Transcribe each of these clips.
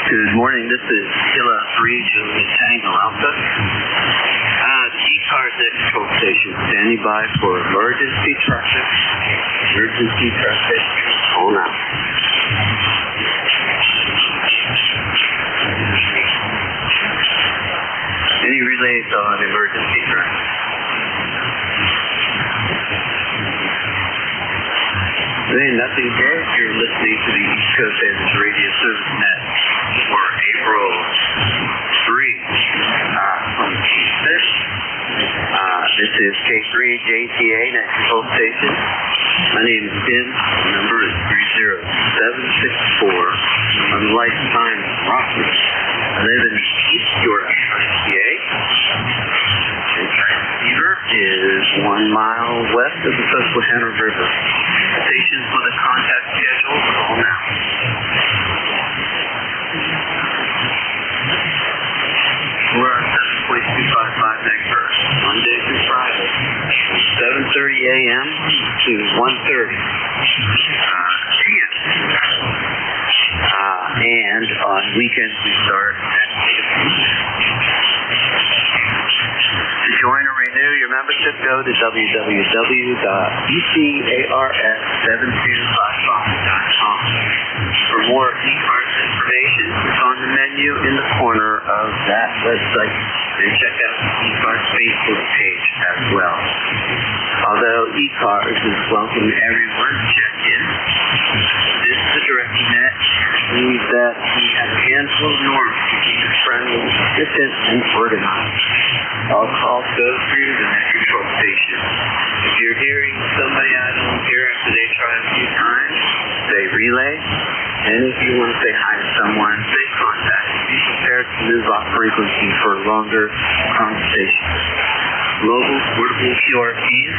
Good morning, this is Kilo 3, Juliet Tango Alpha. The ECARS Control Station standing by for emergency traffic. Emergency traffic, hold on. Any relays on emergency traffic? There ain't nothing here. You're listening to the East Coast Edge Radio Service Net for April 3, 2026. This is K3JTA Net Control Station. My name is Tim. The number is 30764. I'm the license time in Rockford. I live in East York, PA. The transceiver is 1 mile west of the Susquehanna River. Stations for the contact schedule, call now. We're on 7.255 megahertz, Monday through Friday, from 7:30 a.m. to 1:30 p.m. And on weekends we start at 8. To join or renew your membership, go to www.ECARS7255.com. For more ECARS information, click on the menu in the corner of that website and check out the ECARS Facebook page as well. Although ECARS is welcoming everyone to check in, this is a direct net. It means that we have a handful of norms to keep it friendly, efficient, and organized. All calls go through the net control station. If you're hearing somebody I don't hear after they try a few times, say relay. And if you want to say hi to someone, say contact. Be prepared to move off frequency for longer conversations. Mobile, portable QRPs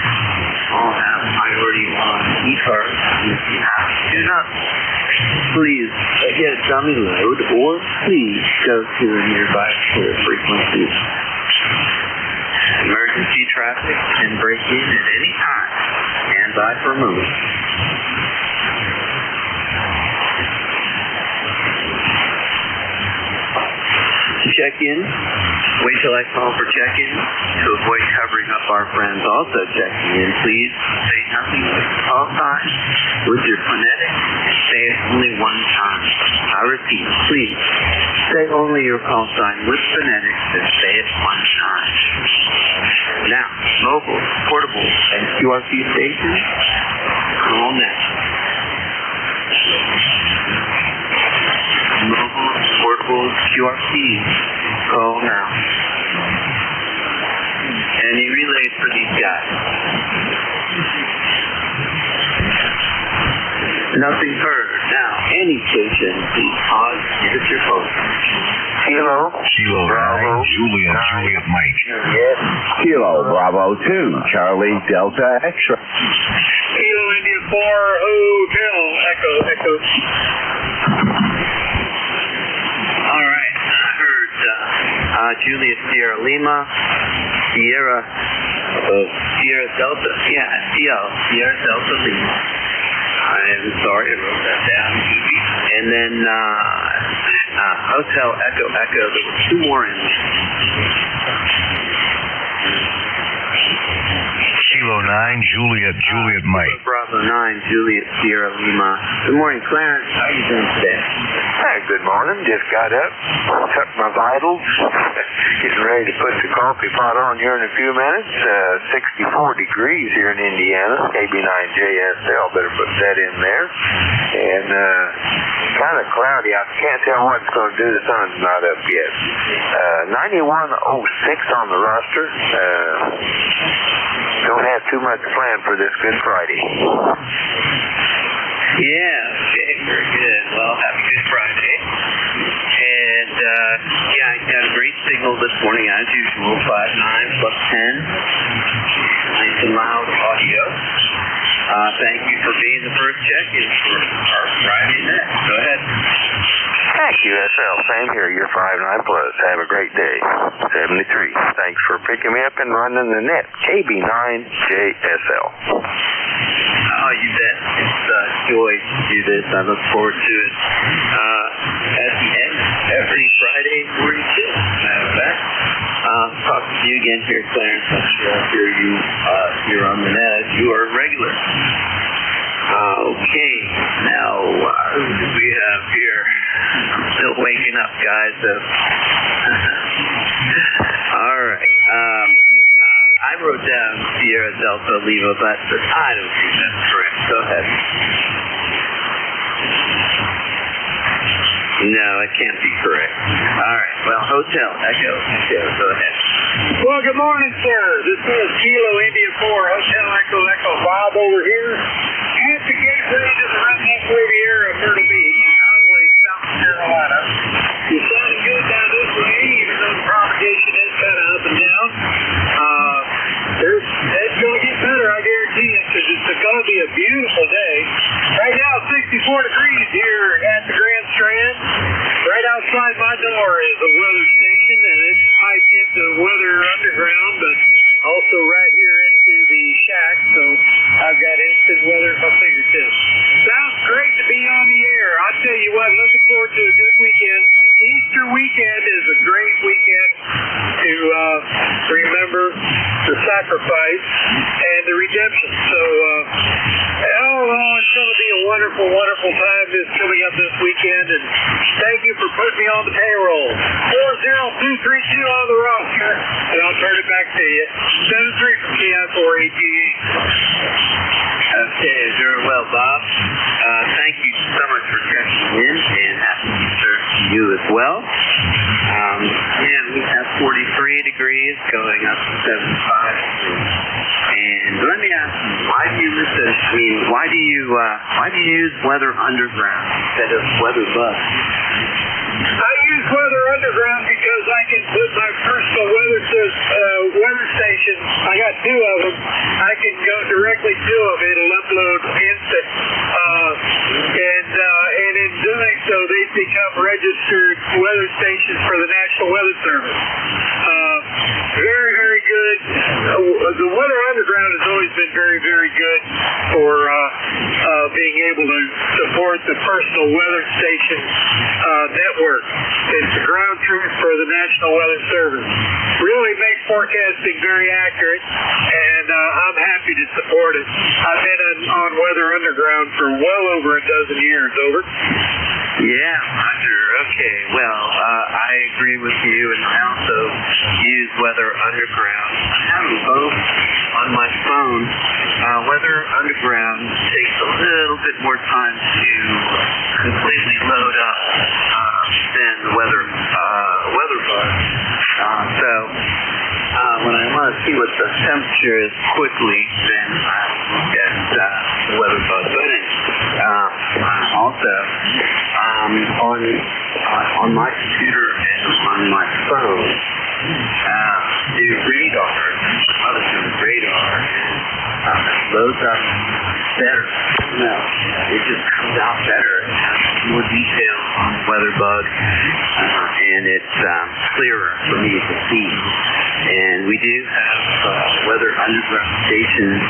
all have priority on ECARS. If you have, do not please get a dummy load, or please go to a nearby clear frequency. Emergency traffic can break in at any time. Stand by for a moment. To check in, wait till I call for check-in. To avoid covering up our friends also checking in, please say nothing with the call sign with your phonetics and say it only one time. I repeat, please say only your call sign with phonetics and say it one time. Now, mobile, portable, and QRP stations, call now. Mobile, portable, QRPs, call now. Any relays for these guys? Nothing heard. Now, any station, please pause, give us your phone. Kilo Bravo, Juliet Mike. Kilo Bravo 2, Charlie Delta Extra. Kilo India 4, Hotel, Echo. All right, I heard Juliet Sierra Lima, Sierra Delta, Sierra Delta Lima. I'm sorry, I wrote that down. And then Hotel Echo. There were two more in there. Kilo 9, Juliet Mike. Bravo 9, Juliet Sierra Lima. Good morning, Clarence. How are you doing today? Hey, good morning. Just got up, took my vitals, getting ready to put the coffee pot on here in a few minutes. 64 degrees here in Indiana. KB9JSL, better put that in there. And kind of cloudy. I can't tell what it's going to do. The sun's not up yet. 9106 on the roster. Don't have too much planned for this Good Friday. Yeah, okay, very good. Well, happy Good Friday. And, I got a great signal this morning as usual, 5.9 plus 10. Nice and loud audio. Thank you for being the first check-in for our Friday net. Go ahead. Thank you, SL. Same here. You're 5.9 plus. Have a great day. 73. Thanks for picking me up and running the net. KB9JSL. Oh, you bet. It's a joy to do this. I look forward to it. At the end talk to you again here, Clarence. I'm sure after you're on the net, you are regular. Okay, now who do we have here? I'm still waking up, guys. So. All right. I wrote down Sierra Delta Lima, but I don't think that's correct. Go ahead. No, it can't be correct. All right. Well, Hotel Echo. Go ahead. Well, good morning, sir. This is Kilo India 4, Hotel Echo Echo Bob over here at the gateway to the Redneck Riviera of Myrtle Beach, Conway, South Carolina. It's sounding good down this way, even though the propagation is kind of up and down. It's going to get better, I guarantee you, because it's going to be a beautiful day. Right now, 64 degrees here at the Grand Strand. Right outside my door is a weather station, and it's piped into Weather Underground, but also right here into the shack, so I've got instant weather at my fingertips. Sounds great to be on the air. I'll tell you what, looking forward to a good weekend. Easter weekend is a great weekend to remember the sacrifice and the redemption. So, all in all, it's going to be a wonderful, wonderful time this coming up this weekend. And thank you for putting me on the payroll. 40232 on the roster, and I'll turn it back to you. 7-3 from KI4ATA. Okay, very well, Bob. Thank you so much for checking in, and happy Easter to you as well. And we have 43 degrees going up to 75 degrees. And let me ask you, why do you why do you use Weather Underground instead of Weather Bus? I use Weather Underground because I can put my personal weather station. I got two of them. I can go directly to them. It'll upload instant. And in doing so, they become registered weather stations for the National Weather Service. Very, very good. The Weather Underground has always been very, very good for being able to support the personal weather station network. It's the ground truth for the National Weather Service. Really makes forecasting very accurate, and I'm happy to support it. I've been on Weather Underground for well over a dozen years. Over. Yeah, Roger. Okay. Well, I agree with you, and I also use Weather Underground. I have them both on my phone. Weather Underground takes a little bit more time to completely load up than the Weather Bus. So when I want to see what the temperature is quickly, then I look at the Weather Bus. But also on my computer and on my phone, the radar, loads up better. No, it just comes out better. It has more detail on the weather bug, and it's clearer for me to see. And we do have Weather Underground stations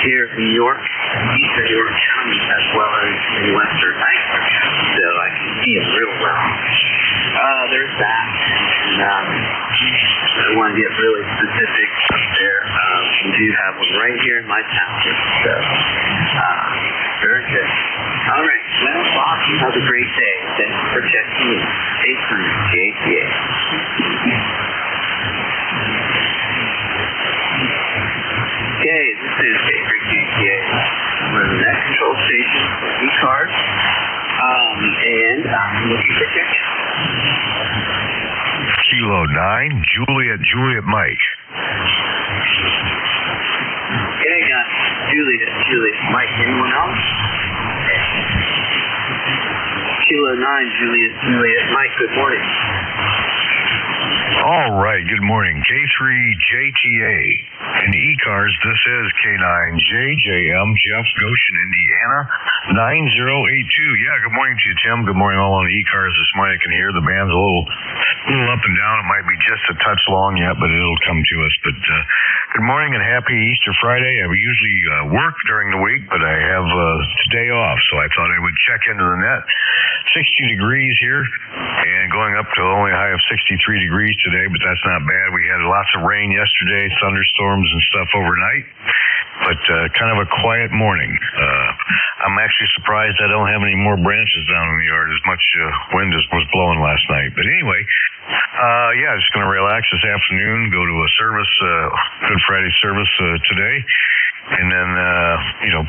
here in New York, Eastern New York County, as well as in Western Lancaster County, so I can see them real well. There's that, and I want to get really specific up there. We do have one right here in my township, so very good. All right, well, Bob, you have a great day. Thanks for checking in. Stay tuned, JTA. Okay, this is Favorite JTA. We're the next control station for ECARS, and I'm looking for check-in. Kilo 9, Juliet Mike. Okay, got Juliet Mike. Anyone else? Kilo 9, Juliet Mike. Good morning. All right, good morning. K3JTA. In ECARS, this is K9JJM, Jeff, Goshen, Indiana, 9082. Yeah, good morning to you, Tim. Good morning all on the ECARS this morning. I can hear the band's a little up and down. It might be just a touch long yet, but it'll come to us. But Good morning and happy Easter Friday. I usually work during the week, but I have today off, so I thought I would check into the net. 60 degrees here and going up to only a high of 63 degrees today, but that's not bad. We had lots of rain yesterday, thunderstorms and stuff overnight, but kind of a quiet morning. I'm actually surprised I don't have any more branches down in the yard. As much wind as was blowing last night. But anyway, just going to relax this afternoon, go to a service, Good Friday service today, and then,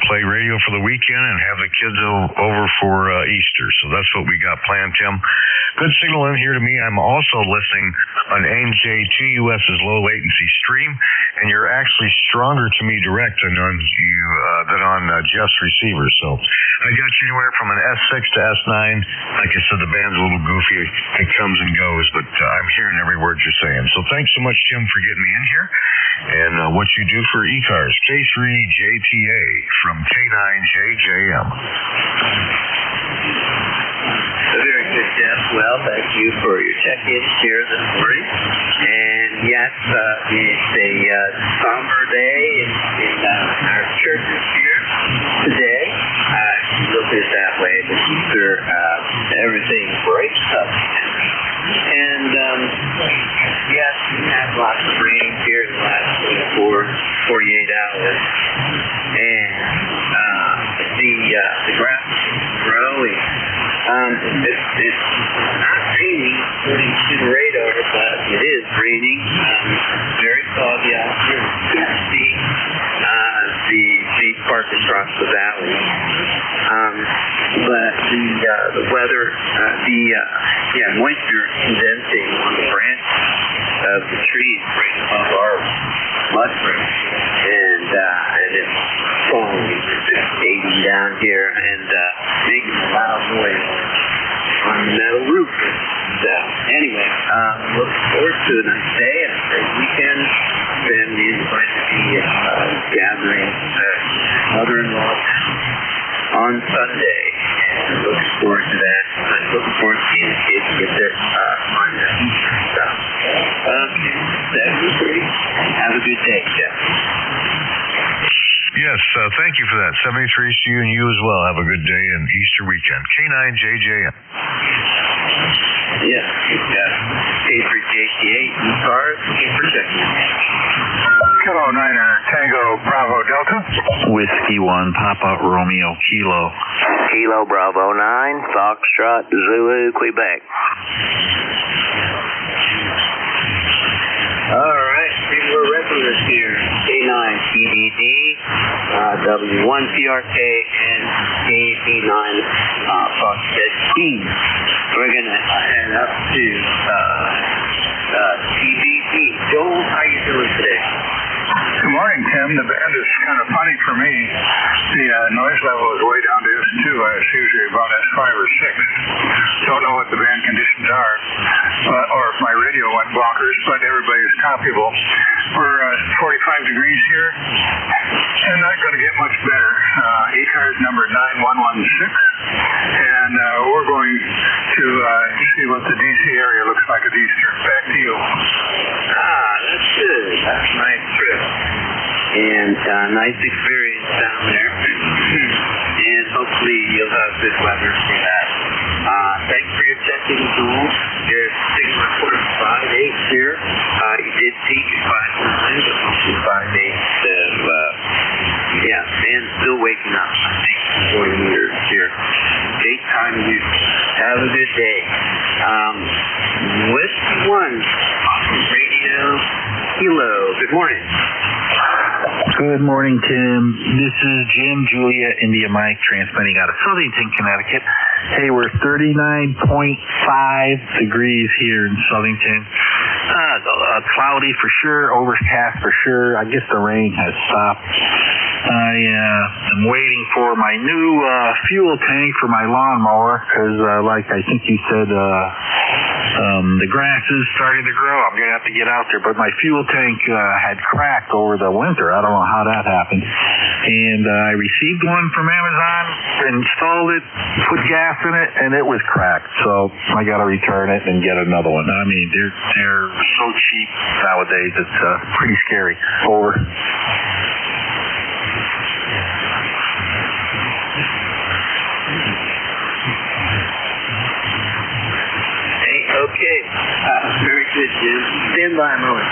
play radio for the weekend and have the kids over for Easter. So that's what we got planned, Tim. Good signal in here to me. I'm also listening on NJ2US's low latency stream, and you're actually stronger to me direct than on Jeff's receiver. So I got you anywhere from an S6 to S9. Like I said, the band's a little goofy. It comes and goes, but I'm hearing every word you're saying. So thanks so much, Tim, for getting me in here and what you do for ECARS. K3JTA from K9JJM. Very good, Jeff. Well, thank you for your check-in here this morning. And yes, it's a somber day in our churches here today. Look at it that way. But Easter, everything breaks up. And yes, we had lots of rain here in the last 48 hours. And the grass is growing. It's not raining according to the radar, but it is raining. Very foggy out here. You can see the park across the valley. But the weather, moisture condensing on the branches of the trees right above our mud bricks, and it's falling, it's down here and making a loud noise on the metal roof. So anyway, looking forward to a nice day and a great weekend. Family is going to be gathering mother-in-law on Sunday, and looking forward to that. Looking forward to seeing the kids get their on their Easter stuff. Okay, that's great. Have a good day, Jeff. Yes, thank you for that. 73 to you and you as well. Have a good day and Easter weekend. K9JJM. Yes, K3JTA, ECARS, looking for checking. Kilo 9er, Tango Bravo Delta. Whiskey 1, Papa Romeo Kilo. Kilo Bravo 9, Foxtrot Zulu, Quebec. All right, three more regulars here. K9 PDD, W1 PRK, and KB9 Foxtrot T. We're going to head up to TBD. Joel, how you doing today? Good morning, Tim. The band is kind of funny for me. The noise level is way down to S2. It's usually about S5 or 6. Don't know what the band conditions are, or if my radio went bonkers, but everybody's copyable. We're 45 degrees here, and not going to get much better. ECARS number 9116, and we're going to see what the DC area looks like at Easter. Back to you. That's good. That's a nice trip. And nice experience down there. And hopefully you'll have good weather for that. Thanks for your check-in, Joel. Your signal report is 5.8 here. You did peak at 5.9, but mostly 5.8. man's still waking up, I think, 40 years here. Daytime use. Have a good day. Whiskey 1, Radio Kilo. Good morning. Good morning, Tim. This is Jim, Julia, India Mike, transmitting out of Southington, Connecticut. Hey, we're 39.5 degrees here in Southington. Cloudy for sure, overcast for sure. I guess the rain has stopped. I am waiting for my new fuel tank for my lawnmower because, like I think you said, The grass is starting to grow. I'm going to have to get out there. But my fuel tank had cracked over the winter. I don't know how that happened. And I received one from Amazon, installed it, put gas in it, and it was cracked. So I got to return it and get another one. I mean, they're so cheap nowadays. It's pretty scary. Over. Okay. Very good, Jim. Stand by a moment.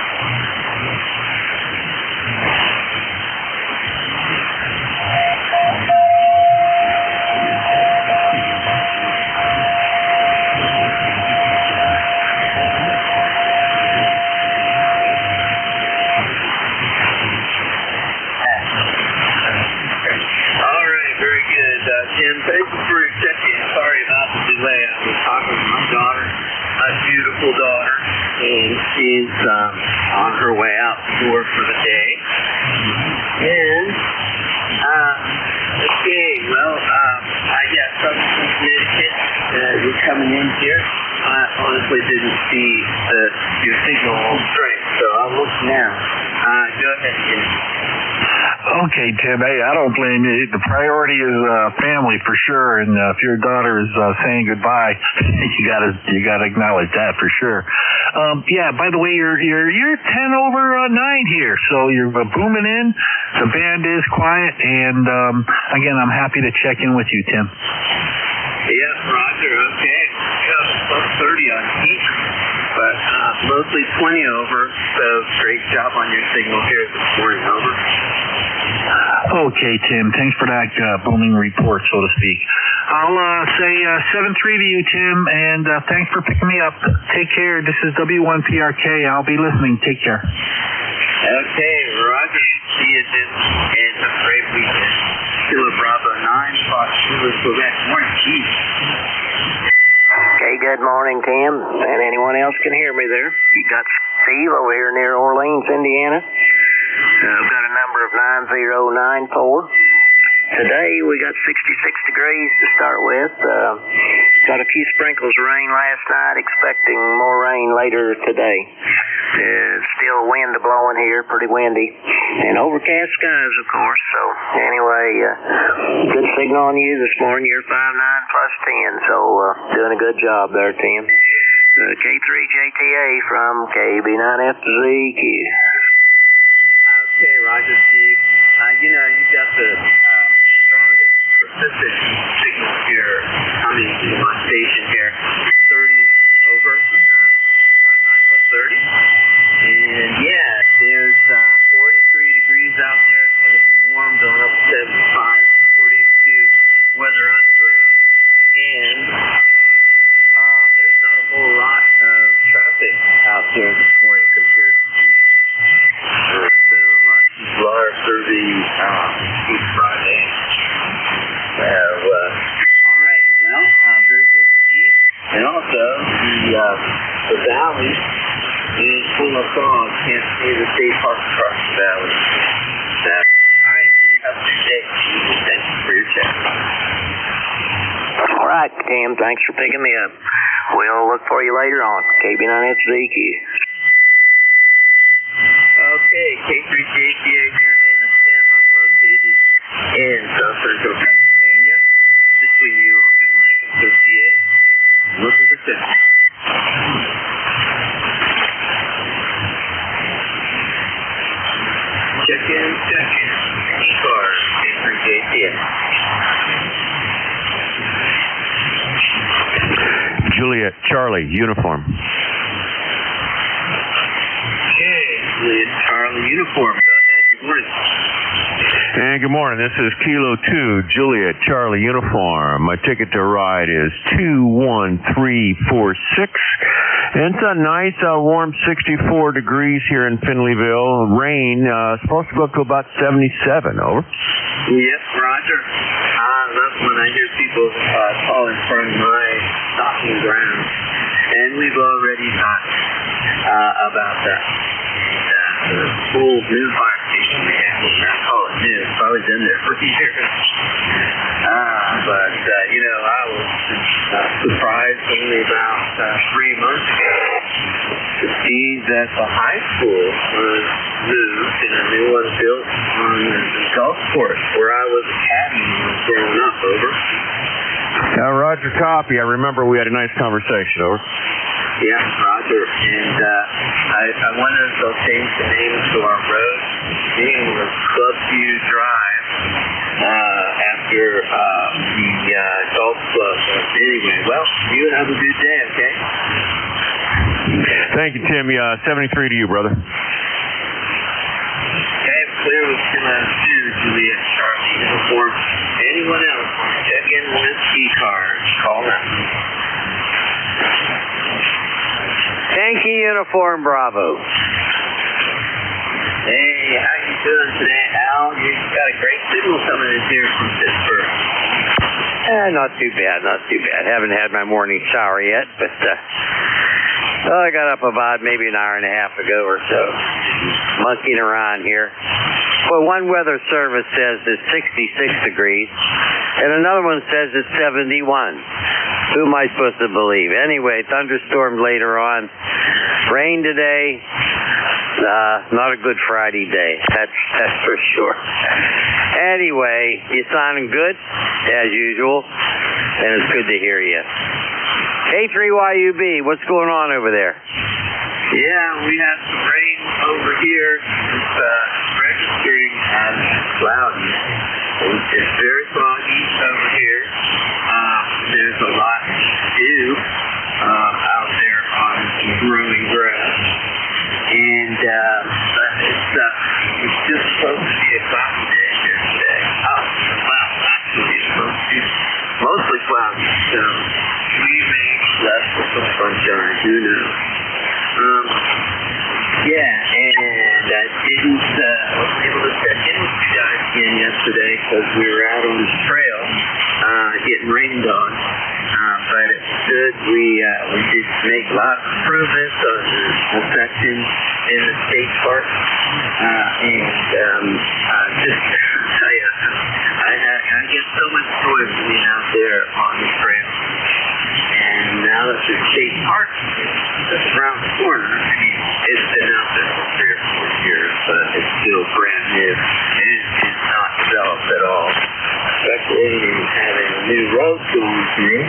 All right, very good. Jim, thank you for your check-in. Sorry about the delay. I was talking with my daughter. My beautiful daughter, and she's on her way out the door for the day. And, okay, well, I got something from Connecticut. You're coming in here. I honestly didn't see your signal strength, so I'll look now. Go ahead, Jim. Okay, Tim. Hey, I don't blame you. The priority is family for sure, and if your daughter is saying goodbye, you gotta acknowledge that for sure. Yeah. By the way, you're 10 over 9 here, so you're booming in. The band is quiet, and again, I'm happy to check in with you, Tim. Yeah, Roger. Okay. Yeah, plus 30 on heat, but mostly 20 over. So great job on your signal here this morning. Over. Okay, Tim. Thanks for that booming report, so to speak. I'll say 7-3 to you, Tim, and thanks for picking me up. Take care. This is W1PRK. I'll be listening. Take care. Okay, Roger. See you, Jim, and have a great weekend. Kilo Bravo 9, Fox Zulu, Quebec. Morning, Chief. Okay, good morning, Tim. And anyone else can hear me there. You got Steve over here near Orleans, Indiana. I've got a number of 9094. Today we got 66 degrees to start with. Got a few sprinkles of rain last night, expecting more rain later today. Still wind blowing here, pretty windy. And overcast skies, of course. So anyway, good signal on you this morning. You're 5'9 plus 10, so doing a good job there, Tim. K3JTA from KB9FZQ. Okay, Roger, Steve. You've got the strongest persistent signal here coming to my station here. 30 over, 9 plus 30. And yeah, there's 43 degrees out there. It's going to be warm, going up to 75, 42 weather underground. And there's not a whole lot of traffic out there this morning compared to usual. People are serving each Friday. So, all right. Well, very good, Steve. And also, the valley is full of fog. Can't see the state park across the valley. So, all right. You have a good day. Thank you for your check. All right, Tim. Thanks for picking me up. We'll look for you later on. KB9FZQ. Okay, K3JTA here, name is Tim. I'm located in South Central Pennsylvania, between you and Mike and 38. Looking for Tim. Check in. ECARS, K3JTA. Juliet, Charlie, uniform. Charlie uniform. Go ahead. Good morning. And good morning. This is Kilo 2, Juliet, Charlie uniform. My ticket to ride is 21346. And it's a nice, warm 64 degrees here in Finleyville. Rain, supposed to go up to about 77. Over. Yes, Roger. I love when I hear people calling from my stopping ground. And we've already talked about that. The full new fire station we have. I call it new. It's probably been there for years. But, I was surprised only about 3 months ago to see that the high school was moved and a new one built on the golf course where I was a caddy when I was growing up. Over. Roger copy. I remember we had a nice conversation. Over. Yeah, Roger. And I wonder if they'll change the name to our road. Being was Clubview Drive after the golf club. Anyway, well, you have a good day, okay? Thank you, Tim. 73 to you, brother. Okay, clear with Juliet, Charlie, uniform. Anyone else want to check in with ECARS? Call now. Yankee Uniform Bravo. Hey, how you doing today, Al? You got a great signal coming in here from Pittsburgh. Not too bad, not too bad. Haven't had my morning shower yet, but I got up about maybe an hour and a half ago or so, monkeying around here. Well, one weather service says it's 66 degrees, and another one says it's 71. Who am I supposed to believe? Anyway, thunderstorm later on. Rain today. Not a good Friday day. That's for sure. Anyway, you sounding good, as usual, and it's good to hear you. K3YUB, what's going on over there? Yeah, we have some rain over here. It's registering as cloudy. It's very foggy over here. There's a lot to do out there on growing grass. And it's just supposed to be a cloudy day here today. Oh, wow, actually it's supposed to be mostly cloudy. So we may less with some sunshine, who knows? Yeah, and I wasn't able to check in with you guys again yesterday because we were out on the trail getting rained on. But it was good. We did make lots of improvements on the section in the state park. And just to tell you, I get so much joy from being out there on the trail. And now that the state park is around the corner, I mean, it's been out there for 3 or 4 years, but it's still brand new. It is not developed at all, especially having a new road going through.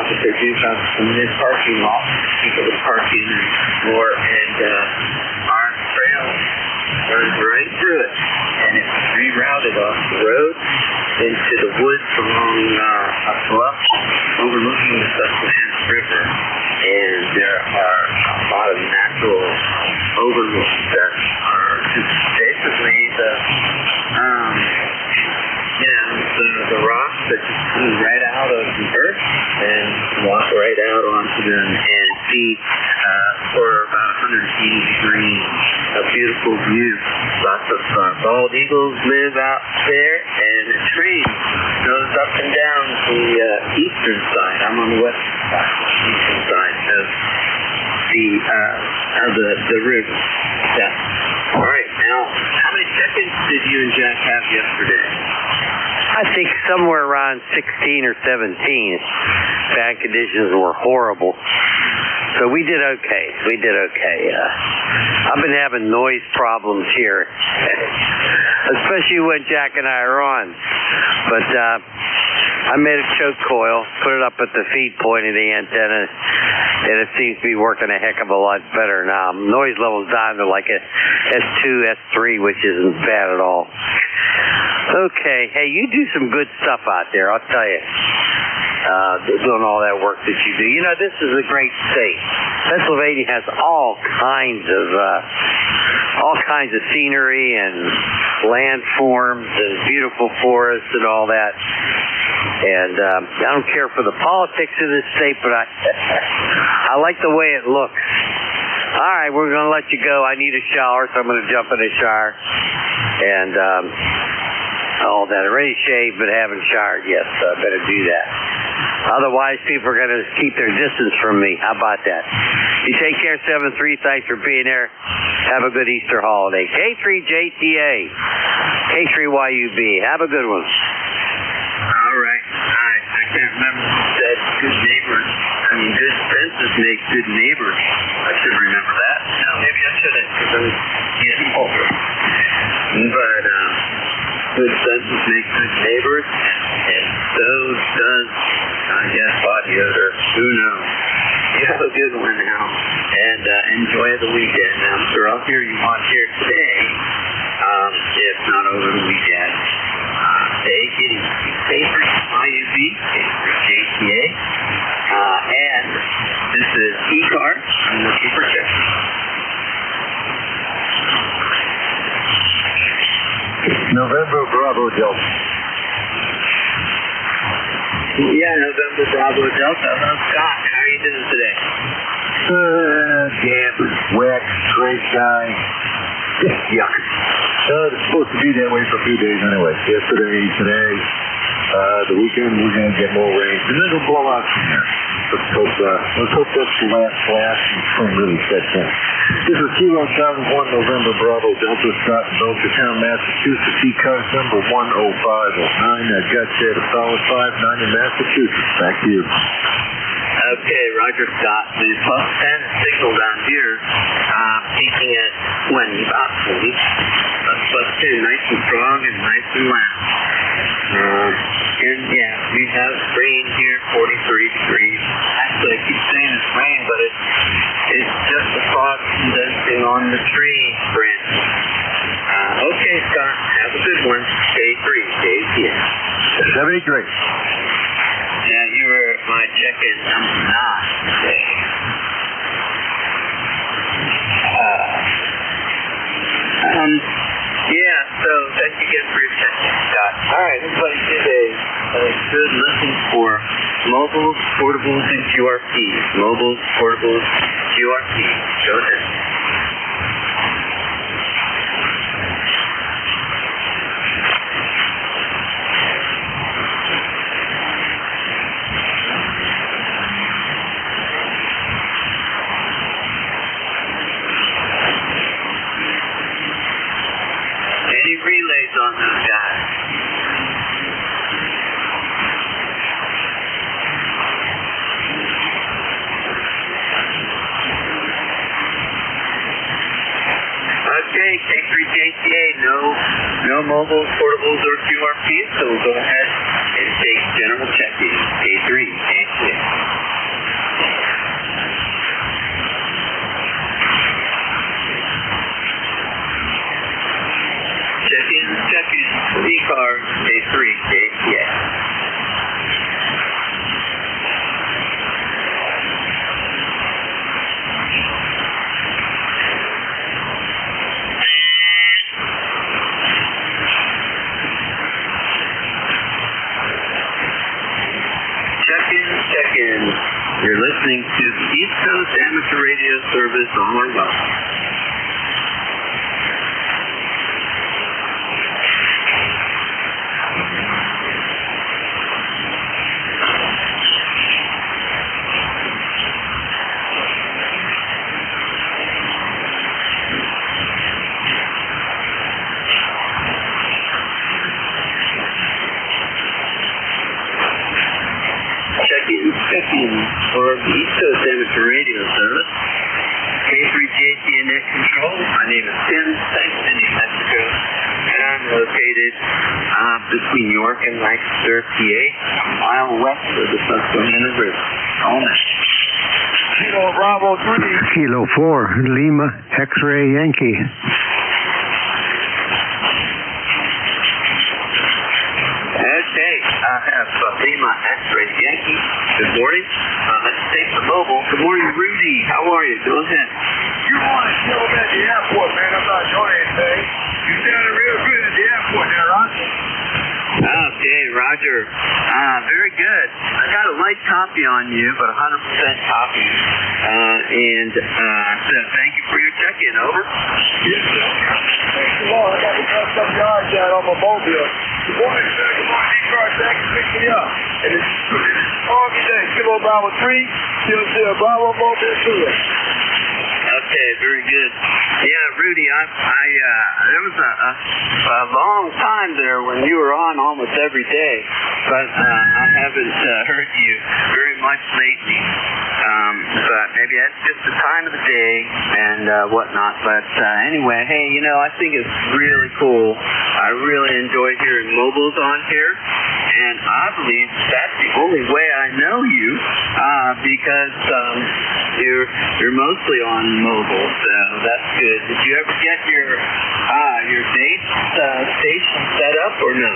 But they do have some new parking lots. People are parking and more, and our trail runs right through it. And it's rerouted off the road into the woods along a bluff overlooking the Susquehanna River. And there are a lot of natural overlooks that are just basically the rocks that just come right out of the earth and walk right out onto them and see for about 180 degrees a beautiful view. Lots of bald eagles live out there, and the train goes up and down the eastern side. I'm on the west side, eastern side of the river. Yeah. All right. Now, how many seconds did you and Jack have yesterday? I think somewhere around 16 or 17. Bad conditions were horrible. So we did okay. I've been having noise problems here, especially when Jack and I are on. But I made a choke coil, put it up at the feed point of the antenna, and it seems to be working a heck of a lot better now. Noise level's down to like a S2, S3, which isn't bad at all. Okay, hey, you do some good stuff out there, I'll tell you. Doing all that work that you do. You know, this is a great state. Pennsylvania has all kinds of scenery and landforms and beautiful forests and all that. And I don't care for the politics of this state, but I like the way it looks. All right, we're going to let you go. I need a shower, so I'm going to jump in the shower. And all that. I already shaved, but haven't showered yet, so I better do that. Otherwise, people are going to keep their distance from me. How about that? You take care, 7-3. Thanks for being there. Have a good Easter holiday. K3JTA, K3YUB. Have a good one. All right. I can't remember who said make good neighbors. I should remember that. Now, maybe I shouldn't, because I'm getting older. But good sentences make good neighbors, and so does, I guess, body odor. Who knows? You have a good one now, and enjoy the weekend. I'm sure I'll hear you on here today, if not over the weekend. Take it easy. Stay free. IUB, JTA, and this is ECARS. I'm looking for checks. November Bravo Delta. Yeah, November Bravo Delta. Scott, how are you doing today? Damp, wet, gray sky. Yuck. It's supposed to be that way for a few days anyway. Yesterday, today, the weekend, we're going to get more rain. And then it'll blow out from there. Let's hope that's the last flash and spring really sets in. This is Kilo 71 November Bravo Delta Scott in Belchertown, Massachusetts. ECARS number 10509. That got you at a solid 5-9 in Massachusetts. Back to you. Okay, Roger Scott. The plus 10 is signal down here, peaking at 20, about 20. Plus 2, nice and strong and nice and loud. And yeah, we have rain here, 43 degrees. Actually, I keep saying it's rain, but it's just the fog condensing on the tree branches. Okay, Scott, have a good one. Day 3, day 10. 73. Yeah, you were my check-in number 9 today. Yeah, so thank you again for your check-in, Scott. Alright, everybody today good listen for mobiles, portables, and QRPs. Mobiles, portables, QRPs. Go ahead. Any relays on those guys? Okay, K3JTA, no mobiles, portables, or QRPs, so we'll go ahead and take general check-in. K3JTA. Check-in, ECARS, K3, JTA. Check-in. You're listening to East Coast Amateur Radio Service on our website. Check-in for the East Coast Amateur Radio Service. K3JT Net Control. My name is Tim, thanks to New Mexico, and I'm located between York and Lancaster, PA, a mile west of the Susquehanna River. All that. Kilo Bravo 3. Kilo 4, Lima, X-Ray Yankee. Okay, I have Lima X-Ray Yankee. Good morning. Let's take the mobile. Good morning, Rudy. How are you? Go ahead. You want to show up at the airport, man. I'm not doing anything. You sounded real good at the airport there, Roger. Okay, Roger. Very good. I got a light copy on you, but 100% copy. So thank you for your check-in. Over. Yes, sir. Thanks a lot. I got to cut some yards out on my mobile. Good morning, sir. Good morning. ECARS, thanks for picking me up. And it's foggy day. Kilo Bravo 3, still Bravo Mobile 2. Okay, very good. Yeah, Rudy, there was a long time there when you were on almost every day, but I haven't heard you very much lately. So but maybe that's just the time of the day and whatnot. But anyway, hey, you know, I think it's really cool. I really enjoy hearing mobiles on here, and I believe that's the only way I know you, because you're mostly on mobile, so that's good. Did you ever get your base station set up or no?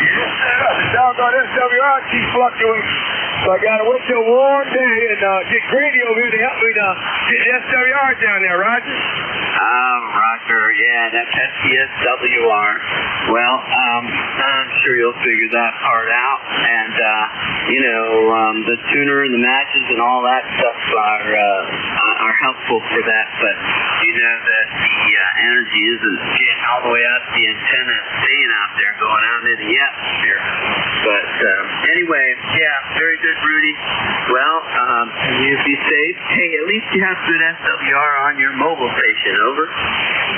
The doggone SWR keeps fluctuating. So I got to wait till a warm day and get Grady over here to help me get the SWR down there, Roger. Roger, yeah, that SWR. Well, I'm sure you'll figure that part out. And, the tuner and the matches and all that stuff are helpful for that. But you know that the energy isn't getting all the way out to the antenna, staying out there, going out into the atmosphere. But anyway, yeah, very good, Rudy. Well, you be safe. Hey, at least you have good SWR on your mobile station. Over.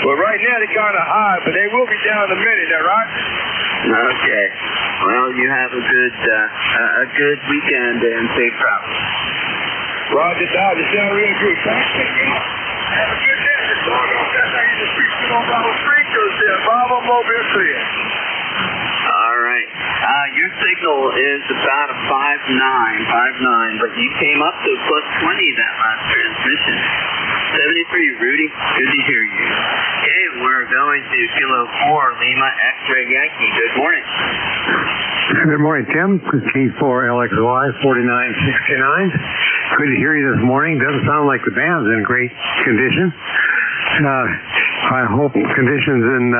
Well, right now they're kind of high, but they will be down in a minute. Is that right? Okay. Well, you have a good weekend and safe travels. Roger, Dodger, sound real good. Thanks. Have a good day. That's how you just preaching on our sprinkles there. Bravo, Mobile clear. All right. Your signal is about a 5.9, but you came up to plus 20 that last transmission. 73, Rudy. Good to hear you. Okay, we're going to Kilo 4, Lima, X-Ray Yankee. Good morning. Good morning, Tim. K4LXY 4969. Good to hear you this morning. Doesn't sound like the band's in great condition. I hope conditions in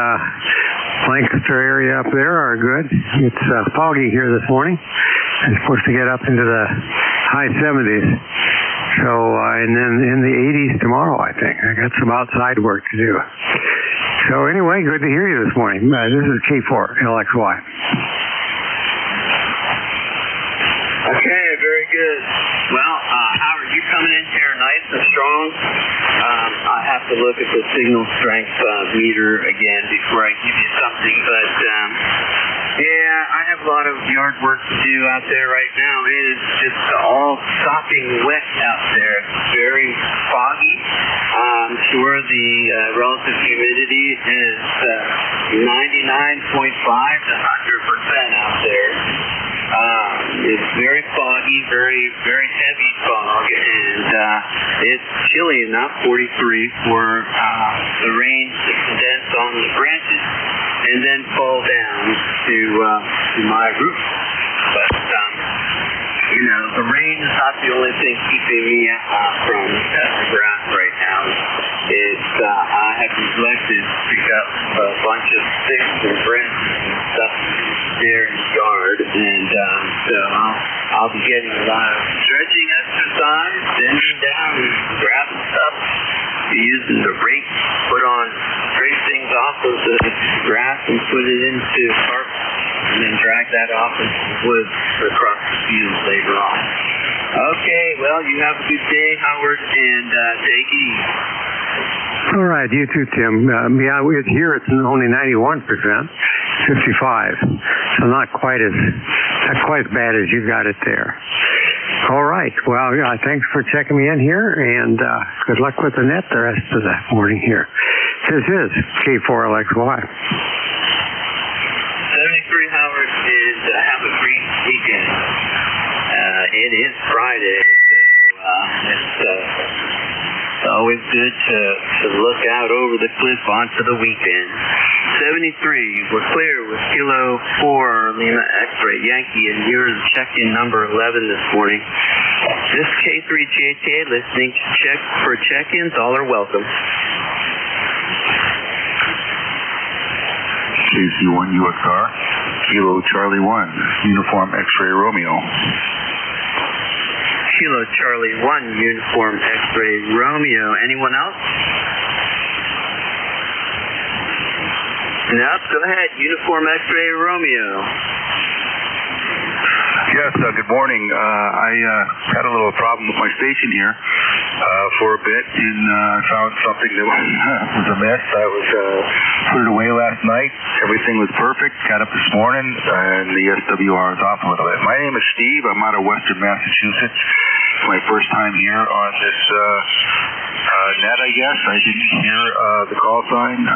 Lancaster area up there are good. It's foggy here this morning. It's supposed to get up into the high 70s. So, and then in the 80s tomorrow, I think. I got some outside work to do. So anyway, good to hear you this morning. This is K4LXY. Okay, very good. Well, Howard, you coming in here nice and strong. I have to look at the signal strength meter again before I give you something, but yeah, I have a lot of yard work to do out there right now. It is just all sopping wet out there. It's very foggy. I'm sure the relative humidity is 99.5 to 100% out there. It's very foggy, very, very heavy fog, and it's chilly enough, 43, for the rain to condense on the branches and then fall down to my roof. But, the rain is not the only thing keeping me from cutting the grass right now. I have neglected to pick up a bunch of sticks and branches and stuff there in the yard, and so I'll be getting a lot of stretching exercise, bending down and grabbing stuff, using the rake, scrape things off of the grass and put it into tarp, and then drag that off into the woods across the field later on. Okay, well, you have a good day, Howard, and take it easy. All right, you too, Tim. Here it's only 91%, 55, so not quite as bad as you got it there. All right, well, thanks for checking me in here, and good luck with the net the rest of the morning here. This is K4LXY. 73, Howard, and have a great weekend. It is Friday, so it's always good to look out over the cliff onto the weekend. 73, we're clear with Kilo 4, Lima X-Ray Yankee, and yours check-in number 11 this morning. This K3JTA listening to check for check-ins. All are welcome. KC1USR, Kilo Charlie 1, Uniform X-Ray Romeo. Kilo Charlie 1, Uniform X-Ray Romeo. Anyone else? No, go ahead. Uniform X-Ray Romeo. Yes, good morning. I had a little problem with my station here for a bit and found something that was a mess. I was put it away last night. Everything was perfect. Got up this morning and the SWR is off a little bit. My name is Steve. I'm out of Western Massachusetts. my first time here on this net, I guess. I didn't hear the call sign.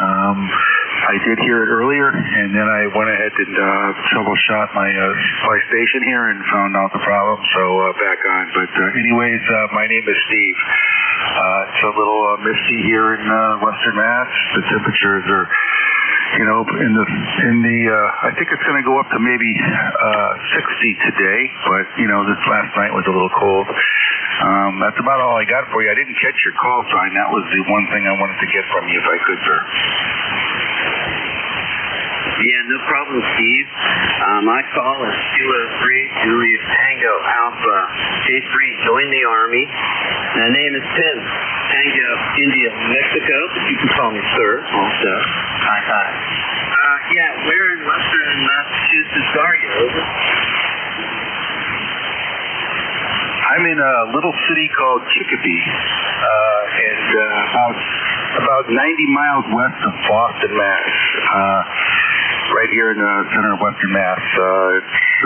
I did hear it earlier, and then I went ahead and troubleshot my station here and found out the problem, so back on. But anyways, my name is Steve. It's a little misty here in Western Mass. The temperatures are, you know, I think it's going to go up to maybe 60 today, but, you know, this last night was a little cold. That's about all I got for you. I didn't catch your call sign. That was the one thing I wanted to get from you if I could, sir. Yeah, no problem, Steve. My call is 203 Juliet Tango Alpha. J3 joined the Army. My name is Tim. Tango, India, Mexico. You can call me sir, also. Hi. Yeah, where in western Massachusetts are you? Over. I'm in a little city called Chicopee, and about 90 miles west of Boston, Mass. Right here in the center of Western Mass. It's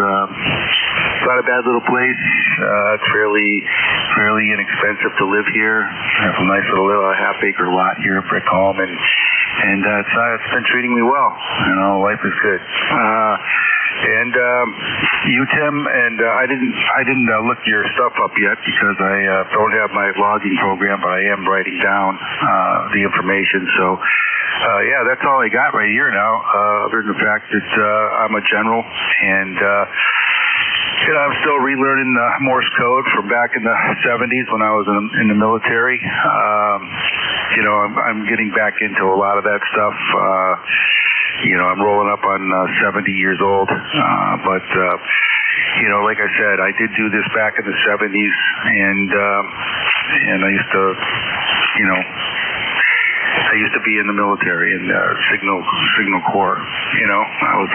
not a bad little place. It's fairly inexpensive to live here. I have a nice little half-acre lot here, brick home, and it's been treating me well. You know, life is good. And you, Tim, and I didn't look your stuff up yet because I don't have my logging program, but I am writing down the information. So, yeah, that's all I got right here now. Other than the fact that I'm a general, and you know, I'm still relearning Morse code from back in the 70s when I was in the military. You know, I'm getting back into a lot of that stuff. You know, I'm rolling up on 70 years old, but you know, like I said, I did do this back in the 70s, and I used to, you know, I used to be in the military in Signal Corps. You know, I was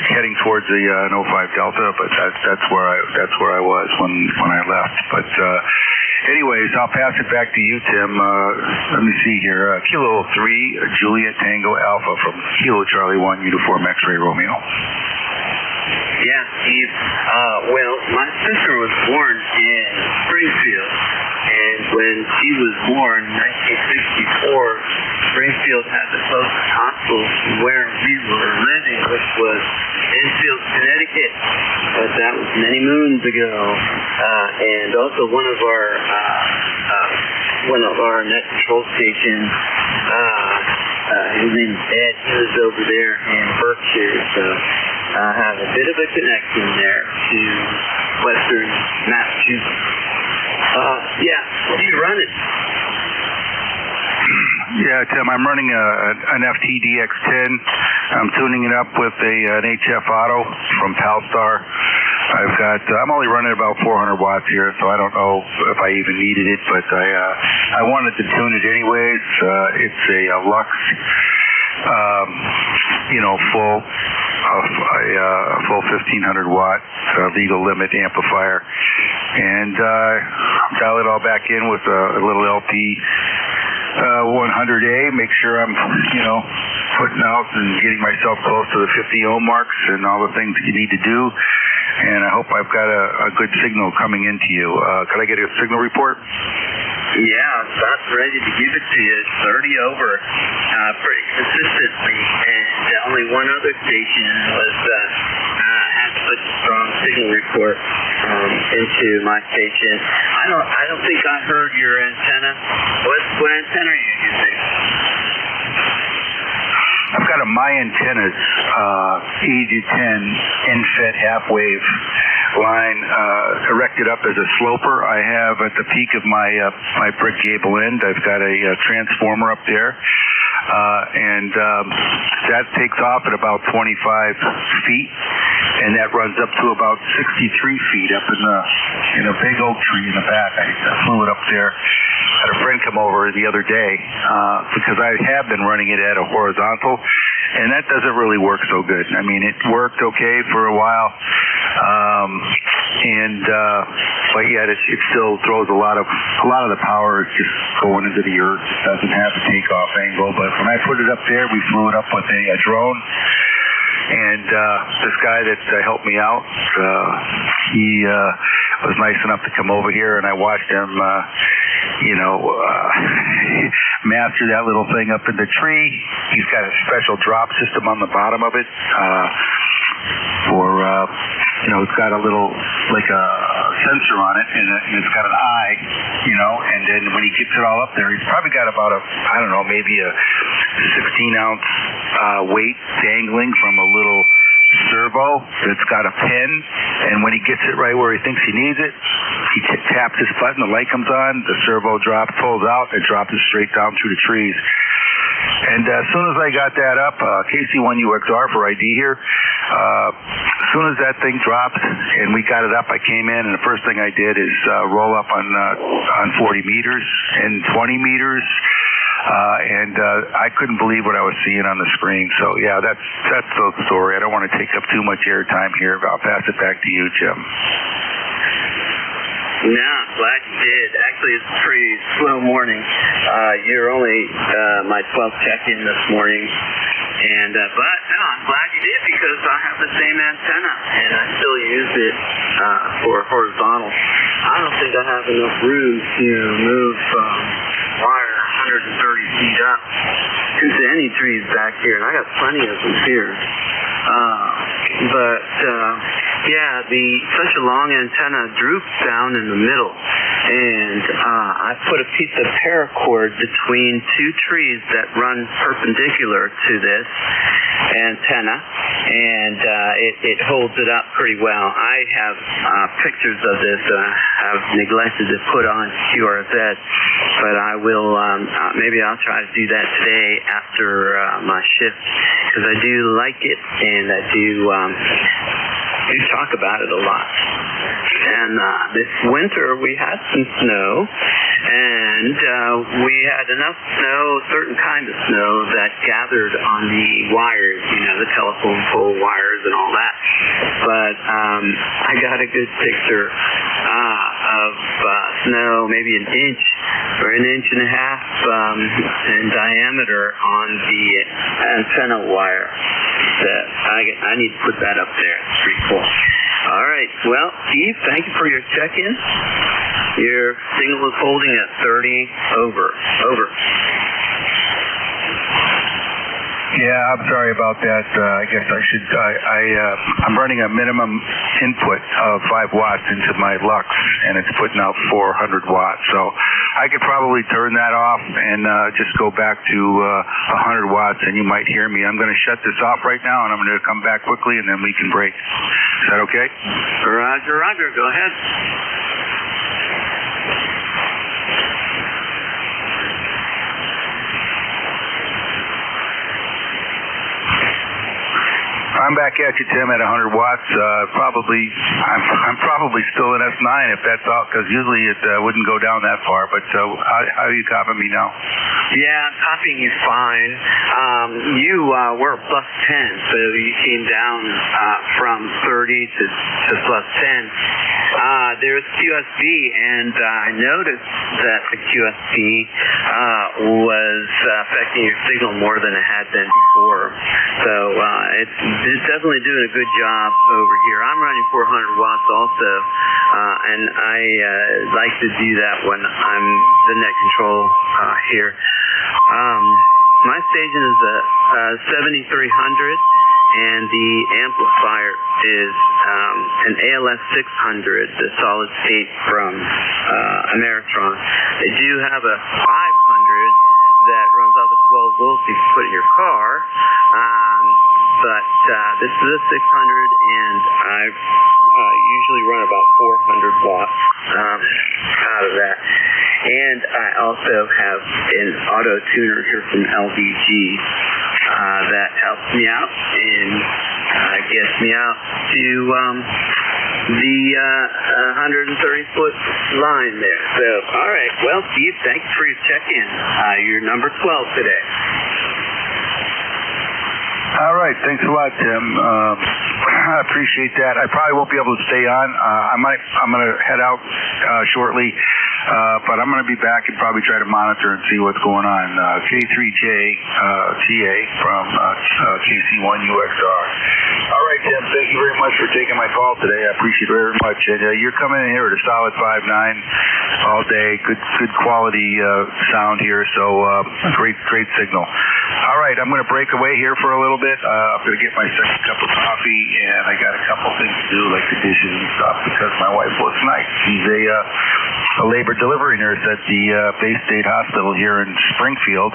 heading towards the 05 Delta, but that's where I was when I left. But anyways, I'll pass it back to you, Tim. Let me see here. Kilo 3 Juliet Tango Alpha from Kilo Charlie 1 Uniform X-Ray Romeo. Yeah, Steve. Well, my sister was born in Springfield, and when she was born in 1964, Springfield had the closest hospital to where we were living, which was Enfield, Connecticut. But that was many moons ago. And also one of our net control stations, his name is Ed, he was over there in Berkshire, so I have a bit of a connection there to western Massachusetts. Yeah, what are you running? Yeah, Tim, I'm running an FTDX10. I'm tuning it up with an HF Auto from Palstar. I'm only running about 400 watts here, so I don't know if I even needed it, but I wanted to tune it anyways. It's a Lux, you know, full 1500 watt legal limit amplifier, and dial it all back in with a little LP 100A. Make sure I'm, you know, putting out and getting myself close to the 50 ohm marks and all the things that you need to do. And I hope I've got a good signal coming into you. Could I get a signal report? Yeah, about ready to give it to you. It's 30 over pretty consistently, and only one other station was had such a strong signal report into my station. I don't think I heard your antenna. What antenna are you using? I've got a My Antennas EG10 NFET half-wave line erected up as a sloper. I have at the peak of my brick gable end, I've got a transformer up there, and that takes off at about 25 feet, and that runs up to about 63 feet up in a big oak tree in the back. I flew it up there. Had a friend come over the other day because I have been running it at a horizontal, and that doesn't really work so good. I mean, it worked okay for a while, but yet it still throws a lot of the power is just going into the earth. It doesn't have a takeoff angle. But when I put it up there, we flew it up with a drone. And this guy that helped me out, he was nice enough to come over here, and I watched him, master that little thing up in the tree. He's got a special drop system on the bottom of it it's got a little, like a sensor on it, and it's got an eye, and then when he gets it all up there, he's probably got about maybe a 16-ounce weight dangling from a little servo that's got a pin, and when he gets it right where he thinks he needs it, he taps this button, the light comes on, the servo drops, pulls out, and drops it straight down through the trees. And as soon as I got that up, KC1UXR for ID here, as soon as that thing dropped and we got it up, I came in, and the first thing I did is roll up on 40 meters and 20 meters. I couldn't believe what I was seeing on the screen. So yeah, that's the story. I don't want to take up too much airtime here. I'll pass it back to you, Jim. No, I'm glad you did. Actually, it's a pretty slow morning. You're only my 12th check-in this morning. But no, I'm glad you did, because I have the same antenna, and I still use it for horizontal. I don't think I have enough room to move wire 130 feet up into any trees back here, and I got plenty of them here. Such a long antenna droops down in the middle, and I put a piece of paracord between two trees that run perpendicular to this antenna, and it holds it up pretty well. I have pictures of this that I have neglected to put on QRZ, but I will, maybe I'll try to do that today after my shift, because I do like it, and I do talk about it a lot. And this winter we had some snow, and we had enough snow, certain kind of snow, that gathered on the wires, the telephone pole wires and all that. But I got a good picture of snow, maybe an inch or an inch and a half in diameter on the antenna wire. That I need to put that up there. It's pretty cool. All right. Well, Steve, thank you for your check-in. Your signal is holding at 30 over. Over. Yeah, I'm sorry about that. I guess I should. I'm running a minimum input of 5 watts into my Lux, and it's putting out 400 watts. So I could probably turn that off and just go back to 100 watts, and you might hear me. I'm going to shut this off right now, and I'm going to come back quickly, and then we can break. Is that okay? Roger, Roger. Go ahead. I'm back at you, Tim, at 100 watts. I'm probably still at S9 if that's all, because usually it wouldn't go down that far. But how are you copying me now? Yeah, I'm copying you fine. You were plus 10, so you came down from 30 to plus 10. There's QSB, and I noticed that the QSB was affecting your signal more than it had been before. So it's definitely doing a good job over here. I'm running 400 watts also, and I like to do that when I'm the net control here. My station is a 7300, and the amplifier is an ALS 600, the solid state from Ameritron. They do have a 500 that runs off of 12 volts you can put in your car, but this is a 600, and I usually run about 400 watts out of that. And I also have an auto tuner here from LVG that helps me out and gets me out to the 130-foot line there. So, all right. Well, Steve, thank you for your check-in. You're number 12 today. All right, thanks a lot, Tim. I appreciate that. I probably won't be able to stay on. I'm going to head out shortly, but I'm going to be back and probably try to monitor and see what's going on. K3J TA from KC1UXR. All right, Tim. Thank you very much for taking my call today. I appreciate it very much. And you're coming in here at a solid 5.9 all day. Good quality sound here. So great signal. All right, I'm going to break away here for a little bit. I'm going to get my second cup of coffee, and I got a couple things to do, like the dishes and stuff, because my wife works nights. She's a labor delivery nurse at the Bay State Hospital here in Springfield.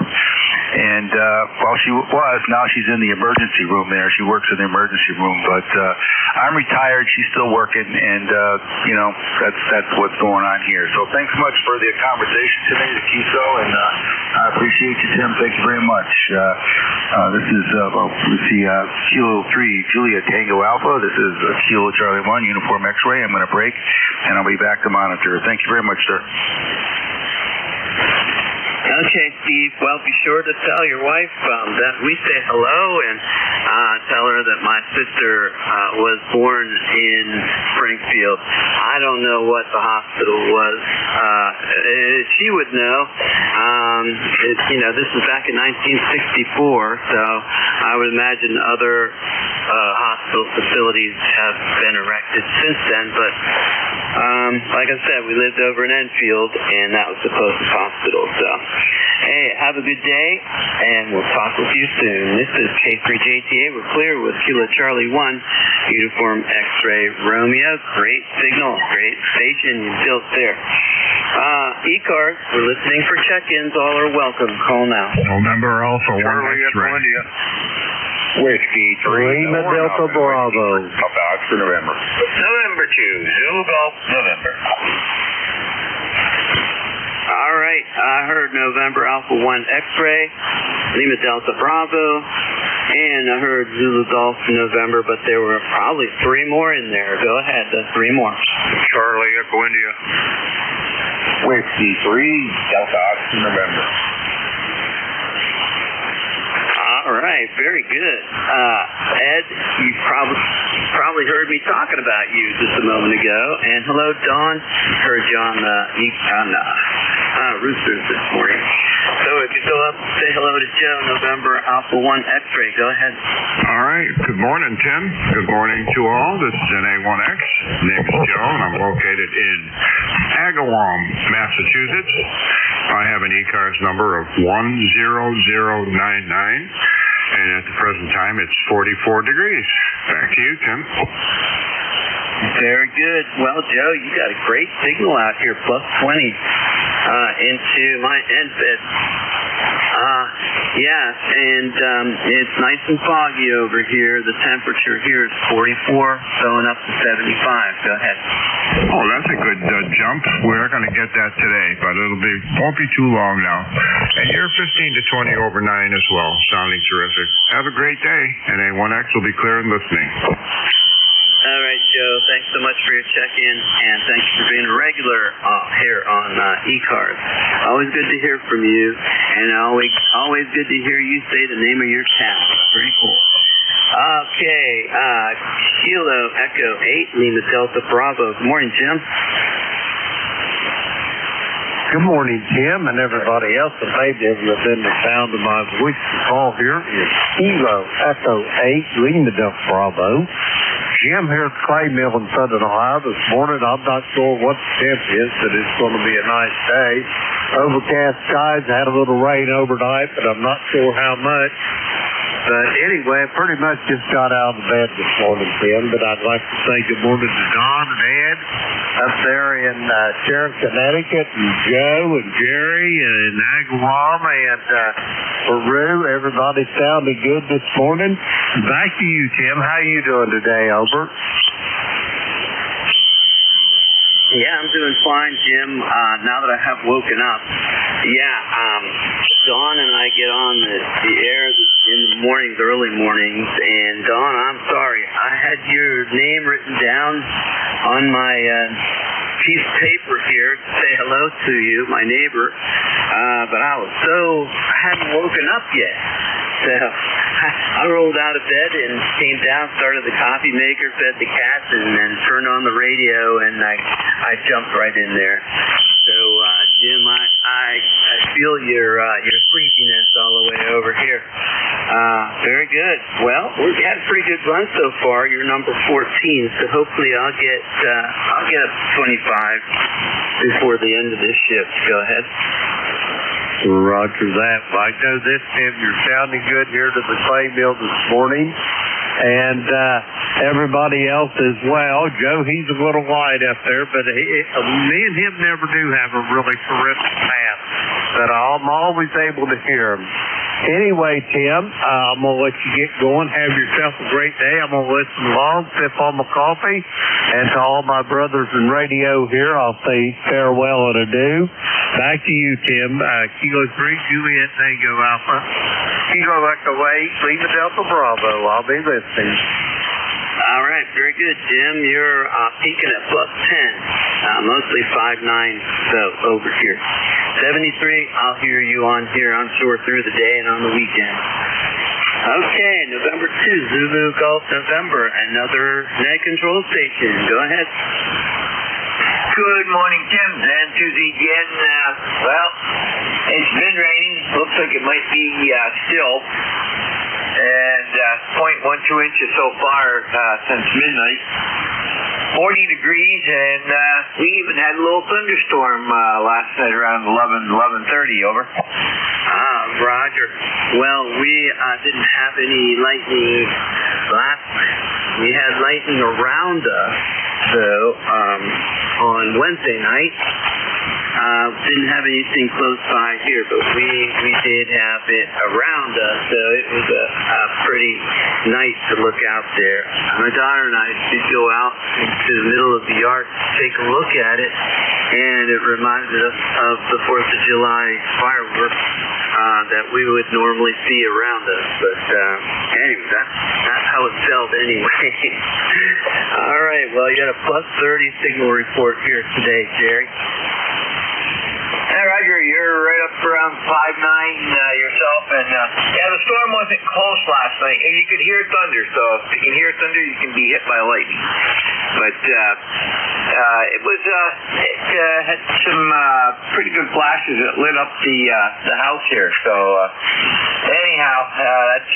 And while she was, now she's in the emergency room there. She works in the emergency room. But I'm retired. She's still working, and that's what's going on here. So thanks much for the conversation today, the QSO, and I appreciate you, Tim. Thank you very much. This is Kilo 3 Julia Tango Alpha. This is Kilo Charlie 1 Uniform X-Ray. I'm going to break, and I'll be back to monitor. Thank you very much, sir. Okay, Steve. Well, be sure to tell your wife that we say hello, and tell her that my sister was born in Springfield. I don't know what the hospital was. She would know. This was back in 1964, so I would imagine other hospital facilities have been erected since then. But like I said, we lived over in Enfield, and that was the closest hospital. So, hey, have a good day, and we'll talk with you soon. This is K3JTA. We're clear with Kilo Charlie 1, Uniform X-Ray Romeo. Great signal, great station you built there. ECARS, we're listening for check-ins. All are welcome. Call now. November Alpha 1 X-Ray. Whiskey 3 Lima Delta Bravo. About for November. November 2, Zulu Golf, November. All right, I heard November Alpha 1 X-Ray, Lima Delta Bravo, and I heard Zulu Golf November, but there were probably 3 more in there. Go ahead, 3 more. Charlie Echo India. Whiskey 3, Delta Oxy, November. All right, very good. Ed, you probably heard me talking about you just a moment ago. And hello, Dawn. Heard you on Roosters this morning. So if you go up, say hello to Joe, November Alpha 1 X-Ray. Go ahead. All right. Good morning, Tim. Good morning to all. This is NA1X. Name is Joe, and I'm located in Agawam, Massachusetts. I have an ECARS number of 10099, and at the present time it's 44 degrees. Back to you, Tim. Very good. Well, Joe, you got a great signal out here, plus 20 into my NFIT. It's nice and foggy over here. The temperature here is 44, going up to 75. Go ahead. Oh, that's a good jump. We're going to get that today, but won't be too long now. And you're 15 to 20 over 9 as well. Sounding terrific. Have a great day. And A1X will be clear and listening. All right, Joe. Thanks so much for your check-in, and thanks for being a regular here on ECARS. Always good to hear from you, and always good to hear you say the name of your cat. Pretty cool. Okay, Kilo Echo 8, Lima Delta Bravo. Good morning, Jim. Good morning, Tim, and everybody else that may be within the sound of my voice. The call here is Kilo Echo 8, Lima Delta Bravo. Jim here at the Clay Mill in Southern Ohio this morning. I'm not sure what the temp is, but it's going to be a nice day. Overcast skies, had a little rain overnight, but I'm not sure how much. But anyway, I pretty much just got out of bed this morning, Tim, but I'd like to say good morning to Don and Ed up there in Sharon, Connecticut, and Joe and Jerry and Agawam and Peru. Everybody sounded good this morning. Back to you, Tim. How you doing today, over? Yeah, I'm doing fine, Jim. Now that I have woken up. Dawn and I get on the air in the mornings, early mornings, and Dawn, I'm sorry. I had your name written down on my piece of paper here to say hello to you, my neighbor, but I hadn't woken up yet. So I rolled out of bed and came down, started the coffee maker, fed the cats, and then turned on the radio, and I jumped right in there. So, Jim, I feel your sleepiness all the way over here. Very good. Well, we've had a pretty good run so far. You're number 14, so hopefully I'll get up 25 before the end of this shift. Go ahead. Roger that, Mike. No, this Tim, you're sounding good here to the clay mill this morning, and everybody else as well. Joe, he's a little light up there, but me and him never do have a really terrific path, but I'm always able to hear him. Anyway, Tim, I'm going to let you get going. Have yourself a great day. I'm going to listen along, sip on my coffee, and to all my brothers in radio here, I'll say farewell and adieu. Back to you, Tim. Kilo 3, Juliet Tango Alpha. Kilo Echo 8, Lima Delta Bravo. I'll be listening. All right, very good, Jim. You're peaking at plus 10, mostly 5.9, so over here. 73, I'll hear you on here, I'm sure, through the day and on the weekend. Okay, November 2, Zulu Golf November, another net control station. Go ahead. Good morning, Tim. And to the again, well, it's been raining. Looks like it might be still. And 0.12 inches so far since midnight. 40 degrees, and we even had a little thunderstorm last night around 11:30. Over. Roger. Well, we didn't have any lightning last night. We had lightning around us, though, on Wednesday night. Didn't have anything close by here, but we did have it around us, so it was pretty nice to look out there. My daughter and I did go out into the middle of the yard to take a look at it, and it reminded us of the 4th of July fireworks that we would normally see around us. But anyway, that's how it felt anyway. All right, well, you got a plus 30 signal report here today, Jerry. Hey, Roger, you're right up around 5.9 yourself, and the storm wasn't close last night, and you could hear thunder, so if you can hear thunder, you can be hit by lightning. But it had some pretty good flashes that lit up the house here, so anyhow, that's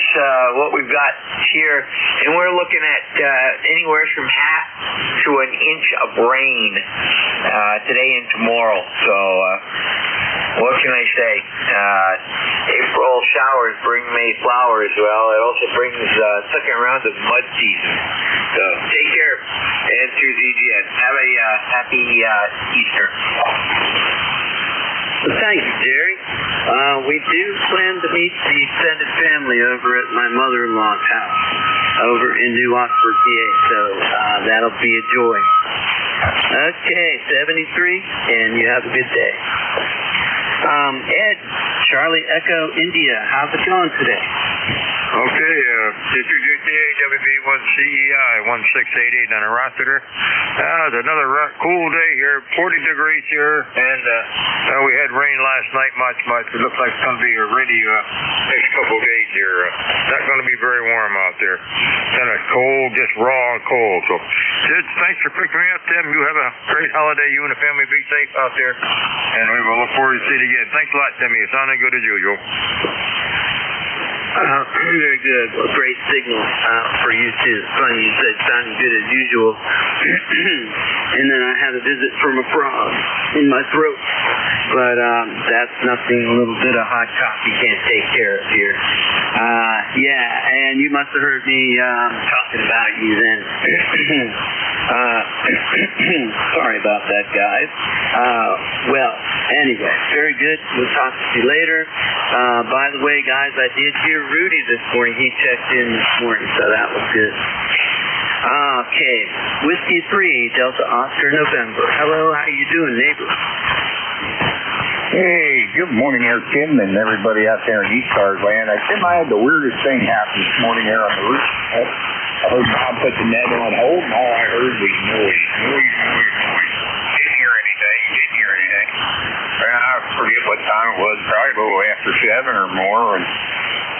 what we've got here, and we're looking at anywhere from half to an inch of rain today and tomorrow, so what can I say? April showers bring May flowers. Well, it also brings second round of mud season. So take care, and to ZGN. Have a happy Easter. Thanks, Jerry. We do plan to meet the extended family over at my mother-in-law's house over in New Oxford, PA, so that'll be a joy. Okay, 73, and you have a good day. Ed, Charlie Echo India, how's it going today? Okay, CPGTA WB1CEI 1688 on a Rossiter. It's another cool day here, 40 degrees here, and we had rain last night much. It looks like it's going to be already next couple of days here. Not going to be very warm out there. Kind of cold, just raw and cold. So, thanks for picking me up, Tim. You have a great holiday. You and the family be safe out there, and we will look forward to seeing you again. Thanks a lot, Timmy. You're sounding good as usual. Very good. Well, great signal for you, too. It's funny you said sounding good as usual. And then I had a visit from a frog in my throat. But that's nothing a little bit of hot coffee can't take care of here. Yeah, and you must have heard me talking about you then. Sorry about that, guys. Well, anyway, very good. We'll talk to you later. By the way, guys, I did hear Rudy this morning. He checked in this morning, so that was good. Okay, Whiskey 3, Delta Oscar November. Hello, how you doing, neighbor? Hey, good morning there, Tim, and everybody out there in ECARS land. Tim, I had the weirdest thing happen this morning here on the roof. I heard Bob put the net on hold, and all I heard was noise. Didn't hear anything. I forget what time it was, probably a little after 7 or more, and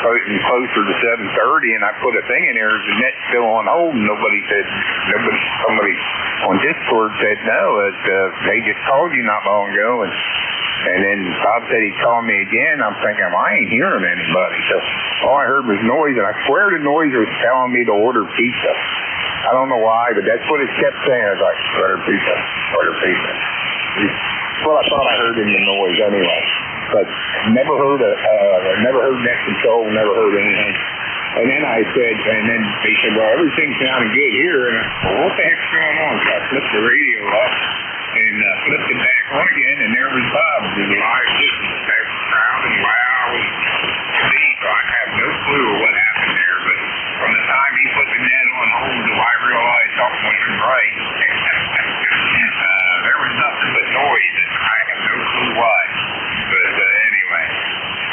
closer to 7:30, and I put a thing in there, the net's still on hold, and somebody on Discord said no, they just called you not long ago, and And then Bob said he'd call me again. I'm thinking, I ain't hearing anybody. So all I heard was noise, and I swear the noise was telling me to order pizza. I don't know why, but that's what it kept saying. It was like, order pizza, order pizza. Well, I thought I heard in the noise anyway. But never heard net control, never heard anything. And then I said, and then they said, well, everything's sounding good here. And I said, well, what the heck's going on? So I flipped the radio up and flipped it back on again, and there was Bob. He was live listening. They were proud and loud and deep. So I have no clue what happened there. But from the time he put the net on hold till I realized something wasn't right, there was nothing but noise, and I have no clue why. But anyway,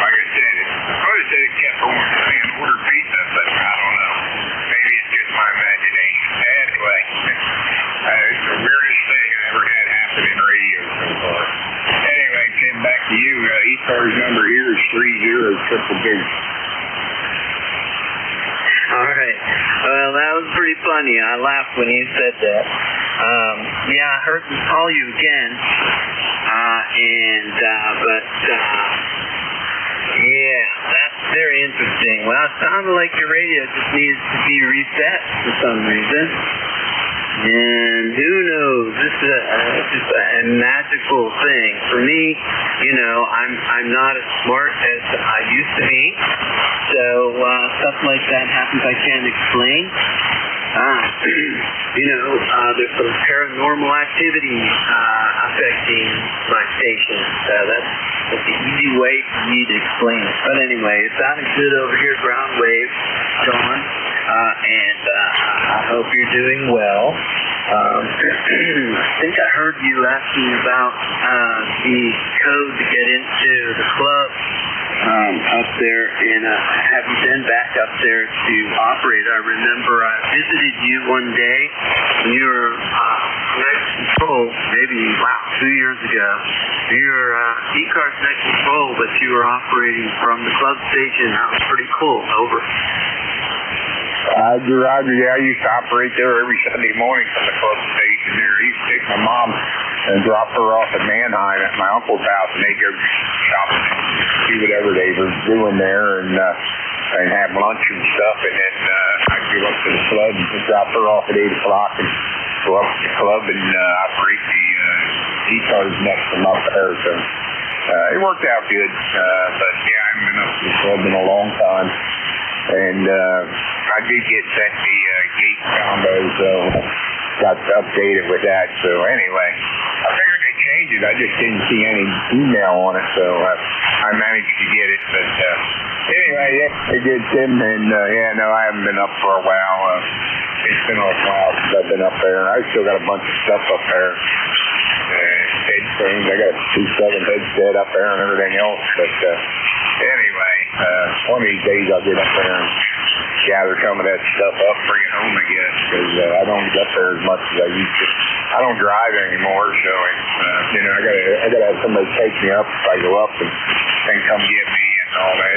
like I said, I probably said it kept on saying order pizza, but I don't know. Maybe it's just my imagination. Anyway, it's the weirdest thing I ever had happen in radio so far. Anyway, Tim, back to you. ECARS number here is 3022. All right. Well, that was pretty funny. I laughed when you said that. Yeah, I heard them call you again. Yeah, that's very interesting. Well, it sounded like your radio just needs to be reset for some reason. And who knows? This is just a magical thing. For me, you know, I'm not as smart as I used to be. So stuff like that happens I can't explain. You know, there's some paranormal activity affecting my station. That's the easy way for me to explain it. But anyway, it sounded good over here, ground wave, John. And I hope you're doing well. I think I heard you asking about the code to get into the club up there, and have you been back up there to operate? I remember I visited you one day when you were next control, maybe 2 years ago. You were ECARS next control, but you were operating from the club station. That was pretty cool. Over. Roger. Yeah, I used to operate there every Sunday morning from the club station there. I used to take my mom and drop her off at Manheim at my uncle's house, and they'd go shopping and do whatever they were doing there, and have lunch and stuff, and then I'd go up to the club and drop her off at 8 o'clock and go up to the club and operate the ECARS next from up there. So it worked out good, but yeah, I haven't been up to the club in a long time. And I did get sent the gate combo, so got updated with that. So anyway, I figured they'd change it. I just didn't see any email on it, so I managed to get it. But anyway, yeah, they did, Tim. And yeah, no, I haven't been up for a while. It's been a while since I've been up there. I still got a bunch of stuff up there. Headphones. I got a 2.7 headset up there and everything else. But anyway, one of these days I'll get up there and gather some of that stuff up, bring it home, I guess, because I don't get up there as much as I used to. I don't drive anymore, so you know, I gotta have somebody take me up if I go up and come get me and all that.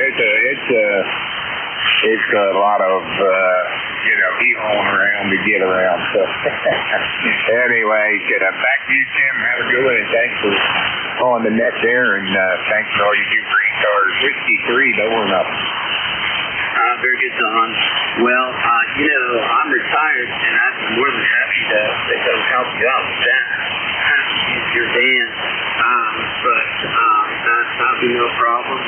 It's a lot of you know, hee-hawing around to get around. So anyway, back to you, Tim. Have a good one, and thanks for on the net there, and thanks for all you do for ECARS. Whiskey 3, lower and up. Very good, Don. Well, you know, I'm retired, and I'd be more than happy to come help you out with that. Have to use your van, but that'll be no problem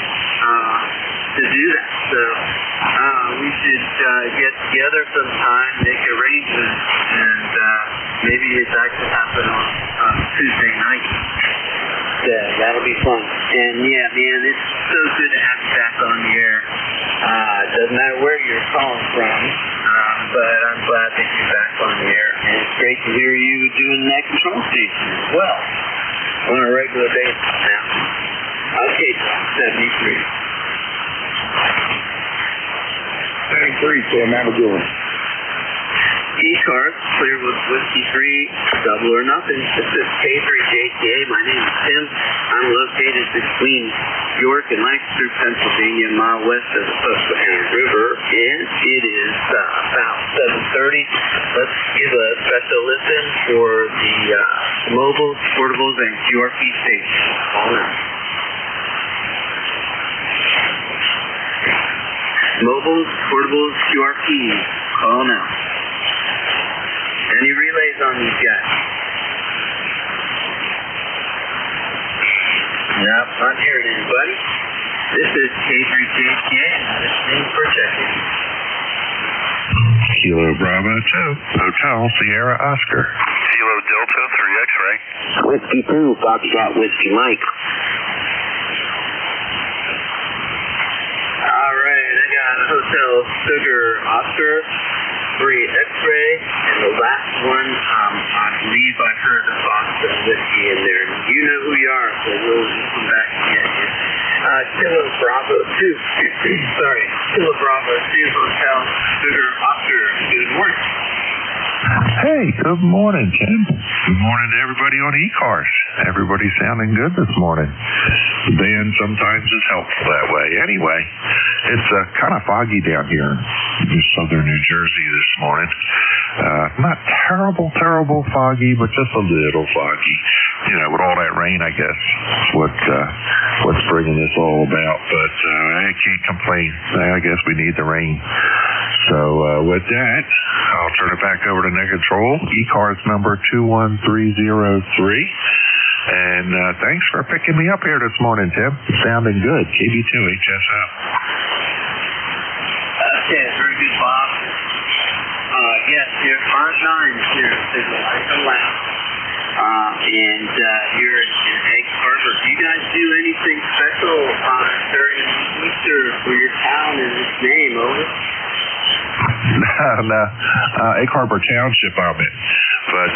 to do that. So we should get together sometime, make arrangements, and maybe that could happen on Tuesday night. That'll be fun. And yeah, man, it's so good to have you back on the air. Doesn't matter where you're calling from, but I'm glad that you're back on the air. And it's great to hear you doing that control station as well on a regular basis now. Okay, 73. 73, Tim. Have a good one. ECARS, Clearwood Whiskey 3, double or nothing. This is K3JTA. My name is Tim. I'm located between York and Lancaster, Pennsylvania, a mile west of the Susquehanna River, and it is about 7:30. Let's give a special listen for the mobiles, portables, and QRP stations. Call now. Mobiles, portables, QRPs. Call now. Any relays on these guys? Nope, not hearing anybody. This is K3JTA, listening for checking. Kilo Bravo 2, Hotel Sierra Oscar. Kilo Delta 3 X-ray. Whiskey 2, Foxtrot Whiskey Mike. Alright, I got a Hotel Sugar Oscar, 3 X-ray, and the last one, I believe I heard a Boston whiskey in there. You know who you are, so we'll come back and get you. Kilo Bravo 2, Kilo Bravo 2, Hotel Sugar Oscar. Good morning. Hey, good morning, Tim. Good morning to everybody on ECARS. Everybody's sounding good this morning. The band sometimes is helpful that way. Anyway, it's kind of foggy down here in southern New Jersey this morning. Not terrible foggy, but just a little foggy. You know, with all that rain, I guess, what's bringing this all about. But I can't complain. I guess we need the rain. So with that, I'll turn it back over to Net Control. ECARS number 21303. And thanks for picking me up here this morning, Tim. Sounding good. KB2HSO. Okay, very good, Bob. Yes, here, 5-9 here, Light and Loud. And here in Egg Harbor, do you guys do anything special during Easter for your town and its name, over? No, Egg Harbor Township, I'm in. But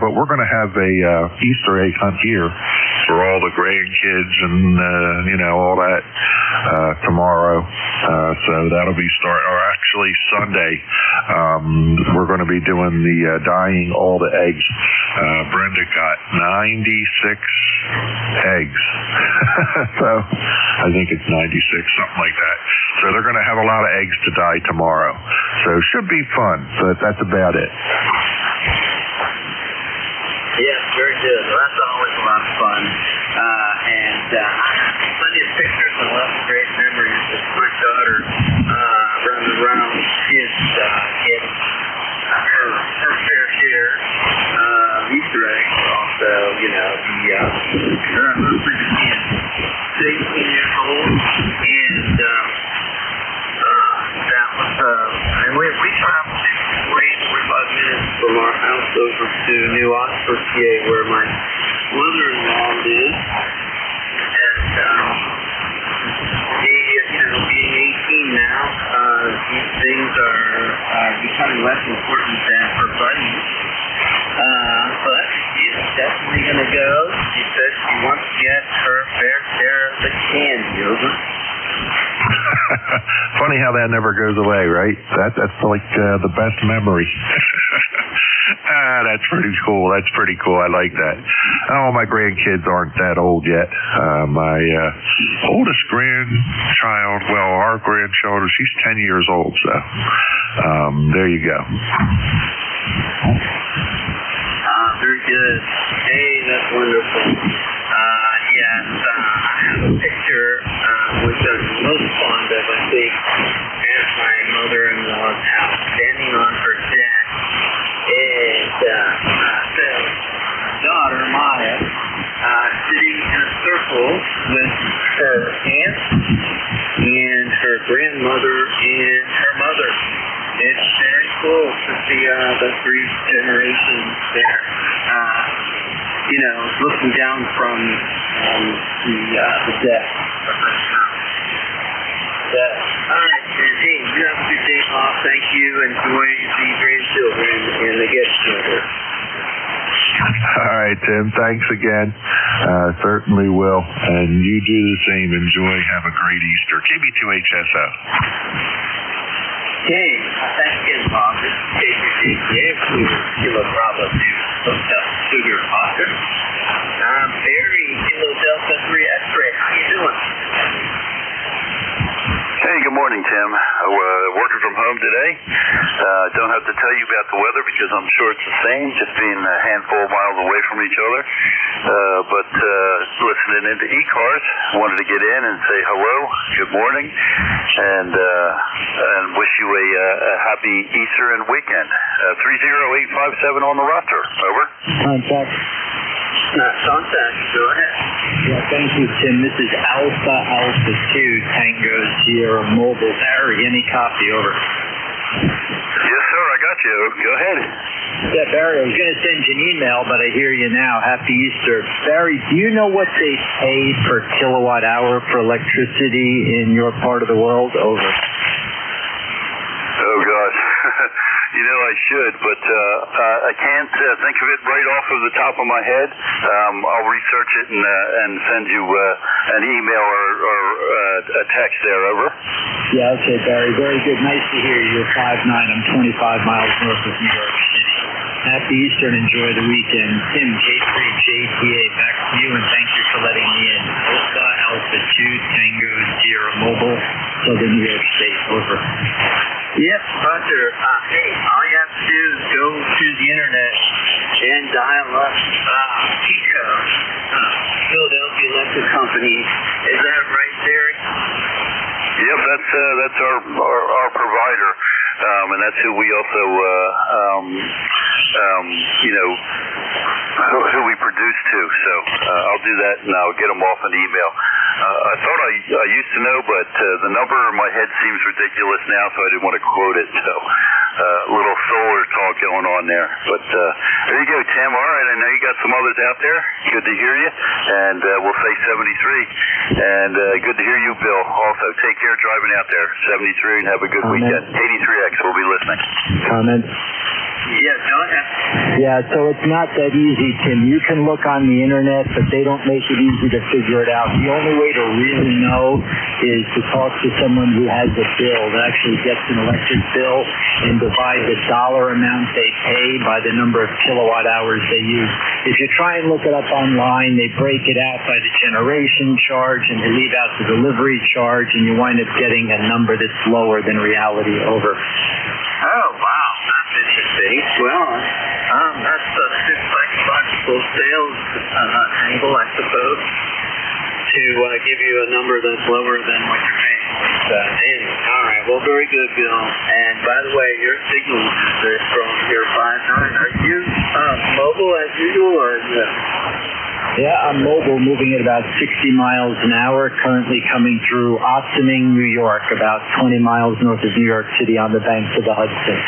but we're going to have a Easter egg hunt here for all the grandkids and all that tomorrow. So that'll be Sunday. We're going to be doing the dyeing all the eggs. Brenda got 96 eggs. So I think it's 96, something like that. So they're going to have a lot of eggs to dye tomorrow. So it should be fun. But that's about it. Yes, very good. Well, that's always a lot of fun. And I have plenty of pictures and lots of great memories of my daughter running around kids getting her fair share of Easter eggs. Also, her pretty kid, 18 years old, and that was, and we traveled 45 minutes from our house over to New Oxford, PA, where my mother-in-law lives. And being 18 now, these things are becoming less important than her buddies. But she's definitely going to go. She said she wants to get her fair share of the candy, over. Funny how that never goes away, right? That's like the best memory. That's pretty cool. I like that. Oh, my grandkids aren't that old yet. My oldest grandchild, our grandchild, she's 10 years old. So there you go. Very good. Hey, that's wonderful. Yes, I have a picture which I'm most fond of, I think, at my mother-in-law's house, standing on her deck. And so, daughter, Maya, sitting in a circle with her aunt and her grandmother and her mother. It's very cool to see the three generations there. Looking down from the deck of her house. All right, and hey, you have a good day off. Thank you. Enjoy the grandchildren and the get together. All right, Tim. Thanks again. Certainly will. And you do the same. Enjoy. Have a great Easter. KB2HSO. Okay, thanks again, Bob. This is KCCA, Kilo Bravo 2, Hotel Sugar Oscar. Barry, Kilo Delta 3 X-Ray, how you doing? Hey, good morning, Tim. Working from home today. Don't have to tell you about the weather because I'm sure it's the same, just being a handful of miles away from each other. But listening into ECARS, wanted to get in and say hello, good morning, and wish you a happy Easter and weekend. 30857 on the roster. Over. Contact. Contact, go ahead. Yeah, thank you, Tim. This is Alpha 2 Tango Sierra Mobile. Barry, any copy? Over. Yes, sir, I got you. Go ahead. Yeah, Barry, I was going to send you an email, but I hear you now. Happy Easter. Barry, do you know what they pay per kilowatt hour for electricity in your part of the world? Over. Oh, gosh. You know, I should, but I can't think of it right off of the top of my head. I'll research it and send you an email or a text there. Over. Yeah, okay, Barry. Very good. Nice to hear you. You're 5'9". I'm 25 miles north of New York City. Happy Easter and enjoy the weekend. Tim, K3JTA, back to you, and thank you for letting me in. Alpha 2 Tango Sierra Mobile, Southern New York State. Over. Yep, Roger. Hey, all you have to do is go to the internet and dial up PECO, Philadelphia Electric Company. Is that right, Barry? Yep, that's our provider, and that's who we also who we produce to. So I'll do that and I'll get them off an email. I thought I used to know, but the number in my head seems ridiculous now, so I didn't want to quote it. So a little solar talk going on there. But there you go, Tim. All right, I know you got some others out there. Good to hear you. And we'll say 73. And good to hear you, Bill. Also, take care driving out there. 73 and have a good weekend. 83X will be listening. Comment. Yeah, go ahead. Yeah, so it's not that easy, Tim. You can look on the internet, but they don't make it easy to figure it out. The only way to really know is to talk to someone who has a bill that actually gets an electric bill and divide the dollar amount they pay by the number of kilowatt hours they use. If you try and look it up online, they break it out by the generation charge and they leave out the delivery charge, and you wind up getting a number that's lower than reality. Over. Oh, wow. That's interesting. Well, that's a psychological sales angle, I suppose, to give you a number that's lower than what you're paying. Anyway, all right. Well, very good, Bill. And by the way, your signal is very strong here, 5'9". Are you mobile as usual, or is it? Yeah, I'm mobile, moving at about 60 miles an hour, currently coming through Ossining, New York, about 20 miles north of New York City on the banks of the Hudson.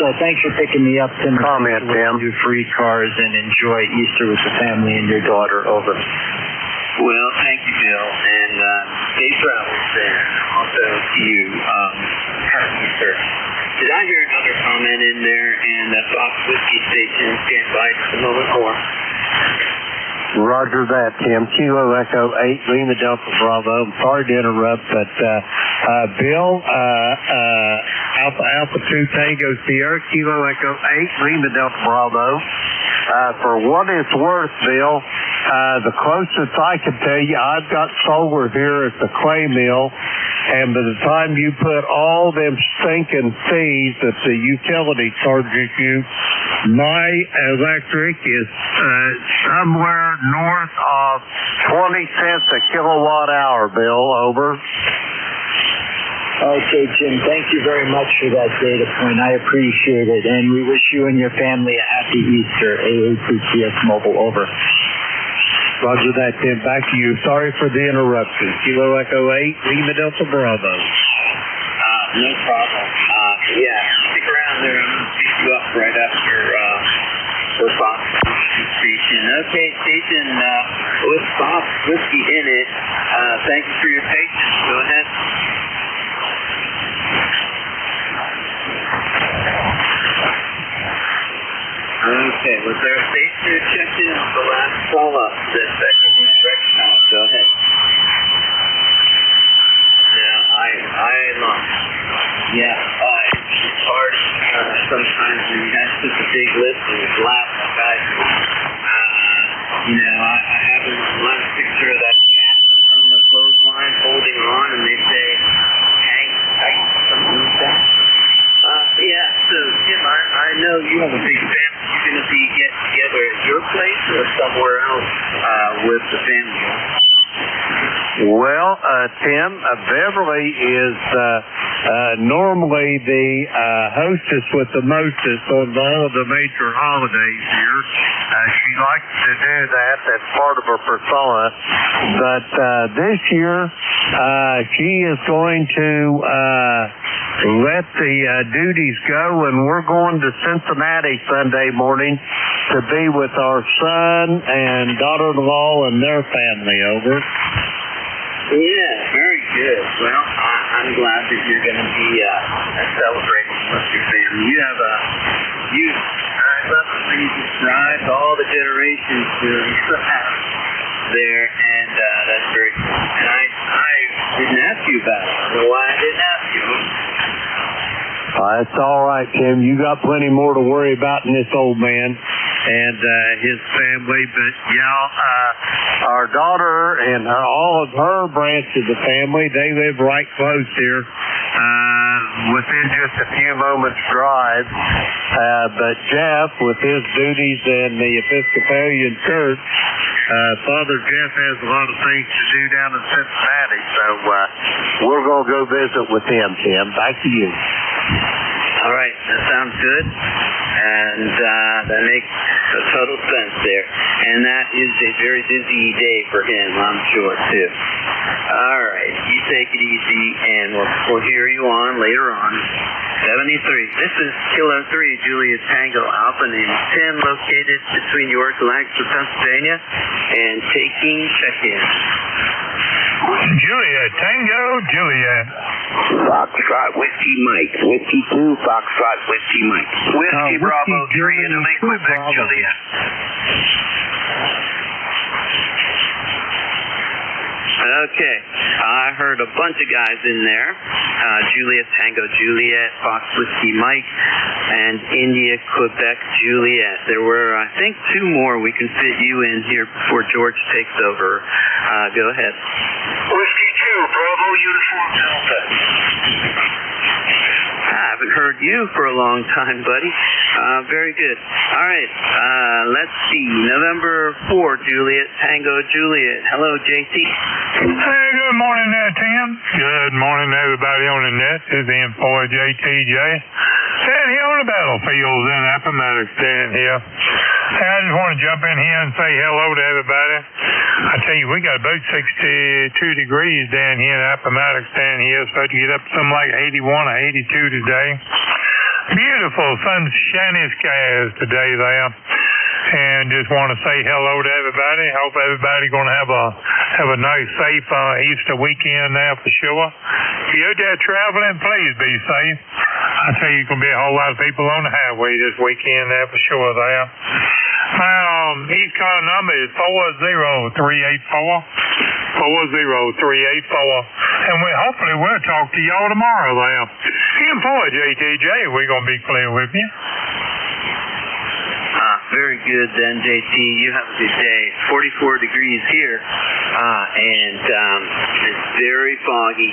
So thanks for picking me up, Tim. Comment, Tim. Do free cars and enjoy Easter with the family and your daughter. Over. Well, thank you, Bill, and safe travels there. Also to you, happy Easter. Did I hear another comment in there? And Fox Whiskey Station, stand by just a moment more. Roger that, Tim. Kilo Echo 8, Lima Delta Bravo. I'm sorry to interrupt, but Bill, Alpha 2 Tango Sierra, Kilo Echo 8, Lima Delta Bravo. For what it's worth, Bill, the closest I can tell you, I've got solar here at the clay mill, and by the time you put all them stinking fees that the utility charges you, my electric is somewhere north of 20 cents a kilowatt hour, Bill. Over. Okay, Jim, thank you very much for that data point. I appreciate it, and we wish you and your family a happy Easter. AATTS Mobile. Over. Roger that, Tim. Back to you. Sorry for the interruption. Kilo Echo 8, Lima Delta Bravo. No problem. Yeah, stick around there. I'm going to pick you up right after Fox Station. Okay, station with Fox Whiskey in it. Thank you for your patience. Go ahead. Okay, was there a station you checked in on the last call up? Go ahead. Yeah, I lost. Yeah, big lift and flat like I do. I have a lot of picture of that cat on the clothesline holding on, and they say, hang tight, something like that. Yeah, so Tim, I know you have a big family. You're going to be getting together at your place or somewhere else with the family? Well, Tim, Beverly is normally the hostess with the mostest on all of the major holidays here. She likes to do that. That's part of her persona. But this year, she is going to let the duties go, and we're going to Cincinnati Sunday morning to be with our son and daughter-in-law and their family over. Yeah, very good. Well, I'm glad that you're going to be celebrating with your family. I love it when you describe all the generations who have there, and that's very cool. And I didn't ask you about it. I don't know why I didn't ask you. It's all right, Tim. You got plenty more to worry about than this old man and his family. But, our daughter and all of her branch of the family, they live right close here, within just a few moments' drive. But Jeff, with his duties in the Episcopalian Church, Father Jeff has a lot of things to do down in Cincinnati, so we're going to go visit with him, Tim. Back to you. All right, that sounds good, and that makes total sense there. And that is a very busy day for him, I'm sure, too. All right, you take it easy, and we'll hear you on later on. 73. This is Kilo 3, Julia Tango Alpha, named Tim, located between York and Lancaster, Pennsylvania, and taking check-in. Julia Tango, Julia. Foxtrot Whiskey Mike. Whiskey 2, Foxtrot Whiskey Mike. Whiskey Bravo 3 in Quebec, Julia. Okay, I heard a bunch of guys in there. Juliet Tango Juliet, Fox Whiskey Mike, and India Quebec Juliet. There were, I think, 2 more. We can fit you in here before George takes over. Go ahead. Whiskey 2, Bravo Uniform Delta. I haven't heard you for a long time, buddy. Very good. All right, let's see. November 4, Juliet, Tango Juliet. Hello, JT. Hey, good morning there, Tim. Good morning to everybody on the net. This is M4 JTJ. Standing here on the battlefield in Appomattox down here. Hey, I just want to jump in here and say hello to everybody. I tell you, we got about 62 degrees down here in Appomattox down here. It's supposed to get up to something like 81 or 82 today. Beautiful sunshiny skies today there. And just want to say hello to everybody. Hope everybody's going to have a nice, safe Easter weekend there for sure. If you're out there traveling, please be safe. I tell you, going to be a whole lot of people on the highway this weekend there for sure there. My ECARS number is 40384. 40384. And hopefully we'll talk to y'all tomorrow there. M4 JTJ, we're going to be clear with you. Very good then, JT. You have a good day. 44 degrees here, and it's very foggy.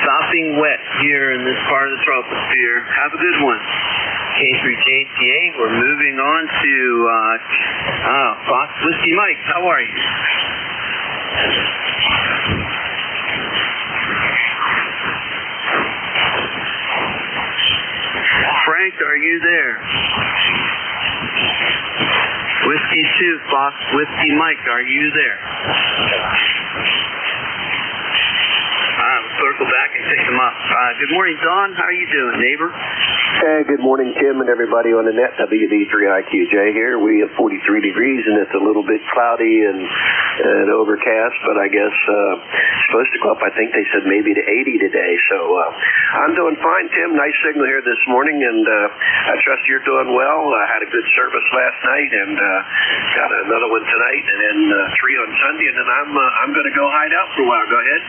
Stopping wet here in this part of the troposphere. Have a good one. K3JTA, we're moving on to Fox Whiskey Mike. How are you? Frank, are you there? Whiskey 2, Fox Whiskey Mike, are you there? Circle back and pick them up. Good morning, Don. How are you doing, neighbor? Hey, good morning, Tim, and everybody on the net. WD3IQJ here. We have 43 degrees, and it's a little bit cloudy and and overcast, but I guess it's supposed to go up, I think they said maybe to 80 today. So I'm doing fine, Tim. Nice signal here this morning, and I trust you're doing well. I had a good service last night, and got another one tonight, and then 3 on Sunday, and then I'm going to go hide out for a while. Go ahead.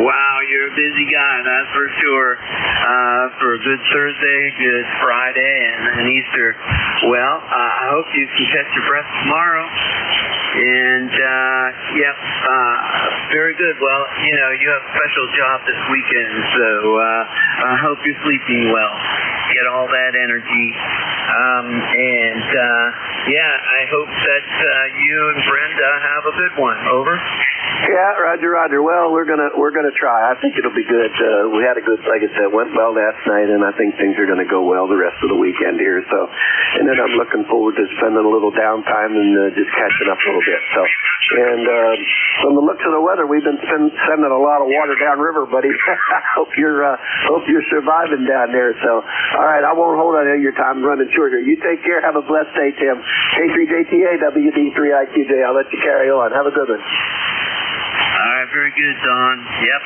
Wow, you're a busy guy, that's for sure. For a good Thursday, good Friday, and Easter. Well, I hope you can catch your breath tomorrow. And, very good. Well, you know, you have a special job this weekend, so I hope you're sleeping well. Get all that energy. I hope that you and Brenda have a good one. Over. Yeah, Roger. Well, we're gonna try. I think it'll be good. We had a good, like I said, went well last night, and I think things are gonna go well the rest of the weekend here. So, and then I'm looking forward to spending a little downtime and just catching up a little bit. So, and from the looks of the weather, we've been sending a lot of water downriver, buddy. hope you're surviving down there. So, all right, I won't hold on to your time running short here. You take care. Have a blessed day, Tim. K3JTA, WD3IQJ. I'll let you carry on. Have a good one. All right, very good, Don. Yep,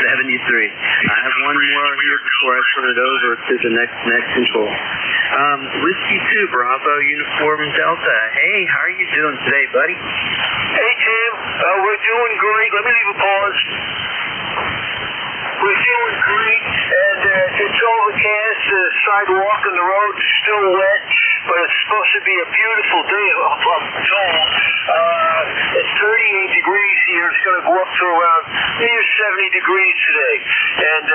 73. I have one more here before I turn it over to the next control. Whiskey 2, Bravo, Uniform Delta. Hey, how are you doing today, buddy? Hey, Tim. We're doing great. Let me leave a pause. We're doing great, and it's overcast. The sidewalk and the road is still wet, but it's supposed to be a beautiful day, I'm told. It's 38 degrees here. It's going to go up to around near 70 degrees today. And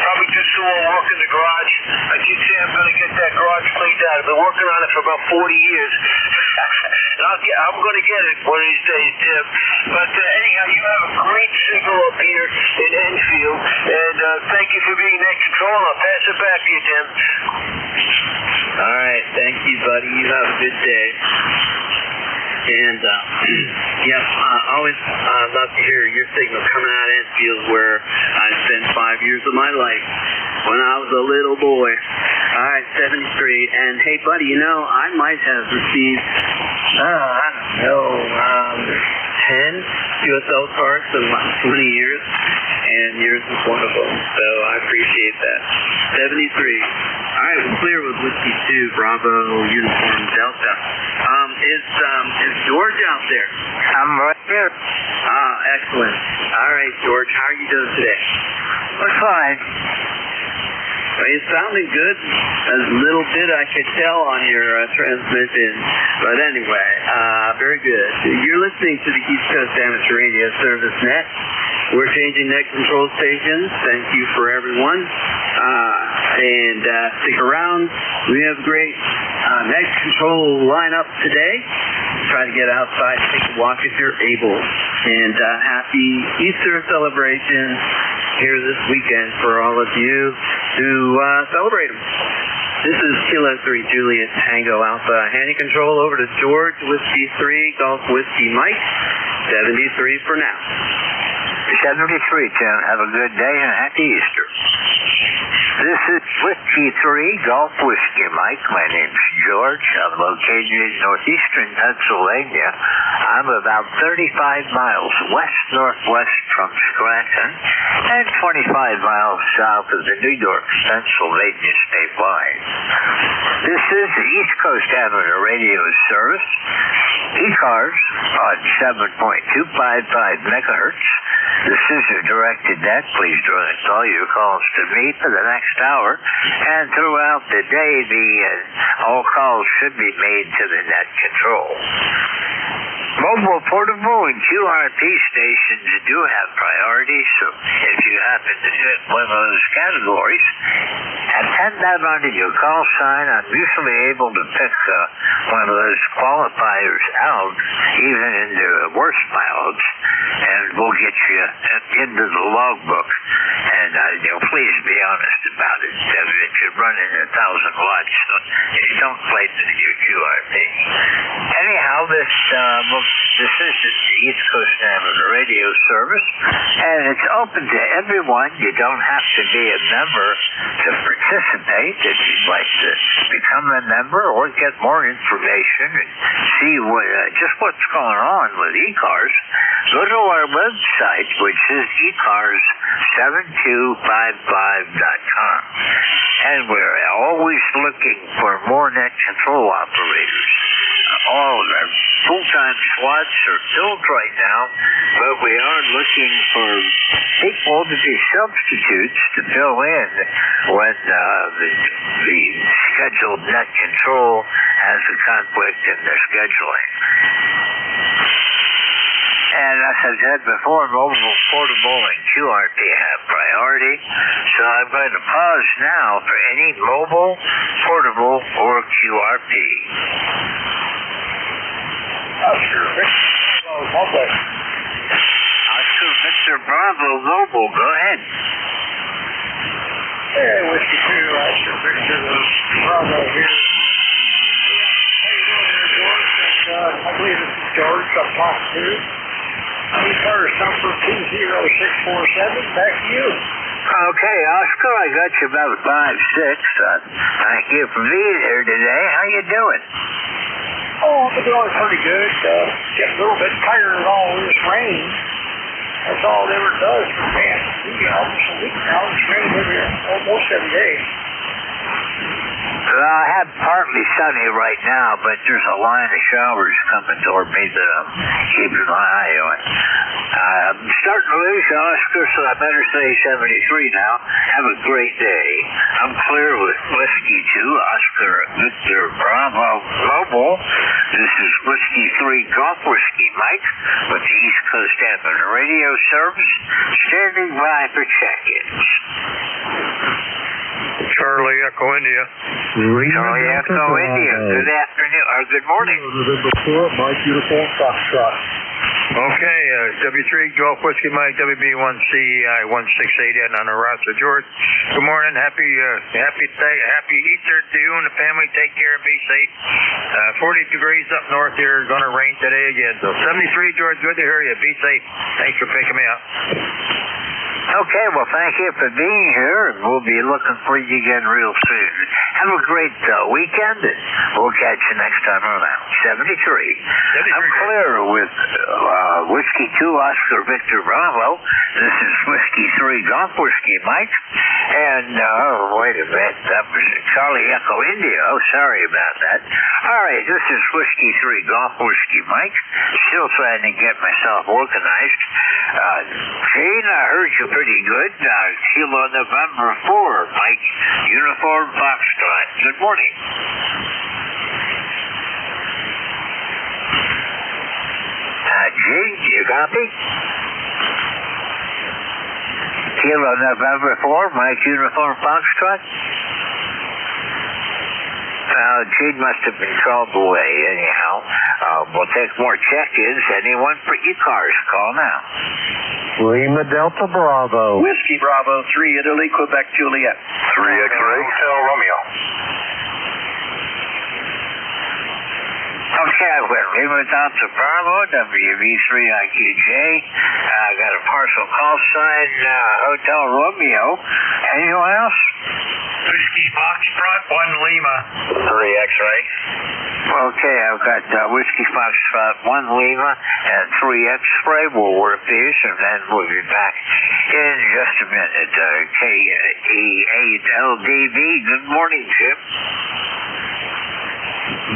probably do some more work in the garage. I keep saying I'm going to get that garage cleaned out. I've been working on it for about 40 years. And I'm going to get it one of these days, Tim. But anyhow, you have a great signal up here in Enfield. And thank you for being net control. I'll pass it back to you, Tim. All right, thank you, buddy. You have a good day. And, I always love to hear your signal coming out of Enfield, where I spent 5 years of my life when I was a little boy. All right, 73. And, hey, buddy, you know, I might have received, 10 USL cards in the last 20 years, and yours is one of them. So I appreciate that. 73. All right, we're clear with Whiskey 2, Bravo, Uniform Delta. Is George out there? I'm right here. Excellent. All right, George, how are you doing today? We're fine. Well, you're sounding good. A little bit I could tell on your transmission. But anyway, very good. You're listening to the East Coast Amateur Radio Service Net. We're changing net control stations. Thank you for everyone. And stick around. We have a great net control lineup today. Try to get outside, take a walk if you're able. And happy Easter celebration here this weekend for all of you who celebrate them. This is Kilo 3 Juliet Tango Alpha. Handing control over to George, Whiskey 3, Golf Whiskey Mike, 73 for now. 73, Tim. Have a good day and happy Easter. This is Whiskey 3, Golf Whiskey Mike. My name's George. I'm located in northeastern Pennsylvania. I'm about 35 miles west-northwest from Scranton and 25 miles south of the New York, Pennsylvania state line. This is the East Coast Amateur Radio Service, ECARS on 7.255 megahertz. This is your directed net. Please direct all your calls to me for the next hour. And throughout the day, all calls should be made to the net control. Mobile, portable, and QRP stations do have priority, so if you happen to fit one of those categories, attend that under your call sign. I'm usually able to pick one of those qualifiers out, even in the worst mileage, and we'll get you into the logbook. And please be honest about it. If you're running 1,000 watts, don't play your QRP. Anyhow, this is the East Coast Amateur Radio Service, and it's open to everyone. You don't have to be a member to participate. If you'd like to become a member or get more information and see just what's going on with ECARS, go to our website, which is ECARS7255.com. And we're always looking for more net control operators. All of our full-time slots are filled right now, but we are looking for people to be substitutes to fill in when the scheduled net control has a conflict in their scheduling. And as I said before, mobile, portable, and QRP have priority. So I'm going to pause now for any mobile, portable, or QRP. Oscar Victor Bravo Mobile, go ahead. Hey, Whiskey 2, Oscar Victor Bravo here. How you doing there, George? And, I believe this is George I'm talking to. ECARS number 20647, back to you. Okay, Oscar, I got you about 5'6". Thank you for being here today. How you doing? Oh, I'm doing pretty good. Getting a little bit tired of all this rain. That's all it ever does for fans. Almost a week now. It's raining almost every day. Well, I have partly sunny right now, but there's a line of showers coming toward me that I'm keeping my eye on. I'm starting to lose Oscar, so I better say 73 now. Have a great day. I'm clear with Whiskey 2, Oscar Victor Bravo Mobile. This is Whiskey 3 Golf Whiskey Mike with the East Coast Amateur Radio Service, standing by for check-ins. Charlie Echo India. Charlie Echo India. Good afternoon, or good morning. Mike Uniform Foxtrot. Okay, W3 Golf Whiskey Mike, WB1CEI 1680 on the roster. George, good morning. Happy Easter to you and the family. Take care and be safe. 40 degrees up north here. Going to rain today again. So 73, George. Good to hear you. Be safe. Thanks for picking me up. Okay, well, thank you for being here, and we'll be looking for you again real soon. Have a great weekend, and we'll catch you next time around. 73. I'm clear with Whiskey 2, Oscar Victor Bravo. This is Whiskey 3, Golf Whiskey Mike. And, wait a minute, that was Charlie Echo India. Oh, sorry about that. All right, this is Whiskey 3, Golf Whiskey Mike. Still trying to get myself organized. Gene, I heard you pretty good. Kilo November 4, Mike, Uniform Foxtrot. Good morning. Gene, you copy? Kilo November 4, Mike, Uniform Foxtrot. Gene must have been called away anyhow. We'll take more check-ins. Anyone for ECARS, call now. Lima Delta Bravo. Whiskey Bravo 3 Italy, Quebec Juliet. 3 X-ray, Hotel Romeo. Okay, I've got Lima Delta Bravo, WB3IQJ. I got a partial call sign, Hotel Romeo. Anyone else? Whiskey Foxtrot 1 Lima. 3 X-ray. Okay, I've got Whiskey Foxtrot 1 Lima and 3 X-ray. We'll work these, and then we'll be back in just a minute. KE8LDB. Good morning, Jim.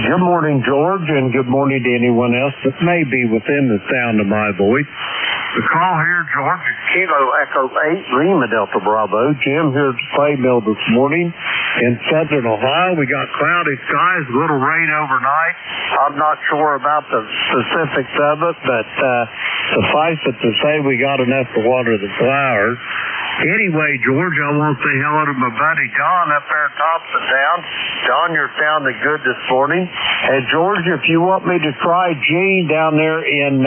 Good morning, George, and good morning to anyone else that may be within the sound of my voice. The call here, George, is Kilo Echo 8, Lima Delta Bravo. Jim here at the play mill this morning in southern Ohio. We got cloudy skies, a little rain overnight. I'm not sure about the specifics of it, but suffice it to say we got enough to water the flowers. Anyway, George, I want to say hello to my buddy Don up there at Thompson Town. Don, you're sounding good this morning. And George, if you want me to try Gene down there in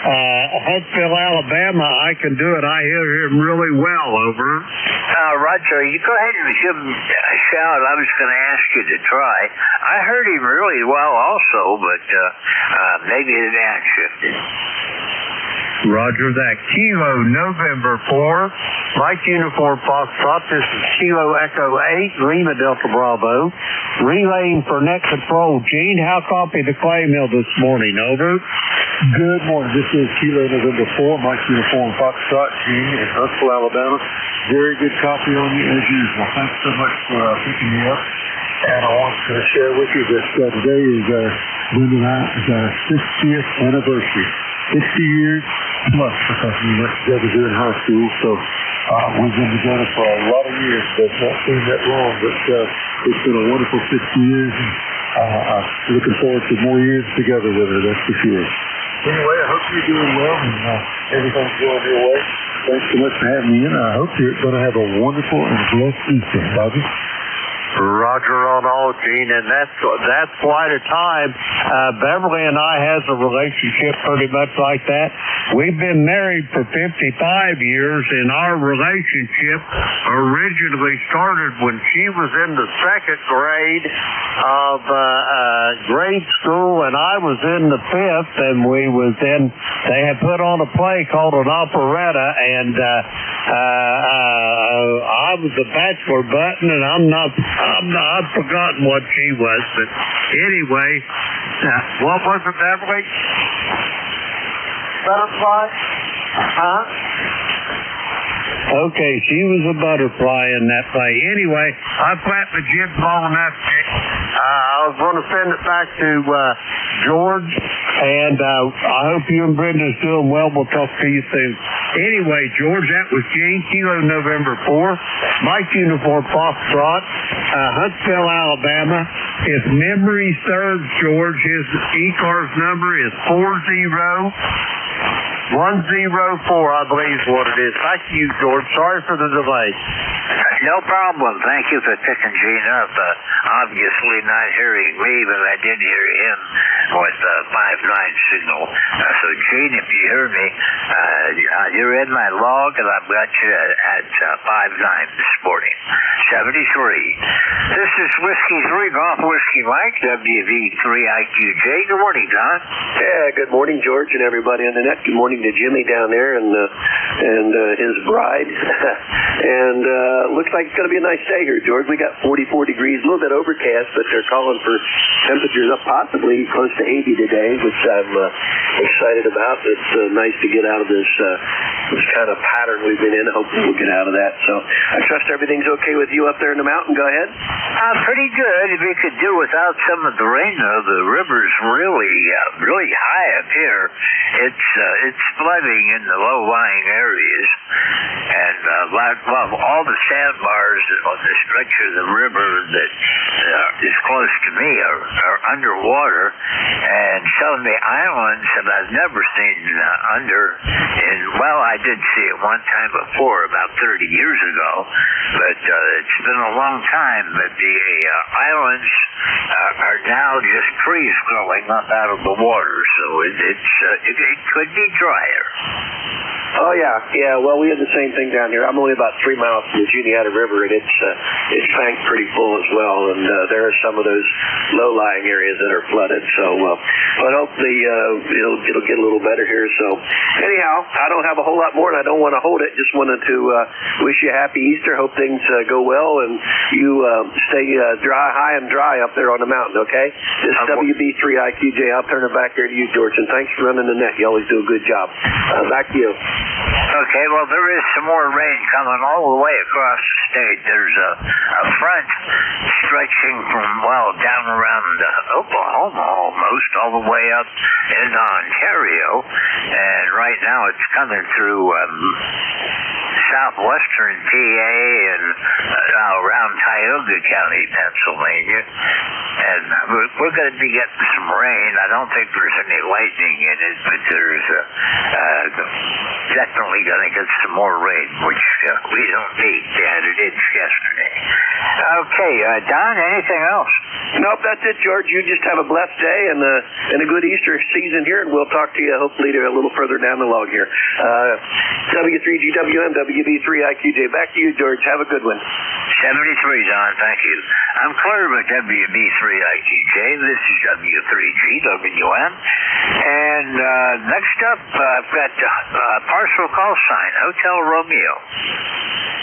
Huntsville, Alabama, I can do it. I hear him really well, over. Roger, you go ahead and give him a shout. I was going to ask you to try. I heard him really well also, but maybe the band shifted. Roger that. Kilo November 4, Mike Uniform Foxtrot. This is Kilo Echo 8, Lima Delta Bravo. Relaying for net control. Gene, how copy the clay mill this morning? Over. Good morning. This is Kilo November 4, Mike Uniform Foxtrot, Gene in Huntsville, Alabama. Very good copy on you as usual. Thanks so much for picking me up. And I want to share with you that today is Linda and I's 60th anniversary. 60 years plus because we went together during high school. So we've been together for a lot of years. That's not seemed that long, but it's been a wonderful 60 years. And I'm looking forward to more years together with her, that's for sure. Anyway, I hope you're doing well and everything's going your way. Thanks so much for having me in. I hope you're going to have a wonderful and blessed Easter, Bobby. Roger on all, Gene, and that's quite a time. Beverly and I has a relationship pretty much like that. We've been married for 55 years, and our relationship originally started when she was in the second grade of grade school, and I was in the fifth, and they had put on a play called an operetta, and I was a bachelor button, and I've forgotten what she was, but anyway, what was it, Beverly? Butterfly? Huh? Okay, she was a butterfly in that play. Anyway, I flapped the jib long enough. I was going to send it back to George, and I hope you and Brenda's doing well. We'll talk to you soon. Anyway, George, that was Gene, Kilo November 4, Mike Uniform Foxtrot, Huntsville, Alabama. If memory serves, George, his ECARS number is 40104, I believe is what it is. Thank you, George. Sorry for the delay. No problem. Thank you for picking Gene up. Obviously not hearing me, but I did hear him with the 5-9 signal. So, Gene, if you hear me, you're in my log, and I've got you at 5-9 this morning. 73. This is Whiskey 3, Golf Whiskey Mike, WV3IQJ. Good morning, Don. Yeah, good morning, George, and everybody on the net. Good morning to Jimmy down there and his bride. And looks like it's going to be a nice day here, George. We got 44 degrees, a little bit overcast, but they're calling for temperatures up possibly close to 80 today, which I'm excited about. It's nice to get out of this kind of pattern we've been in. Hopefully we'll get out of that. So I trust everything's okay with you up there in the mountain. Go ahead. Pretty good. If we could do without some of the rain, though. The river's really high up here. It's flooding in the low-lying areas, and all the sandbars on the stretch of the river that is close to me are underwater, and some of the islands that I've never seen under. And I did see it one time before, about 30 years ago, but it's been a long time. But the islands are now just trees growing up out of the water, so it could be drier. Oh, yeah. Well, we had the same thing down here. I'm only about 3 miles from the Juniata River, and it's banked pretty full as well. And there are some of those low-lying areas that are flooded. So, but hopefully it'll get a little better here. So, anyhow, I don't have a whole lot more, and I don't want to hold it. Just wanted to wish you a happy Easter. Hope things go well, and you stay high and dry up there on the mountain. Okay. This is WB3IQJ. I'll turn it back here to you, George. And thanks for running the net. You always do a good job. Back to you. Okay, well, there is some more rain coming all the way across the state. There's a front stretching from, down around Oklahoma almost, all the way up in Ontario. And right now it's coming through southwestern PA and around Tioga County, Pennsylvania. And we're going to be getting some rain. I don't think there's any lightning in it, but there's definitely going to get some more rain, which we don't need. They had it in yesterday. Okay, Don, anything else? Nope, that's it, George. You just have a blessed day and a good Easter season here, and we'll talk to you hopefully a little further down the log here. W3GWM, WB3IQJ. Back to you, George. Have a good one. 73, Don. Thank you. I'm Claire with WB3IQJ. This is W3GWM. And next up, I've got parcel call sign, Hotel Romeo.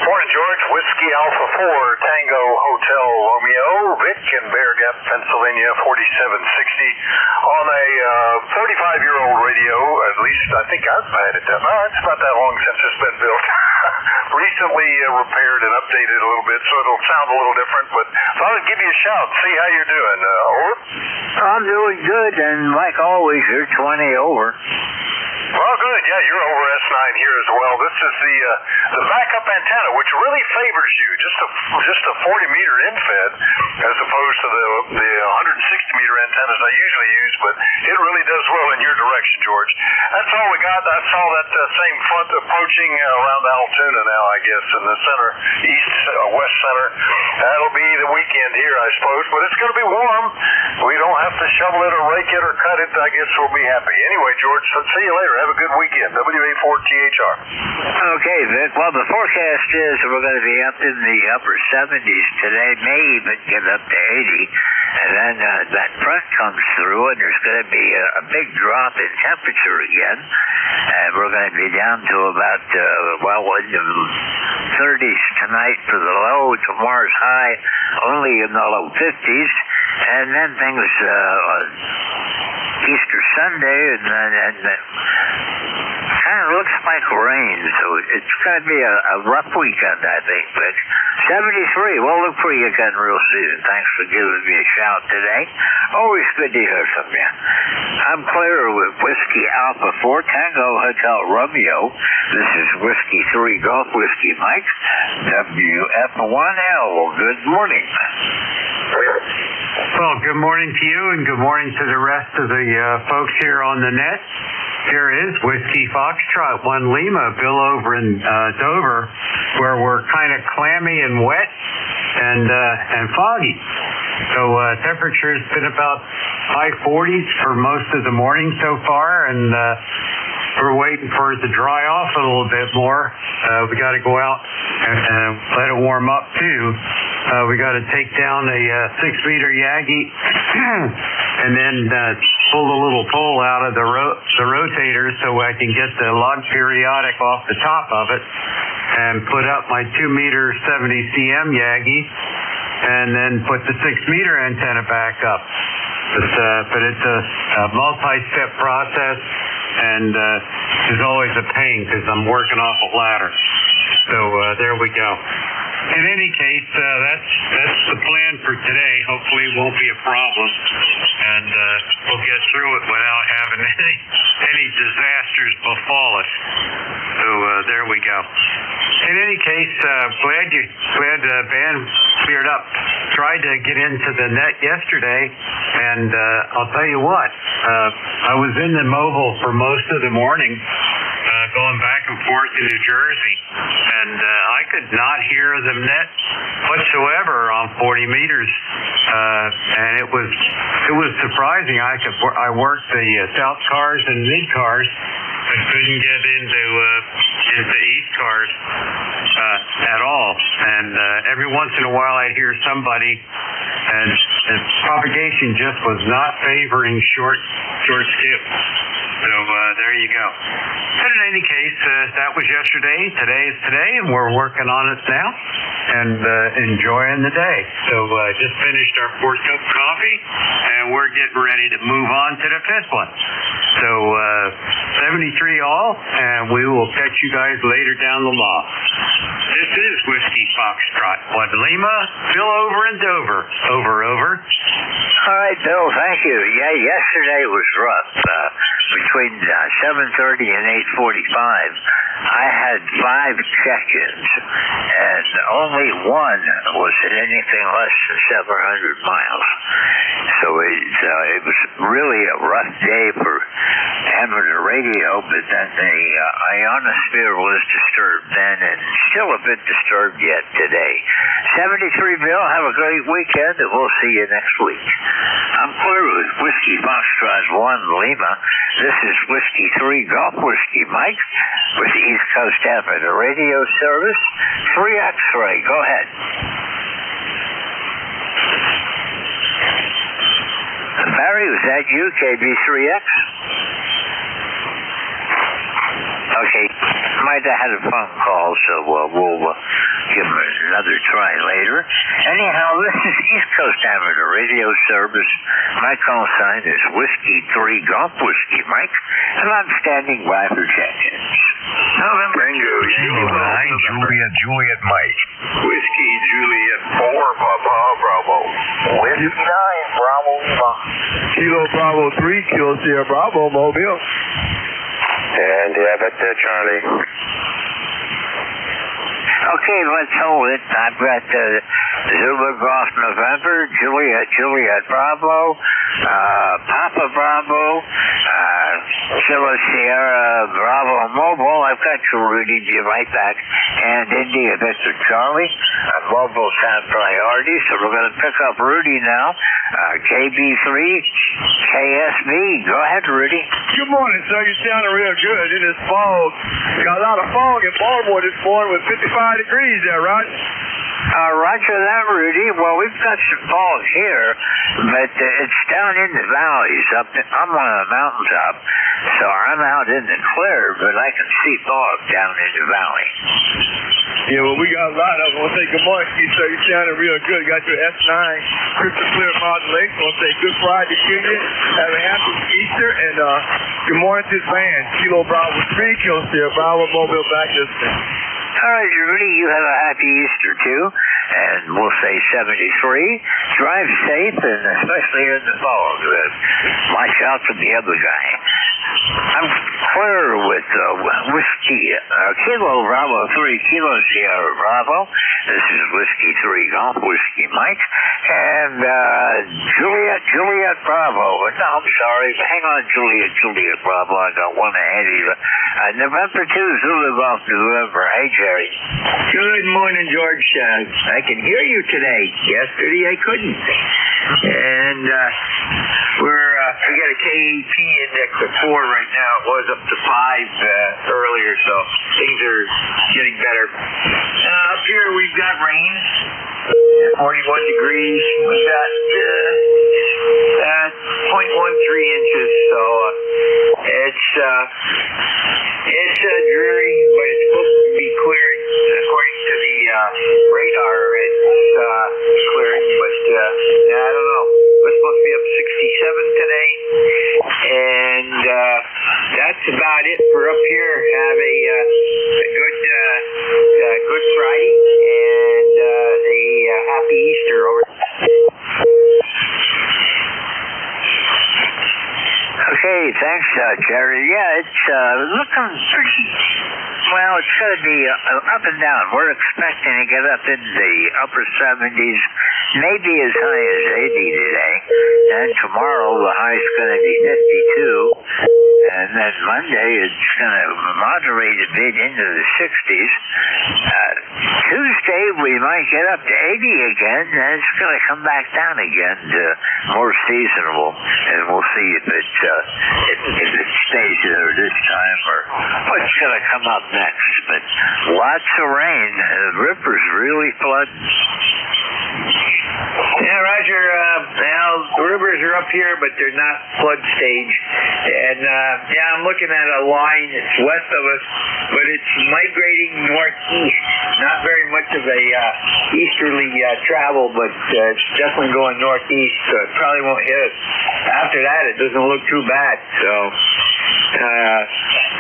Morning, George. Whiskey Alpha 4, Tango Hotel Romeo, Vic in Bear Gap, Pennsylvania, 4760. On a 35-year-old radio, at least I think I've had it done. It's not that long since it's been built. Recently repaired and updated a little bit, so it'll sound a little different, but thought I'd give you a shout, see how you're doing. Over? I'm doing good, and like always, you're 20 over. Well, good. Yeah, you're over S9 here as well. This is the backup antenna, which really favors you. Just a 40-meter infed, as opposed to the 160-meter antennas I usually use. But it really does well in your direction, George. That's all we got. I saw that same front approaching around Altoona now, I guess, in the center, west center. That'll be the weekend here, I suppose. But it's going to be warm. We don't have to shovel it or rake it or cut it. I guess we'll be happy. Anyway, George, see you later. Have a good weekend. WA4THR. Okay, Vic. Well, the forecast is we're going to be up in the upper 70s today, may even get up to 80. And then that front comes through, and there's going to be a big drop in temperature again. And we're going to be down to about, in the 30s tonight for the low. Tomorrow's high only in the low 50s. And then things on Easter Sunday, and kind of looks like rain, so it's going to be a rough weekend, I think. But 73, we'll look for you again real soon. Thanks for giving me a shout today. Always good to hear from you. I'm Claire with Whiskey Alpha 4, Tango Hotel Romeo. This is Whiskey 3 Golf Whiskey Mike, WF1L. Good morning. Well, good morning to you, and good morning to the rest of the folks here on the net. Here is Whiskey Foxtrot 1 Lima, Bill over in Dover, where we're kind of clammy and wet and foggy. So temperature's been about high 40s for most of the morning so far, and we're waiting for it to dry off a little bit more. We got to go out and let it warm up too. We got to take down a 6-meter Yagi and then pull the little pole out of the rotator so I can get the log periodic off the top of it and put up my 2-meter 70 cm Yagi and then put the 6-meter antenna back up. But it's a multi-step process, and it's always a pain because I'm working off a ladder. So there we go. In any case, that's the plan for today. Hopefully it won't be a problem, and we'll get through it without having any disasters befall us. So there we go. In any case, glad Ben cleared up. Tried to get into the net yesterday, and I'll tell you what, I was in the mobile for most of the morning, going back and forth to New Jersey, and I could not hear the net whatsoever on 40 meters, and it was surprising. I worked the south cars and mid cars, but couldn't get into ECARS at all. And every once in a while I'd hear somebody, and the propagation just was not favoring short skip. So there you go. But in any case, that was yesterday. Today is today, and we're working on it now and enjoying the day. So just finished our 4th cup of coffee, and we're getting ready to move on to the 5th one. So 73 all, and we will catch you guys later down the law. This is Whiskey Foxtrot 1 Lima, Bill over in Dover. Over. All right, Bill, thank you. Yeah, yesterday was rough. Between 7:30 and 8:45, I had 5 check-ins, and only one was at anything less than 700 miles. So it was really a rough day for amateur radio, but then the ionosphere was disturbed then and still a bit disturbed yet today. 73 Bill, have a great weekend, and we'll see you next week. I'm clear with Whiskey Foxtrot 1 Lima. This is Whiskey 3 Golf Whiskey Mike with the East Coast Amateur Radio Service. 3 X-Ray, go ahead. Barry, was that you, KB3X? Okay, might have had a phone call, so we'll give him another try later. Anyhow, this is East Coast Amateur Radio Service. My call sign is Whiskey 3 Golf Whiskey Mike, and I'm standing by for check-ins. November Kilo 9 Juliet Mike. Whiskey Juliet 4 Papa Bravo. Whiskey 9 Bravo Lima. Kilo Bravo 3 Kilo Sierra Bravo Mobile. And Abbott, Charlie. Okay, let's hold it. I've got Zulu Golf November, Juliet Bravo, Papa Bravo, Kilo Sierra Bravo Mobile. I've got you, Rudy. Be right back. And India Victor Charlie. Mobile sound priority, so we're going to pick up Rudy now. KB3, KSB. Go ahead, Rudy. Good morning, sir. You're sounding real good in this fog. Got a lot of fog in Baltimore this morning with 55 degrees there, right? Roger that, Rudy. Well, we've got some fog here, but it's down in the valleys. I'm on a mountaintop, so I'm out in the clear, but I can see fog down in the valley. Yeah, well, we got a lot of them. I want to say good morning to you, sir. You're sounding real good. Got your S9 crystal clear modulation. I want to say good Friday to you. Have a happy Easter, and good morning to this band. Kilo Bravo 3, Kilo Sierra Bravo Mobile back listening. All right, Rudy, you have a happy Easter, too. And we'll say 73. Drive safe, and especially in the fog. Watch out for the other guy. I'm clear with Whiskey, Kilo Bravo 3, Kilo Sierra Bravo. This is Whiskey 3 Golf Whiskey Mike. And Juliet Bravo. No, I'm sorry. Hang on, Juliet Bravo. I got one ahead of you. November 2, Zulu Golf November. Hey, Jerry. Good morning, George. I can hear you today. Yesterday I couldn't. And we got a KAP index of 4 right now. It was up to 5 earlier, so things are getting better. Up here we've got rain, 41 degrees. We've got 0.13 inches, so it's dreary, but it's supposed to be clearing. According to the radar, it's clearing, but I don't know. We're supposed to be up 67 today, and that's about it for up here. Have a good Friday and a happy Easter. Over. Okay, thanks, Jerry. Yeah, it's looking pretty. Well, it's going to be up and down. We're expecting to get up in the upper 70s, maybe as high as 80 today. And tomorrow the high is going to be 52. And then Monday it's going to moderate a bit into the 60s. Tuesday we might get up to 80 again, and it's going to come back down again to more seasonable. And we'll see if it stays there this time or what's going to come up next. But lots of rain. The river's really flooding. Yeah, Roger. Now the rivers are up here, but they're not flood stage. And I'm looking at a line that's west of us, but it's migrating northeast. Not very much of a easterly travel, but it's definitely going northeast, so it probably won't hit us. After that, it doesn't look too bad. So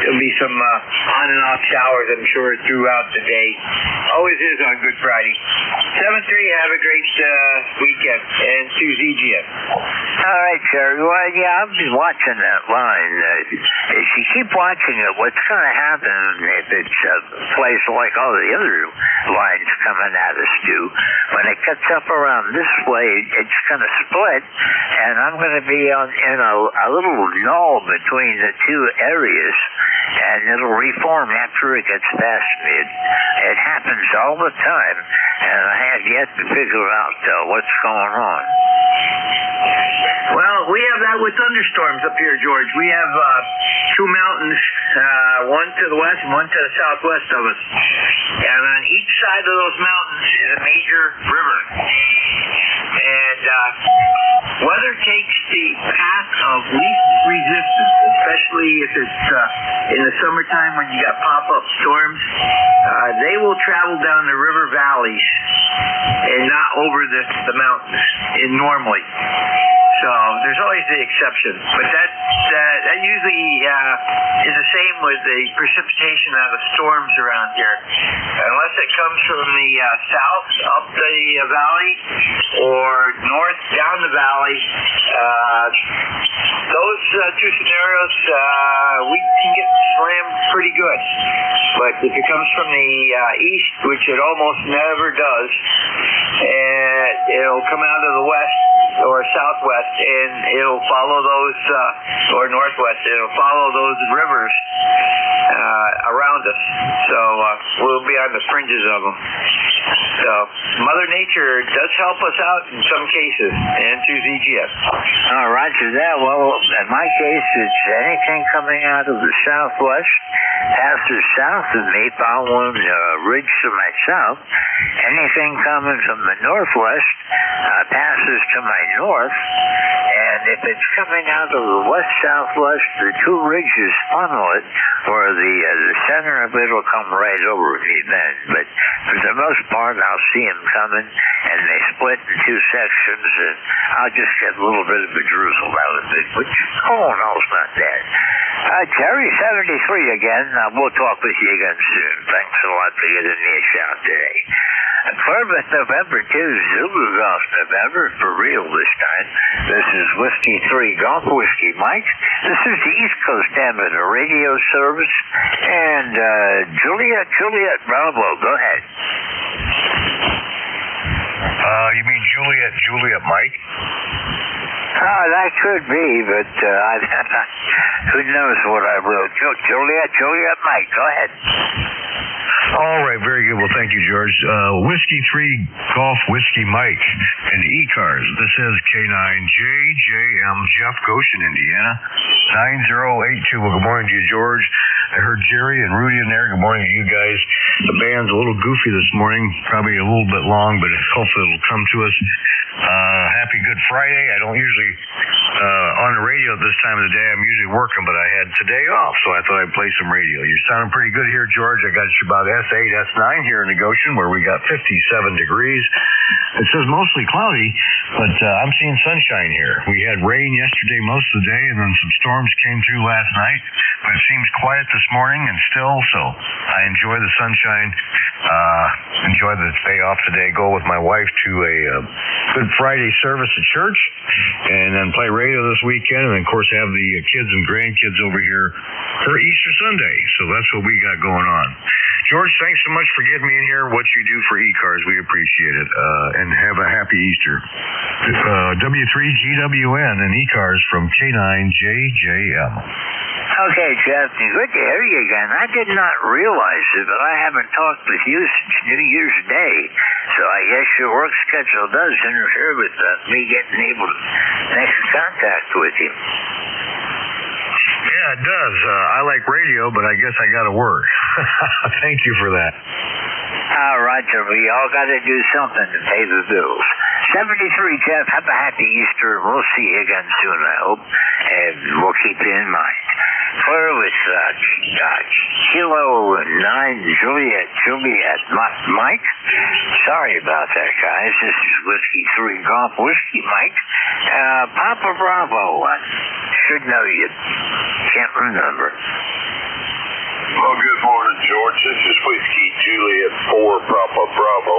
there'll be some on and off showers, I'm sure, throughout the day. Always is on Good Friday. 7-3, have a great week. weekend. And Susie GM. All right, Jerry. Well, yeah, I've been watching that line. If you keep watching it, what's going to happen if it's plays like all the other lines coming at us do? When it cuts up around this way, it's going to split, and I'm going to be in a little null between the two areas, and it'll reform after it gets past me. It happens all the time, and I have yet to figure out what's going on. Well, we have that with thunderstorms up here, George. We have two mountains, one to the west and one to the southwest of us. And on each side of those mountains is a major river. And weather takes the path of least resistance, especially if it's in the summertime when you got pop-up storms. They will travel down the river valleys and not over the mountains normally. So there's always the exception, but that usually is the same with the precipitation out of storms around here. Unless it comes from the south up the valley or north down the valley, those two scenarios we can get slammed pretty good. But if it comes from the east, which it almost never does, it'll come out of the west or southwest, and it'll follow those, or northwest, it'll follow those rivers around us. So we'll be on the fringes of them. So Mother Nature does help us out in some cases, and to ZGF. Roger that. Well, in my case, it's anything coming out of the southwest passes south of me, following the ridge to my south. Anything coming from the northwest passes to my north. And if it's coming out of the west-southwest, the two ridges funnel it, where the center of it will come right over me then. But for the most part, I'll see them coming, and they split in two sections, and I'll just get a little bit of a drizzle out of it, which, oh, no, it's not bad. Terry, 73 again. We'll talk with you again soon. Thanks a lot for giving me a shout today. Plymouth, November 2, Zulu Golf, November, for real this time. This is Whiskey 3 Golf Whiskey Mike. This is the East Coast Amateur Radio Service. And Juliet Bravo, go ahead. You mean Juliet Mike? That could be, but who knows what I wrote. Juliet Mike, go ahead. All right, very good. Well, thank you, George. Whiskey 3 Golf Whiskey Mike and ECARS. This is K9JJM Jeff Goshen, Indiana, 9082. Well, good morning to you, George. I heard Jerry and Rudy in there. Good morning to you guys. The band's a little goofy this morning, probably a little bit long, but hopefully it'll come to us. Happy Good Friday. I don't usually on the radio at this time of the day. I'm usually working, but I had today off, so I thought I'd play some radio. You're sounding pretty good here, George. I got you about S8, S9 here in Goshen, where we got 57 degrees. It says mostly cloudy, but I'm seeing sunshine here. We had rain yesterday most of the day, and then some storms came through last night, but it seems quiet this morning and still, so I enjoy the sunshine. Enjoy the day off today. Go with my wife to a Good Friday service at church, and then play radio this weekend, and of course have the kids and grandkids over here for Easter Sunday. So that's what we got going on. George, thanks so much for getting me in here. What you do for ECARS, we appreciate it. And have a happy Easter. W3GWN and ECARS from K9JJM. Okay, Jeff, good to hear you again. I did not realize it, but I haven't talked with you since New Year's Day, so I guess your work schedule does interfere with me getting able to make contact with you. Yeah, it does. I like radio, but I guess I got to work. Thank you for that. Roger, we all got to do something to pay the bills. 73, Jeff, have a happy Easter. We'll see you again soon, I hope, and we'll keep you in mind. Clear with Kilo 9 Juliet Mike. Sorry about that, guys. This is Whiskey 3 Golf Whiskey Mike. Papa Bravo. Should know you. Can't remember. Well, good morning, George. This is Whiskey Juliet 4 Papa Bravo.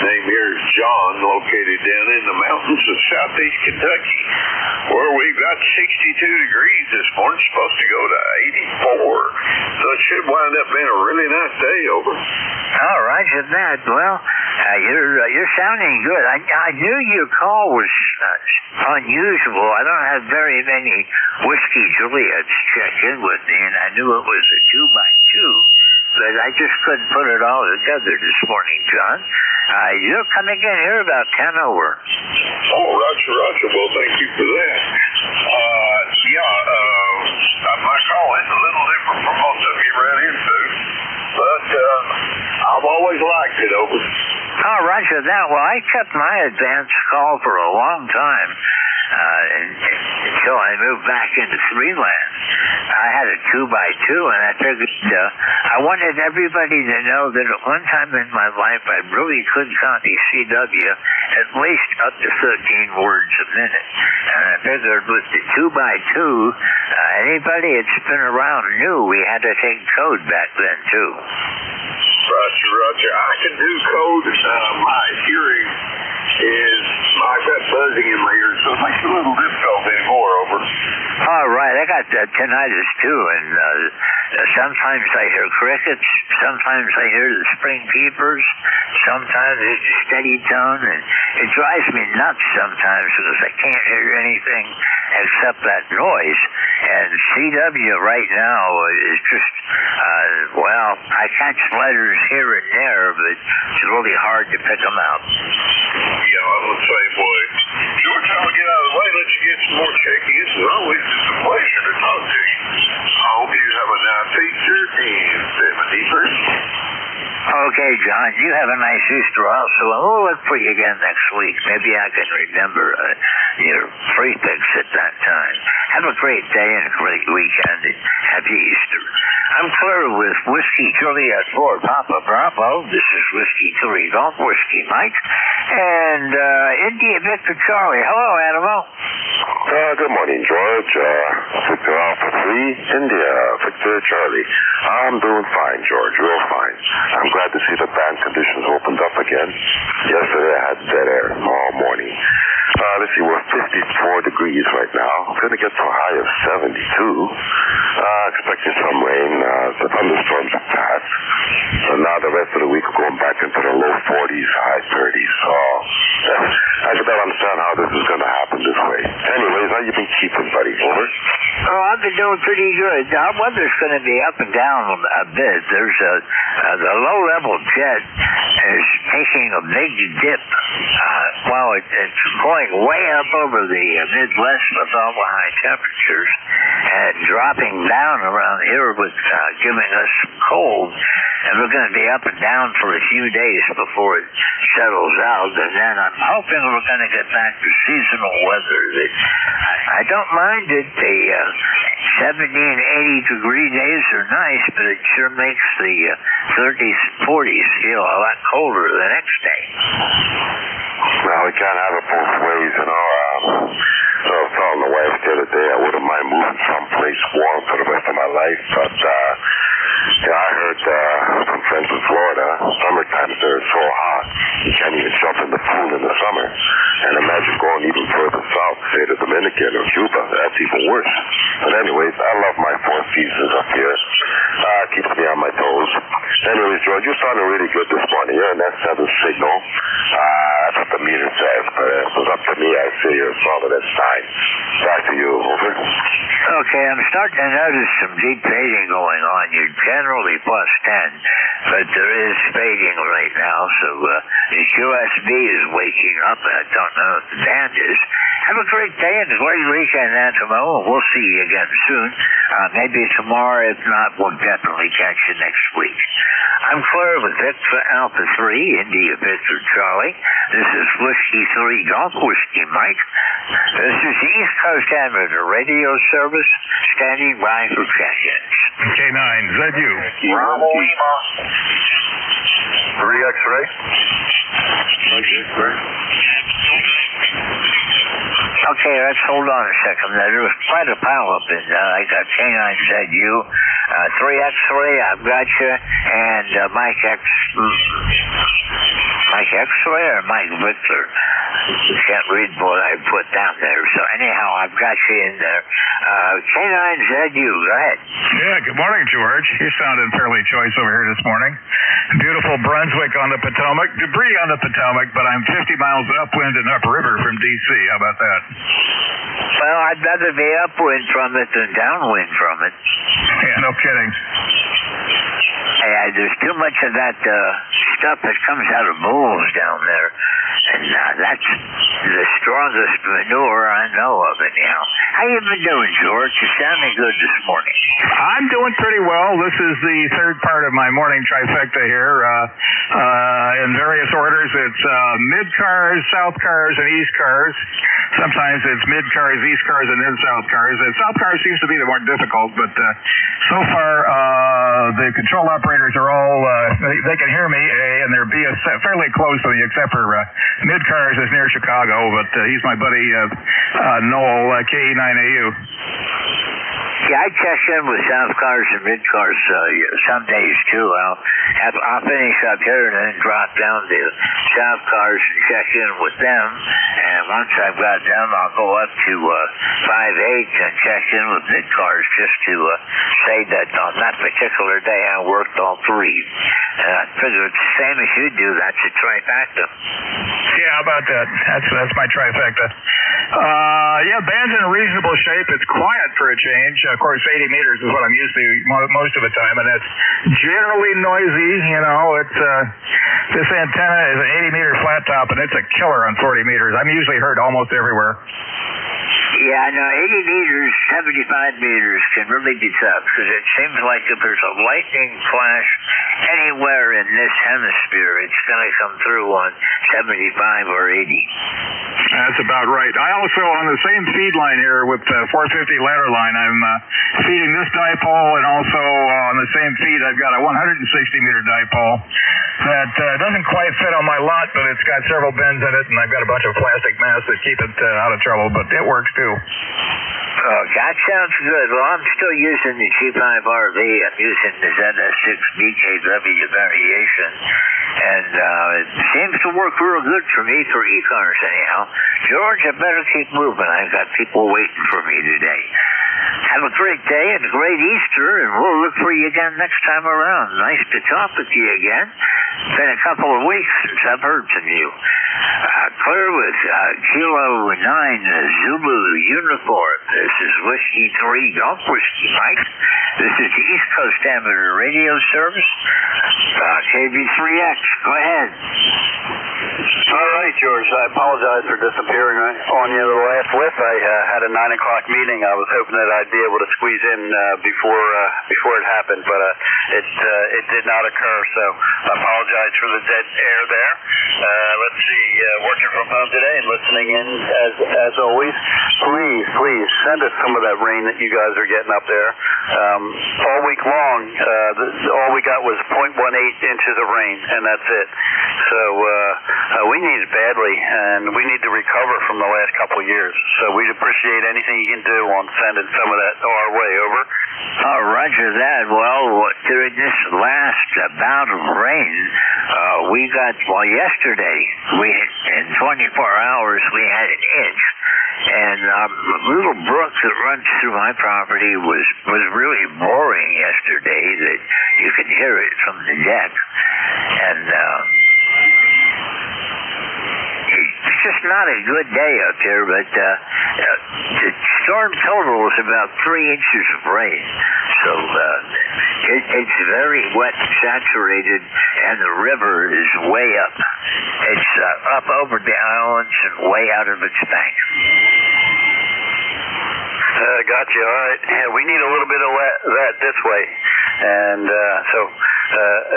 name here is John, located down in the mountains of southeast Kentucky, where we've got 62 degrees this morning, supposed to go to 84. So it should wind up being a really nice day over. All right, that. Well, you're sounding good. I knew your call was unusual. I don't have very many Whiskey Juliets check in with me, and I knew it was a 2x2. But I just couldn't put it all together this morning, John. You're coming in here about 10 over. Oh, Roger. Well, thank you for that. My call is a little different from most of you ran into, but I've always liked it over. Oh, Roger that. Well, I kept my advance call for a long time until I moved back into 3-land. I had a 2x2, and I figured I wanted everybody to know that at one time in my life I really could copy CW at least up to 13 words a minute. And I figured with the 2x2, anybody that's been around knew we had to take code back then, too. Roger. I can do code. My hearing is, I've got buzzing in my ears, so it makes it a little difficult anymore, over. All right, I got tinnitus too, and sometimes I hear crickets, sometimes I hear the spring peepers, sometimes it's a steady tone, and it drives me nuts sometimes because I can't hear anything except that noise. And CW right now is just, I catch letters here and there, but it's really hard to pick them out. Yeah, I'm the same way. George, I'll get out of the way, let you get some more check-ins. As always, it's a pleasure to talk to you. I hope you have a nice Easter and 71st. Okay, John, you have a nice Easter also, and we'll look for you again next week. Maybe I can remember your prefix at that time. Have a great day and a great weekend, and happy Easter. I'm clear with Whiskey Juliet 4 Papa Bravo. This is Whiskey 3 Golf Whiskey Mike. And India Victor Charlie. Hello, Animo. Good morning, George. Victor Alpha 3, India, Victor Charlie. I'm doing fine, George, real fine. I'm glad to see the band conditions opened up again. Yesterday I had dead air all morning. Let's see, we're 54 degrees right now. Going to get to a high of 72. Expecting some rain. The thunderstorms have passed. So now the rest of the week we're going back into the low 40s, high 30s. So I just don't understand how this is going to happen this way. Anyways, how you been keeping, buddy? Over? Oh, I've been doing pretty good. Our weather's going to be up and down a bit. There's the low-level jet is taking a big dip. It's going way up over the Midwest with all the high temperatures and dropping down around here with giving us some cold. And we're going to be up and down for a few days before it settles out. And then I'm hoping we're going to get back to seasonal weather. I don't mind it. The 70 and 80 degree days are nice, but it sure makes the 30s and 40s feel a lot colder the next day. Well, we can't have it both ways, you know. So I was telling the wife the other day I wouldn't mind moving someplace warm for the rest of my life, but I heard from friends in Florida, summertime they're so hot you can't even jump in the pool in the summer. And imagine going even further south, say the Dominican or Cuba, that's even worse. But anyways, I love my four seasons up here. Keeps me on my toes. Anyways, George, you sounded really good this morning. You're an S7 signal. That's what the meter says, but if it was up to me, I'd say you're solid as 9. Back to you, over. Okay, I'm starting to notice some deep fading going on. You're generally plus 10, but there is fading right now, so the QSB is waking up, and I don't know if the band is. Have a great day and a great weekend, Antimo, and we'll see you again soon. Maybe tomorrow. If not, we'll definitely catch you next week. I'm clear with Victor Alpha 3, India Victor Charlie. This is Whiskey 3 Golf Whiskey Mike. This is the East Coast Amateur Radio Service, standing by for check-ins. K9, ZU. Bravo Lima. 3 X-ray. Okay, let's hold on a second. There was quite a pileup in I got K9ZU, 3X-ray, I've got you, and Mike X-ray or Mike Victor? Can't read what I put down there. So anyhow, I've got you in there. K9ZU, go ahead. Yeah, good morning, George. You sounded fairly choice over here this morning. Beautiful Brunswick on the Potomac. Debris on the Potomac, but I'm 50 miles upwind and upriver from D.C. How about that? Well, I'd rather be upwind from it than downwind from it. Yeah, no kidding. Hey, there's too much of that stuff that comes out of bulls down there. And that's the strongest manure I know of anyhow. How you been doing, George? You're sounding good this morning. I'm doing pretty well. This is the third part of my morning trifecta here. In various orders, it's mid-cars, south cars, and east cars. Sometimes it's mid-cars, east cars, and then south cars. And south cars seems to be the more difficult, but so far the control operators are all, they can hear me, and they're fairly close to me, except for mid-cars is near Chicago, but he's my buddy Noel, KE9AU. Yeah, I check in with south cars and mid cars some days too. I'll finish up here and then drop down to south cars and check in with them. And once I've got them, I'll go up to 5/8 and check in with mid cars just to say that on that particular day I worked all three. And I figure it's the same as you do. That's a trifecta. Yeah, how about that? That's my trifecta. Yeah, band's in reasonable shape. It's quiet for a change. Of course, 80 meters is what I'm used to most of the time, and it's generally noisy. You know, it's this antenna is an 80-meter flat top, and it's a killer on 40 meters. I'm usually heard almost everywhere. Yeah, no, 80 meters, 75 meters can really be tough because it seems like if there's a lightning flash anywhere in this hemisphere, it's going to come through on 75 or 80. That's about right. I also, on the same feed line here with 450 ladder line, I'm feeding this dipole, and also on the same feed I've got a 160-meter dipole that doesn't quite fit on my lot, but it's got several bends in it, and I've got a bunch of plastic masks that keep it out of trouble, but it works too. Oh, that sounds good. Well, I'm still using the G5RV. I'm using the ZS6BKW variation, and it seems to work real good for me for ECARS anyhow. George, I better keep moving. I've got people waiting for me today. Have a great day and a great Easter, and we'll look for you again next time around. Nice to talk with you again. It's been a couple of weeks since I've heard from you. Clear with Kilo 9 Zulu uniform. This is Whiskey 3 Golf Whiskey Mike. This is the East Coast Amateur Radio Service. KB3X, go ahead. All right, George. I apologize for disappearing on you the last whip. I had a 9 o'clock meeting. I was hoping that I'd be able to squeeze in before it happened, but it did not occur. So I apologize for the dead air there. Let's see. Working from home today and listening in as always. Please send us some of that rain that you guys are getting up there. All week long, all we got was 0.18 inches of rain, and that's it. So we need it badly, and we need to recover from the last couple of years. So we'd appreciate anything you can do on sending some of that our way. Over. Oh, roger that. Well, during this last bout of rain, we got, yesterday, in 24 hours, we had an inch. And a little brook that runs through my property was really roaring yesterday that you could hear it from the deck. And it's just not a good day up here, but the storm total is about 3 inches of rain. So it's very wet and saturated, and the river is way up. It's up over the islands and way out of its bank. Gotcha. All right. Yeah, we need a little bit of that this way. And so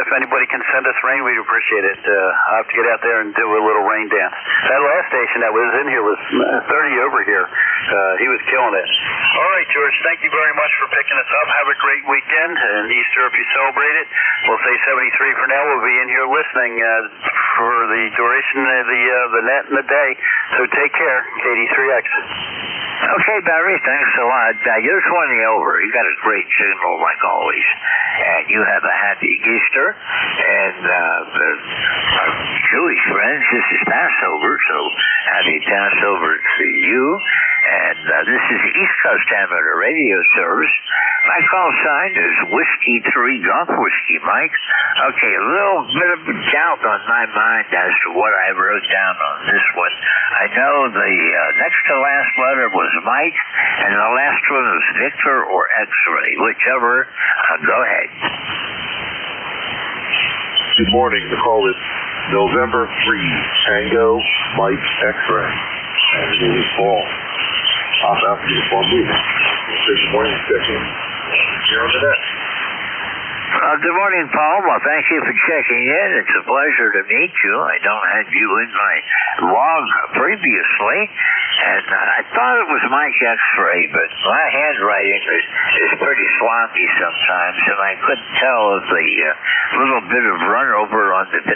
if anybody can send us rain, we'd appreciate it. I'll have to get out there and do a little rain dance. That last station that was in here was 30 over here. He was killing it. All right, George, thank you very much for picking us up. Have a great weekend, and Easter if you celebrate it. We'll say 73 for now. We'll be in here listening for the duration of the net and the day. So take care, KD3X. Okay, Barry, thanks a lot. You're 20 over. You got a great signal, like always. And you have a happy Easter. And our Jewish friends, this is Passover, so happy Passover to you. And this is the East Coast Amateur Radio Service. My call sign is Whiskey 3 Golf Whiskey, Mike. Okay, a little bit of doubt on my mind as to what I wrote down on this one. I know the next to last letter was Mike, and the last one was Victor or X-Ray, whichever. Go ahead. Good morning. The call is November 3, Tango, Mike, X-Ray. And the name is Paul. Off after the phone movie. Good morning, second. Here on the net. Good morning, Paul. Well, thank you for checking in. It's a pleasure to meet you. I don't have you in my log previously, and I thought it was Mike X-Ray, but my handwriting is pretty sloppy sometimes, and I couldn't tell if the little bit of run over on the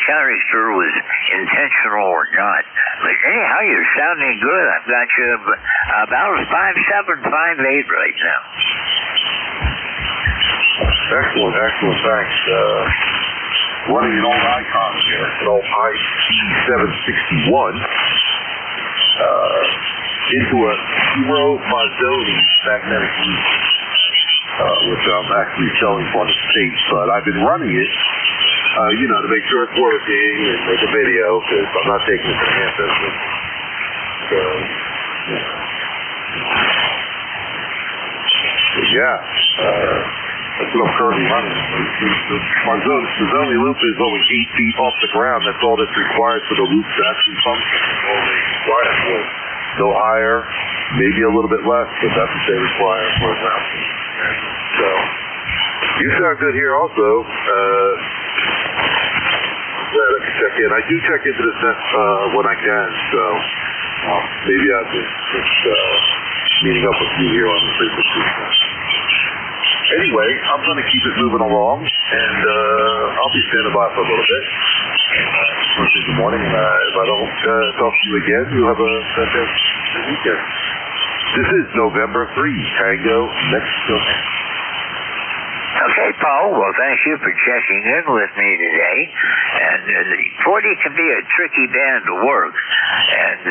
canister was intentional or not. But anyhow, you're sounding good. I've got you about 5'7", 5'8" right now. Excellent, thanks. Running an old icon here, an old I-761, into a Hero Mazzoni magnetic loop, which I'm actually selling for the States, but I've been running it, to make sure it's working and make a video, because I'm not taking it to the hand business. So, that's what I'm currently running. The Mazzoni loop is only 8 feet off the ground. That's all that's required for the loop to actually function. All they require for it. No higher, maybe a little bit less, but that's what they require for it now. So, you sound good here also. Glad I can check in. I do check into this net when I can, so maybe I'll just meeting up with you here on the frequency. Anyway, I'm going to keep it moving along, and I'll be standing by for a little bit. First thing in the morning, and if I don't talk to you again, you'll have a fantastic weekend. This is November 3, Tango, Mexico. Okay, Paul. Well, thank you for checking in with me today. And 40 can be a tricky band to work. And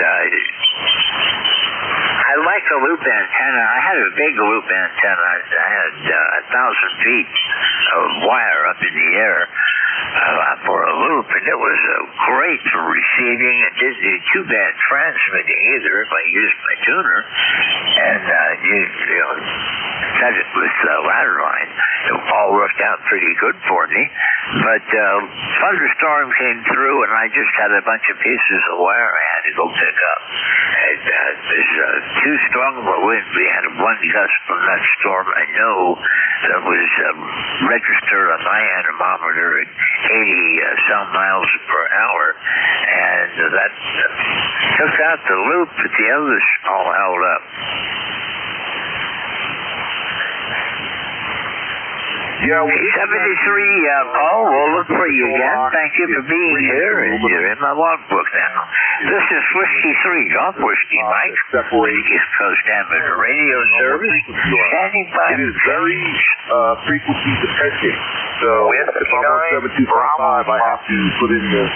I like the loop antenna. I had a big loop antenna. I had 1,000 feet of wire up in the air for a loop, and it was great for receiving. It didn't do too bad transmitting either if I used my tuner. And set it with ladder line. It all worked out pretty good for me. But thunderstorm came through, and I just had a bunch of pieces of wire I had to go pick up. And there's too strong of a wind. We had one gust from that storm I know that was registered on my anemometer at 80-some miles per hour. And that took out the loop, but the others all held up. Yeah, 73, Paul, we'll look for you again. Thank you for being here, and you're in my logbook now. This is Whiskey 3, Golf Whiskey, Mike, East Coast Amateur Radio Service, standing by. It is very frequency dependent. So if I'm on 72.5, I have to put in the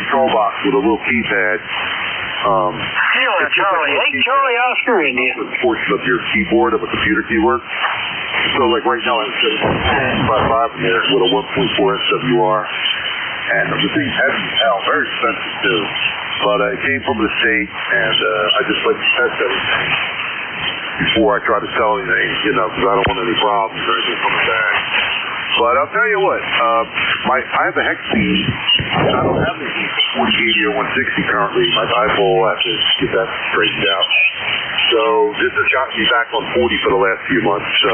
control box with a little keypad. Charlie Oscar India. The portion of your keyboard, of a computer keyboard. So like right now I'm setting 5.5 here with a 1.4 SWR. And the thing's heavy as hell, very expensive too. But it came from the state, and I just like to test everything before I try to sell anything, because I don't want any problems or anything coming back. But I'll tell you what, I have a hex speed, and I don't have anything for 4080 or 160 currently. My dipole, I have to get that straightened out. So this has gotten me back on 40 for the last few months. So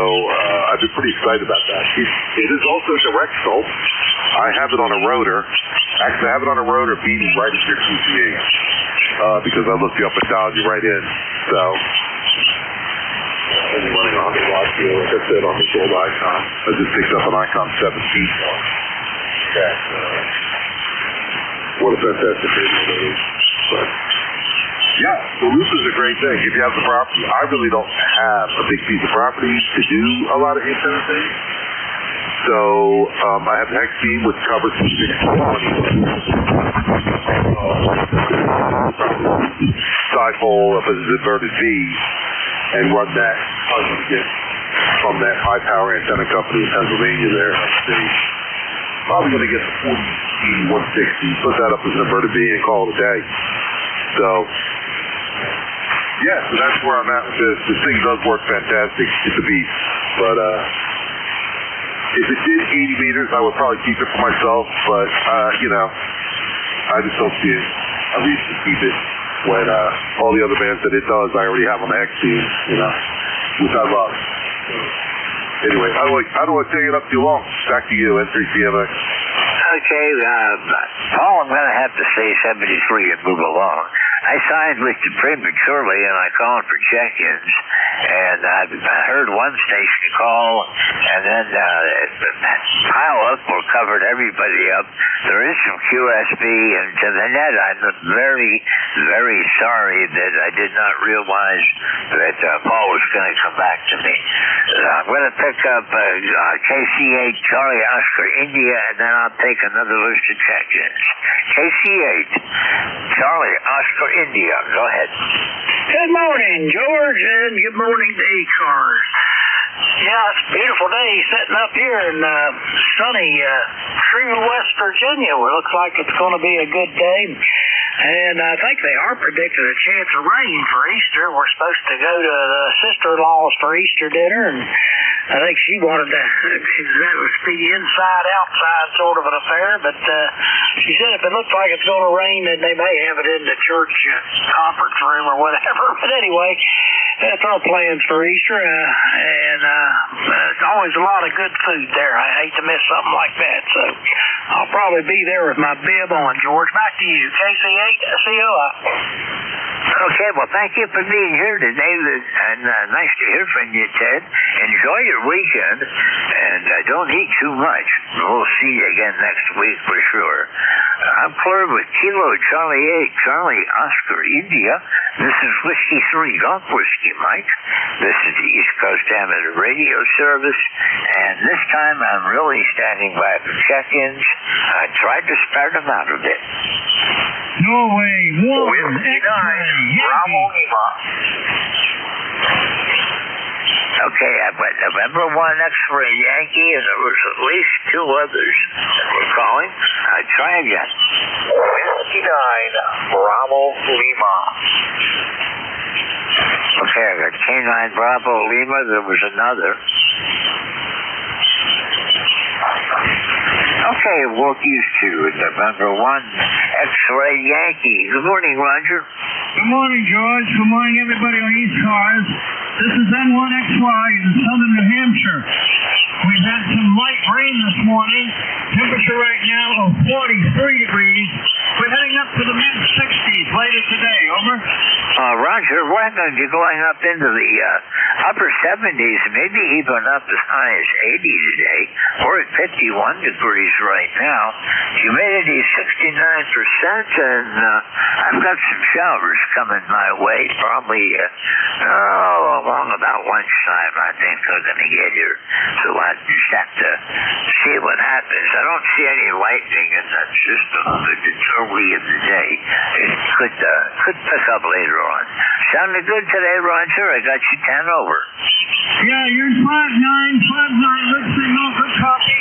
I've been pretty excited about that. It is also directional. I have it on a rotor. Actually, I have it on a rotor beating right at your QCA because I looked you up and dialed you right in. So I'm running 100 watts here, like I said, on this old Icon. I just picked up an Icon 7 feet. Okay. What a fantastic radio that is. But yeah, the roof is a great thing. If you have the property, I really don't have a big piece of property to do a lot of antenna things. So I have hex beam which covers the 620 side pole of an inverted V and run that from that high power antenna company in Pennsylvania there. Probably going to get the 40 160, put that up as an inverted V and call it a day. So yeah, so that's where I'm at with this. This thing does work fantastic. It's a beast. But if it did 80 meters, I would probably keep it for myself. But, you know, I just don't see a reason to keep it when all the other bands that it does, I already have on the X team, you know, which I love. Anyway, I don't want to take it up too long. Back to you, N3CMX. Okay, Paul, I'm going to have to say 73 and move along. I signed with you prematurely, and I called for check-ins, and I heard one station call, and then that pile-up or covered everybody up. There is some QSB, and to the net, I'm very, very sorry that I did not realize that Paul was going to come back to me. I'm going to pick up KC8 Charlie Oscar India, and then I'll take another list of check-ins. KC8 Charlie Oscar India, go ahead. Good morning, George, and good morning to ECARS. Yeah, it's a beautiful day sitting up here in sunny true West Virginia. It looks like it's going to be a good day. And I think they are predicting a chance of rain for Easter. We're supposed to go to the sister-in-law's for Easter dinner, and I think she wanted to, that was the inside-outside sort of an affair, but she said if it looks like it's going to rain, then they may have it in the church conference room or whatever. But anyway, that's our plans for Easter, and it's always a lot of good food there. I hate to miss something like that, so I'll probably be there with my bib on, George. Back to you, KC8, COI. Okay, well, thank you for being here today, and nice to hear from you, Ted. Enjoy your weekend, and don't eat too much. We'll see you again next week for sure. I'm clear with Kilo Charlie 8, Charlie Oscar India. This is Whiskey 3 Golf Whiskey Mike. This is the East Coast Amateur Radio Service, and this time I'm really standing by for check-ins. I tried to spread them out a bit. Norway, 1, X-ray, Bravo Lima. Okay, I've got November 1 X-ray Yankee, and there was at least two others that were calling. Try again. Whiskey 9, Bravo Lima. Okay, I got K9 Bravo Lima. There was another. Okay, Wilkie's 2, November 1 X-ray Yankee. Good morning, Roger. Good morning, George. Good morning, everybody on ECARS. This is N1XY in southern New Hampshire. We've had some light rain this morning. Temperature right now of 43 degrees. We're heading up to the mid-60s later today. Over. Roger, we're going to be going up into the upper 70s, maybe even up as high as 80 today. We're at 51 degrees right now. Humidity is 69%, and I've got some showers coming my way, probably along about lunchtime, I think they're going to get here. So I just have to see what happens. I don't see any lightning in that system, but it's early in the day. It could pick up later on. Sounded good today, Roger. I got you 10 over. Yeah, you're 5-9, good signal, good copy.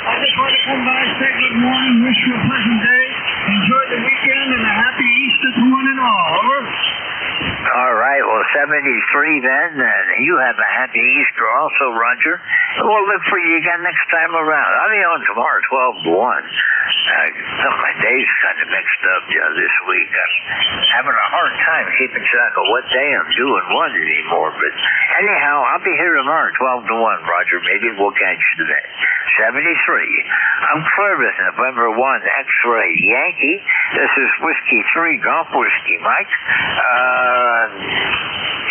I just want to come by, say good morning, wish you a pleasant day, enjoy the weekend, and a happy Easter to one and all. Over. All right, well, 73 then, and you have a happy Easter also, Roger. We'll look for you again next time around. I'll be on tomorrow, 12 to 1. Some of my days kind of mixed up this week. I'm having a hard time keeping track of what day I'm doing what anymore. But anyhow, I'll be here tomorrow, 12 to 1, Roger. Maybe we'll catch you today. 73. I'm Clevis, November 1, X-Ray Yankee. This is Whiskey 3, Golf Whiskey Mike.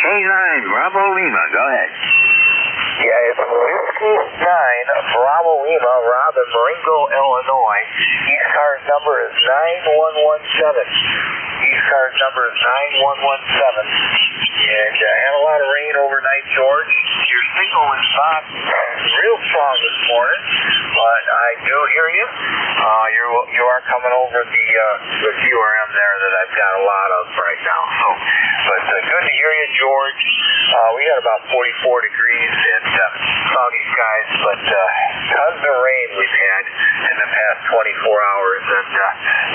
K9, Bravo Lima, go ahead. Yeah, it's Whiskey 9, Bravo Lima, Rob in Marengo, Illinois. ECARS number is 9117. ECARS number is 9117. And had a lot of rain overnight, George. Your signal is not real strong this morning, but I do hear you. You are coming over the QRM there that I've got a lot of right now. So, but good to hear you, George. We got about 44 degrees and cloudy skies, but tons of rain we've had in the past 24 hours, and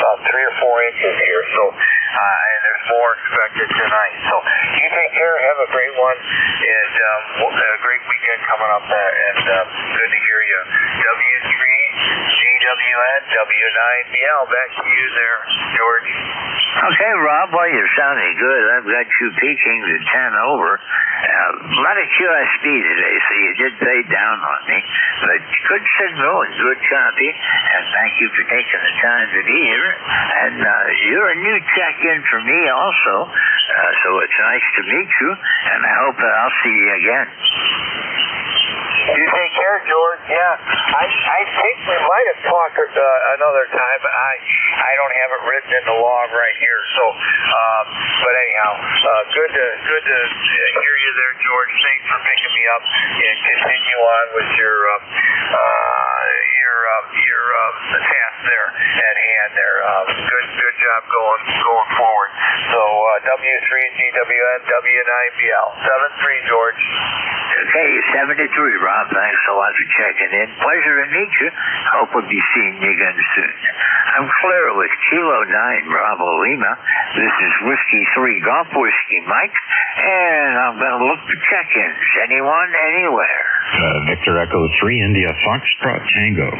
about 3 or 4 inches here. So, and there's more expected tonight. So, you take care. Have a great one, and a great weekend coming up there. And good to hear you. W3 GWN W9BL. Back to you there, George. Okay, Rob, well, you're sounding good. I've got you peaking to 10 over. A lot of QSB today, so you did fade down on me. But good signal and good copy, and thank you for taking the time to be here. And you're a new check-in for me also, so it's nice to meet you, and I hope I'll see you again. You take care, George. Yeah, I think we might have talked another time, but I don't have it written in the log right here. So, but anyhow, good to hear you there, George. Thanks for picking me up, and continue on with your task there at hand there. Good job going forward. So W3GWN W9BL 73, George. Okay, 73, Rob. Thanks a lot for checking in. Pleasure to meet you. Hope we'll be seeing you again soon. I'm Claire with Kilo 9 Bravo Lima. This is Whiskey 3 Golf Whiskey Mike, and I'm going to look for check-ins. Anyone, anywhere. Victor Echo 3 India Foxtrot Tango.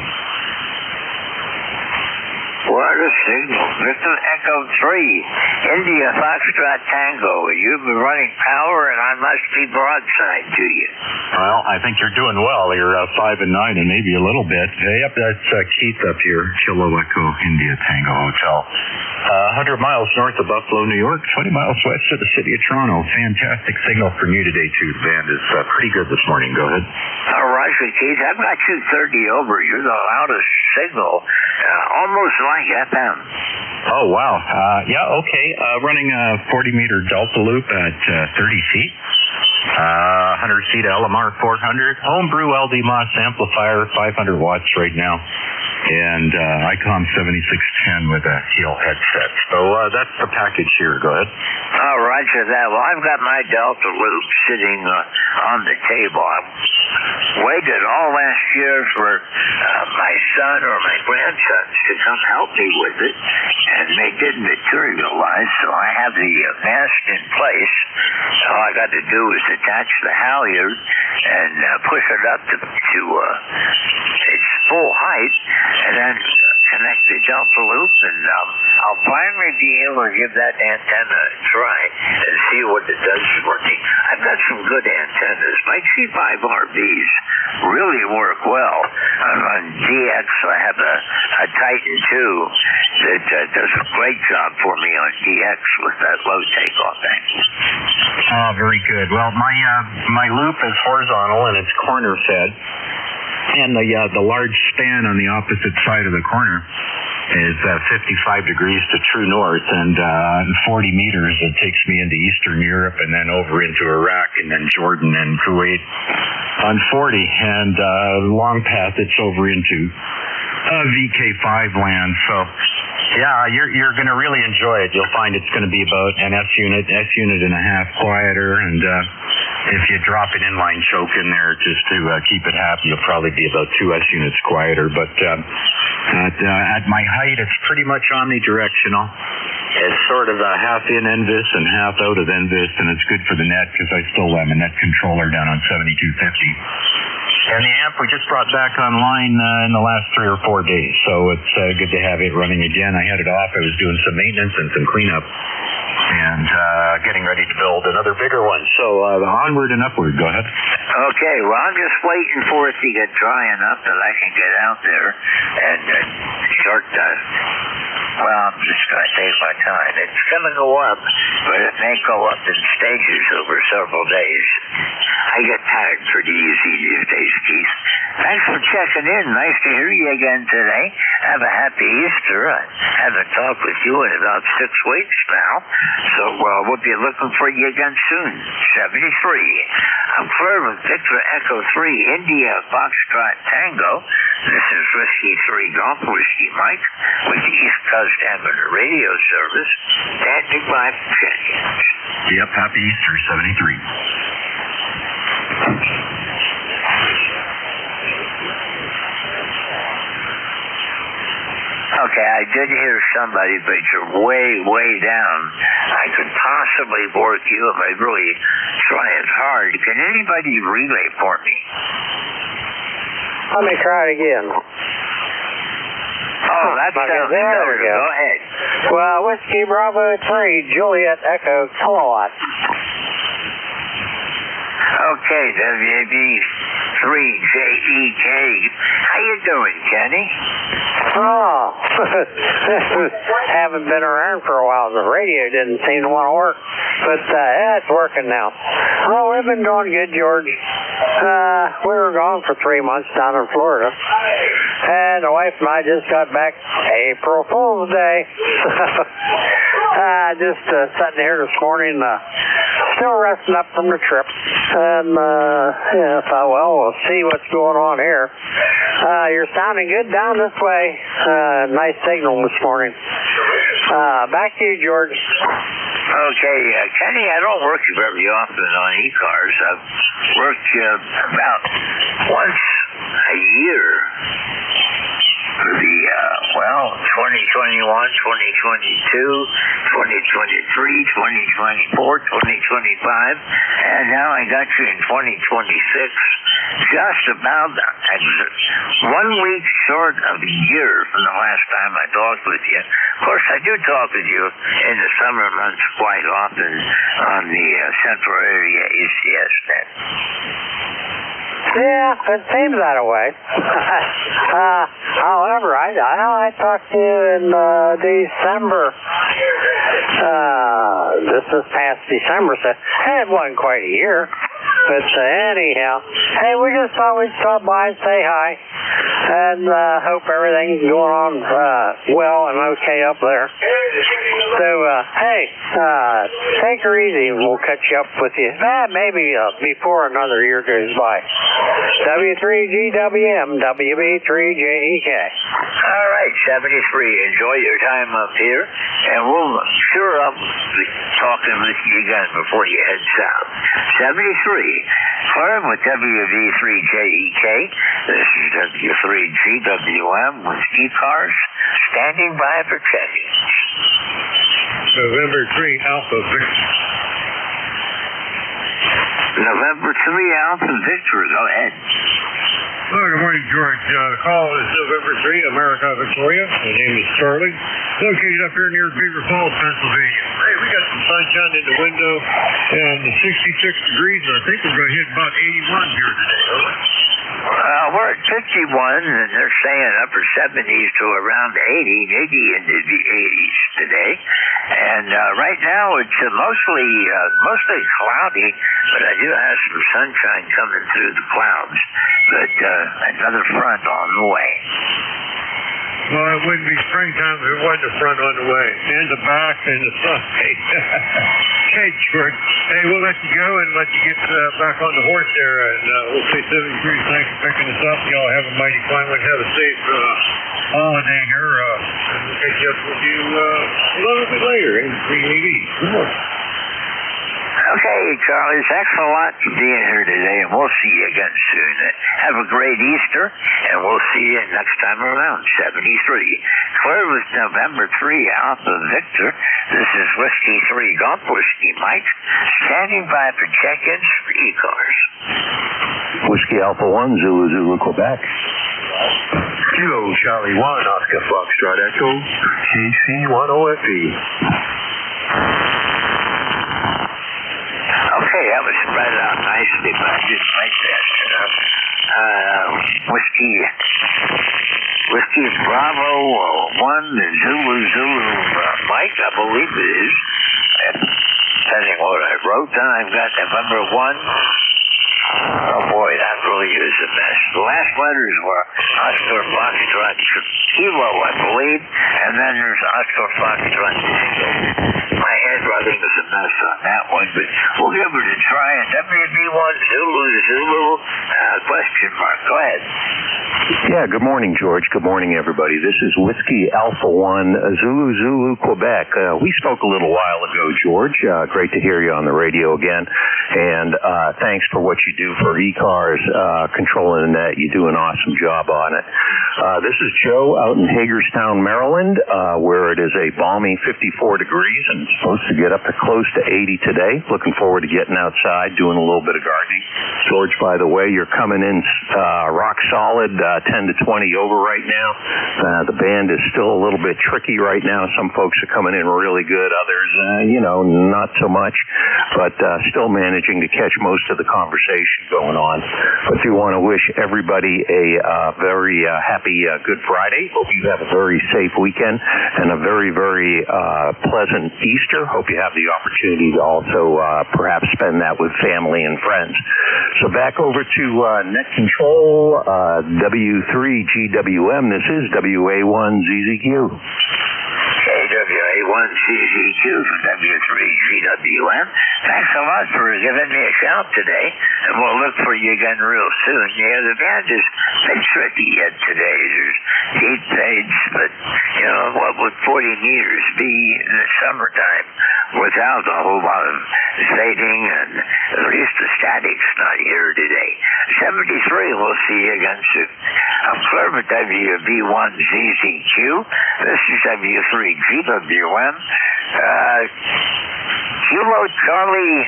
What a signal. Victor Echo 3, India Foxtrot Tango. You've been running power, and I must be broadside to you. Well, I think you're doing well. You're 5 and 9 and maybe a little bit. Yep, that's Keith up here, Kilo Echo India Tango Hotel. 100 miles north of Buffalo, New York, 20 miles west of the city of Toronto. Fantastic signal from you today, too. The band is pretty good this morning. Go ahead. Roger, Keith. I've got you 30 over. You're the loudest signal, almost like FM. Oh, wow. Yeah, okay. Running a 40-meter Delta loop at 30 feet. 100 feet LMR 400. Homebrew LD Moss amplifier, 500 watts right now. And ICOM 7610 with a heel headset. So that's the package here. Go ahead. Oh, roger that. Well, I've got my Delta loop sitting on the table. I waited all last year for my son or my grandsons to come help me with it, and they didn't materialize, so I have the mast in place. All I got to do is attach the halyard and push it up to its full height, and then connect the Delta loop, and I'll finally be able to give that antenna a try and see what it does for me. I've got some good antennas. My C5RBs really work well. On DX, I have a Titan 2 that does a great job for me on DX with that low takeoff angle. Oh, very good. Well, my loop is horizontal and it's corner fed. And the large span on the opposite side of the corner is 55 degrees to true north, and 40 meters it takes me into Eastern Europe and then over into Iraq and then Jordan and Kuwait on 40, and long path it's over into VK5 land. So yeah, you're going to really enjoy it. You'll find it's going to be about an S unit and a half quieter, and if you drop an inline choke in there just to keep it happy, you'll probably be about 2 S units quieter. But at my height, it's pretty much omnidirectional. It's sort of a half in NVIS and half out of NVIS, and it's good for the net because I still am a net controller down on 7250. And the amp we just brought back online in the last 3 or 4 days, so it's good to have it running again. I had it off. I was doing some maintenance and some cleanup and getting ready to build another bigger one. So onward and upward. Go ahead. Okay, well, I'm just waiting for it to get dry enough that I can get out there and start well, I'm just going to take my time. It's going to go up, but it may go up in stages over several days. I get tired pretty easy these days, Keith. Thanks for checking in. Nice to hear you again today. Have a happy Easter. I haven't talked with you in about 6 weeks now, so we'll be looking for you again soon. 73. I'm clear with Victor Echo 3, India Foxtrot Tango. This is Whiskey 3 Golf Whiskey Mike with the East Coast Amateur Radio Service. Standing by for check-ins. Yep, happy Easter, 73. Okay, I did hear somebody, but you're way, way down. I could possibly work you if I really try it hard. Can anybody relay for me? Let me try it again. Oh, that sounds better. Go ahead. Well, Whiskey Bravo 3, Juliet Echo Kilowatt. Okay, WB3JEK. How you doing, Kenny? Oh, haven't been around for a while. The radio didn't seem to want to work, but it's working now. Oh, we've been doing good, George. We were gone for 3 months down in Florida, and the wife and I just got back April Fool's Day. Just sitting here this morning, still resting up from the trip, and thought, well, we'll see what's going on here. You're sounding good down this way. Nice signal this morning. Back to you, George. Okay, Kenny, I don't work very often on ECARS. I've worked about once a year for the, 2021, 2022, 2023, 2024, 2025, and now I got you in 2026. Just about 1 week short of a year from the last time I talked with you. Of course, I do talk with you in the summer months quite often on the Central Area ACS net. Yeah, it seems that way. However, I talked to you in December. This is past December, so it wasn't quite a year. But anyhow, hey, we just thought we'd stop by and say hi, and hope everything's going on well and okay up there. So, hey, take her easy, and we'll catch up with you. Maybe before another year goes by. W3GWM, WB3JEK. All right, 73. Enjoy your time up here, and we'll sure up talking with you again before you head south. 73. Firm with WB3JEK. This is W3GWM with ECARS. Standing by for check-in. November 3, Alpha Victor. November 3, Alpha Victor. Go ahead. Oh, good morning, George. The call is November 3, America, Victoria. My name is Charlie. Located up here near Beaver Falls, Pennsylvania. Hey, we got some sunshine in the window and 66 degrees, and I think we're going to hit about 81 here today. We're at 51, and they're saying upper 70s to around 80, maybe into the 80s today. And right now it's mostly cloudy, but I do have some sunshine coming through the clouds. But another front on the way. Well, it wouldn't be springtime if it wasn't the front on the way, and the back, and the sun. Okay, George. Hey, we'll let you go and let you get back on the horse there, and we'll say 73. Thanks for picking us up. Y'all have a mighty fine one. Have a safe holiday here. And we'll catch up with you a little bit later in 380. Good morning. Okay, Charlie, thanks a lot for being here today, and we'll see you again soon. Have a great Easter, and we'll see you next time around, 73. Clear with November 3, Alpha Victor. This is Whiskey 3 Golf Whiskey Mike, standing by for check-ins for ECARS. Whiskey Alpha 1, Zulu Zulu, Quebec. Kilo Charlie 1, Oscar Foxtrot Echo, CC10FE. Okay, that was spread out nicely, but I didn't like that. Whiskey Bravo 1, Zulu Zulu Mike, I believe it is. Depending on what I wrote down, I've got November 1. Oh boy, that really is a mess. The last letters were Oscar Foxtrot Kilo, I believe, and then there's Oscar Foxtrot Tango. My handwriting is a mess on that one, but we'll give it a try. And WB1 Zulu Zulu question mark. Go ahead. Yeah, good morning, George. Good morning, everybody. This is Whiskey Alpha 1, Zulu Zulu, Quebec. We spoke a little while ago, George. Great to hear you on the radio again. And thanks for what you do for ECARS, controlling the net. You do an awesome job on it. This is Joe out in Hagerstown, Maryland, where it is a balmy 54 degrees and it's supposed to get up to close to 80 today. Looking forward to getting outside, doing a little bit of gardening. George, by the way, you're coming in rock solid, 10 to 20 over right now. The band is still a little bit tricky right now. Some folks are coming in really good, others, not so much, but still managing to catch most of the conversation going on. But do want to wish everybody a very happy Good Friday. Hope you have a very safe weekend and a very, very pleasant Easter. Hope you have the opportunity to also perhaps spend that with family and friends. So back over to Net Control, W3GWM. This is WA1ZZQ. KWA1CZQ from W3GWM. Thanks a lot for giving me a shout today, and we'll look for you again real soon. Yeah, the band is tricky yet today. There's deep fades, but, what would 40 meters be in the summertime without a whole lot of fading, and at least the static's not here today. 73, we'll see you again soon. I'm clear with WB1ZZQ. This is W3GWM. Kilo Charlie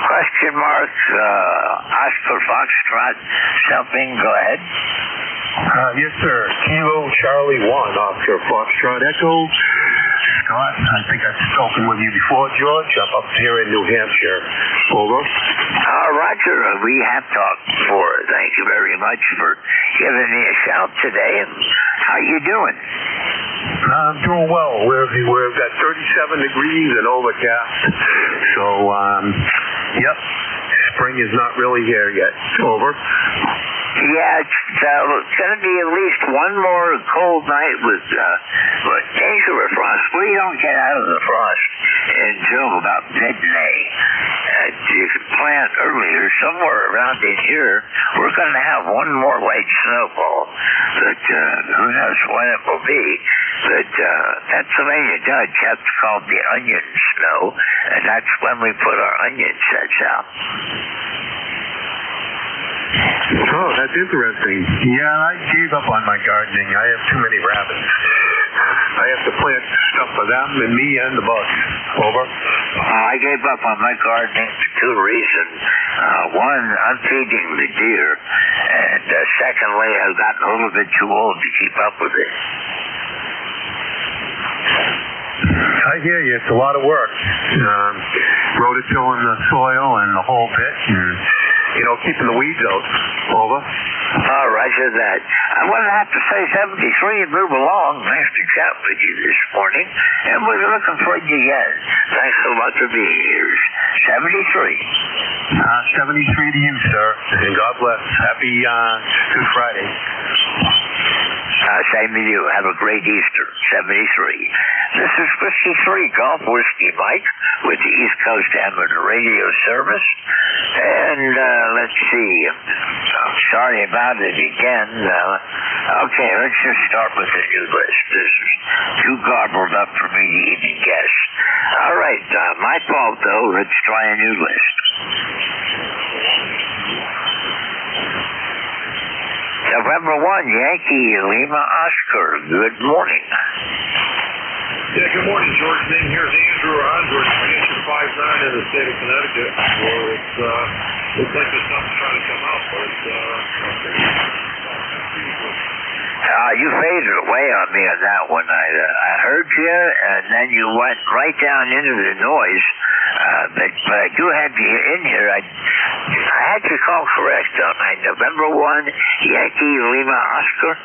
question mark Oscar Foxtrot something. Go ahead. Yes, sir. Kilo Charlie 1, Oscar Foxtrot Echo. Scott, I think I've spoken with you before, George. I'm up here in New Hampshire. Over. Roger, we have talked before. Thank you very much for giving me a shout today. And how you doing? I'm doing well. We've got 37 degrees and overcast. So, yep. Spring is not really here yet. Over. Yeah, it's going to be at least one more cold night with danger of frost. We don't get out of the frost until about mid-May. You can plant earlier. Somewhere around in here, we're going to have one more late snowfall. But who knows when it will be. But Pennsylvania Dutch, that's called the onion snow, and that's when we put our onion sets out. Oh, that's interesting. Yeah, I gave up on my gardening. I have too many rabbits. I have to plant stuff for them and me and the bugs. Over. I gave up on my gardening for two reasons. One, I'm feeding the deer, and secondly, I've gotten a little bit too old to keep up with it. I hear you. It's a lot of work. Rototilling the soil and the whole bit. Keeping the weeds out. Over. Roger that. I'm going to have to say 73 and move along. Nice to chat with you this morning. And we're looking for you again. Thanks so much for being here. 73. 73 to you, sir. And God bless. Happy Good Friday. Same to you. Have a great Easter. 73. This is Whiskey 3 Golf Whiskey Mike with the East Coast Amateur Radio Service. And let's see. I'm sorry about it again. Okay, let's just start with the new list. This is too garbled up for me to even guess. All right, my fault, though. Let's try a new list. November 1, Yankee Lima Oscar. Good morning. Yeah, good morning, George. Name here is Andrew Andrews. I guess you're 5'9" in the state of Connecticut. So it's, looks like the sun's trying to come out, but it's, You faded away on me on that one. I heard you, and then you went right down into the noise. But I do have you in here. I had your call correct on my November 1, Yankee Lima Oscar.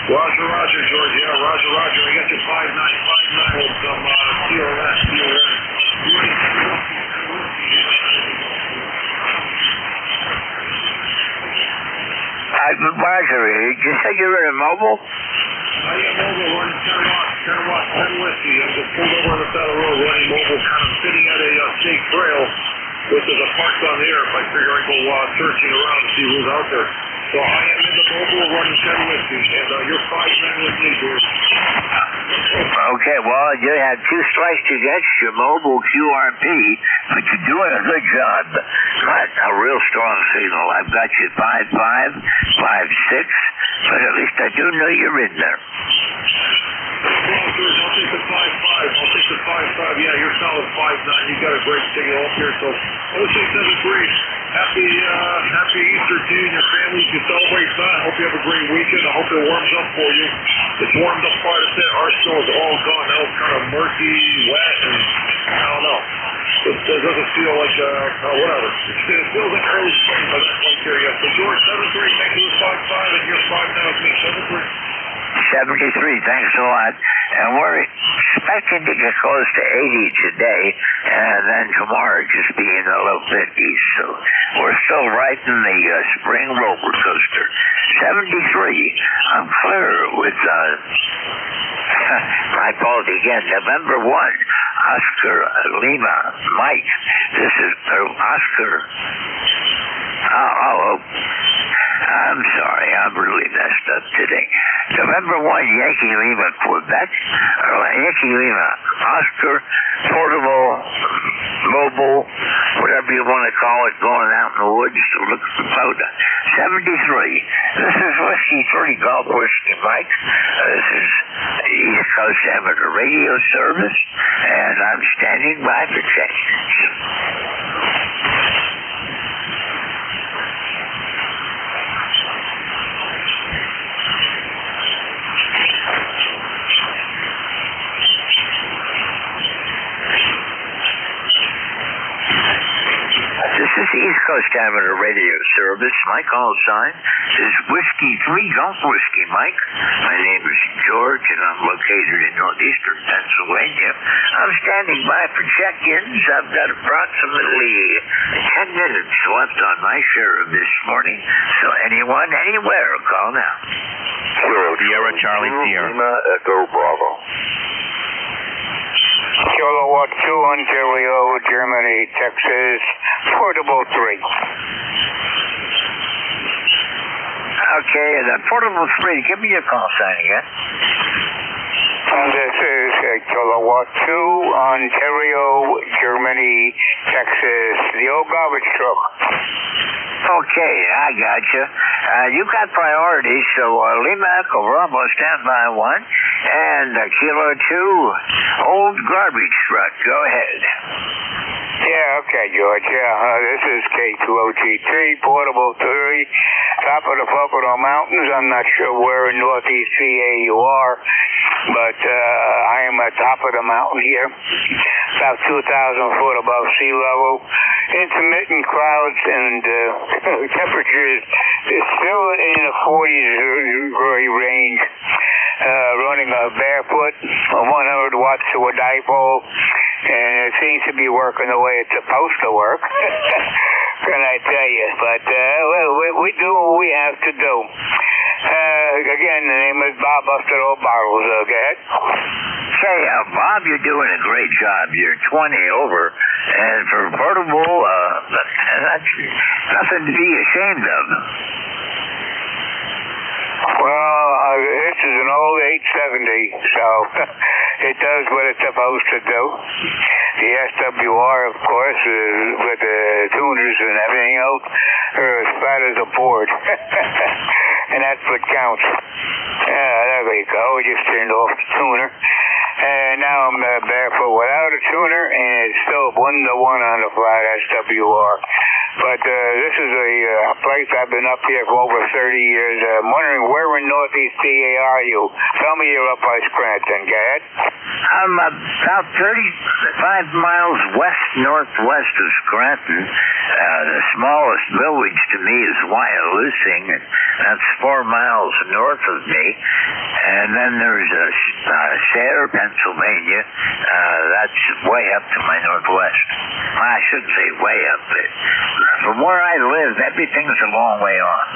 Roger, George. Yeah, Roger. I got you 5'9" with some CRS. Roger, you said you were in mobile? I am mobile, running 10 watts, 10 whiskey. I'm just pulled over on the side of the road, running mobile, kind of sitting at a state trail, which is a park down here. If I figure I go searching around to see who's out there. So I am in the mobile running 10 whiskey, and you're 5'9" with me, George. Okay, well, you had 2 strikes against your mobile QRP, but you're doing a good job. Not a real strong signal. I've got you 5'5", 5'6", but at least I do know you're in there. Well, George, I'll take the 5'5". Yeah, you're solid 5'9". You got a great signal up here, so I would say 7-3. Happy Easter to you and your family. You celebrate that. I hope you have a great weekend. I hope it warms up for you. It's warmed up quite a bit. Our snow is all gone. Now it's kind of murky, wet, and I don't know. It doesn't feel like, whatever. It feels like early spring by that point here yet. So, George, 7-3. Thank you, 5'5", and you're 5'9" with me. 7-3. 73, thanks a lot. And we're expecting to get close to 80 today, and then tomorrow just be in the low 50s. So we're still right in the spring roller coaster. 73, I'm clear with, my fault again, November 1, Oscar Lima Mike. This is Oscar. I'm sorry, I'm really messed up today. November 1, Yankee Lima Quebec, or Yankee Lima Oscar, portable, mobile, whatever you want to call it, going out in the woods to look for powder. 73. This is Whiskey 3 Golf Whiskey Mike. This is East Coast Amateur Radio Service, and I'm standing by for questions. This is East Coast Amateur Radio Service. My call sign is Whiskey 3 Golf Whiskey Mike. My name is George, and I'm located in northeastern Pennsylvania. I'm standing by for check-ins. I've got approximately 10 minutes left on my share of this morning. So anyone, anywhere, call now. Sierra Charlie Sierra. Lima Echo Bravo. Kilowatt 2, Ontario, Germany, Texas, portable 3. Okay, the portable 3, give me your call sign again. This is Kilowatt 2, Ontario, Germany, Texas, the old garbage truck. Okay, I got you. You got priority, so Lima Echo Bravo, stand by 1, and Kilo 2, old garbage truck. Go ahead. Yeah, okay, George. This is K2OGT, portable 3, top of the Pocono Mountains. I'm not sure where in northeast PA you are, but I am at top of the mountain here, about 2,000 foot above sea level. Intermittent clouds and temperatures is still in the 40s degree range. Running barefoot, 100 watts to a dipole, and it seems to be working the way it's supposed to work. Can I tell you? But we do what we have to do. Again, the name is Bob Busted Old Bottles. Go ahead. Say, Bob, you're doing a great job. You're 20 over, and for portable, that's nothing to be ashamed of. Well, so it does what it's supposed to do. The SWR, of course, with the tuners and everything else, are as fat as a board. And that's what counts. There we go. We just turned off the tuner. And now I'm barefoot without a tuner, and it's still 1-to-1 on the flat SWR. But this is a place I've been up here for over 30 years. I'm wondering where in Northeast PA are you? Tell me you're up by Scranton, Gad. I'm about 35 miles west-northwest of Scranton. The smallest village to me is Wyalusing, and that's 4 miles north of me. And then there's Sayre, Pennsylvania. That's way up to my northwest. Well, I shouldn't say way up, but from where I live, everything's a long way on.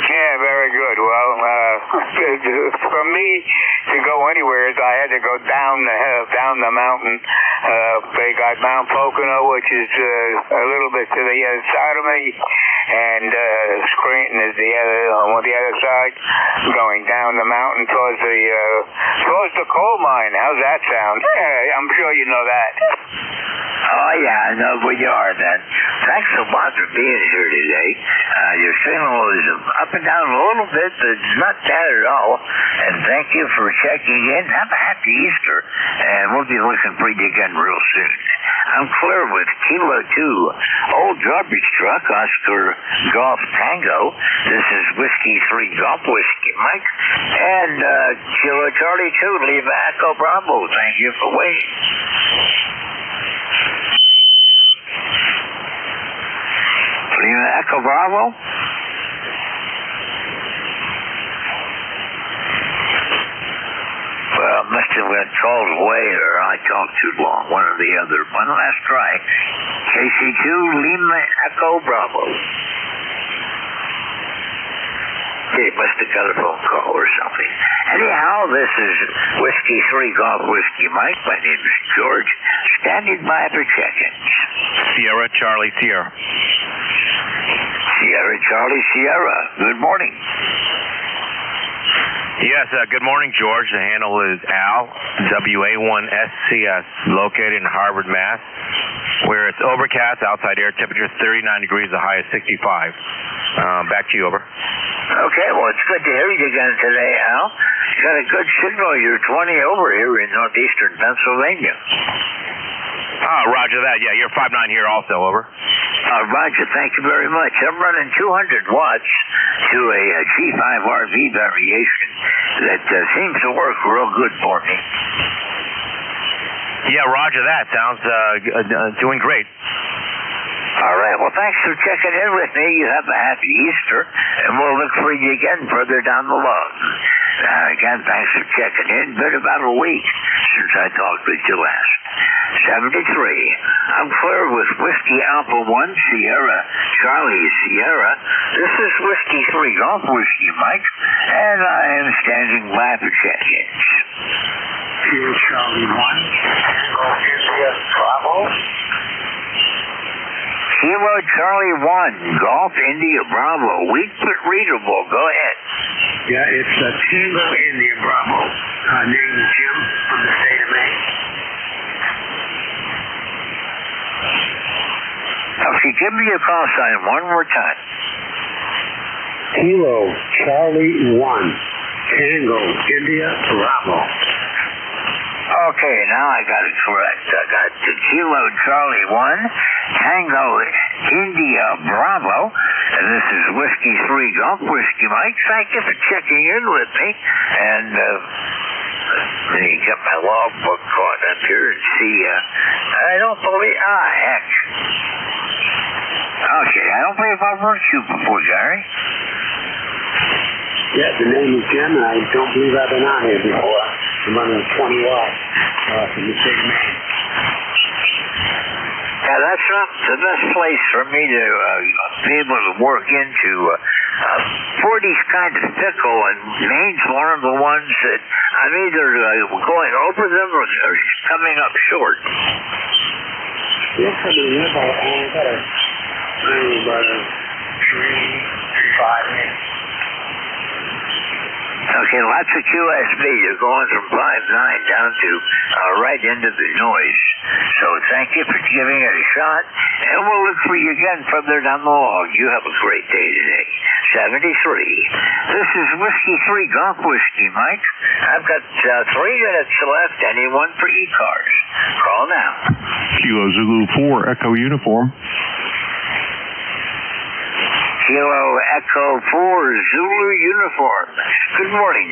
Yeah, very good. Well, for me to go anywhere, I had to go down the mountain. They got Mount Pocono, which is a little bit to the other side of me, and Scranton is on the other side, going down the mountain towards the coal mine. How's that sound? I'm sure you know that. Oh, yeah, I know where you are then. Thanks a lot for being here today. Your signal is up and down a little bit, but it's not bad at all. And thank you for checking in. Have a happy Easter, and we'll be looking for you again real soon. I'm clear with Kilo 2, Old Garbage Truck, Oscar Golf Tango. This is Whiskey 3 Golf Whiskey Mike. And Kilo Charlie 2, Lima Echo Bravo. Thank you for waiting. Lima Echo Bravo. Well, must have been called away or I talked too long, one or the other. One last try. KC2 Lima Echo Bravo. He must have got a phone call or something. Anyhow, this is Whiskey 3 Golf Whiskey Mike. My name is George. Standing by for check-ins. Sierra Charlie Sierra. Sierra Charlie Sierra. Good morning. Yes, good morning, George. The handle is Al, WA1SCS, located in Harvard, Mass., where it's overcast, outside air temperature 39 degrees, the high is 65. Back to you, over. Okay, well, it's good to hear you again today, Al. You got a good signal. You're 20 over here in northeastern Pennsylvania. Roger that. Yeah, you're 5'9" here also, over. Roger, thank you very much. I'm running 200 watts to a G5RV variation that seems to work real good for me. Yeah, roger that. Sounds doing great. All right, well, thanks for checking in with me. You have a happy Easter, and we'll look for you again further down the line. Again, thanks for checking in. Been about a week since I talked with you last. 73. I'm clear with Whiskey Alpha 1 Sierra Charlie Sierra. This is Whiskey 3 Golf Whiskey Mike, and I am standing by for check-ins. Sierra Charlie 1 Tango India Bravo. Kilo Charlie 1 Golf India Bravo. Weak but readable. Go ahead. Yeah, it's Tango India Bravo. Name is Jim from the state of Maine. Okay, give me your call sign one more time. Kilo Charlie 1 Tango India Bravo. Okay, now I got it correct. I got the Kilo Charlie 1 Tango India Bravo. And this is Whiskey 3 Golf Whiskey Mike. Thank you for checking in with me. And let me get my logbook caught up here and see. I don't believe. Heck. Okay, I don't believe I've heard you before, Gary. Yeah, the name is Jim, and I don't believe I've been on here before. I'm running 20 watts from the state of Maine. Yeah, that's not the best place for me to be able to work into. 40's kind of fickle, and Maine's one of the ones that I'm either going over them or coming up short. Yes, I mean, I got a about 3, 5 minutes. Okay, lots of QSB. You're going from 5.9 down to right into the noise. So thank you for giving it a shot, and we'll look for you again further down the log. You have a great day today. 73. This is Whiskey 3 Golf Whiskey, Mike. I've got 3 minutes left. Anyone for ECARS? Call now. Kilo Zulu 4 Echo Uniform. Kilo Echo 4 Zulu Uniform. Good morning.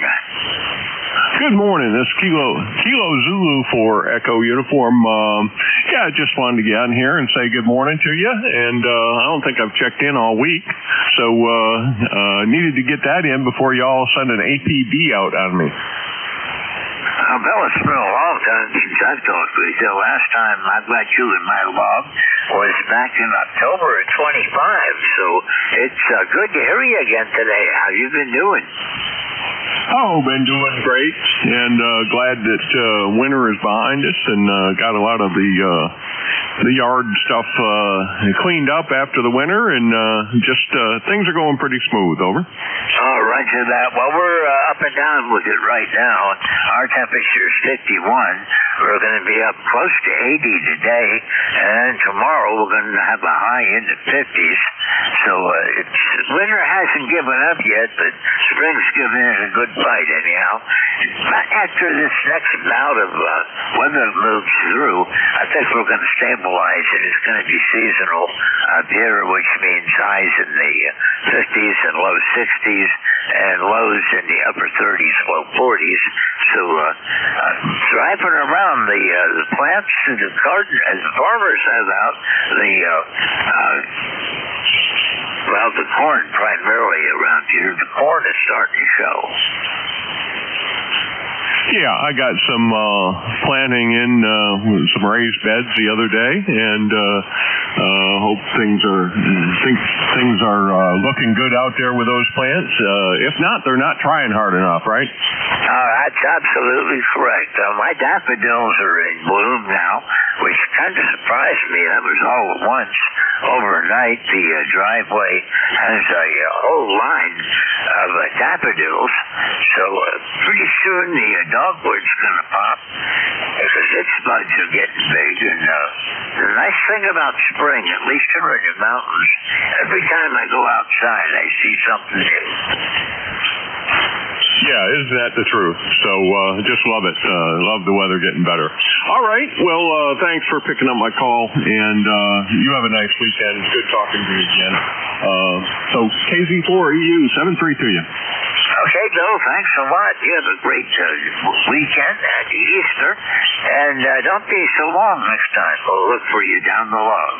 Good morning. This is Kilo Zulu for Echo Uniform. I just wanted to get on here and say good morning to you. And I don't think I've checked in all week, so needed to get that in before y'all send an APB out on me. Bill, it's been a long time since I've talked with you. The last time I've got you in my log was back in October of 25, so it's good to hear you again today. How you been doing? Oh, been doing great, and glad that winter is behind us, and got a lot of the yard stuff cleaned up after the winter, and just things are going pretty smooth. Over. Oh, roger that. Well, we're up and down with it right now. Our temperature is 51. We're going to be up close to 80 today, and tomorrow we're going to have a high in the 50s. So winter hasn't given up yet, but spring's giving it a good fight anyhow. After this next bout of weather moves through, I think we're going to stabilize, and it's going to be seasonal up here, which means highs in the 50s and low 60s, and lows in the upper 30s, low 40s. So driving around the plants and the garden, as the farmers have out, the corn primarily around here. The corn is starting to show. Yeah, I got some planting in some raised beds the other day, and hope things are looking good out there with those plants. If not, they're not trying hard enough, right? That's absolutely correct. My daffodils are in bloom now, which kind of surprised me. That was all at once. Overnight, the driveway has a whole line of daffodils, so pretty soon the dogwood's going to pop, because its buds are getting big. And the nice thing about spring, at least here in the mountains, every time I go outside, I see something new. Yeah, isn't that the truth? So just love it. Love the weather getting better. All right. Well, thanks for picking up my call, and you have a nice weekend. Good talking to you again. So KZ4EU 73 to you. Okay, Bill, thanks a lot. You have a great weekend and Easter, and don't be so long next time. We'll look for you down the log.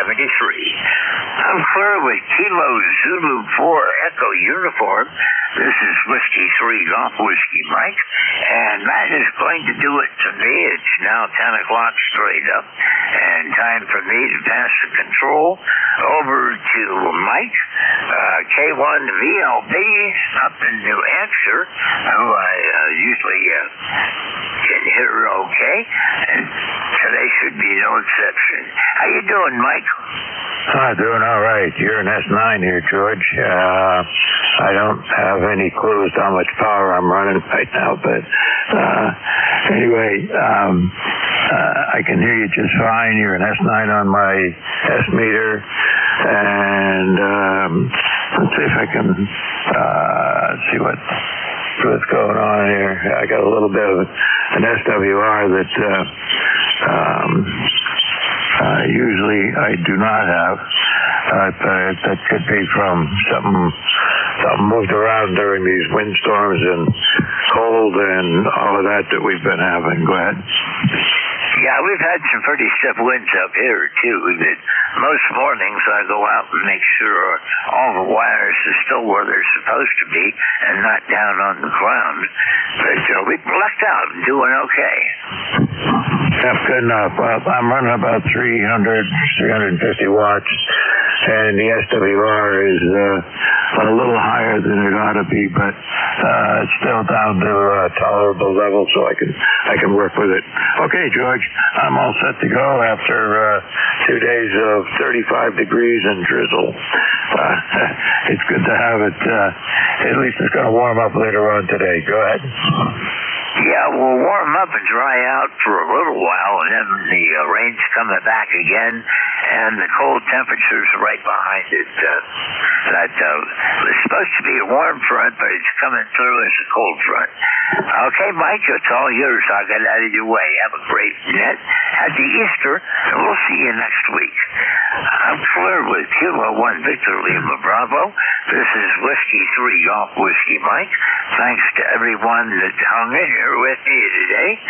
73. I'm clear with Kilo Zulu 4 Echo Uniform. This is Whiskey 3 Golf Whiskey, Mike, and that is going to do it to me. It's now 10 o'clock straight up, and time for me to pass the control over to Mike, K1VLB up in New Hampshire, who I usually can hear okay, and today should be no exception. How you doing, Mike? Doing all right. You're in S9 here, George. I don't have any clue as to how much power I'm running right now, but anyway, I can hear you just fine. You're in S9 on my S meter, and let's see if I can see what's going on here. I got a little bit of an SWR that usually I do not have. That could be from something moved around during these windstorms and cold and all of that we've been having. Go ahead. Yeah, we've had some pretty stiff winds up here, too. That most mornings I go out and make sure all the wires are still where they're supposed to be and not down on the ground. But we've lucked out and doing okay. That's good enough. I'm running about 350 watts. and the SWR is a little higher than it ought to be, but it's still down to a tolerable level, so I can work with it. Okay, George, I'm all set to go after 2 days of 35 degrees and drizzle. It's good to have it. At least it's going to warm up later on today. Go ahead. Yeah, we'll warm up and dry out for a little while, and then the rain's coming back again, and the cold temperatures are right behind it. It's supposed to be a warm front, but it's coming through as a cold front. Okay, Mike, it's all yours. I'll get out of your way. Have a great net. Happy Easter, and we'll see you next week. I'm clear with Kilo 1 Victor Lima Bravo. This is Whiskey 3 Golf Whiskey Mike. Thanks to everyone that hung in here with me today,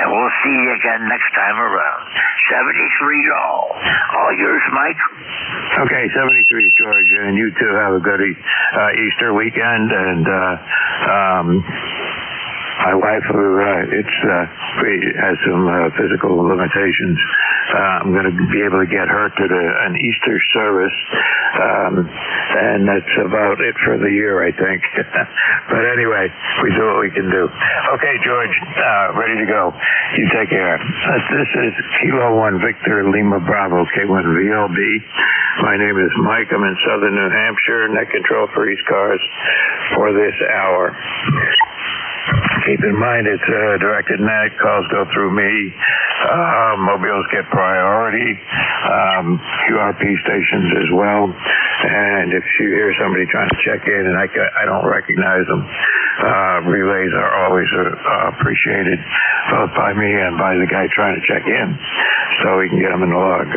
and we'll see you again next time around. 73 all yours, Mike. Okay, 73, George, and you too have a good Easter weekend, and my wife, who has some physical limitations, I'm going to be able to get her to an Easter service, and that's about it for the year, I think. But anyway, we do what we can do. Okay, George, ready to go. You take care. This is Kilo 1 Victor Lima Bravo, K1 VLB. My name is Mike. I'm in southern New Hampshire. Net control for ECARS for this hour. Keep in mind, it's directed net. Calls go through me. Mobiles get priority. QRP stations as well. And if you hear somebody trying to check in and I don't recognize them, relays are always appreciated, both by me and by the guy trying to check in, so we can get them in the log.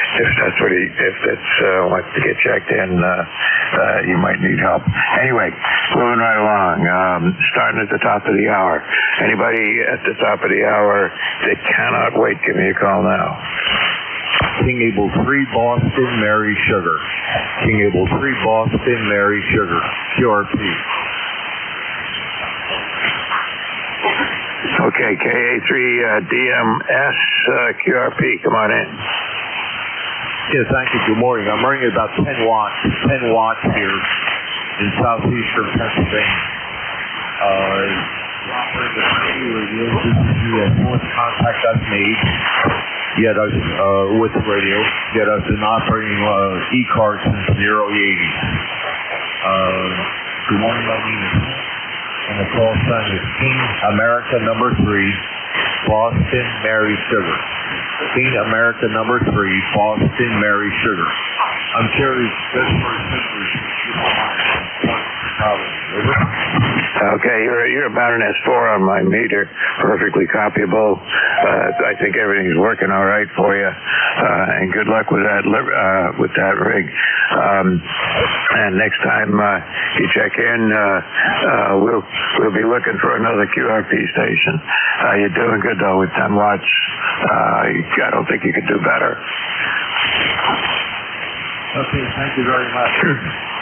If that's wants to get checked in, you might need help. Anyway, moving right along. Starting at the top of the hour. Anybody at the top of the hour that cannot wait, give me a call now. King Able 3 Boston Mary Sugar. King Able 3 Boston Mary Sugar. QRP. Okay, KA3 DMS QRP, come on in. Yeah, thank you. Good morning. I'm running at about 10 watts here in southeastern Pennsylvania. Once contact us made, get us with the radio, get us an operating ECARS since the early 80s. Good morning, my name is, and the call sign is King America number 3, Boston Mary Sugar. King America number 3, Boston Mary Sugar. I'm curious, just for Okay, you're about an S4 on my meter, perfectly copyable. I think everything's working all right for you, and good luck with that rig. And next time you check in, we'll be looking for another QRP station. You're doing good though with 10 watts. I don't think you could do better. Okay, thank you very much.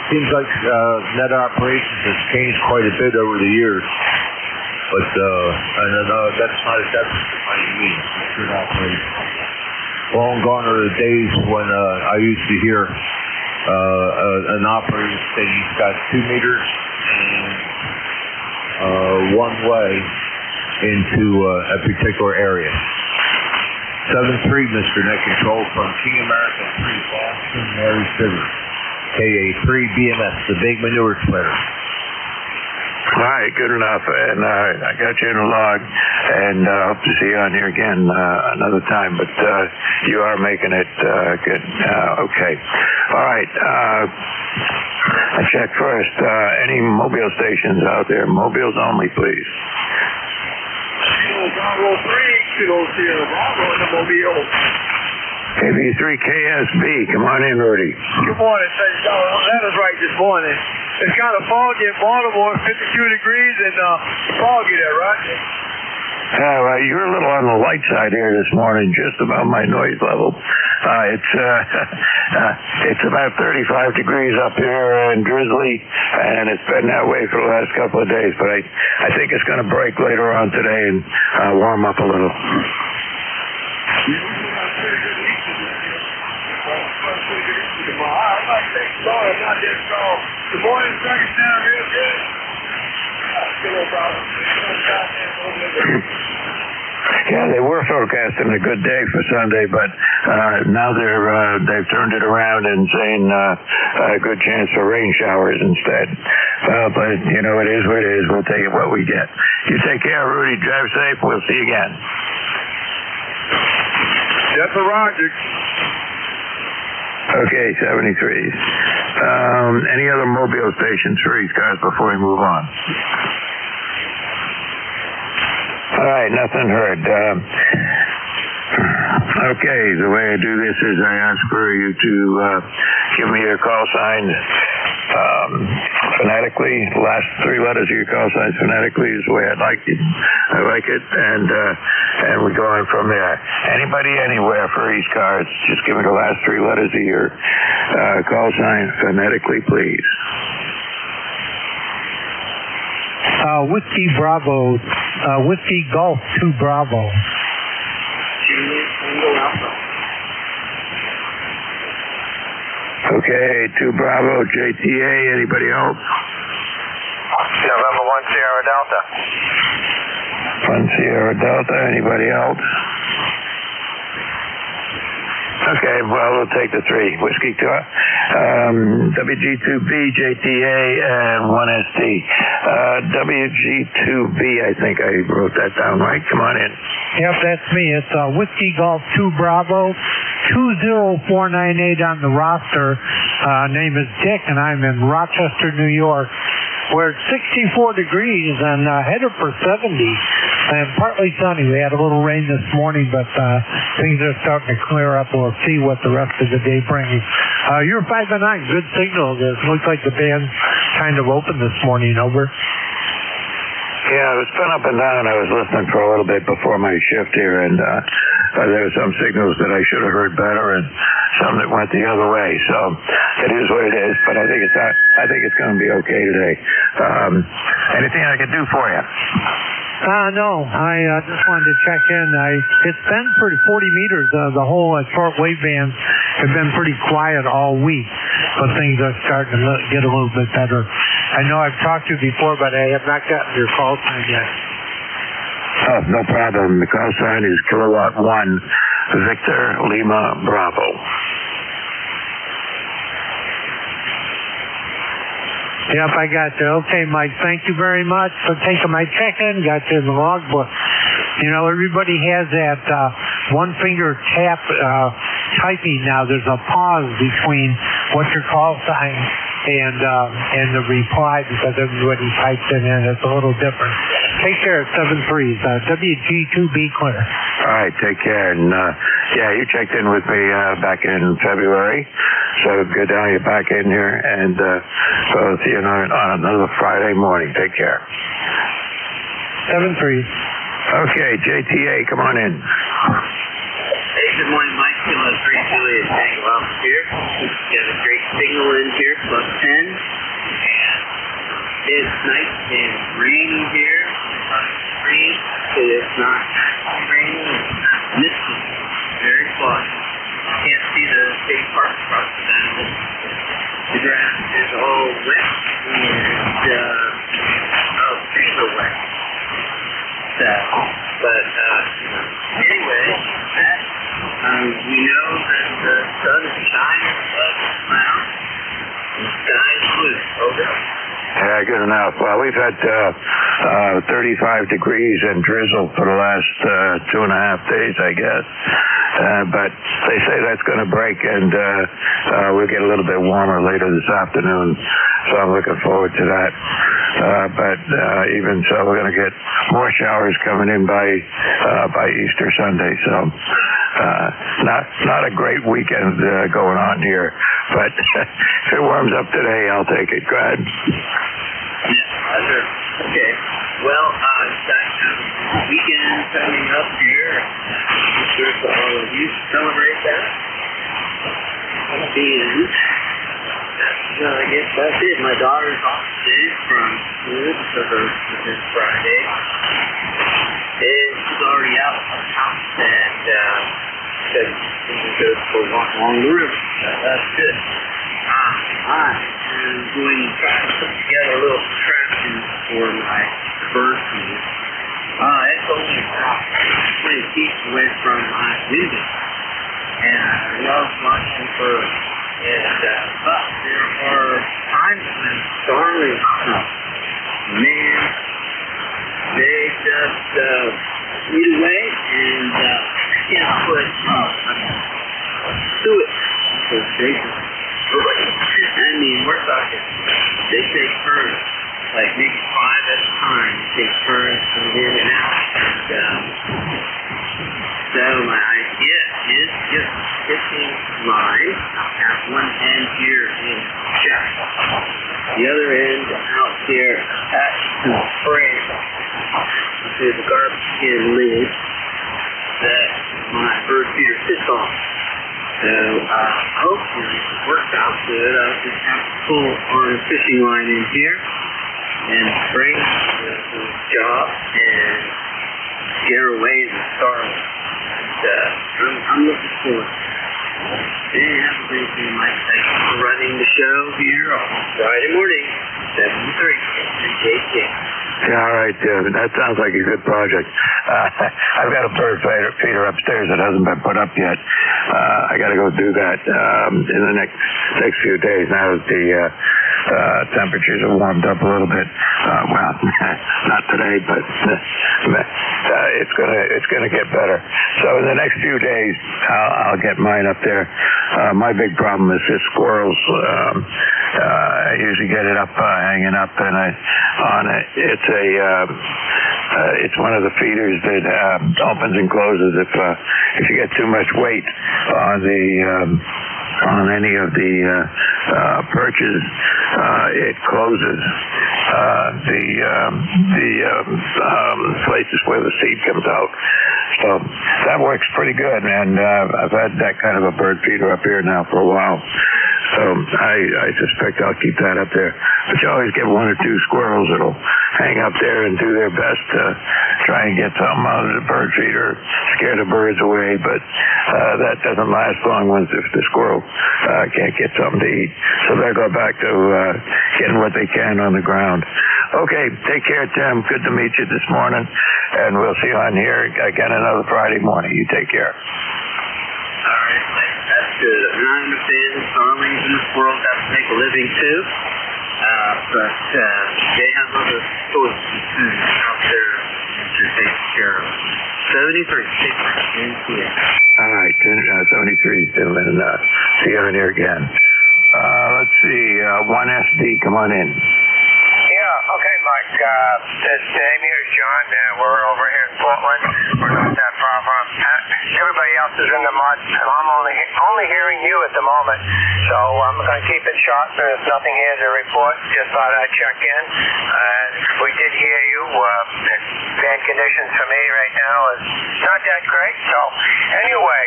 Seems like net operations has changed quite a bit over the years, but that's not a deficit by any means. It's good operation. Long gone are the days when I used to hear an operator say he's got 2 meters and one way into a particular area. 7-3, Mr. Net Control from King America 3, Boston Mary Sugar. KA3 BMS, the big manure splitter. All right, good enough. And I got you in a log, and hope to see you on here again another time. But you are making it good. Okay. All right. I check first. Any mobile stations out there? Mobiles only, please. Bravo 3, Kilo Sierra Bravo in the mobile. KB3KSB, come on in, Rudy. Good morning. That is right this morning. It's kind of foggy in Baltimore, 52 degrees and foggy there, right? Yeah, well, you're a little on the light side here this morning, just about my noise level. It's about 35 degrees up here and drizzly, and it's been that way for the last couple of days. But I think it's going to break later on today and warm up a little. Sorry, I'm not that strong. The morning sucking down real good. Still no problem. Yeah, they were forecasting a good day for Sunday, but now they've turned it around and saying a good chance for rain showers instead. But you know, it is what it is. We'll take it what we get. You take care, Rudy. Drive safe. We'll see you again. That's a Roger. Okay, 73s. Any other mobile stations for ECARS before we move on? All right, nothing heard. Okay, the way I do this is I ask for you to give me your call sign phonetically. The last three letters of your call sign phonetically is the way I like it. And we go on from there. Anybody, anywhere for ECARS, just give me the last three letters of your call sign phonetically, please. Whiskey Bravo, Whiskey Golf 2 Bravo. Okay, 2 Bravo, JTA, anybody else? November 1 Sierra Delta. 1 Sierra Delta, anybody else? Okay, well, we'll take the 3. Whiskey Tour, WG2B, JTA, and 1ST. WG2B, I think I wrote that down right. Come on in. Yep, that's me. It's Whiskey Golf 2 Bravo, 20498 on the roster. Name is Dick, and I'm in Rochester, New York. We're at 64 degrees and headed for 70. And partly sunny. We had a little rain this morning, but things are starting to clear up. We'll see what the rest of the day brings. You're 5 and 9. Good signal. It looks like the band's kind of open this morning. Over. Yeah, it's been up and down. I was listening for a little bit before my shift here, and there were some signals that I should have heard better, and some that went the other way. So it is what it is. But I think it's going to be okay today. Anything I can do for you? No, I just wanted to check in. It's been pretty 40 meters. The whole shortwave bands have been pretty quiet all week, but things are starting to get a little bit better. I know I've talked to you before, but I have not gotten your call sign yet. Oh, no problem. The call sign is Kilowatt 1, Victor Lima Bravo. Yep, I got you. Okay, Mike, thank you very much for taking my check-in. Got you in the logbook. You know, everybody has that one-finger tap typing now. There's a pause between what's your call sign and the reply because everybody types it in. It's a little different. Take care at 73s. WG2B clear. All right, take care. And, yeah, you checked in with me back in February. So good to have you back in here. And so I'll see you on another Friday morning. Take care. 73s. Okay, JTA, come on in. Hey, good morning, Mike. Kilo 3 Juliet Tango Alpha here. We have a great signal in here, plus 10. And it's nice and rainy here. Rain, so it's not raining, it's not misty. Very foggy. Can't see the big park across the bend. The grass is all wet and trees are wet. But anyway, we know that the sun is shining above the clouds and the sky is blue. Over. Yeah, good enough. Well, we've had 35 degrees and drizzle for the last 2.5 days, I guess. But they say that's going to break, and we'll get a little bit warmer later this afternoon. So I'm looking forward to that. But even so, we're going to get more showers coming in by Easter Sunday. So not a great weekend going on here. But if it warms up today, I'll take it. Go ahead. Yeah, sure. Okay. Well, weekend coming up here. I'm sure for all of you celebrate that. And I guess that's it. My daughter's off today from school because it's Friday. And she's already out of the house and because she goes for a walk along the river. That's good. I am going to try to put together a little contraption for my bird feeder. It's only about 20 feet away from my window. And I love watching birds. But there are times when starlings come. Man, they just eat away and can't put suet because they just, I mean, we're talking, they take turns, like maybe 5 at a time, they take turns coming in and out. So my idea is just fishing line at one end here in check. The other end out here at the frame. There's a garbage can lid that my bird feeder sits on. So hopefully if it works out good, I'll just have to pull on a fishing line in here and bring the job and scare away the starlings. I'm looking forward to it. Hey, have a great day, Mike. Thanks for running the show here on Friday morning, 7:30. Yeah, all right. That sounds like a good project. I've got a bird feeder upstairs that hasn't been put up yet. I got to go do that in the next few days. Now that the temperatures have warmed up a little bit. Well, not today, but it's gonna get better. So in the next few days, I'll get mine up there. My big problem is just squirrels. I usually get it up, hanging up, and it's one of the feeders that opens and closes if you get too much weight on any of the perches, it closes the places where the seed comes out. So that works pretty good, and I've had that kind of a bird feeder up here now for a while. So I suspect I'll keep that up there. But you always get 1 or 2 squirrels that'll hang up there and do their best to try and get something out of the bird feeder, scare the birds away. But that doesn't last long once if the squirrel can't get something to eat. So they'll go back to getting what they can on the ground. Okay, take care, Tim. Good to meet you this morning. And we'll see you on here again another Friday morning. You take care. All right, that's good. And I understand the starlings and the squirrels have to make a living too, but they have other sources out there to take care of. 73, NJ2US. All right, 73 still in. See you on here again. Let's see, 1SD, come on in. Yeah, okay, Mike. This name here is John. We're over here in Portland. We're not that far from. Everybody else is in the mud. I'm only hearing you at the moment, so I'm going to keep it short. There's nothing here to report. Just thought I'd check in. We did hear you. Bad conditions for me right now is not that great. So anyway,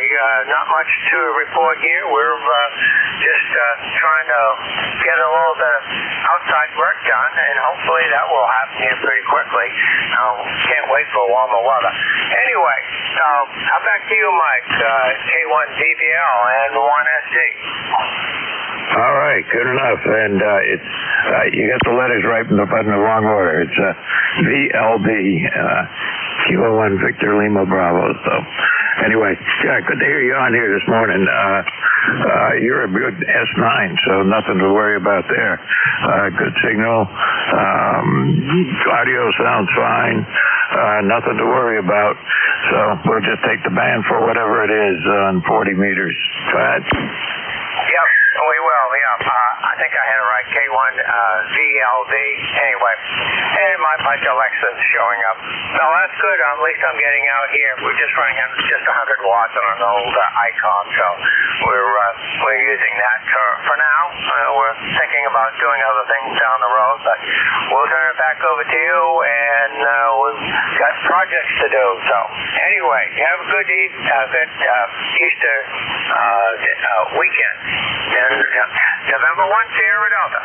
not much to report here. We're just trying to get a little bit of outside work done, and hopefully that will happen here pretty quickly. Can't wait for warmer weather. Anyway, how back to you, Mike? K1 DBL and 1SD. All right, good enough. And it's you got the letters right in the wrong order. It's VLB, Kilo 1 Victor Lima Bravo. So anyway, yeah, good to hear you on here this morning. You're a good S9, so nothing to worry about there. Good signal. Audio sounds fine. Nothing to worry about. So we'll just take the band for whatever it is on 40 meters. Go ahead. Yep, we will, yeah. I think I had it right, K1 VLV. Anyway, and my Alexa's showing up. So that's good. At least I'm getting out here. We're just running on just 100 watts on an old ICOM, so we're using that for now. We're thinking about doing other things down the road, but we'll turn it back over to you, and we've got projects to do. So anyway, have a good Easter weekend. And November 1, Sierra Delta.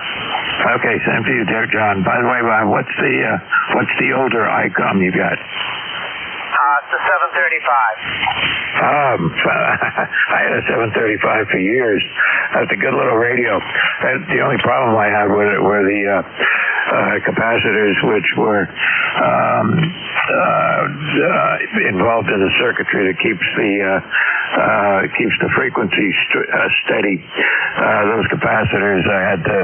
Okay, same to you, dear John. By the way, what's the older ICOM you got? What's the 735? I had a 735 for years. That's a good little radio. The only problem I had were the capacitors, which were involved in the circuitry that keeps the frequency steady. Those capacitors I had to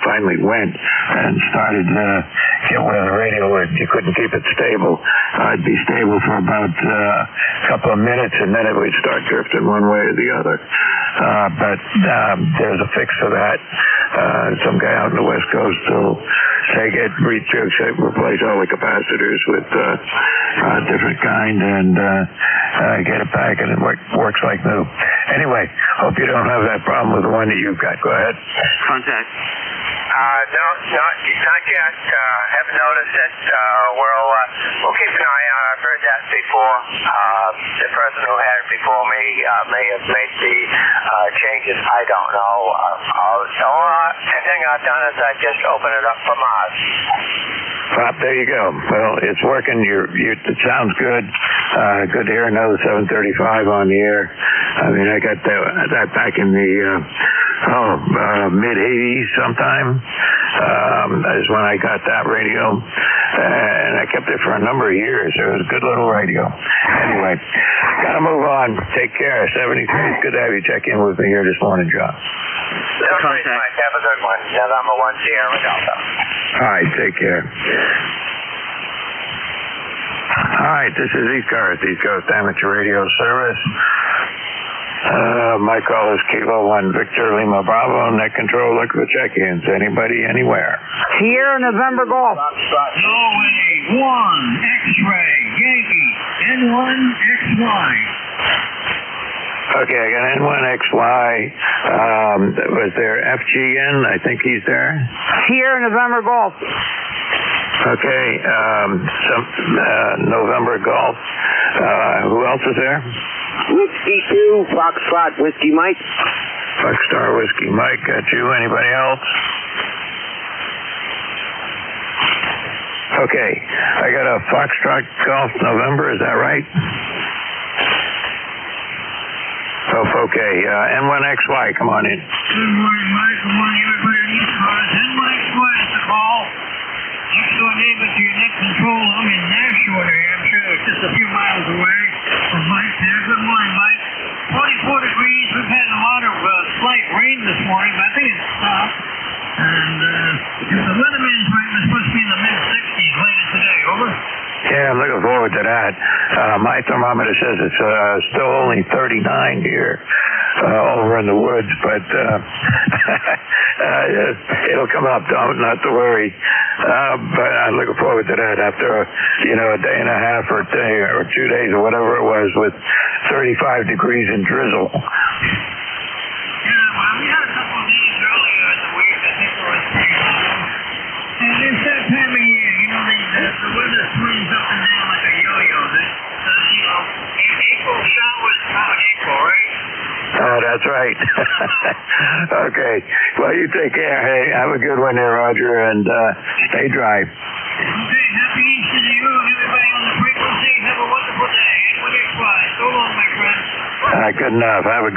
finally went and started to get where the radio you couldn't keep it stable. I'd be stable for about a couple of minutes, and then it would start drifting one way or the other. But there's a fix for that. Some guy out in the West Coast will replace all the capacitors with a different kind and get it back, and it works like new. Anyway, hope you don't have that problem with the one that you've got. Go ahead. Contact. No, not yet. Haven't noticed it. We'll keep an eye on it. I've heard that before. The person who had it before me may have made the changes. I don't know. The only thing I've done is I just open it up for Mars. Pop, there you go. Well, it's working. It sounds good. Good to hear another 735 on the air. I mean, I got that back in the mid-'80s sometime. Is when I got that radio, and I kept it for a number of years. It was a good little radio. Anyway, gotta move on. Take care. 73. It's good to have you check in with me here this morning, John. Contact. Have a good one. November 1 Sierra Delta. All right, take care. All right, this is ECARS, East Coast Amateur Radio Service. My call is Kilo 1 Victor Lima Bravo, net control, look for check-ins. Anybody, anywhere. Sierra November Golf. Norway 1 X-ray Yankee N1XY. Okay, I got N1XY. Was there FGN? I think he's there. Sierra November Golf. Okay, November Golf. Who else is there? Whiskey 2, Foxtrot, Whiskey Mike. Foxstar, Whiskey Mike, got you. Anybody else? Okay, I got a Foxtrot Golf November, is that right? Oh, okay, N1XY, come on in. Good morning, Mike. Good morning, everybody on ECARS. N1XY is the call. Next door neighbor to your net control. I'm in Nashua, New Hampshire. It's just a few miles away from Mike there. Good morning, Mike. 44 degrees. We've had a lot of slight rain this morning, but I think it's stopped. And if the weatherman's right, we're supposed to be in the mid-60s later today. Over. Yeah, I'm looking forward to that. My thermometer says it's still only 39 here over in the woods, but it'll come up, not to worry. But I'm looking forward to that after a day and a half or 2 days or whatever it was with 35 degrees and drizzle. Yeah, well, we had a couple of days earlier in the week. I think it was pretty long. And it's that time of year, the weather swings up and down like a yo-yo. April showers out April, right? Oh, that's right. Okay. Well, you take care. Hey, have a good one there, Roger, and stay dry. Okay, happy Easter to you and everybody on the frequency. Have a wonderful day. N1XY. So long, my friend. Good enough. Have a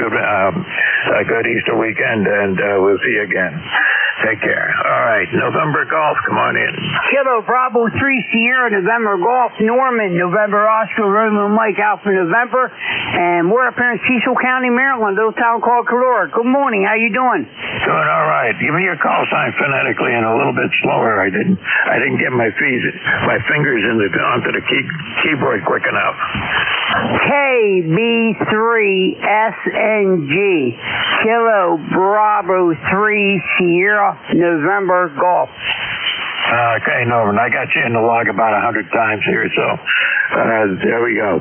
good Easter weekend, and we'll see you again. Take care. All right. November Golf, come on in. Kilo Bravo 3 Sierra November Golf. Norman November Oscar Romeo Mike Alpha November. And we're up here in Cecil County, Maryland, a little town called Calora. Good morning. How you doing? Doing all right. Give me your call sign phonetically and a little bit slower. I didn't get my fingers onto the keyboard quick enough. KB3SNG. Kilo Bravo 3 Sierra November Golf. Okay, Norman, I got you in the log about 100 times here, so there we go.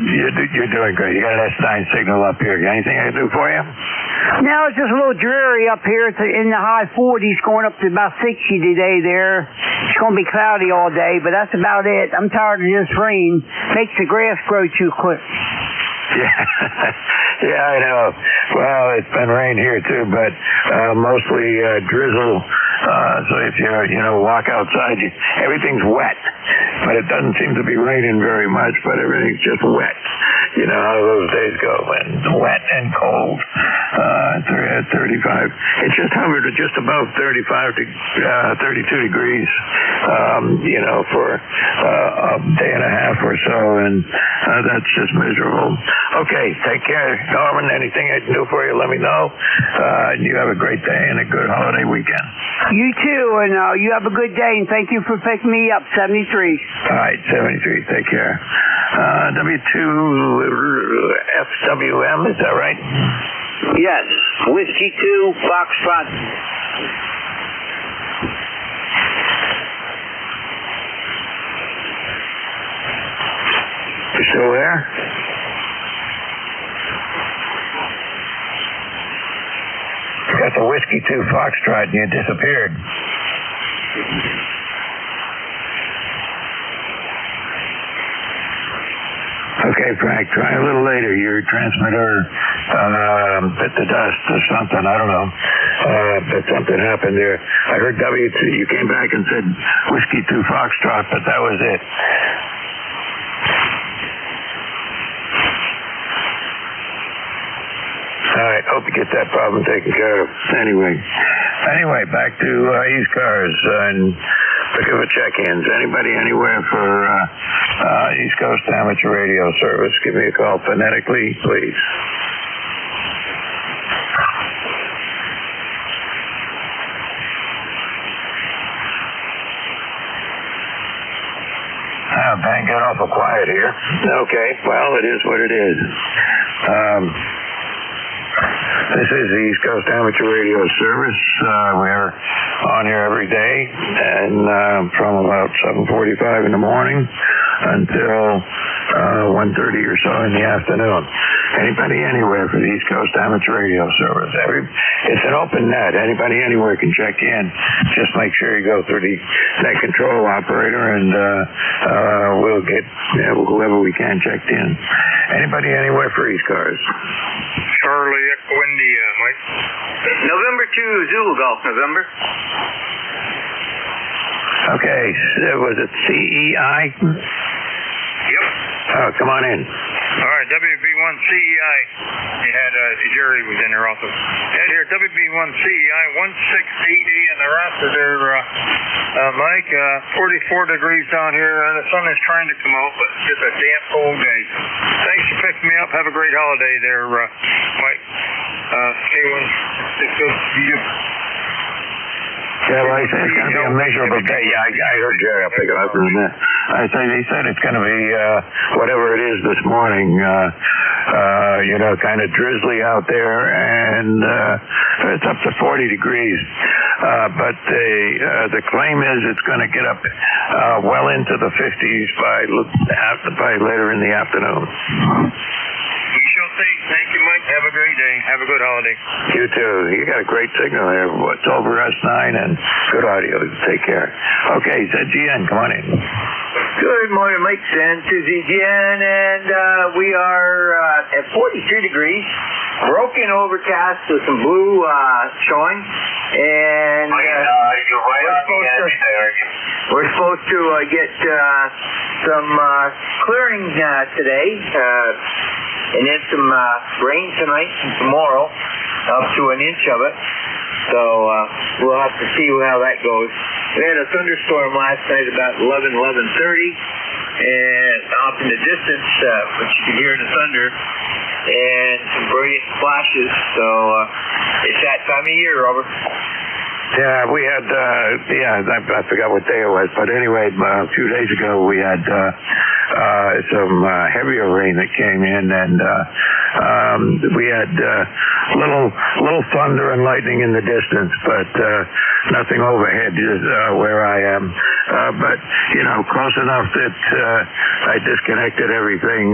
You're doing great. You got an S9 signal up here. Anything I can do for you? No, it's just a little dreary up here. It's in the high 40s, going up to about 60 today there. It's going to be cloudy all day, but that's about it. I'm tired of this rain. Makes the grass grow too quick. Yeah, I know. Well, it's been rain here too, but mostly drizzle So if you walk outside, everything's wet, but it doesn't seem to be raining very much, but everything's just wet. You know how those days go, and wet and cold. At 35, it just hovered at just above 35 to 32 degrees. For a day and a half or so, and that's just miserable. Okay, take care, Norman. Anything I can do for you, let me know. You have a great day and a good holiday weekend. You too, and you have a good day, and thank you for picking me up, 73. All right, 73, take care. W2FWM, is that right? Yes, Whiskey 2, Foxtrot. You still there? You got the Whiskey 2 Foxtrot and you disappeared. Okay, Frank, try a little later. Your transmitter bit the dust or something. I don't know. But something happened there. I heard W2. You came back and said Whiskey 2 Foxtrot, but that was it. All right, hope you get that problem taken care of. Anyway, back to ECARS and looking for check-ins. Anybody anywhere for East Coast Amateur Radio Service, give me a call phonetically, please. Bang got awful quiet here. Okay, well, it is what it is. This is the East Coast Amateur Radio Service. We're on here every day, and from about 7:45 in the morning until 1:30 or so in the afternoon. Anybody anywhere for the East Coast Amateur Radio Service. It's an open net. Anybody anywhere can check in. Just make sure you go through the net control operator, and we'll get whoever we can checked in. Anybody anywhere for ECARS? Charlie Echo India, Mike. November 2, Zulu Golf, November. Okay, was it CEI? Yep. Oh, come on in. All right, WB1 CEI. You had Jerry was in there also. And here, WB1 CEI 168A in the roster there, Mike. 44 degrees down here, and the sun is trying to come out, but it's just a damn cold day. Thanks for picking me up. Have a great holiday there, Mike. K1, it's good to see you. Yeah, well, he said it's going to be a miserable day. Yeah, I heard Jerry. I'll pick it up in a minute. They said it's going to be whatever it is this morning. Kind of drizzly out there, and it's up to 40 degrees. But the claim is it's going to get up well into the 50s by later in the afternoon. We shall see. Thank you, Mike. Have a great day. Have a good holiday. You too. You got a great signal there. It's over S9 and good audio. Take care. Okay, ZGN, come on in. Good morning, Mike. Send to ZGN, and we are at 43 degrees, broken overcast with some blue showing, and we're supposed to get some clearing today, and then some rain tonight and tomorrow, up to an inch of it. So we'll have to see how that goes. We had a thunderstorm last night about 11:30, and off in the distance, which you can hear the thunder, and some brilliant flashes. So it's that time of year, Robert. Yeah, we had, I forgot what day it was, but anyway, a few days ago we had some heavier rain that came in, and we had little thunder and lightning in the distance, but nothing overhead where I am. But, close enough that I disconnected everything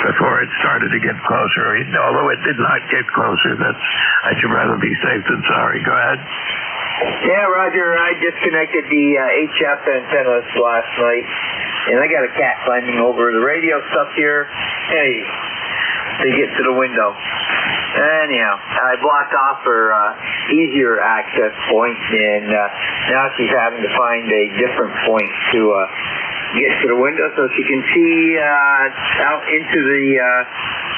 before it started to get closer. Although it did not get closer, I'd rather be safe than sorry. Go ahead. Yeah, Roger, I disconnected the HF antennas last night, and I got a cat climbing over the radio stuff here. Hey, they get to the window. Anyhow, I blocked off her easier access point, and now she's having to find a different point to get to the window so she can see out into the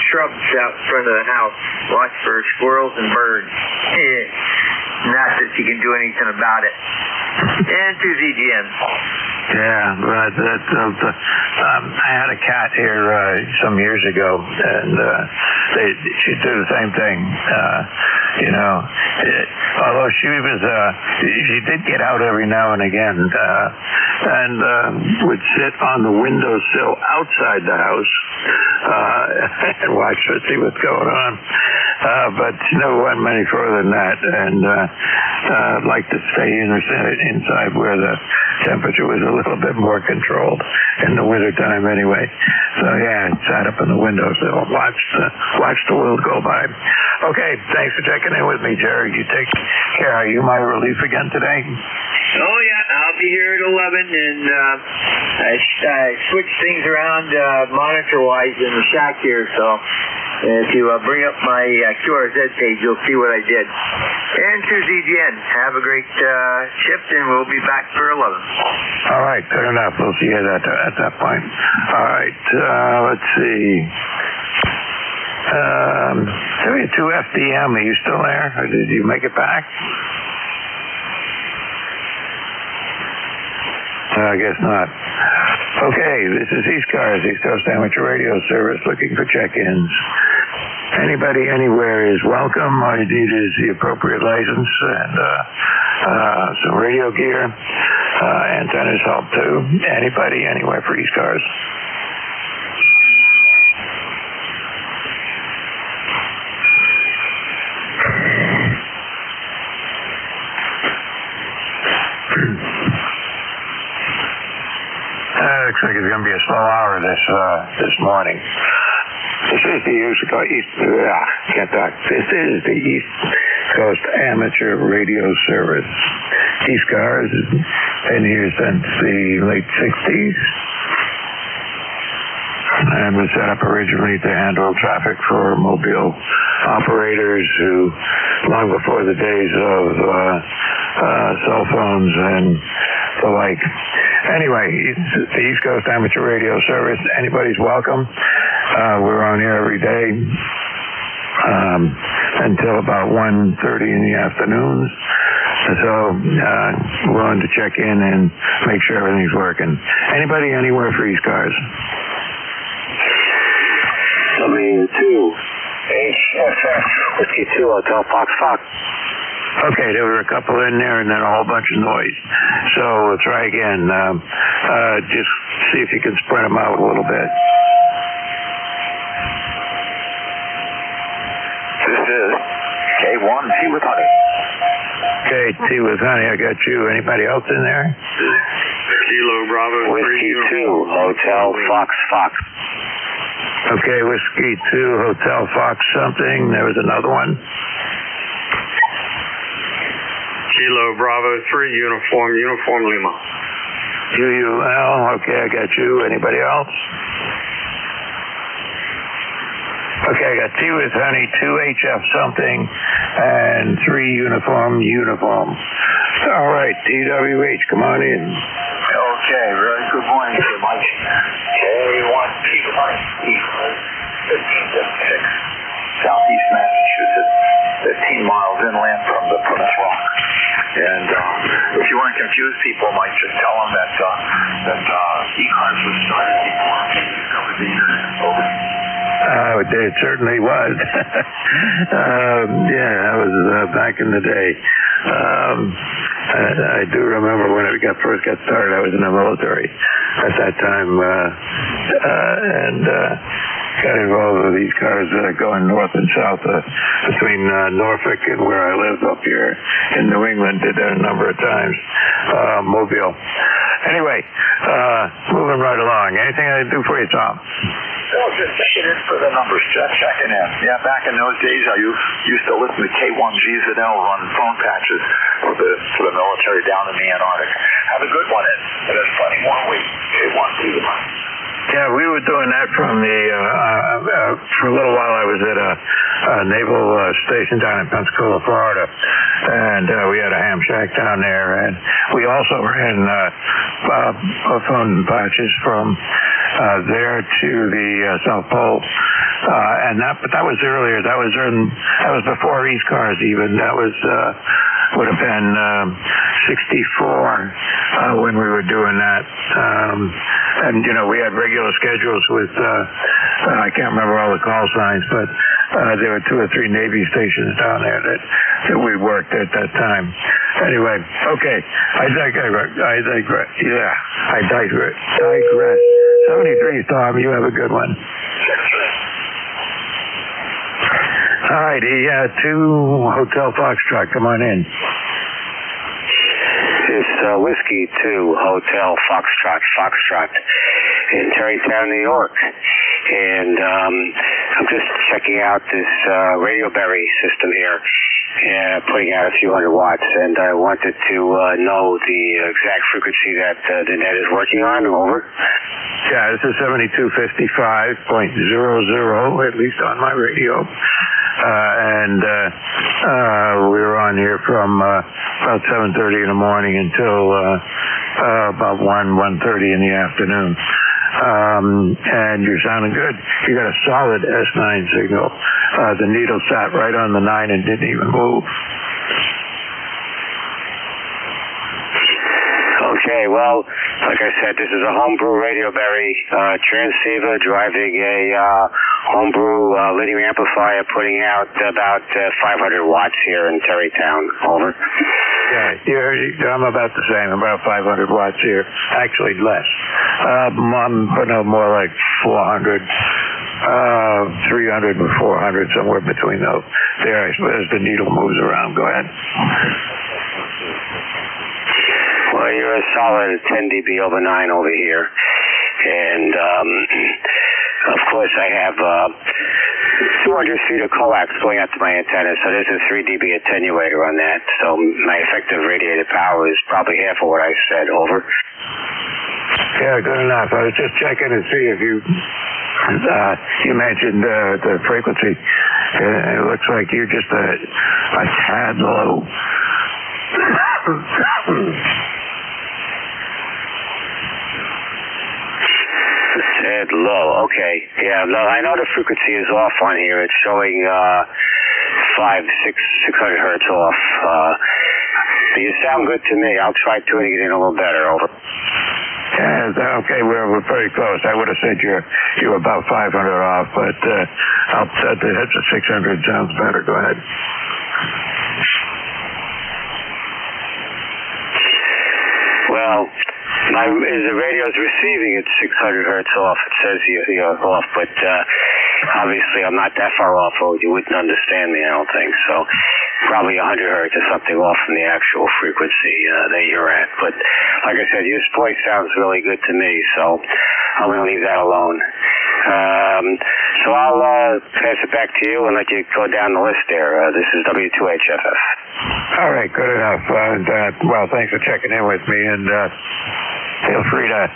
shrubs out front of the house. Watch for squirrels and birds. Not that she can do anything about it. And to ZGN. Yeah, but I had a cat here some years ago, and she'd do the same thing. Although she did get out every now and again, and would sit on the windowsill outside the house and watch her, see what's going on. But she never went any further than that, and I'd like to stay inside where the temperature was a little bit more controlled in the wintertime anyway. So yeah, sat up in the windowsill, watched the world go by. Okay, thanks for checking in with me, Jerry. You take care. Are you my relief again today? Oh yeah, I'll be here at 11, and I switched things around monitor-wise in the shack here, so if you bring up my QRZ page, you'll see what I did. And to ZGN, have a great shift, and we'll be back for 11. All right, good enough. We'll see you at that point. All right, let's see. NJ2US, are you still there, or did you make it back? I guess not. Okay, this is ECARS, East Coast Amateur Radio Service, looking for check-ins. Anybody anywhere is welcome. All you need is the appropriate license and some radio gear. Antennas help too. Anybody anywhere for ECARS. Looks like it's going to be a slow hour this morning. This is the East Coast Amateur Radio Service. ECARS has been here since the late 60s and was set up originally to handle traffic for mobile operators who, long before the days of cell phones and the like. Anyway, it's the East Coast Amateur Radio Service. Anybody's welcome. We're on here every day until about 1:30 in the afternoons. So willing to check in and make sure everything's working. Anybody anywhere for ECARS? W2HFF Whiskey 2 Hotel Fox. Okay, there were a couple in there and then a whole bunch of noise. So we'll try again. Just see if you can spread them out a little bit. This is K1 T with Honey. Okay, T with Honey, I got you. Anybody else in there? Kilo Bravo Whiskey 2 Hotel Fox. Okay, Whiskey 2 Hotel Fox something. There was another one. Kilo Bravo 3 Uniform Lima. UUL, okay, I got you. Anybody else? Okay, I got T with Honey, 2HF something, and 3 Uniform. All right, TWH, come on in. Okay, very good morning, Mr. Mike. K1 T with Honey, 1576, Southeast Massachusetts, 15 miles inland from the Plymouth Rock. And if you want to confuse people, Mike, just tell them that ECARS was started before we discovered the internet. Over. It certainly was. Yeah, that was back in the day. I do remember when it first got started. I was in the military at that time, and got involved with these cars going north and south between Norfolk and where I live up here in New England. Did that a number of times. Mobile. Anyway, moving right along. Anything I can do for you, Tom? Well, just checking in for the numbers. Just checking in. Yeah, back in those days, I used to listen to K1GZL run phone patches for the military down in the Antarctic. Have a good one, and there's plenty more week. K1GZL. Yeah, we were doing that from the, for a little while I was at naval station down in Pensacola, Florida, and we had a ham shack down there, and we also ran phone patches from there to the South Pole, but that was earlier. That was before ECARS even. That was would have been 64 when we were doing that. And we had regular schedules with I can't remember all the call signs, but there were 2 or 3 Navy stations down there that we worked at that time. Anyway, okay, I digress. 73, Tom, you have a good one. All right, 2 Hotel Foxtrot, come on in. It's Whiskey 2 Hotel Foxtrot in Terrytown, New York. And I'm just checking out this Radio Berry system here, putting out a few hundred watts, and I wanted to know the exact frequency that the net is working on. Over. Yeah, this is 7255.00, at least on my radio. And we were on here from about 7:30 in the morning until about 1:30 in the afternoon. And you're sounding good. You got a solid S9 signal. The needle sat right on the 9 and didn't even move. Okay, well, like I said, this is a homebrew Radio Berry transceiver driving a homebrew linear amplifier, putting out about 500 watts here in Terrytown. Over. Yeah, I'm about the same, about 500 watts here. Actually, less. I'm putting out more like 400, 300 and 400, somewhere between those. There, as the needle moves around. Go ahead. Well, you're a solid 10 dB over 9 over here. And, of course, I have 200 feet of coax going out to my antenna, so there's a 3 dB attenuator on that. So my effective radiated power is probably half of what I said. Over. Yeah, good enough. I was just checking to see if you mentioned the frequency. It looks like you're just a tad low. Said low. Okay. Yeah, no, I know the frequency is off on here. It's showing 600 hertz off. You sound good to me. I'll try tuning it in a little better. Over. Yeah, okay, we're pretty close. I would have said you're about 500 off, but that's a 600 sounds better. Go ahead. Well, the radio is receiving at 600 hertz off. It says you're off, but obviously I'm not that far off, or you wouldn't understand me, I don't think. So probably 100 hertz or something off from the actual frequency that you're at. But like I said, your voice sounds really good to me, so I'm going to leave that alone. So I'll pass it back to you and let you go down the list there. This is W2HFF. All right, good enough. Well, thanks for checking in with me, and feel free to,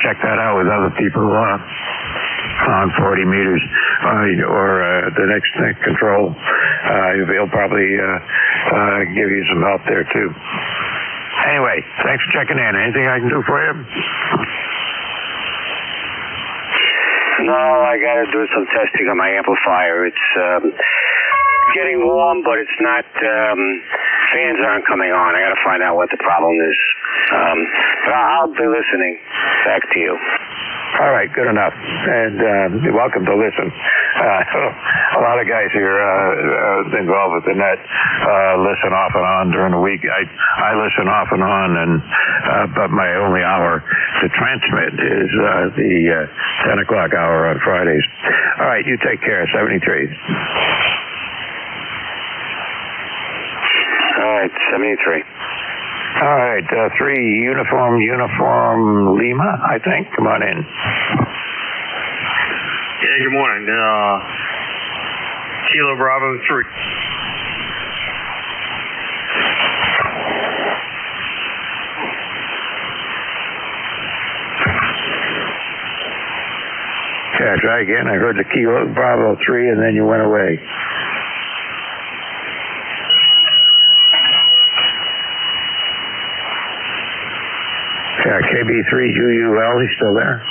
check that out with other people on 40 meters or the next control. He'll probably give you some help there too. Anyway, thanks for checking in. Anything I can do for you? No, I got to do some testing on my amplifier. It's getting warm, but it's not. Fans aren't coming on. I got to find out what the problem is. But I'll be listening. Back to you. All right, good enough. And you're welcome to listen. A lot of guys here involved with the net listen off and on during the week. I listen off and on, but my only hour to transmit is the 10 o'clock hour on Fridays. All right, you take care. 73. All right, 73. All right, 3 uniform Lima, I think. Come on in. Yeah, good morning. Kilo Bravo 3. Okay, Yeah, try again. I heard the Kilo Bravo 3 and then you went away. Yeah, KB3UUL, he's still there.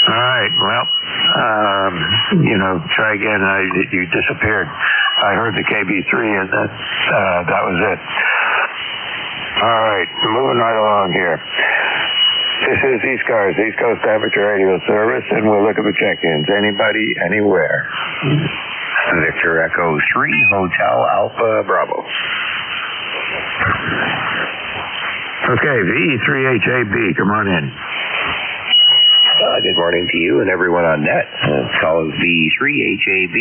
All right, well, try again. You disappeared. I heard the KB3 and that was it. All right, moving right along here. This is ECARS, East Coast Amateur Radio Service, and we'll look at the check-ins. Anybody, anywhere. Victor Echo 3, Hotel Alpha Bravo. Okay, VE3HAB, come on in. Good morning to you and everyone on net. Call us VE3HAB.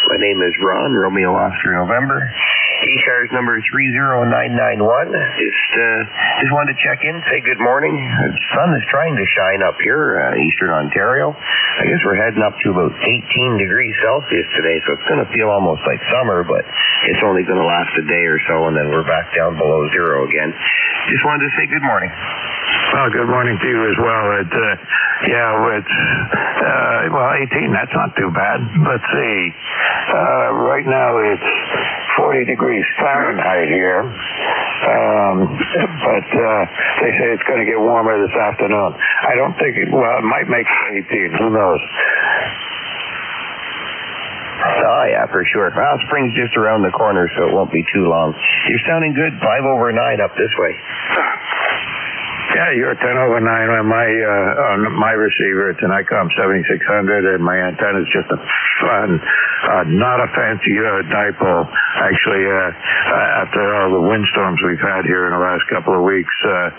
My name is Ron, Romeo Oscar November. ECARS number 30991. Just wanted to check in, say good morning. The sun is trying to shine up here, eastern Ontario. I guess we're heading up to about 18 degrees Celsius today, so it's going to feel almost like summer, but it's only going to last a day or so, and then we're back down below zero again. Just wanted to say good morning. Well, good morning to you as well. It's 18, that's not too bad. Let's see. Right now it's 40 degrees Fahrenheit here. But they say it's going to get warmer this afternoon. I don't think it might make it 18. Who knows? Oh, yeah, for sure. Well, spring's just around the corner, so it won't be too long. You're sounding good. 5 over 9 up this way. Yeah, you're 10 over 9 on my receiver. It's an ICOM 7600, and my antenna is just a fun, not a fancy dipole. Actually, after all the windstorms we've had here in the last couple of weeks, in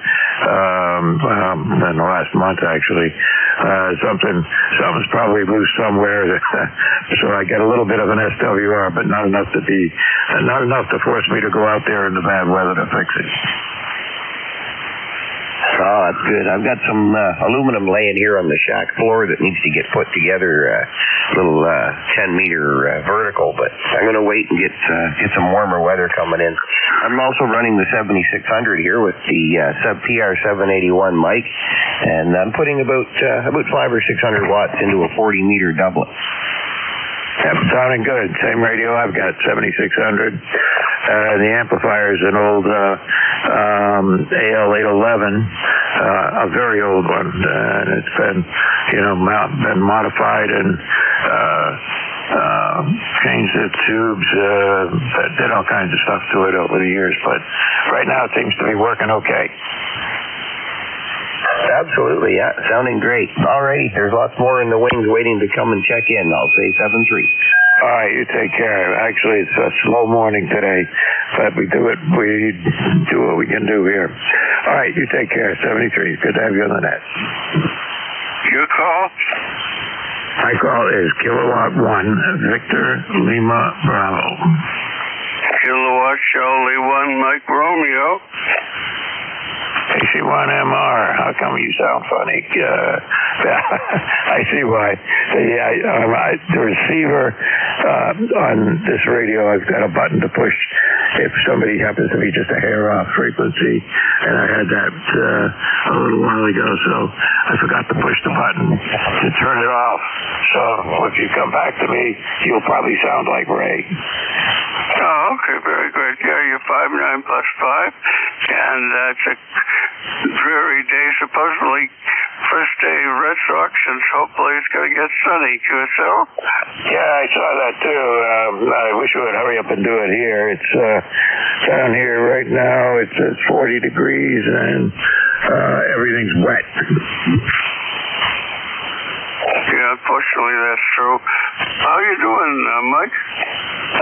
the last month actually, something's probably loose somewhere. So I get a little bit of an SWR, but not enough to force me to go out there in the bad weather to fix it. Oh, that's good. I've got some aluminum laying here on the shack floor that needs to get put together, little 10-meter vertical, but I'm going to wait and get some warmer weather coming in. I'm also running the 7600 here with the PR781 mic, and I'm putting about 500 or 600 watts into a 40-meter doublet. Yep, sounding good. Same radio I've got, 7600. The amplifier is an old AL811, a very old one, and it's been modified and changed the tubes, did all kinds of stuff to it over the years, but right now it seems to be working okay. Absolutely, yeah. Sounding great. Alrighty, there's lots more in the wings waiting to come and check in. I'll say 7-3. All right, you take care. Actually, it's a slow morning today, but we do what we can do here. All right, you take care. 73. Good to have you on the net. Your call? My call is Kilowatt 1, Victor Lima Bravo. Kilowatt Charlie 1, Mike Romeo. AC1MR, how come you sound funny? I see why. The receiver on this radio, I've got a button to push if somebody happens to be just a hair off frequency, and I had that a little while ago, so I forgot to push the button to turn it off. So if you come back to me, you'll probably sound like Ray. Oh, okay, very good. Yeah, you're 5'9" plus 5, and it's a dreary day, supposedly first day of Red Sox, and hopefully it's going to get sunny. QSL? Yeah, I saw that too. I wish we would hurry up and do it here. It's down here right now. It's 40 degrees and everything's wet. Yeah, unfortunately that's true. How you doing, Mike?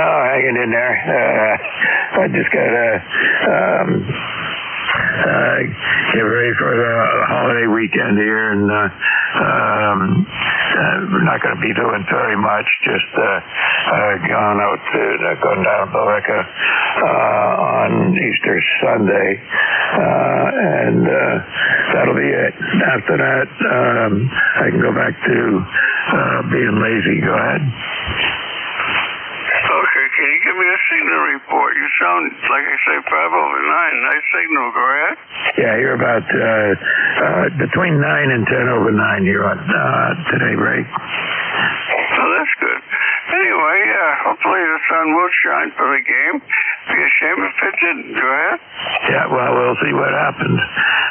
Oh, hanging in there. I just got get ready for the holiday weekend here, and we're not going to be doing very much. Just going down to Billerica on Easter Sunday, and that'll be it. After that, I can go back to being lazy. Go ahead. Okay, Can you give me a signal report? You sound, like I say, 5/9. Nice signal. Go ahead. Yeah, you're about between 9 and 10/9 here on today, Ray. Oh, that's good. Anyway, hopefully the sun will shine for the game. Be a shame if it didn't. Go ahead. Yeah, well, we'll see what happens.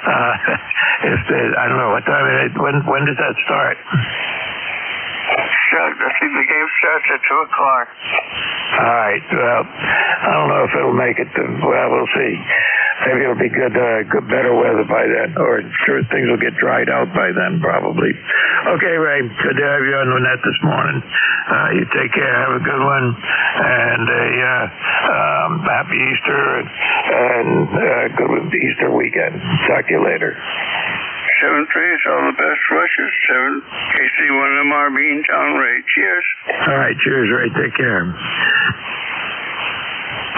I don't know what time. When does that start? I think the game starts at 2 o'clock. All right. Well, I don't know if it'll make it. We'll see. Maybe it'll be good, better weather by then, or sure things will get dried out by then, probably. Okay, Ray. Good to have you on the net this morning. You take care. Have a good one, and happy Easter and good Easter weekend. Talk to you later. 7-3, all the best wishes. 7 KC1MR Beantown Ray. Cheers. All right, cheers, Ray. Take care.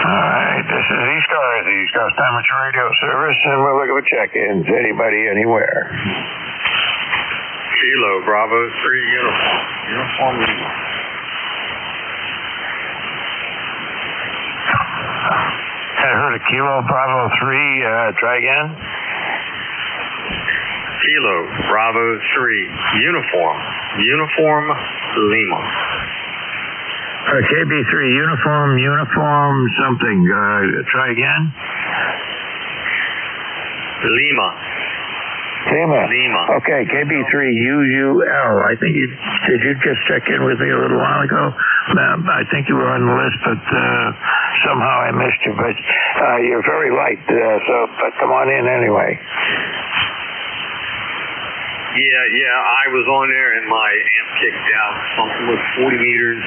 All right, this is ECARS, the East Coast Amateur Radio Service, and we're looking for check-ins. Anybody, anywhere. Kilo, Bravo 3, Uniform Lima. I heard a Kilo, Bravo 3. Try again. Kilo, Bravo 3, Uniform Lima. KB3, uniform something. Try again. Lima. Okay, KB3, UUL. I think did you just check in with me a little while ago? I think you were on the list, but somehow I missed you. But you're very light, but come on in anyway. Yeah, I was on there and my amp kicked out. Something with 40 meters.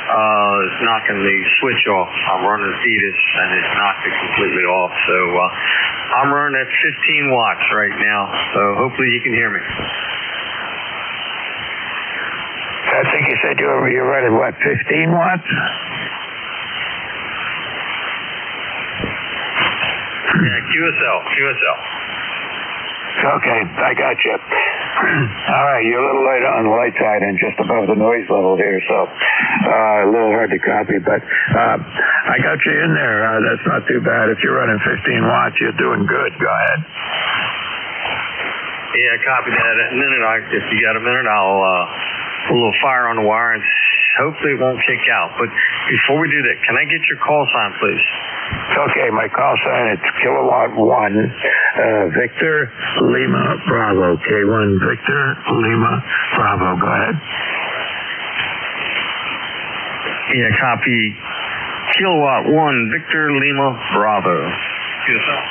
It's knocking the switch off. I'm running Thetis and it knocked it completely off. So I'm running at 15 watts right now. So hopefully you can hear me. I think you said you're running, what, 15 watts? Yeah, QSL. Okay, I got you. All right, you're a little light on the light side and just above the noise level here, so a little hard to copy, but I got you in there. That's not too bad. If you're running 15 watts, you're doing good. Go ahead. Yeah, copy that. If you got a minute, I'll put a little fire on the wire and hopefully it won't kick out. But before we do that, can I get your call sign, please? Okay, my call sign, it's Kilowatt 1, Victor Lima Bravo. K1 Victor Lima Bravo. Go ahead. Yeah, copy. Kilowatt 1, Victor Lima Bravo. QSL.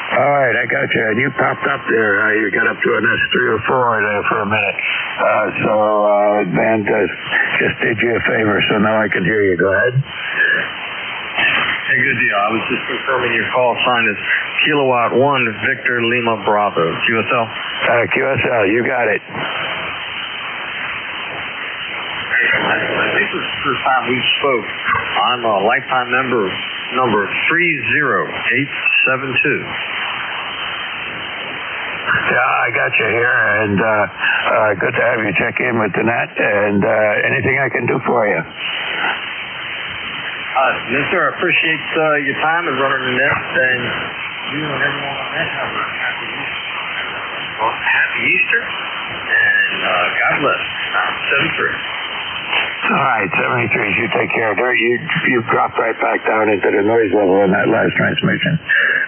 All right, I got you. And you popped up there. You got up to an S3 or 4 there for a minute. So Van just did you a favor, so now I can hear you. Go ahead. Hey, good deal. I was just confirming your call sign is Kilowatt 1, Victor Lima Bravo. QSL? QSL, you got it. I think this is the first time we spoke. I'm a lifetime member, number 30872. Yeah, I got you here, and good to have you check in with the net, and anything I can do for you? Mister, I appreciate your time and running the net, and you and everyone on that have a happy Easter, and God bless. 7-3. All right, 73s, you take care of her. You dropped right back down into the noise level in that last transmission,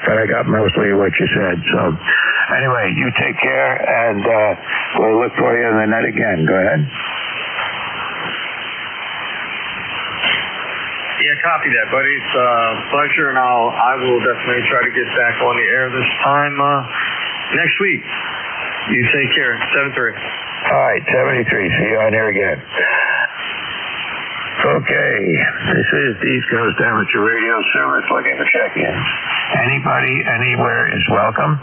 but I got mostly what you said. So anyway, you take care, and we'll look for you in the net again. Go ahead. Yeah, copy that, buddy. It's a pleasure, and I will definitely try to get back on the air this time next week. You take care. 7-3. All right, 73. See you on here again. Okay, this is the East Coast Amateur Radio Service looking for check-ins. Anybody, anywhere is welcome.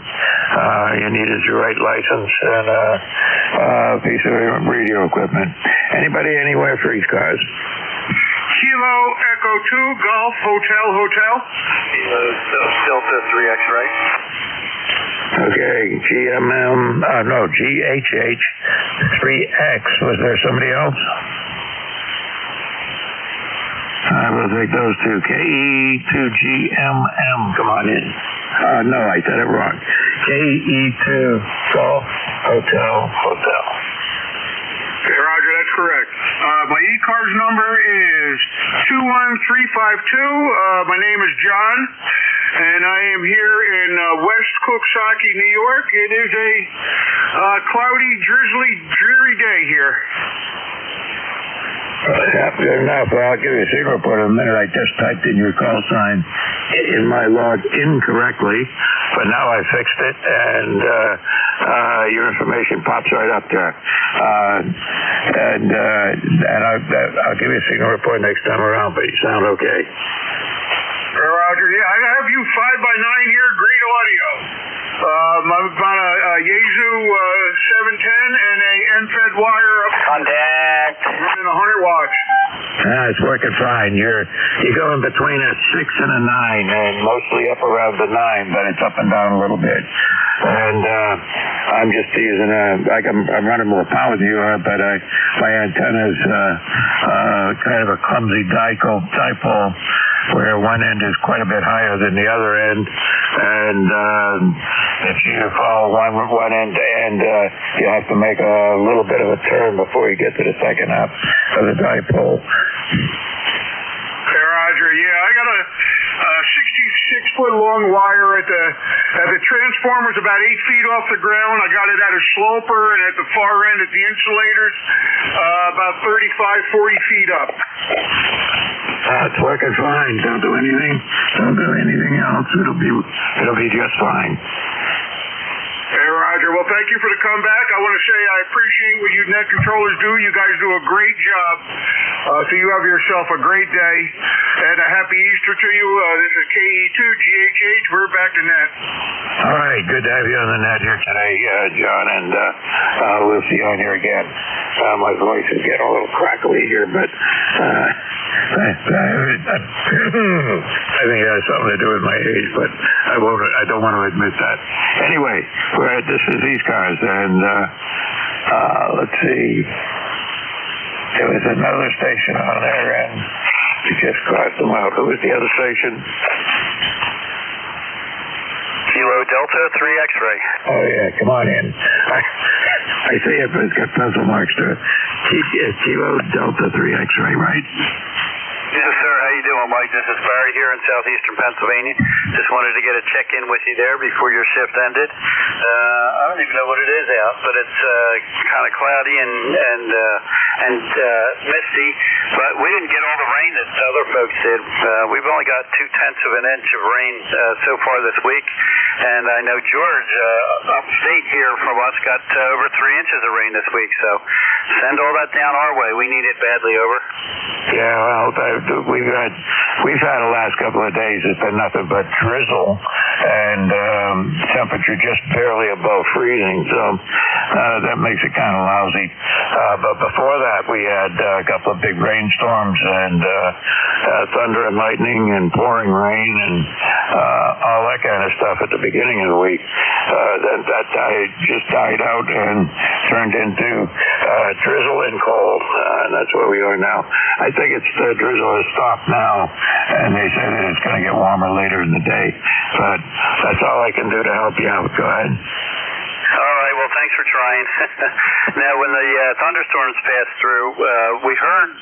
You need is your right license and a piece of radio equipment. Anybody, anywhere for ECARS. Kilo Echo 2 Golf Hotel. Kilo Delta 3X, right? Okay, GHH 3X. Was there somebody else? we'll take those two. KE2GMM. Come on in. No, I said it wrong. KE2 Golf Hotel. Okay, Roger, that's correct. My ECARS number is 21352. My name is John, and I am here in West Coxsackie, New York. It is a cloudy, drizzly, dreary day here. Good enough. Well, I'll give you a signal report in a minute. I just typed in your call sign in my log incorrectly, but now I fixed it, and your information pops right up there. And I'll give you a signal report next time around, but you sound okay. Roger, yeah, I have you 5x9 here, great audio. I've got a Yaesu 710 and a NFED wire up. Contact. Running 100 watts. It's working fine. You're going between a 6 and a 9, and mostly up around the 9, but it's up and down a little bit. And I'm just using I'm running more power than you are, but my antenna's kind of a clumsy dipole, where one end is quite a bit higher than the other end, and if you follow one end to end, you have to make a little bit of a turn before you get to the second half of the dipole. Okay, Roger. Yeah, I got a 66-foot long wire at the transformer's about 8 feet off the ground. I got it at a sloper, and at the far end at the insulators, about 35, 40 feet up. It's working fine. Don't do anything else. It'll be just fine. Hey, Roger. Well, thank you for the comeback. I want to say I appreciate what you net controllers do. You guys do a great job. So you have yourself a great day, and a happy Easter to you. This is KE2GHH. We're back to net. All right. Good to have you on the net here today, John, and we'll see you on here again. My voice is getting a little crackly here, but I think it has something to do with my age, but I don't want to admit that. Anyway, this is ECARS, and let's see. There was another station on there, and we just crossed them out. Who was the other station? Kilo Delta 3 X-ray. Oh, yeah, come on in. I see it, but it's got pencil marks to it. Kilo Delta 3 X-ray, right? Yes, sir. How you doing, Mike? This is Barry here in southeastern Pennsylvania. Just wanted to get a check-in with you there before your shift ended. I don't even know what it is out, but it's kind of cloudy and misty. But we didn't get all the rain that other folks did. We've only got 0.2 of an inch of rain so far this week. And I know George, upstate here from us, got over 3 inches of rain this week. So send all that down our way. We need it badly. Over. Yeah, well, we've had the last couple of days. It's been nothing but drizzle and temperature just barely above freezing. So that makes it kind of lousy. But before that, we had a couple of big rainstorms and thunder and lightning and pouring rain and all that kind of stuff at the beginning of the week. That just died out and turned into drizzle and cold, and that's where we are now. I think the drizzle has stopped now, and they say that it's going to get warmer later in the day. But that's all I can do to help you out. Go ahead. All right, well, thanks for trying. Now, when the thunderstorms passed through, we heard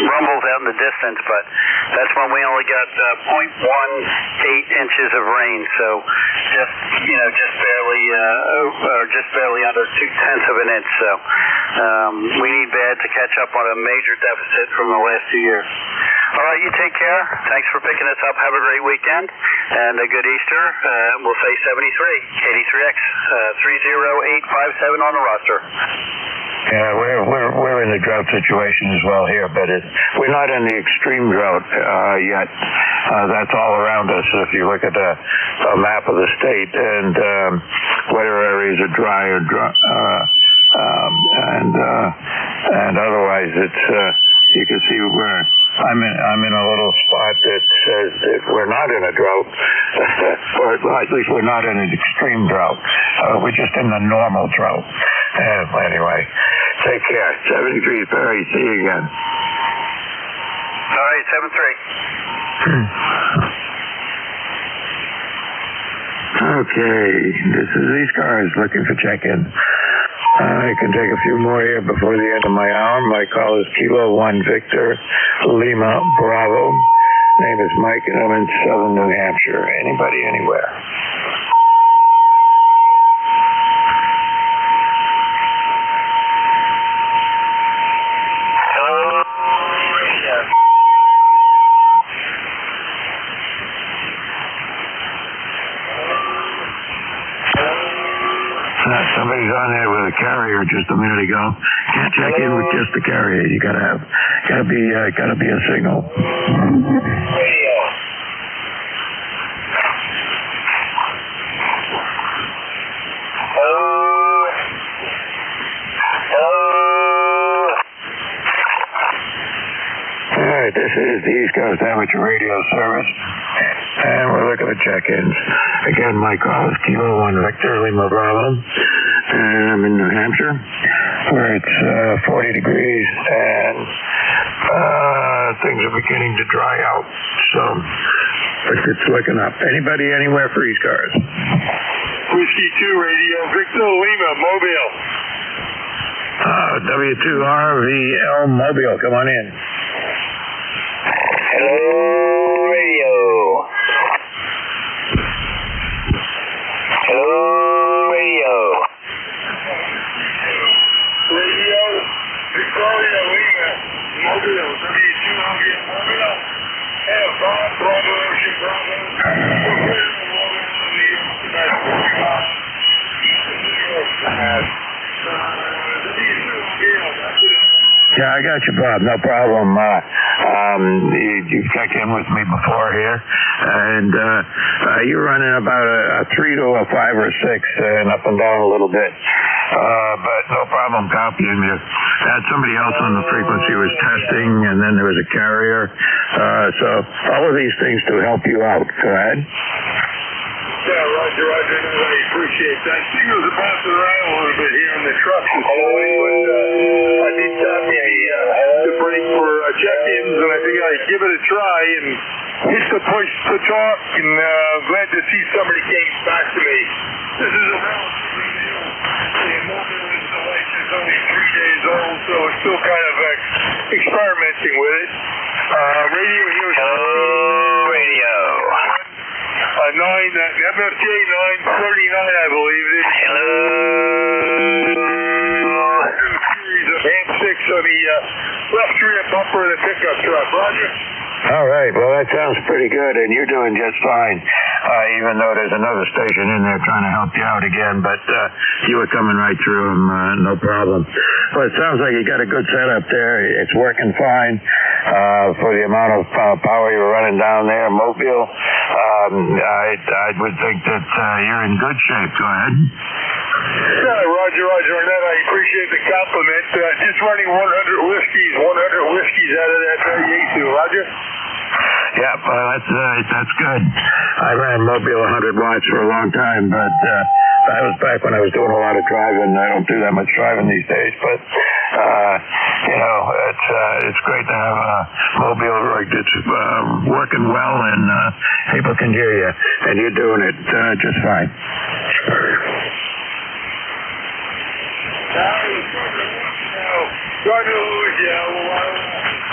rumbles out in the distance, but that's when we only got 0.18 inches of rain, so just barely under 0.2 of an inch. So we need bad to catch up on a major deficit from the last 2 years. All right, you take care. Thanks for picking us up. Have a great weekend and a good Easter. We'll say 73, KD3X, 30857 on the roster. Yeah, we're in a drought situation as well here, but we're not in the extreme drought yet. That's all around us. If you look at a map of the state, and wetter areas are dry, and otherwise it's you can see where I'm in a little spot that says that we're not in a drought, or at least we're not in an extreme drought. We're just in the normal drought. Anyway, take care. 73 Perry. See you again. All right, 7-3. Okay, this is ECARS looking for check-in. I can take a few more here before the end of my hour. My call is Kilo 1 Victor Lima Bravo. Name is Mike, and I'm in southern New Hampshire. Anybody, anywhere? Somebody's on there with a carrier just a minute ago. Can't check in with just the carrier. You gotta be a signal. All right, this is the East Coast Amateur Radio Service, and we're looking at check-ins. Again, my call is Kilo 1 Victor Lima Bravo, and I'm in New Hampshire, where it's 40 degrees, and things are beginning to dry out, so it's looking up. Anybody, anywhere for ECARS? Whiskey 2 Radio, Victor Lima, Mobile. W2RVL Mobile, come on in. Hello, radio. Hello, radio. Radio, Victoria Lima, Mobile, W2RVL Mobile. And Bob, Bravo, Ocean Bravo. Yeah, I got you, Bob. No problem. You've checked in with me before here, and you're running about a 3 to a 5 or 6, and up and down a little bit. But no problem copying you. Had somebody else on the frequency was testing, and then there was a carrier. So all of these things to help you out. Go ahead. Yeah, Roger. I appreciate that. Signals are bouncing around a little bit here in the truck this morning, but I need to break for check-ins, and I think I'd give it a try and hit the push to talk, and glad to see somebody came back to me. This is a relatively new mobile installation. It's only 3 days old, so it's still kind of experimenting with it. Radio here. Hello, radio. MFJ 939, I believe it is. Hello. Series of AM6 on the left rear bumper of the pickup truck. Roger. All right. Well, that sounds pretty good, and you're doing just fine, even though there's another station in there trying to help you out again, but you were coming right through them, no problem. Well, it sounds like you got a good setup there. It's working fine for the amount of power you were running down there. Mobile, I would think that you're in good shape. Go ahead. Yeah, Roger, Arnett, I appreciate the compliment. Just running 100 whiskeys out of that Yaesu, Roger? Yeah, that's good. I ran Mobile 100 watts for a long time, but that was back when I was doing a lot of driving. I don't do that much driving these days, but it's great to have a Mobile rig that's working well and people can hear you, and you're doing it just fine.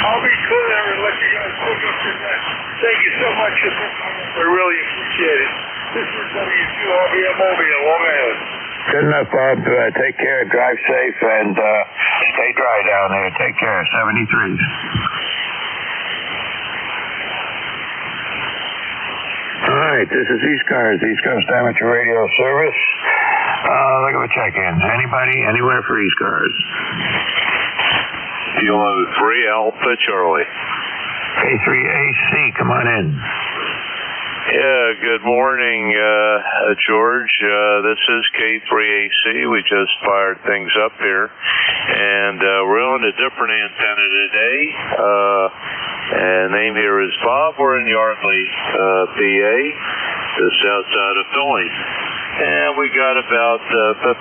I'll be clear and let you guys hook up to that. Thank you so much. I really appreciate it. This is W2RVL Mobile, Long Island. Good enough, Bob. Take care, drive safe, and stay dry down there. Take care. 73s. All right, this is ECARS, East Coast Amateur Radio Service. Look at the check-in. Anybody, anywhere for ECARS? Kilo 3 Alpha Charlie. K3AC, come on in. Yeah, good morning, George. This is K3AC. We just fired things up here, and we're on a different antenna today. And name here is Bob. We're in Yardley, PA, just outside of Philly. And we got about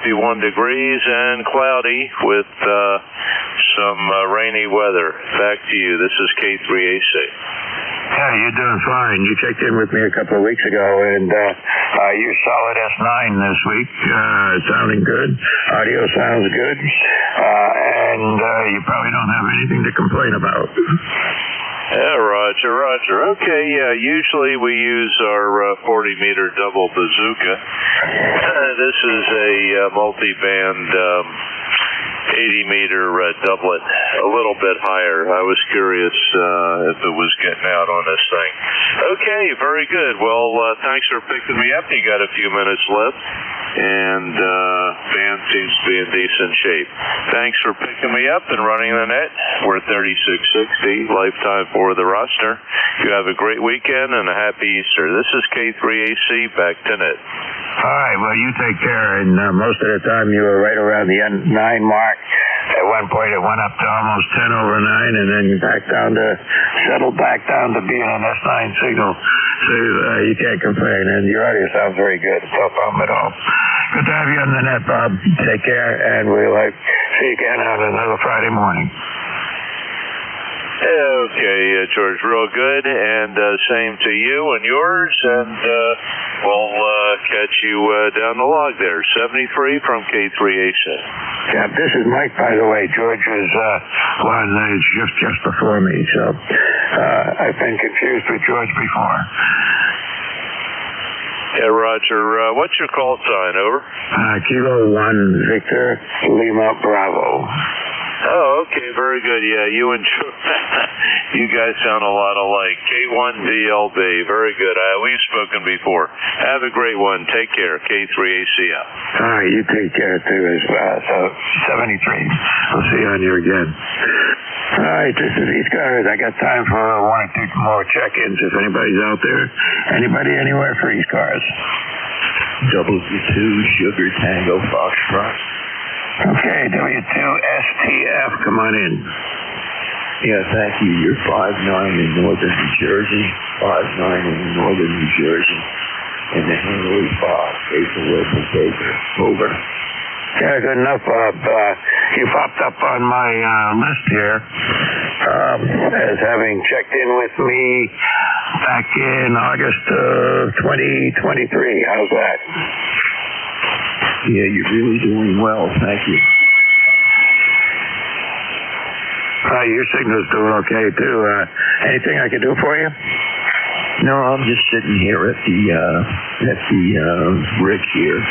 51 degrees and cloudy with some rainy weather. Back to you. This is K3AC. Yeah, you're doing fine. You checked in with me a couple of weeks ago, and you're solid S9 this week. Sounding good. Audio sounds good. And you probably don't have anything to complain about. Yeah, Roger. Okay, yeah, usually we use our 40-meter double bazooka. This is a multi-band 80-meter doublet, a little bit higher. I was curious if it was getting out on this thing. Okay, very good. Well, thanks for picking me up. You got a few minutes left, and band seems to be in decent shape. Thanks for picking me up and running the net. We're 3660, lifetime for the roster. You have a great weekend and a happy Easter. This is K3AC, back to net. All right, well, you take care, and most of the time you were right around the 9 mark. At one point it went up to almost 10 over 9, and then settled back down to being an S9 signal. So you can't complain, and your audio sounds very good. No problem at all. Good to have you on the net, Bob. Take care, and we'll see you again on another Friday morning. Okay, George, real good, and same to you and yours, and we'll catch you down the log there. 73 from K3AC. Yeah, this is Mike, by the way. George was on the shift just before me, so I've been confused with George before. Yeah, Roger. What's your call sign, over? Kilo 1 Victor Lima Bravo. Oh, okay, very good. Yeah, you and you guys sound a lot alike. K1DLB, very good. We've spoken before. Have a great one. Take care. K3AC out. All right, you take care too as well. So 73. We'll see you on here again. All right, this is ECARS. I got time for 1 or 2 more check-ins if anybody's out there. Anybody anywhere for ECARS? W2 Sugar Tango Foxtrot. Okay, W2STF, come on in. Yeah, thank you. You're 5'9" in northern New Jersey, 5'9" in northern New Jersey, and the Henry Bob, Baker. Over. Yeah, good enough, Bob. You popped up on my list here as having checked in with me back in August of 2023. How's that? Yeah, you're really doing well. Thank you. Your signal's doing okay, too. Anything I can do for you? No, I'm just sitting here at the brick here.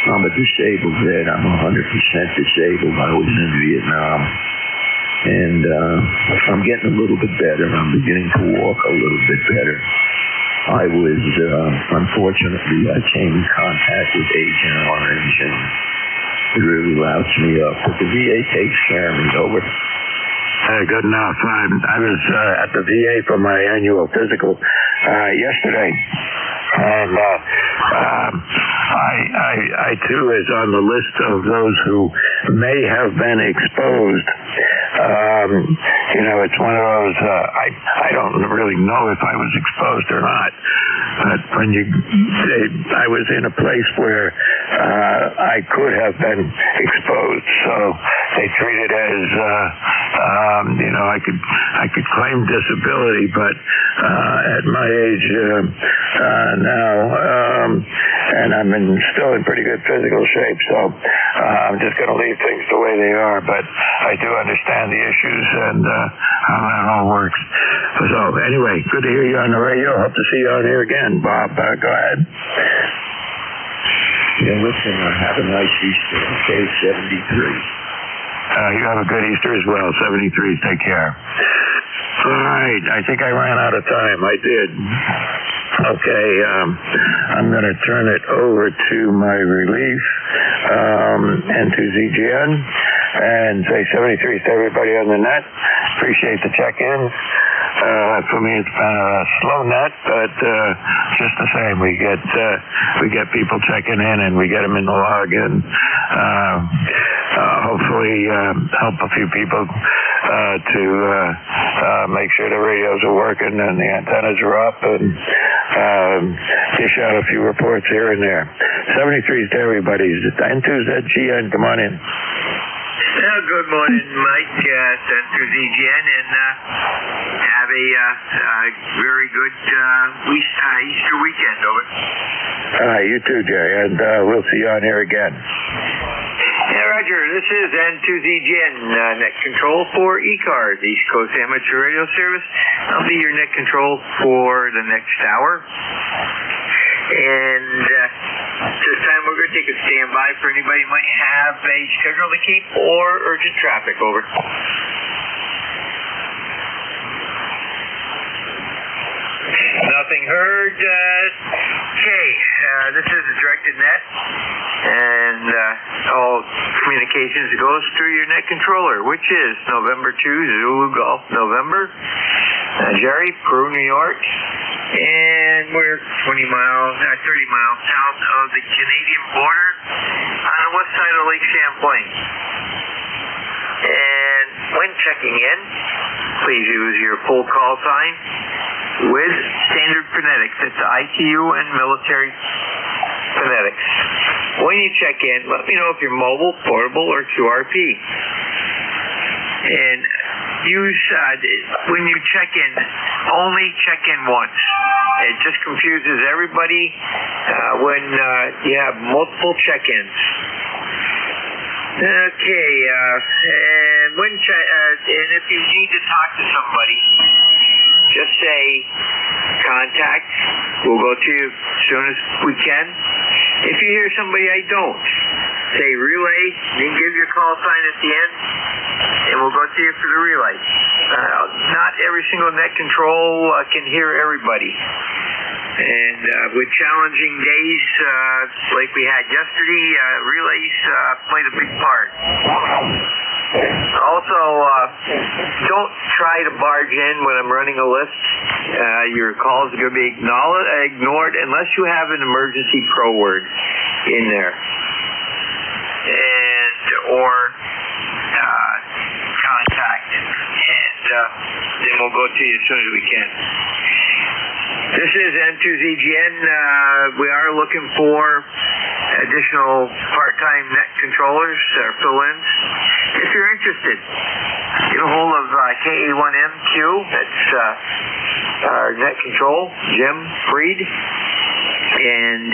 I'm a disabled vet. I'm 100% disabled. I was in Vietnam. And I'm getting a little bit better. I'm beginning to walk a little bit better. I was, unfortunately, I came in contact with Agent Orange, and it really louds me up. But the VA takes care of me. Over. Good enough. I was at the VA for my annual physical yesterday, and I too is on the list of those who may have been exposed. It's one of those, I don't really know if I was exposed or not, but when I was in a place where I could have been exposed, so they treat it as, I could claim disability, but at my age now, and I'm still in pretty good physical shape, so I'm just going to leave things the way they are, but I do understand the issues and how that all works. So anyway, good to hear you on the radio. Hope to see you on here again. Bob, go ahead. Yeah, listen, have a nice Easter. Okay, 73. You have a good Easter as well. 73. Take care. All right. I think I ran out of time. I did. Okay. I'm going to turn it over to my relief and to ZGN and say 73 to everybody on the net. Appreciate the check-ins. For me, it's been a slow net, but just the same, we get people checking in, and we get them in the log, and hopefully help a few people to make sure the radios are working and the antennas are up, and dish out a few reports here and there. 73's to everybody. N2ZGN, come on in. Good morning, Mike. N2ZGN, and have a very good Easter weekend, over. You too, Jay, and we'll see you on here again. Yeah, Roger, this is N2ZGN, net control for ECARS, East Coast Amateur Radio Service. I'll be your net control for the next hour. And this time we're going to take a standby for anybody who might have a schedule to keep or urgent traffic, over. Nothing heard. Okay, this is a directed net, and all communications goes through your net controller, which is November 2, Zulu Golf November, Jerry, Peru, New York, and we're 30 miles south of the Canadian border on the west side of Lake Champlain. And when checking in, please use your full call sign with standard phonetics. It's ITU and military phonetics. When you check in, let me know if you're mobile, portable, or QRP. And use, when you check in, only check in once. It just confuses everybody when you have multiple check-ins. Okay, and and if you need to talk to somebody, just say contact. We'll go to you as soon as we can. If you hear somebody I don't, say relay, then give your call sign at the end, and we'll go to you for the relay. Not every single net control can hear everybody. And with challenging days like we had yesterday, relays played a big part. Also, don't try to barge in when I'm running a list. Your calls are going to be ignored unless you have an emergency pro word in there. Or contact. And then we'll go to you as soon as we can. This is N2ZGN. We are looking for additional part-time net controllers or fill-ins. If you're interested, get a hold of KA1MQ. That's our net control, Jim Freed. And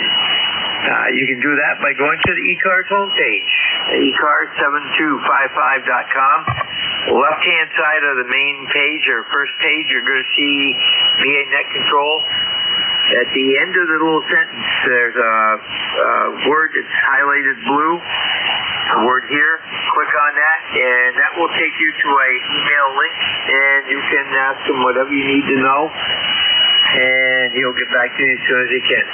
you can do that by going to the ECARS homepage, ECARS7255.com. Left-hand side of the main page, or first page, you're going to see VA net control. At the end of the little sentence, there's a word that's highlighted blue, a word here. Click on that, and that will take you to a email link, and you can ask him whatever you need to know, and he'll get back to you as soon as he can.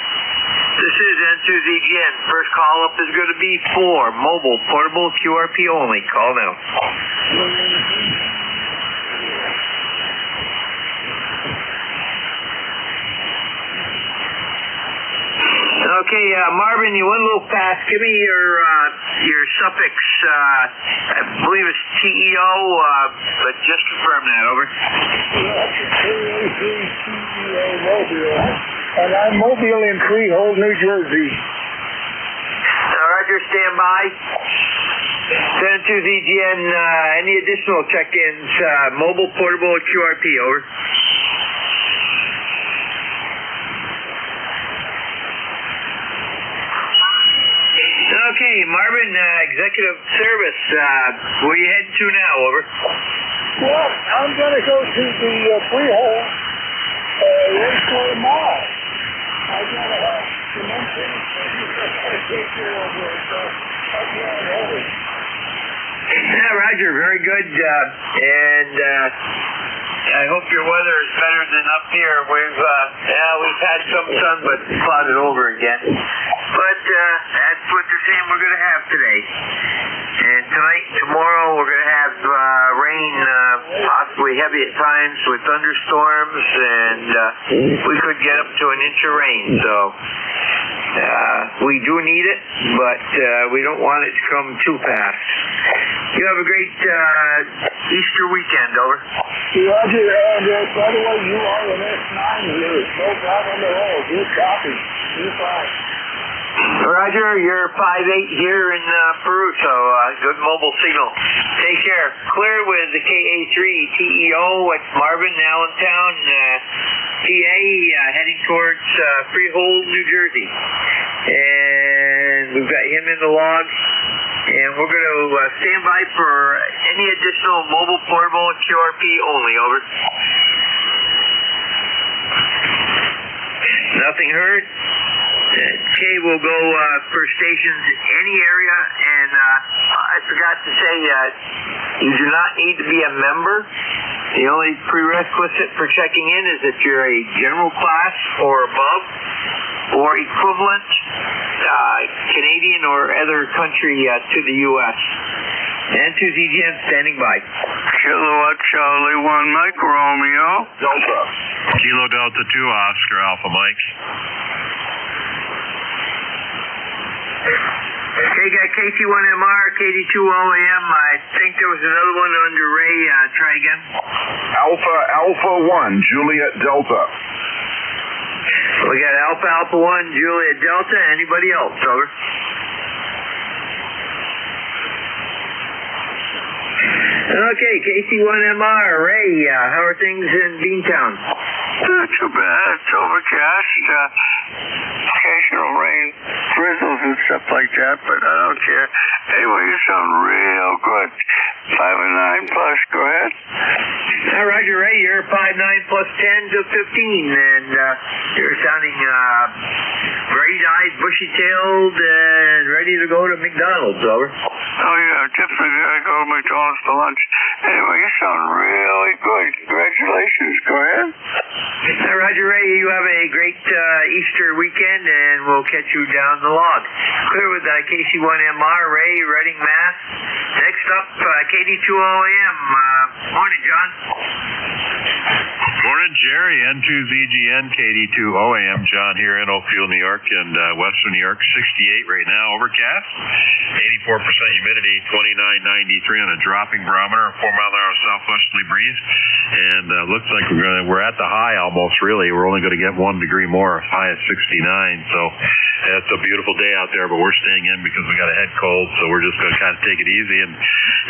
This is N2ZGN. First call up is going to be for mobile, portable, QRP only. Call now. Okay, Marvin, you went a little fast. Give me your suffix. I believe it's TEO, but just confirm that. Over. And I'm Mobile in Freehold, New Jersey. Roger, stand by. N2ZGN, any additional check-ins, mobile, portable, or QRP, over. Okay, Marvin, Executive Service, where you heading to now, over? Well, I'm going to go to the Freehold, Lakeshore Mall. I got to have dimensions, and you got to take care of it, so I'll be on over. Yeah, Roger, very good, and I hope your weather is better than up here. We've had some sun, but clouded over again. But that's what they're saying we're going to have today. And tonight, tomorrow, we're going to have rain, possibly heavy at times with thunderstorms, and we could get up to an inch of rain. So we do need it, but we don't want it to come too fast. You have a great Easter weekend, over. Roger, and by the way, you are an S9 here. No problem at all. Good copy. You're fine. Roger, you're 5-8 here in Peru, so good mobile signal. Take care. Clear with the KA3TEO at Marvin, Allentown, PA, heading towards Freehold, New Jersey. And we've got him in the log. And we're going to stand by for any additional mobile portable QRP only. Over. Nothing heard. Okay, we'll go for stations in any area, and I forgot to say you do not need to be a member. The only prerequisite for checking in is if you're a general class or above or equivalent Canadian or other country to the U.S. And to ZGN standing by. Kilowatt Charlie 1 Mike Romeo. Delta. Kilo Delta 2 Oscar Alpha Mike. Okay, got KC1MR, KD2OAM. I think there was another one under Ray. Try again. Alpha 1, Juliet Delta. We got Alpha 1, Juliet Delta. Anybody else? Over. Okay, KC1MR, Ray, how are things in Beantown? Not too bad. It's overcast. Occasional rain, drizzles and stuff like that, but I don't care. Anyway, you sound real good. 5 and 9 plus, go ahead. Roger, Ray, you're 5-9 plus 10 to 15, and you're sounding bright-eyed, bushy-tailed, and ready to go to McDonald's. Over. Oh, yeah, definitely gotta go to McDonald's for lunch. Anyway, you sound really good. Congratulations. Go ahead. Roger, Ray, you have a great Easter weekend, and we'll catch you down the log. Clear with KC1MR, Ray, Reading, Mass. Next up, KD2OAM. Morning, John. Morning, Jerry. N2ZGN, KD2OAM. John here in Oakfield, New York, and Western New York. 68 right now, overcast. 84% humidity, 29.93 on a dropping barometer, 4-mile-an-hour southwesterly breeze, and looks like we're at the high almost. Really, we're only going to get 1 degree more, high at 69. So it's a beautiful day out there, but we're staying in because we got a head cold, so we're just going to kind of take it easy. And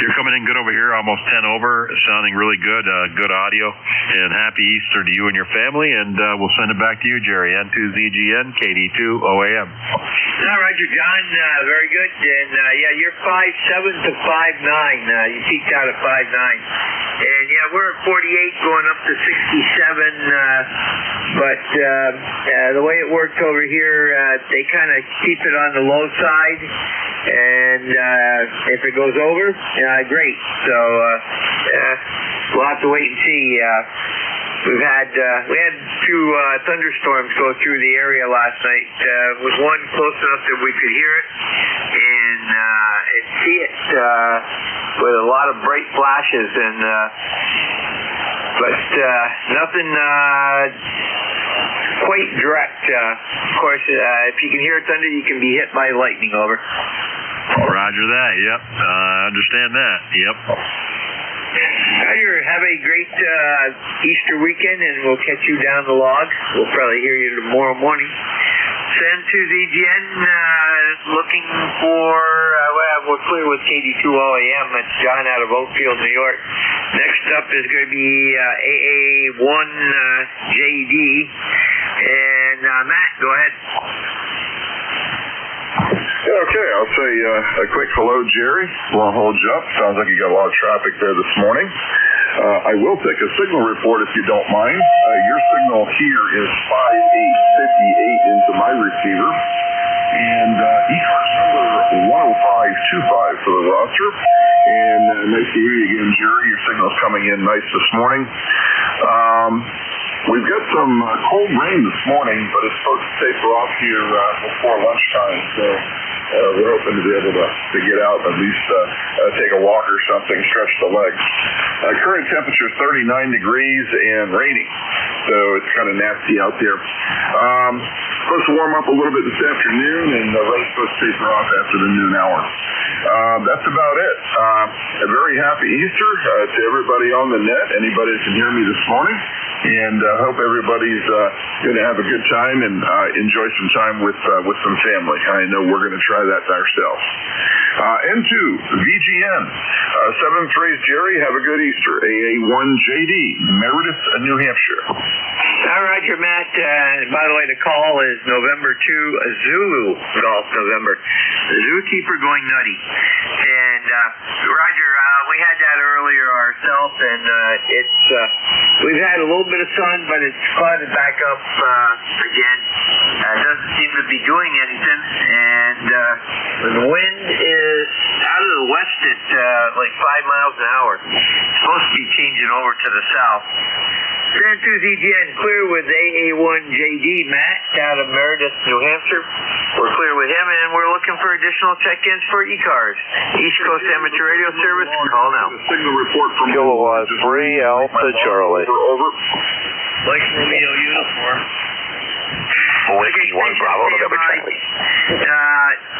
you're coming in good over here, almost 10 over, sounding really good, good audio, and happy Easter to you and your family. And we'll send it back to you, Jerry. N2ZGN, KD2OAM. Roger, John. Very good. And yeah, you're 5'7" to 5'9". You peaked out at 5'9". And yeah, we're at 48 going up to 67. But the way it works over here, they kind of keep it on the low side. And if it goes over, great. So we'll have to wait and see. We had a few thunderstorms go through the area last night. With one close enough that we could hear it and see it with a lot of bright flashes, and but nothing quite direct. Of course, if you can hear thunder, you can be hit by lightning. Over. Roger that. Yep. Understand that. Yep. Roger, have a great Easter weekend, and we'll catch you down the log. We'll probably hear you tomorrow morning. Send to ZGN, looking for, we're clear with KD2OAM. That's John out of Oakfield, New York. Next up is going to be AA1JD. And Matt, go ahead. Yeah, okay, I'll say a quick hello, Jerry. Won't hold you up. Sounds like you got a lot of traffic there this morning. I will take a signal report if you don't mind. Your signal here is 5858 into my receiver. And ECARS number 10525 for the roster. And nice to hear you again, Jerry. Your signal's coming in nice this morning. We've got some cold rain this morning, but it's supposed to taper off here before lunchtime. So we're hoping to be able to get out and at least take a walk or something, stretch the legs. Current temperature is 39 degrees and raining, so it's kind of nasty out there. Supposed to warm up a little bit this afternoon, and the rain's supposed to taper off after the noon hour. That's about it. A very happy Easter to everybody on the net, anybody that can hear me this morning. and hope everybody's going to have a good time and enjoy some time with some family. I know we're going to try that ourselves. N2, VGN, 7th race Jerry, have a good Easter. AA1JD, Meredith, New Hampshire. Roger, Matt. By the way, the call is November 2, Zulu Golf November. Zookeeper going nutty. And Roger, we had that earlier ourselves, and we've had a little bit of sun, but it's clouded back up again. Doesn't seem to be doing anything, and the wind is out of the west at like 5 miles an hour. It's supposed to be changing over to the south. San Cruz EGN clear with AA1JD, Matt, out of Meredith, New Hampshire. We're clear with him, and we're looking for additional check-ins for ECARS. East Coast Amateur Radio Service, call now. Signal report from Kilowatt 3 Alpha Charlie. Over. Mike Romeo Uniform. Whiskey 1 Bravo, November Charlie.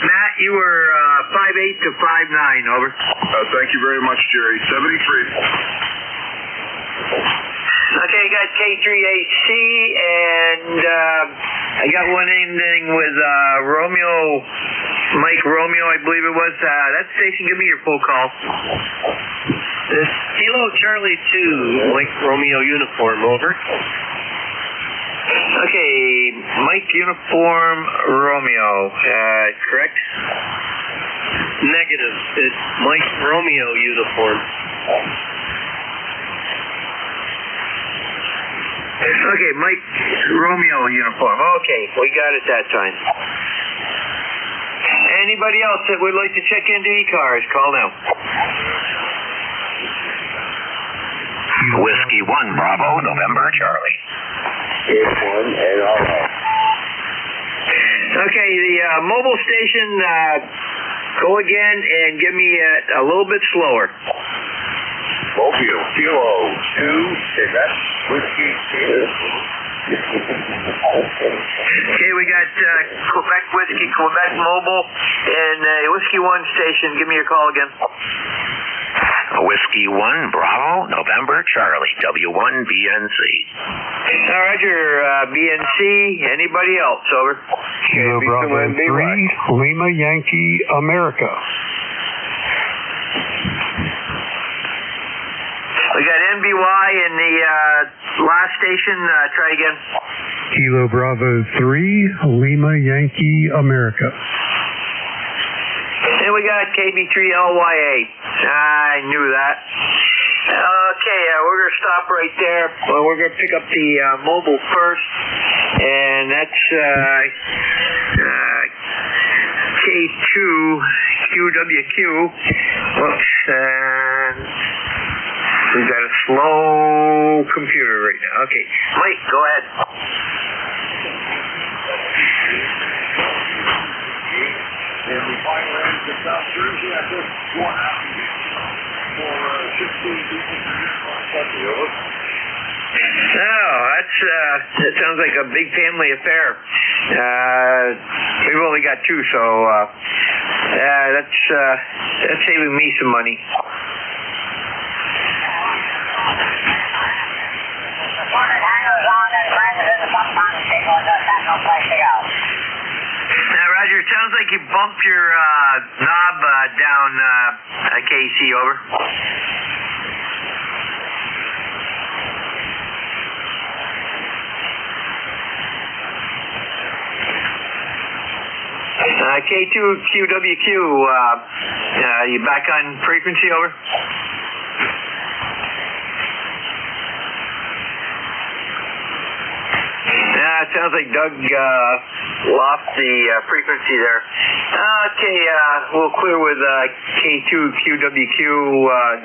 Matt, you were 5'8" to 5'9", over. Thank you very much, Jerry. 73. Okay, I got K3AC, and I got one ending with Mike Romeo, I believe it was. That station, give me your full call. Kilo Charlie 2, Mike Romeo Uniform, over. Okay, Mike Uniform Romeo, correct? Negative. It's Mike Romeo Uniform. Okay, Mike Romeo Uniform. Okay, we got it that time. Anybody else that would like to check into ECARS, call now. Whiskey 1 Bravo, November Charlie. It's 1 and all right. Okay, the mobile station, go again and give me a little bit slower. Mobile, Kilo 2, Quebec, Whiskey 2. Okay, we got Quebec Whiskey, Quebec Mobile, and Whiskey 1 station. Give me your call again. Whiskey 1 Bravo, November Charlie, W1 BNC. Roger, BNC. Anybody else? Over. Kilo Bravo 3, Lima Yankee America. We got NBY in the last station. Try again. Kilo Bravo 3, Lima Yankee America. And we got KB3LYA. I knew that. Okay, we're going to stop right there. Well, we're going to pick up the mobile first, and that's K2QWQ. Whoops. We've got a slow computer right now. Okay, Mike, go ahead. And the final ends of South Jersey after 1 hour for 16 people to get that sounds like a big family affair. We've only got 2, so that's saving me some money. Roger, it sounds like you bumped your knob down, KC, over. K2QWQ, you back on frequency, over? It sounds like Doug lost the frequency there. Okay, we'll clear with K2QWQ,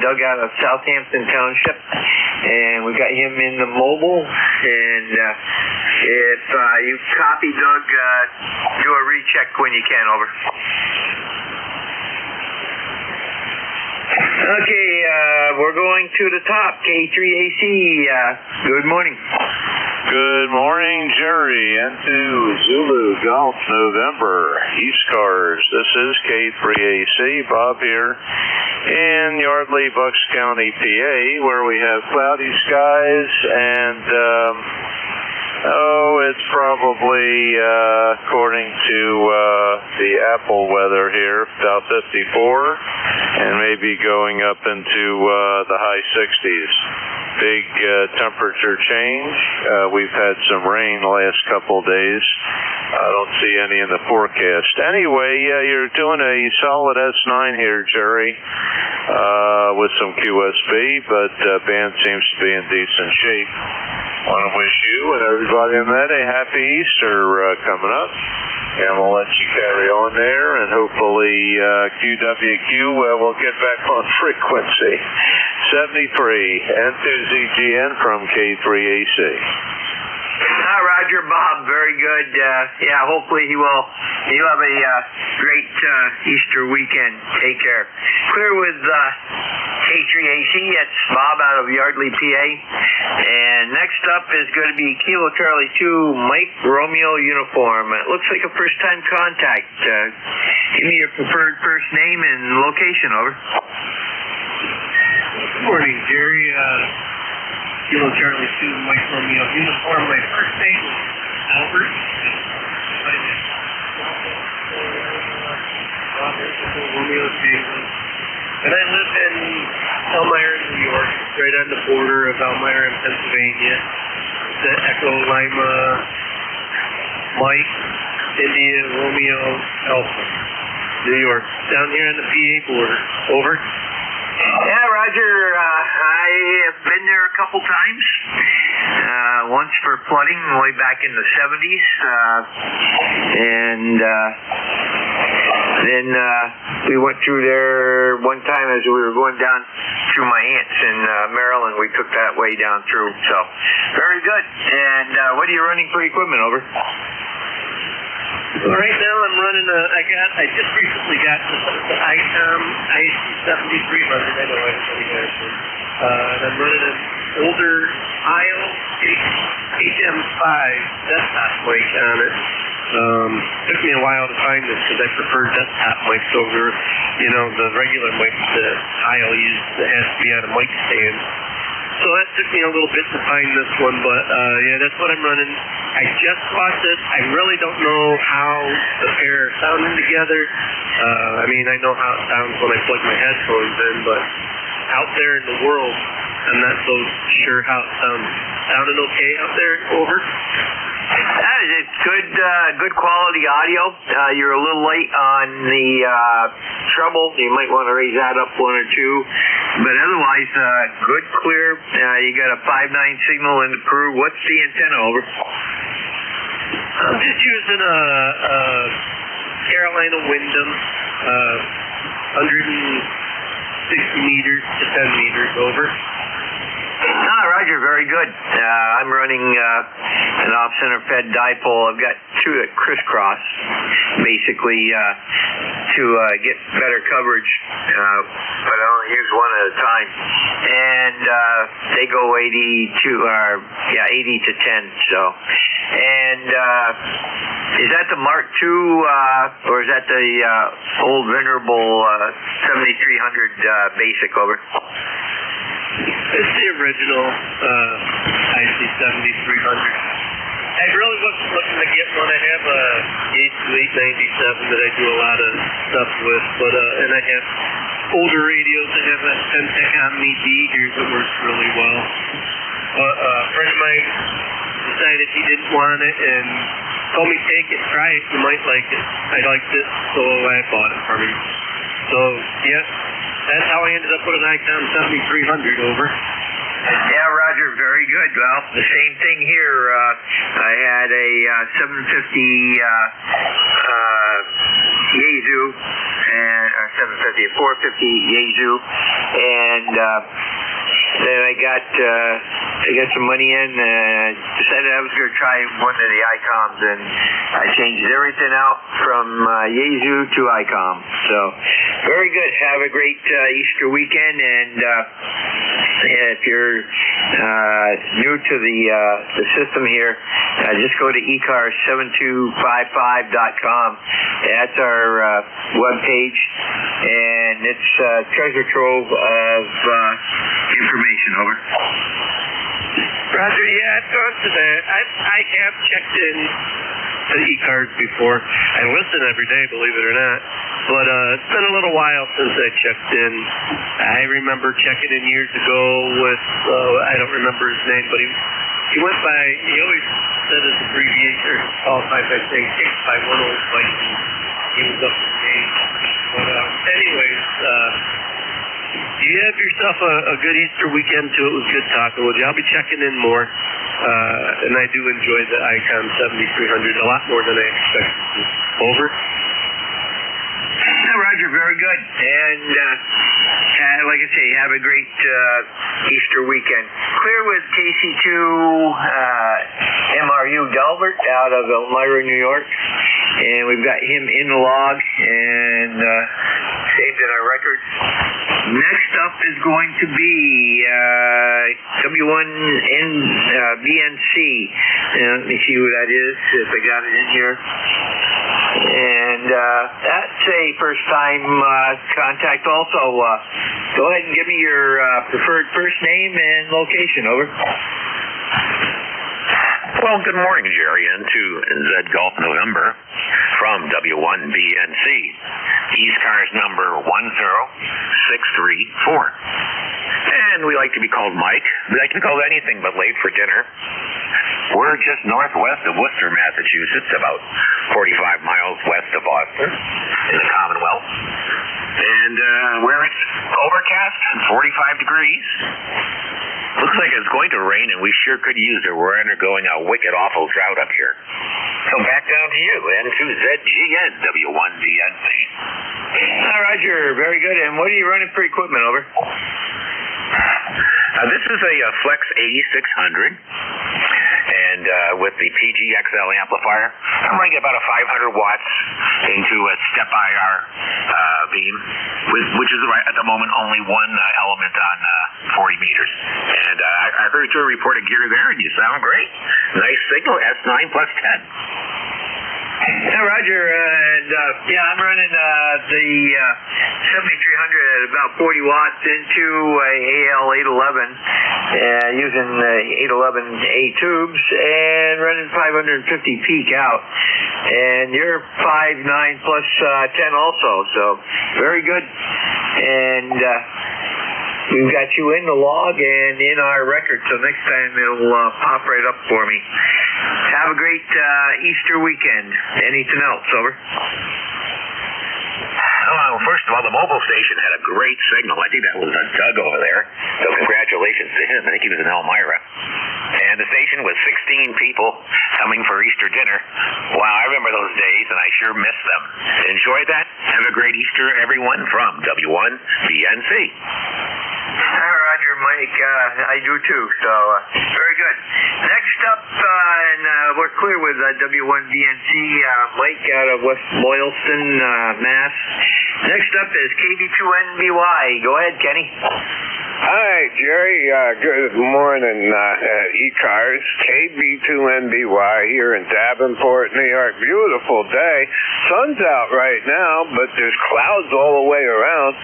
Doug out of Southampton Township, and we got him in the mobile. And if you copy Doug, do a recheck when you can, over. Okay, we're going to the top, K3AC. Good morning. Good morning, Jerry. N2 Zulu Golf November ECARS. This is K3AC. Bob here in Yardley, Bucks County, PA, where we have cloudy skies and it's probably, according to the Apple weather here, about 54 and maybe going up into the high 60s. Big temperature change. We've had some rain the last couple days. I don't see any in the forecast. Anyway, you're doing a solid S9 here, Jerry, with some QSB, but band seems to be in decent shape. I want to wish you and everybody I met a happy Easter coming up. And we'll let you carry on there, and hopefully QWQ will get back on frequency. 73, N2ZGN from K3AC. Hi, Roger, Bob. Very good. Hopefully he'll have a great Easter weekend. Take care. Clear with K3AC. It's Bob out of Yardley, PA. And next up is going to be Kilo Charlie 2, Mike Romeo uniform. It looks like a first-time contact. Give me your preferred first name and location, over. Good morning, Jerry. Kilo Charlie 2, Mike Romeo uniform. My first name is Albert. Romeo Jason. And I live in Elmira, New York, right on the border of Elmira and Pennsylvania. The Echo Lima Mike India Romeo Alpha, New York. Down here on the PA border. Over. Yeah, Roger, I have been there a couple times. Once for flooding way back in the 70s. Then we went through there one time as we were going down through my aunt's in Maryland. We took that way down through. So, very good. And what are you running for equipment, over? Well, right now I'm running I just recently got the ICOM IC73 running. I know everybody has it. And I'm running an older IO HM5 desktop mic on it. Took me a while to find this because I prefer desktop mics over, the regular mics that IO uses that has to be on a mic stand. So that took me a little bit to find this one, but that's what I'm running. I just bought this. I really don't know how the pair are sounding together. I know how it sounds when I plug my headphones in, but out there in the world, I'm not so sure how it sounds. Sounding okay out there, over? That is good quality audio. You're a little late on the treble. You might want to raise that up one or two. But otherwise, good, clear. You got a 5.9 signal in the Peru. What's the antenna, over? I'm just using a Carolina Wyndham, 160 meters to 10 meters, over. Roger, very good. I'm running an off-center fed dipole. I've got two that crisscross, basically, to get better coverage, but I only use one at a time. And they go 80 to 10. So, and is that the Mark II, or is that the old venerable 7300 basic, over? It's the original IC7300. I really wasn't looking to get one. I have a Yaesu 897 that I do a lot of stuff with, but and I have older radios that have that Pentec Omni D here that works really well. But a friend of mine decided he didn't want it and told me, take it, try it, you might like it. I liked it, so I bought it for me. So, that's how I ended up with an ICOM 7300, over. Yeah, Roger, very good. Well, the same thing here. I had a 750 Yaesu, and 750, 450 Yaesu, and then I got some money in and decided I was going to try one of the ICOMs, and I changed everything out from Yaesu to ICOM. So, very good. Have a great Easter weekend, and If you're new to the system here, just go to ECARS7255.com. That's our web page, and it's a treasure trove of information. Over. Roger, yeah, I've gone to that. I have checked in to ECARS before. I listen every day, believe it or not. But it's been a little while since I checked in. I remember checking in years ago with, I don't remember his name, but he went by, he always said his abbreviation, qualified by saying 651 like he was up to date. But anyways, you have yourself a good Easter weekend, too. It was good talking with you. I'll be checking in more. And I do enjoy the Icon 7300 a lot more than I expected. Over. Roger, very good. And like I say, have a great Easter weekend. Clear with KC2 MRU Delbert out of Elmira, New York. And we've got him in the log and saved in our records. Next up is going to be W1BNC. Let me see who that is, if I got it in here. And that's a first-time contact also. Go ahead and give me your preferred first name and location. Over. Well, good morning, Jerry, into Z Golf November from W1BNC. ECARS number 10634. And we like to be called Mike. We like to be called anything but late for dinner. We're just northwest of Worcester, Massachusetts, about 45 miles west of Boston in the Commonwealth. And where it's overcast and 45 degrees. Looks like it's going to rain, and we sure could use it. We're undergoing a wicked awful drought up here. So back down to you, N2ZGN, W1BNC. Roger, very good. And what are you running for equipment? Over. This is a Flex 8600. And with the PGXL amplifier, I'm running about a 500 watts into a step IR beam, which is at the moment only one element on 40 meters. And I heard your report of gear there, and you sound great. Nice signal, S9 plus 10. Roger, and I'm running the 7300 at about 40 watts into a AL811, using 811A tubes, and running 550 peak out. And you're 5.9 plus 10 also, so very good. And we've got you in the log and in our record, so next time it'll pop right up for me. Have a great Easter weekend. Anything else? Over. Well, first of all, the mobile station had a great signal. I think that was Doug over there. So congratulations to him. I think he was in Elmira. And the station was 16 people coming for Easter dinner. Wow, I remember those days, and I sure miss them. Enjoy that. Have a great Easter, everyone, from W1BNC. Roger, Mike. I do too, so very good. Next up, and we're clear with W1BNC, Mike out of West Boylston, Mass. Next up is KB2NBY. Go ahead, Kenny. Hi, Jerry. Good morning, ECARS. KB2NBY here in Davenport, New York. Beautiful day. Sun's out right now, but there's clouds all the way around.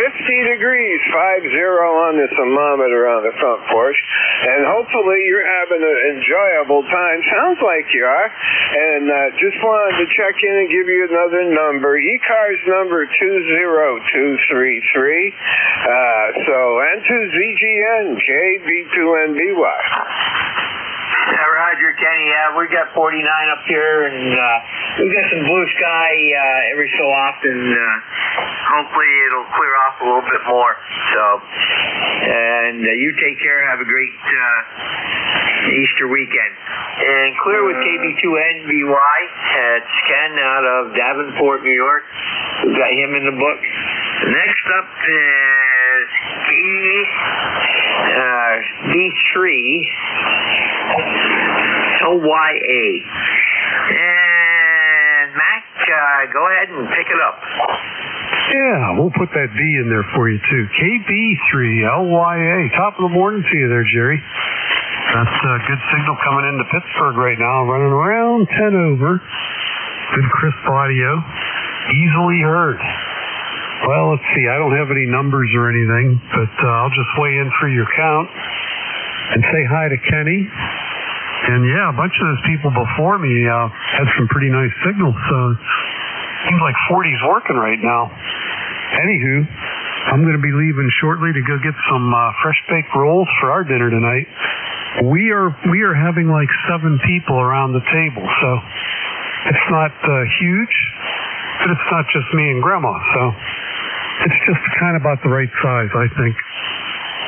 50 degrees, 50 on the thermometer on the front porch. And hopefully you're having an enjoyable time. Sounds like you are. And just wanted to check in and give you another number. ECARS number 20233. So N2ZGN, KB2NBY. Roger, Kenny. We got 49 up here, and we've got some blue sky every so often. Hopefully it'll clear off a little bit more. So, and you take care. Have a great Easter weekend. And clear with KB2NBY. It's Ken out of Davenport, New York. We've got him in the book. Next up is B3 LYA. And Mac, go ahead and pick it up. Yeah, we'll put that B in there for you, too. KB3LYA. Top of the morning to you there, Jerry. That's a good signal coming into Pittsburgh right now, running around 10 over. Good crisp audio. Easily heard. Well, let's see. I don't have any numbers or anything, but I'll just weigh in for your count and say hi to Kenny. And yeah, a bunch of those people before me had some pretty nice signals, so seems like 40's working right now. Anywho, I'm going to be leaving shortly to go get some fresh baked rolls for our dinner tonight. We are having like 7 people around the table, so it's not huge, but it's not just me and Grandma, so it's just kind of about the right size, I think.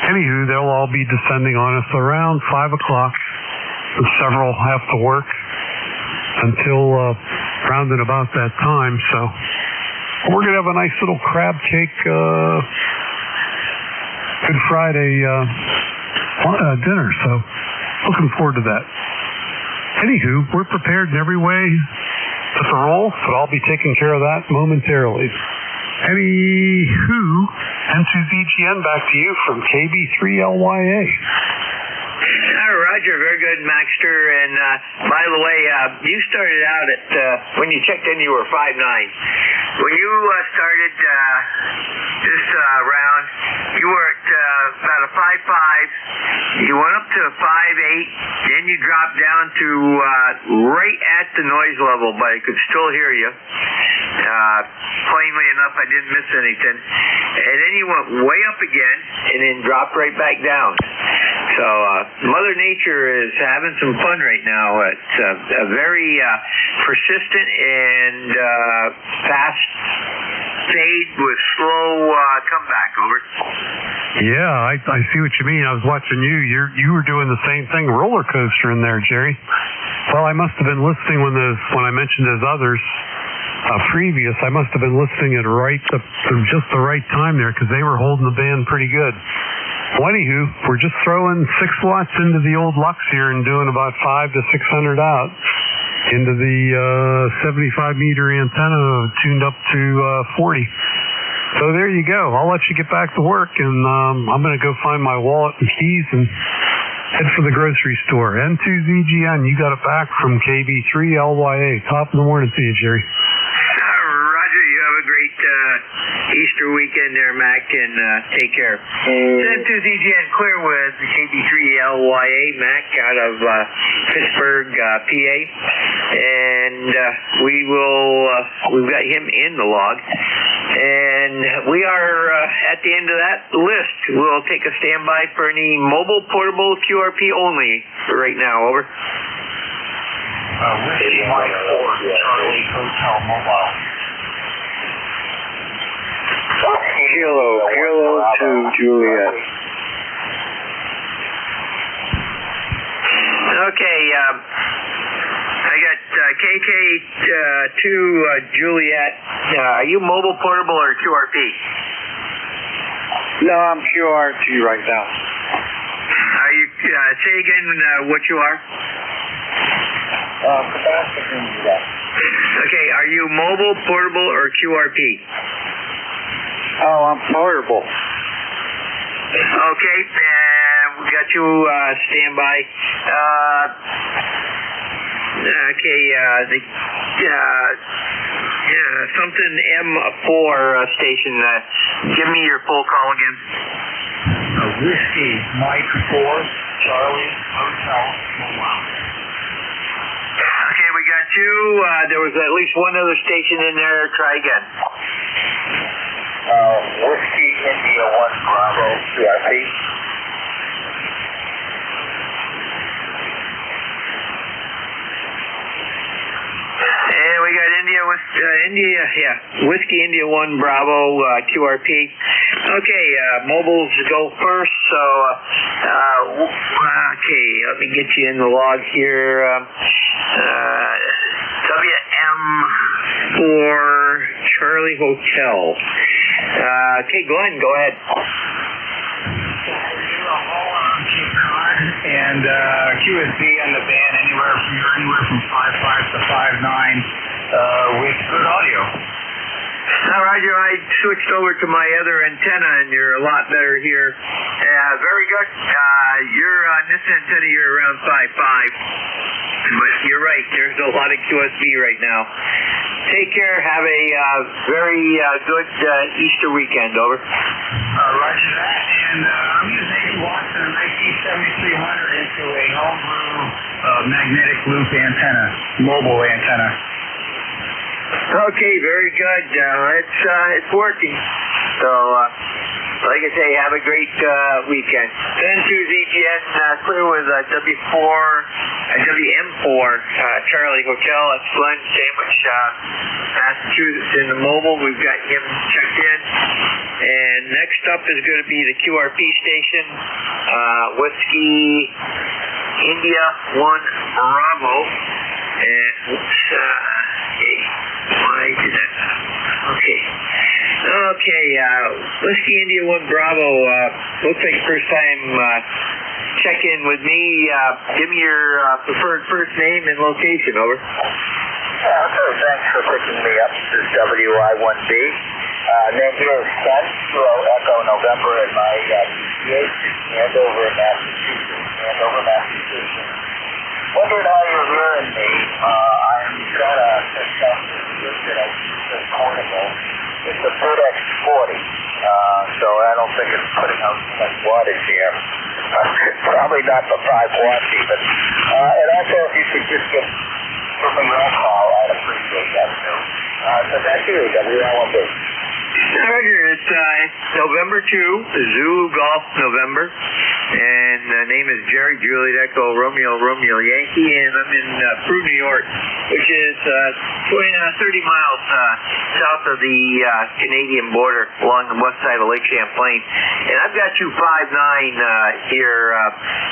Anywho, they'll all be descending on us around 5 o'clock. And several have to work until round and about that time. So we're going to have a nice little crab cake Good Friday dinner. So looking forward to that. Anywho, we're prepared in every way with the roll, but I'll be taking care of that momentarily. Anywho, N2ZGN, back to you from KB3LYA. Roger, very good, Maxter. And by the way, you started out at, when you checked in, you were 5'9". When you started this round, you were at about a 5'5". You went up to a 5'8", then you dropped down to right at the noise level, but I could still hear you. Plainly enough, I didn't miss anything. And then you went way up again, and then dropped right back down. So Mother Nature is having some fun right now. It's a very persistent and fast fade with slow comeback. Over. Yeah, I see what you mean. I was watching you. You were doing the same thing, roller coaster in there, Jerry. Well, I must have been listening when I mentioned those others previous. I must have been listening at just the right time there, because they were holding the band pretty good. Well, anywho, we're just throwing 6 watts into the old Lux here and doing about 500 to 600 out into the 75-meter antenna tuned up to 40. So there you go. I'll let you get back to work, and I'm going to go find my wallet and keys and head for the grocery store. N2ZGN, you got it back from KB3LYA. Top of the morning to you, Jerry. Roger, you have a great Easter weekend there, Mac, and take care. N2ZGN clear with KB3LYA, Mac, out of Pittsburgh, PA. And we've got him in the log. And we are at the end of that list. We'll take a standby for any mobile, portable, QRP only right now. Over. Whiskey Mike 4, Charlie Hotel Mobile. Kilo to Juliet. Okay, I got KK2 Juliet. Are you mobile, portable, or QRP? No, I'm QRT right now. Are you, say again what you are? Okay, are you mobile, portable, or QRP? Oh, I'm portable. Okay, we got you standby. Okay, something M4 station. Give me your full call again. Whiskey Mike 4, Charlie Hotel Mobile. Okay, we got you. There was at least one other station in there. Try again. Whiskey India 1 Bravo QRP. And we got Whiskey India 1 Bravo QRP. Okay, mobiles go first. So, okay, let me get you in the log here. WM4 Charlie Hotel. Okay, Glenn, go ahead. And QSB on the band anywhere from 5.5 to 5.9 with good audio. Roger, I switched over to my other antenna, and you're a lot better here. Very good. You're on this antenna, you're around 5.5. But you're right, there's a lot of QSB right now. Take care. Have a very good Easter weekend. Over. Roger that. And I'm using 80 watts and an IC7300 into a homebrew magnetic loop antenna, mobile antenna. Okay, very good. It's working. So, like I say, have a great weekend. Then to ZGN, clear with WM4, Charlie Hotel at Flint, Sandwich, Massachusetts in the mobile. We've got him checked in. And next up is going to be the QRP station, Whiskey India 1 Bravo. And oops, why did that? Okay, Whiskey India 1 Bravo, looks like first time check in with me. Give me your preferred first name and location. Over. Okay, thanks for picking me up. This is WI1B. Name here is Ken, Kilo Echo November at my PCH, Andover, Massachusetts. Wondering how you're hearing me. I'm got a system that I use as portable. It's a FedEx 40, so I don't think it's putting out too much wattage here. Probably not the 5 watts even. And also, if you could just get from a roll call, I'd appreciate that too. So thank you, WI1B. Roger, it's November 2, Zulu Golf November, and the name is Jerry Juliet Echo Romeo Yankee, and I'm in Peru, New York, which is 30 miles south of the Canadian border along the west side of Lake Champlain. And I've got you 5.9 here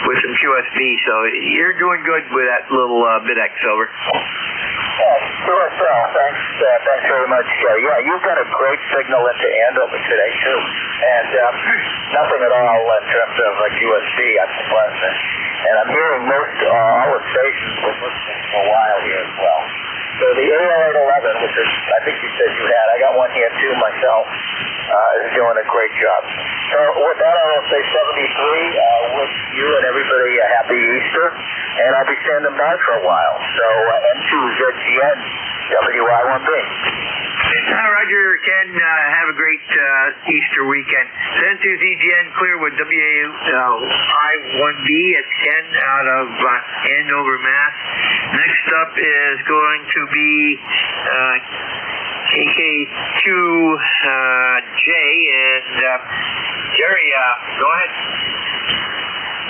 with some QSB, so you're doing good with that little BitX. Over. Sure, thanks very much. Yeah, you've got a great signal into Andover today, too. And nothing at all in terms of QSB, I'm surprised. And I'm hearing most all the stations been listening for a while here as well. So the AL811, which is, I think you said you had, I got one here too myself, is doing a great job. So with that, I will say 73, wish you and everybody a happy Easter, and I'll be standing by for a while. So N2ZGN, WI1B. Roger, Ken, have a great Easter weekend. Send to ZGN clear with WI1B at 10 out of Andover, Mass. Next up is going to be KK2J, and Jerry, go ahead.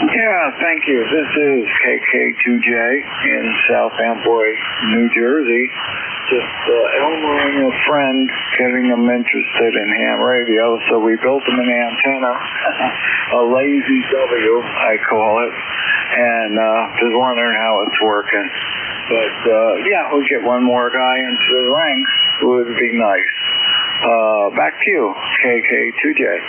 Yeah, thank you. This is KK2J in South Amboy, New Jersey. Just elbowing a friend, getting them interested in ham radio, so we built them an antenna, a lazy W, I call it, and just wondering how it's working. But yeah, we'll get one more guy into the ranks, would be nice. Back to you, KK2J.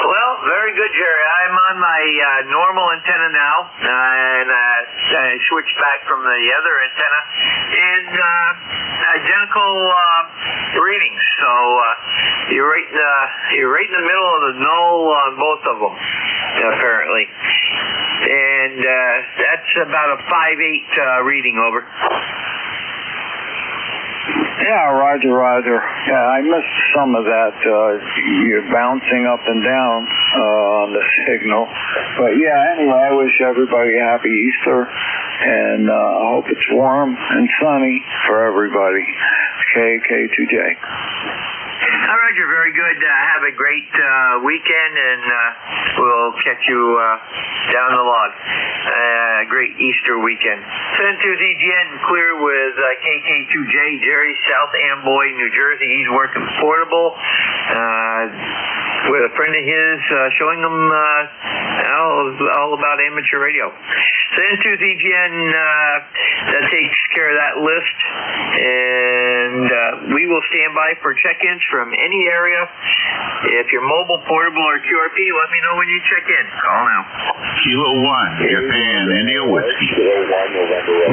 Well, very good, Jerry. I'm on my normal antenna now, and I switched back from the other antenna in identical readings. So you're right in the middle of the null on both of them, apparently. And that's about a 5.8 reading. Over. Yeah, Roger. Yeah, I missed some of that. You're bouncing up and down on the signal. But yeah, anyway, I wish everybody a happy Easter, and I hope it's warm and sunny for everybody. KK2J. All right, you're very good. Have a great weekend, and we'll catch you down the log. Great Easter weekend. Send to ZGN clear with KK2J, Jerry, South Amboy, New Jersey. He's working portable. with a friend of his, showing him all about amateur radio. So N2's EGN that takes care of that list, and we will stand by for check-ins from any area. If you're mobile, portable, or QRP, let me know when you check in. Call now. Kilo 1, Japan, India Whiskey.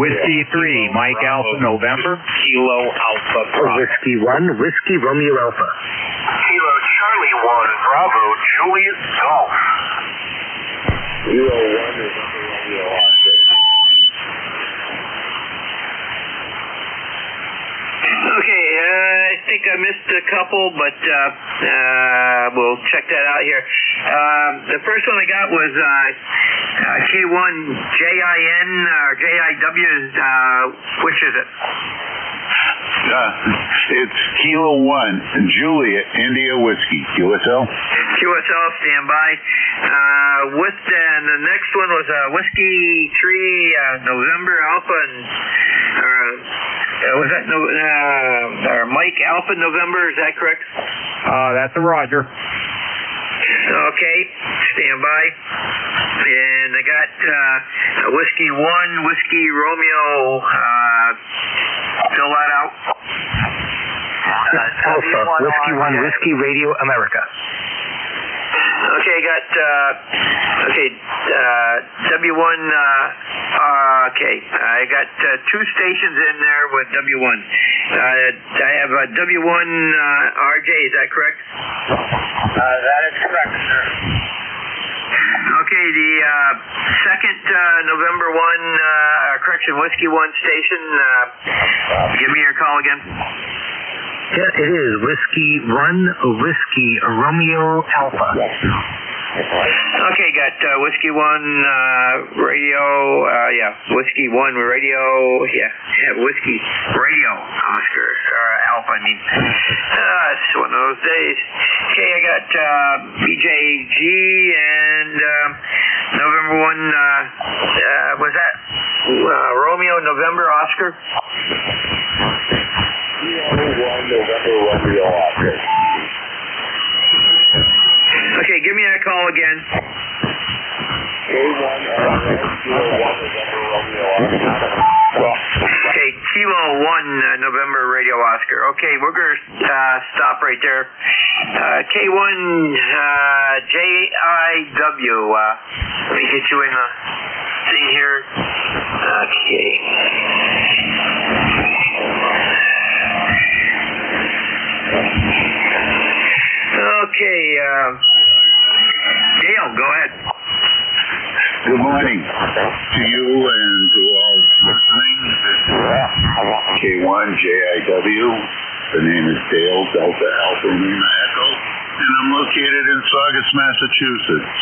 Whiskey 3, Mike Alpha November, Kilo Alpha Bravo. Whiskey 1, Whiskey Romeo Alpha. Kilo Charlie 1, Bravo, Juliet Golf. Kilo 1 is Romeo Oscar. Okay, I think I missed a couple, but we'll check that out here. The first one I got was K1 JIN or JIW. Which is it? It's Kilo 1, Juliet, India Whiskey. QSL? QSL, stand by. And the next one was Whiskey 3, November Alpha, was that or Mike Alpha November, is that correct? That's a Roger. Okay, stand by. And I got Whiskey 1, Whiskey Romeo, fill that out. Alpha, Whiskey 1, Whiskey Radio America. Okay, I got W1. Okay, I got two stations in there with W1. I have W1 RJ. Is that correct? That is correct, sir. Okay, the second November 1 Whiskey 1 station. Give me your call again. Yeah, it is Whiskey 1, Whiskey Romeo Alpha. Okay, got Whiskey 1 radio, Whiskey 1 radio, Whiskey radio Oscar, or Alpha, I mean. It's one of those days. Okay, I got BJG and November 1, was that Romeo November Oscar? November Romeo Oscar. Okay, give me that call again. Okay, Kilo 1 November Radio Oscar. Okay, we're going to stop right there. K1 JIW. Let me get you in the thing here. Okay. Okay, Dale, go ahead. Good morning to you and to all listening. This is K1 JIW. The name is Dale, Delta Alpha Lima Echo, and I'm located in Saugus, Massachusetts.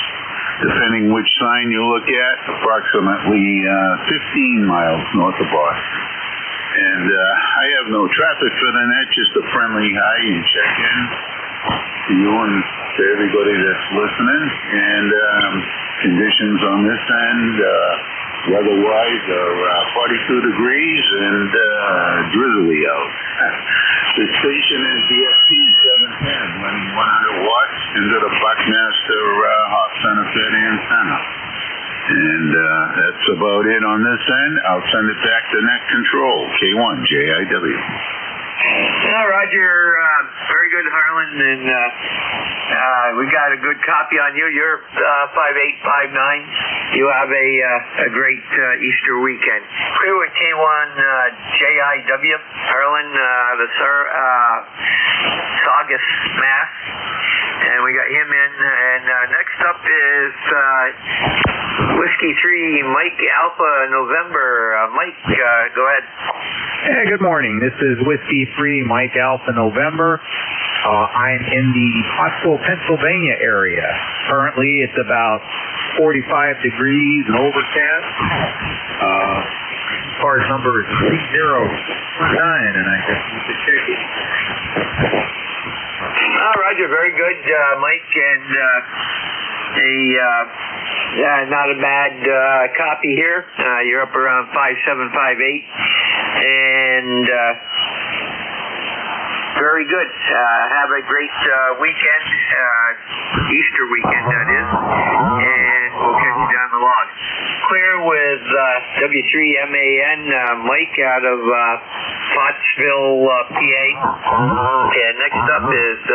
Depending which sign you look at, approximately 15 miles north of Boston. And I have no traffic for the net, just a friendly hi and check in to you and to everybody that's listening. And conditions on this end, weather-wise, are 42 degrees and drizzly out. The station is DFP 710, running 100 watts into the Buckmaster Hot Center Fed antenna. And that's about it on this end. I'll send it back to Net Control, K1 JIW. Roger, very good, Harlan, and we got a good copy on you. You're 5859. You have a great Easter weekend. Crew at K1 JIW, Harlan, the Saugus, Mass. And we got him in. And next up is Whiskey 3, Mike Alpha November. Mike, go ahead. Hey, good morning. This is Whiskey 3, Mike Alpha November. I'm in the Pottsville, Pennsylvania area. Currently, it's about 45 degrees and overcast. Card number is 309, and I just need to check it. Roger, very good, Mike, and not a bad copy here. You're up around 5758, and Very good. Have a great weekend, Easter weekend, that is, and we'll catch you down the log. Clear with W3MAN, Mike out of Pottsville, PA. And next up is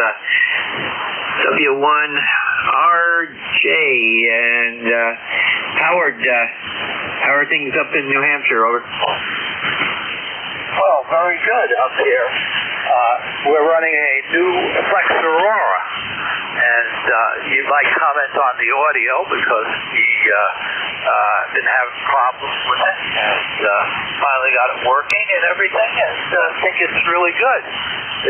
W1RJ and Howard. How are things up in New Hampshire? Over. Well, very good up here. We're running a new Flex Aurora, and you might comment on the audio because we been having problems with it, and finally got it working and everything, and think it's really good.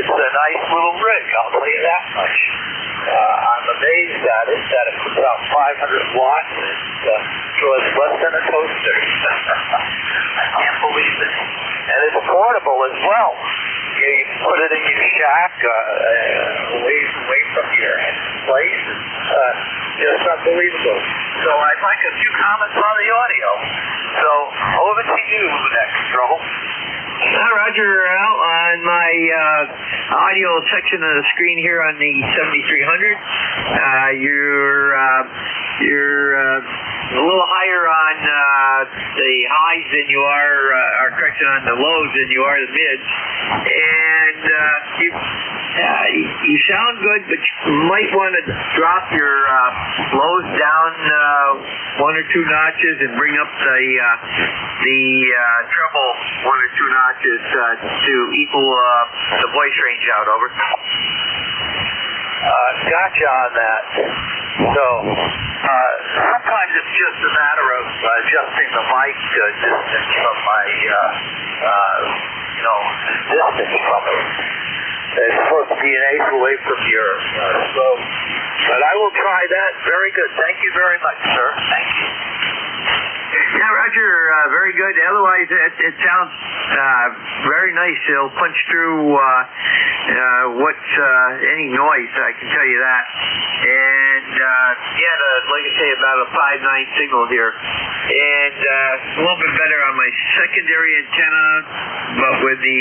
It's a nice little rig, I'll tell you that much. I'm amazed at it, that it puts out 500 watts and draws less than a toaster. I can't believe it. And it's portable as well. You can put it in your shack, away from your place. It's unbelievable. So I'd like a few comments on the audio. So over to you next, Joel. Roger, Al, on my audio section of the screen here on the 7300, you're a little higher on the highs than you are, or correction, on the lows than you are the mids, and you sound good, but you might want to drop your lows down 1 or 2 notches and bring up the treble 1 or 2 notches to equal the voice range out. Over. Gotcha on that. So sometimes it's just a matter of adjusting the mic distance from my, distance from it. It's supposed to be an eighth away from your throat. But I will try that. Very good. Thank you very much, sir. Thank you. Yeah, Roger, very good. Otherwise, it sounds very nice. It'll punch through any noise, I can tell you that. And like I say, about a 5.9 signal here. And a little bit better on my secondary antenna, but with the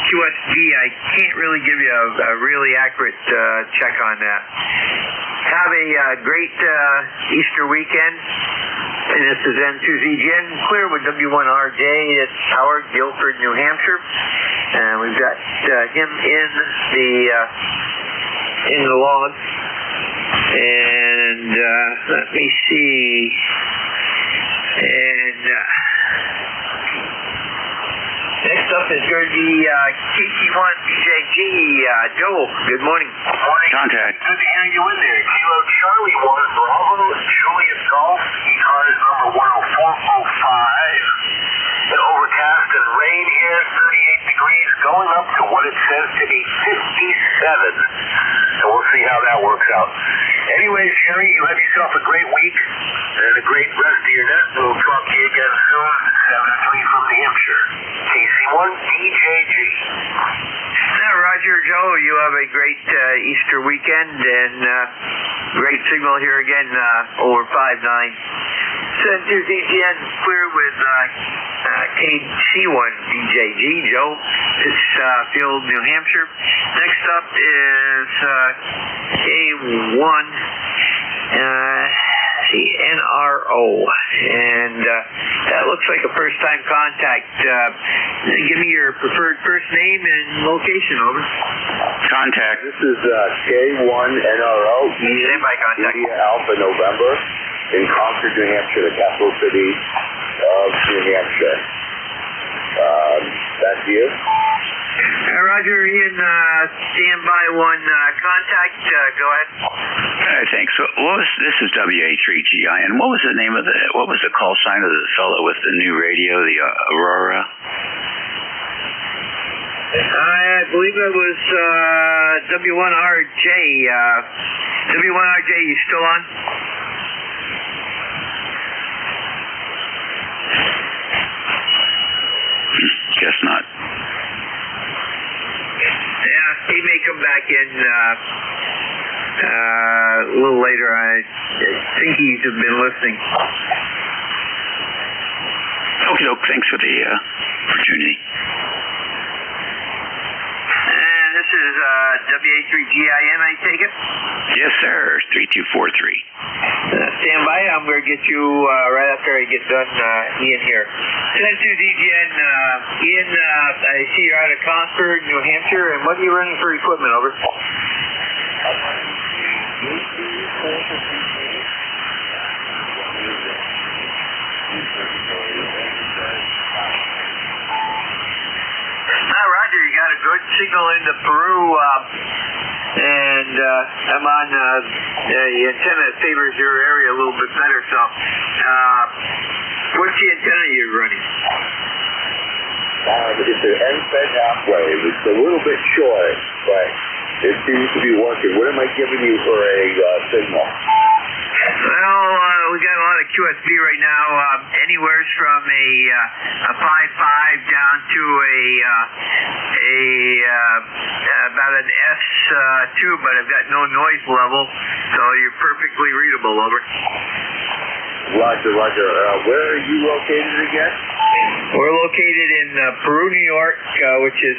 QSG, I can't really give you a really accurate check on that. Have a great Easter weekend. And this is N2ZGN, clear with W1RJ at Howard, Guilford, New Hampshire. And we've got him in the log. And let me see. And next up is going to be KT1BJG. Joe, good morning. Morning. Contact. Good to hear you in there. Kilo Charlie 1, Bravo, Juliet Golf, ECARS number 10405. Overcast and rain here, 38 degrees, going up to what it says to be 57. So we'll see how that works out. Anyways, Jerry, you have yourself a great week and a great rest of your net. We'll talk to you again soon. 7-3 from New Hampshire. KC1DJG. Roger, Joe, you have a great Easter weekend and great signal here again over 5.9. N2ZGN clear with KC1DJG. Joe, Pittsfield, New Hampshire. Next up is K1 NRO, and that looks like a first-time contact. Give me your preferred first name and location. Over. Contact. This is K1 NRO. Stand by, contact. Alpha November in Concord, New Hampshire, the capital city of New Hampshire. That's you. Roger, Ian, stand by 1 contact. Go ahead. Thanks. This is WA3GI, and what was the call sign of the fellow with the new radio, the Aurora? I believe it was W1RJ. W1RJ, you still on? Guess not. Yeah, he may come back in a little later. I think he's been listening. Okay, thanks for the opportunity. this is WA3GIN, I take it? Yes, sir. 3243. Stand by. I'm going to get you right after I get done, Ian here. N2ZGN, Ian, I see you're out of Concord, New Hampshire, and what are you running for equipment, over? Roger, you got a good signal into Peru, and I'm on the antenna that favors your area a little bit better, so what's the antenna you're running? It's an end-fed half-wave. It's a little bit short, but it seems to be working. What am I giving you for a signal? Well, we got a lot of QSB right now, anywhere from a 5.5 down to about an S2, but I've got no noise level, so you're perfectly readable, over. Roger. Where are you located again? We're located in Peru, New York, which is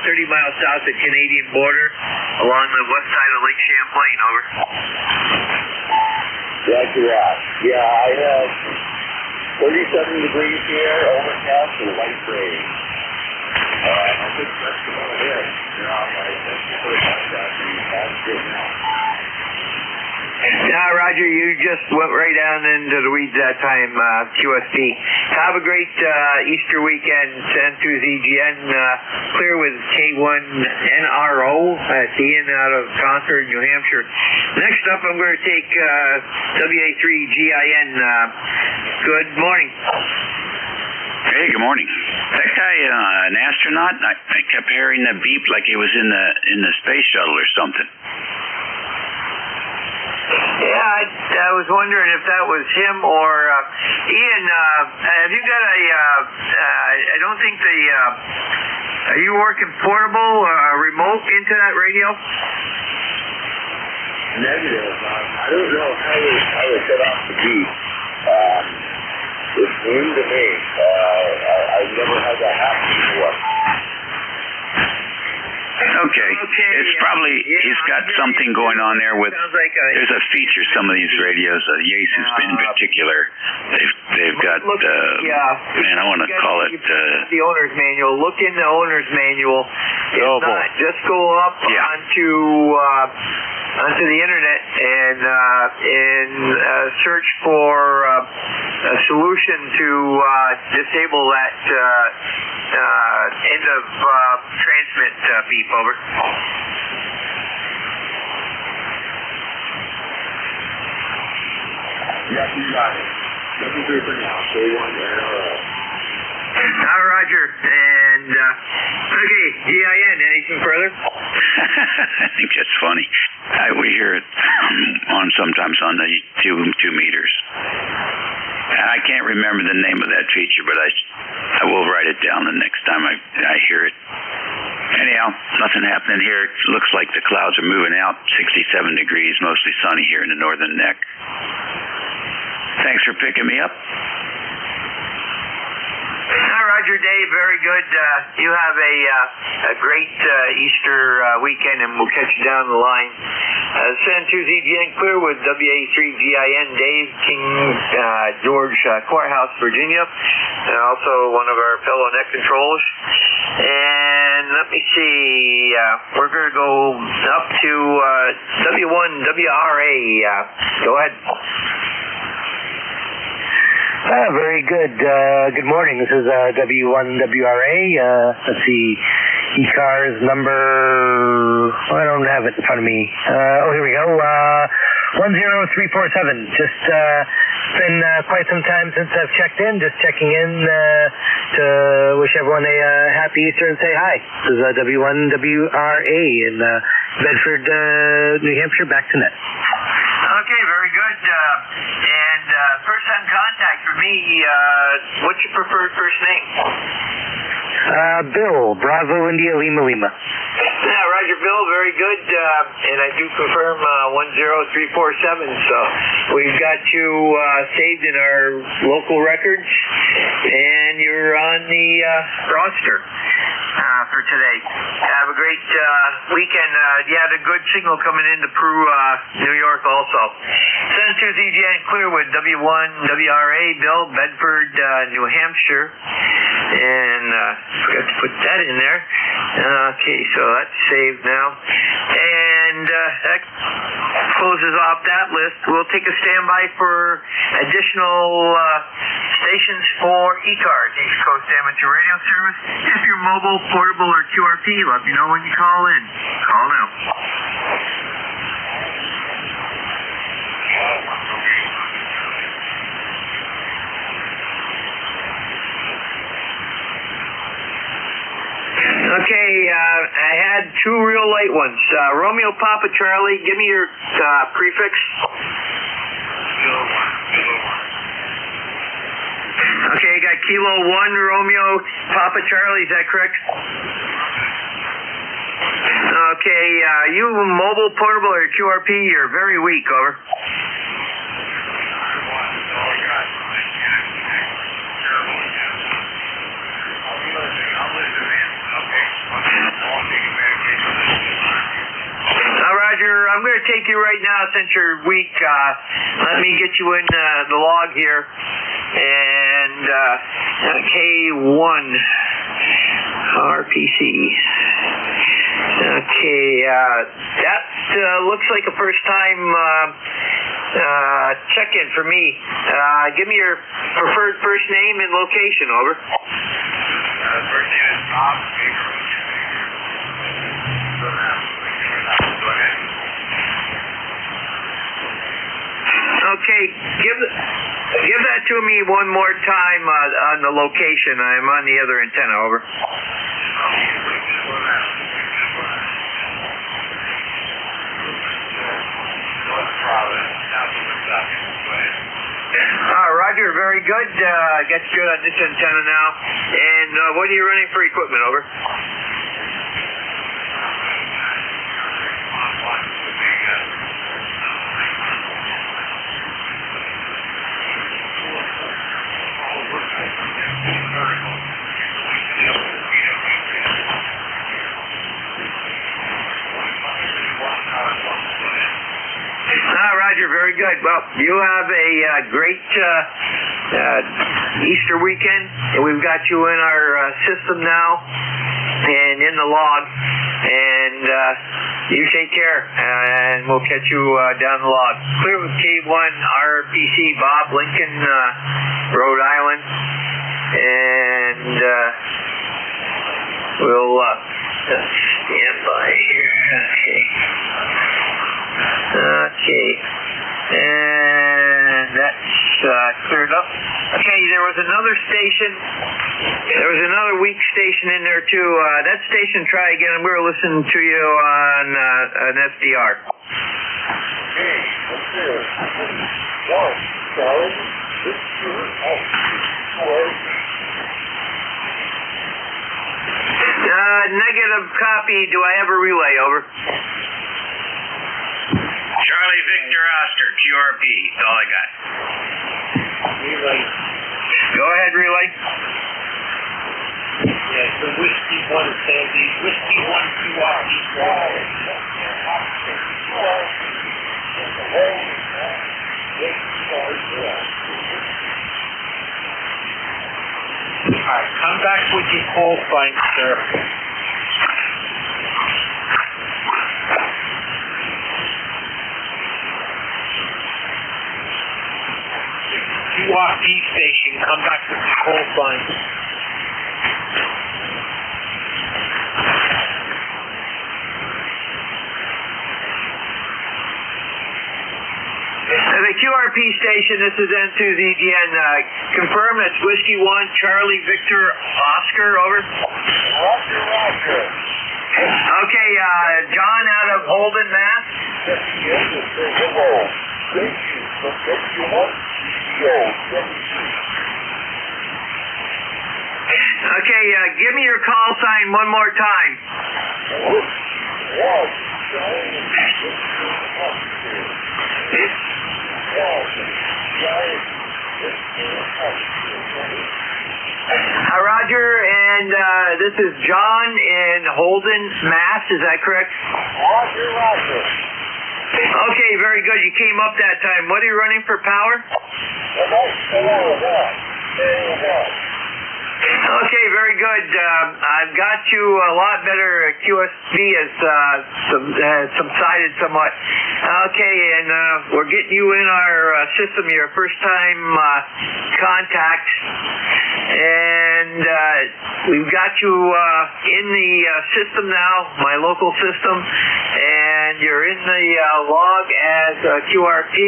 30 miles south of the Canadian border, along the west side of Lake Champlain, over. Roger that. Yeah, I have 37 degrees here, overcast and light rain. I think that's about it. That's the first time that's good now. Roger, you just went right down into the weeds that time, QSB. Have a great Easter weekend, N2ZGN, clear with K1NRO, Ian out of Concord, New Hampshire. Next up, I'm going to take WA3GIN. Good morning. Hey, good morning. That guy, an astronaut, I kept hearing the beep like he was in the space shuttle or something. Yeah, I was wondering if that was him or Ian. Have you got I don't think are you working portable or remote into that radio? Negative. I don't know how they set off the beat. It's new to me. I've never had that happen before. Okay. It's probably, he's got something going on there with, there's a feature, some of these radios, Yaesus in particular, they've got, man, I want to call it, the owner's manual. Look in the owner's manual. If not, just go up onto the internet and search for a solution to disable that end of transmit beep, over. Yeah, you got it. Nothing to do for now. Stay on there. Roger. And, okay, GIN, anything further? I think that's funny. We hear it on sometimes on the two meters. And I can't remember the name of that feature, but I will write it down the next time I hear it. Anyhow, nothing happening here. It looks like the clouds are moving out. 67 degrees, mostly sunny here in the northern neck. Thanks for picking me up. Roger, Dave, very good. You have a great Easter weekend, and we'll catch you down the line. N2ZGN clear with WA3GIN, Dave, King George Courthouse, Virginia, and also one of our fellow net controllers. And let me see, we're going to go up to W1WRA. Go ahead. Very good. Good morning. This is W1WRA. Let's see. ECARS number... I don't have it in front of me. Here we go. 10347. Just been quite some time since I've checked in. Just checking in to wish everyone a happy Easter and say hi. This is W1WRA in Bedford, New Hampshire. Back to net. Okay, very good. And first time contact for me, what's your preferred first name? Bill, Bravo, India, Lima, Lima. Yeah, Roger, Bill, very good. And I do confirm 10347. So we've got you saved in our local records, and you're on the roster. for today. Have a great weekend. You had a good signal coming into Peru, New York also. Send to ZGN Clearwood, W1WRA, Bill, Bedford, New Hampshire. And forgot to put that in there. Okay, so that's saved now. And that closes off that list. We'll take a standby for additional stations for ECARS, East Coast Amateur Radio Service. If you're mobile, portable, or QRP, let me know when you call in. Call now. Okay, I had two real late ones. Romeo Papa Charlie, give me your prefix. Okay, you got Kilo 1 Romeo Papa Charlie, is that correct? Okay, you mobile, portable, or QRP, you're very weak, over. Roger, I'm going to take you right now since you're weak. Let me get you in the log here. And K1 RPC. Okay, that looks like a first time check-in for me. Give me your preferred first name and location, over. First name is Bob. Okay, give that to me one more time on the location. I'm on the other antenna, over. Roger, very good. Gets good on this antenna now. And what are you running for equipment, over? Roger, very good. Well, you have a great Easter weekend, and we've got you in our system now and in the log. And you take care, and we'll catch you down the log. Clear with K1 RPC, Bob, Lincoln, Rhode Island. And we'll stand by here. Okay. And that's cleared up. Okay, there was another station. There was another weak station in there, too. That station, try again. We were listening to you on an SDR. Negative copy. Do I have a relay, over? Charlie Victor Oscar, QRP. That's all I got. Relay. Go ahead, relay. Yeah, so Whiskey 1 Sandy, Whiskey 1 QRP. Alright, come back with your call sign, sir. QRP station, come back with your call sign. The QRP station, this is N2ZGN. Confirm that's Whiskey 1, Charlie Victor Oscar, over. Roger. Okay, John out of Holden, Mass. Okay, give me your call sign one more time. Hi, Roger, and this is John in Holden, Mass. Is that correct? Roger. Okay, very good. You came up that time. What are you running for power? Okay, very good. I've got you a lot better. QSB has subsided somewhat. Okay, and we're getting you in our system. You're a first-time contact, and we've got you in the system now, my local system, and you're in the log as QRP.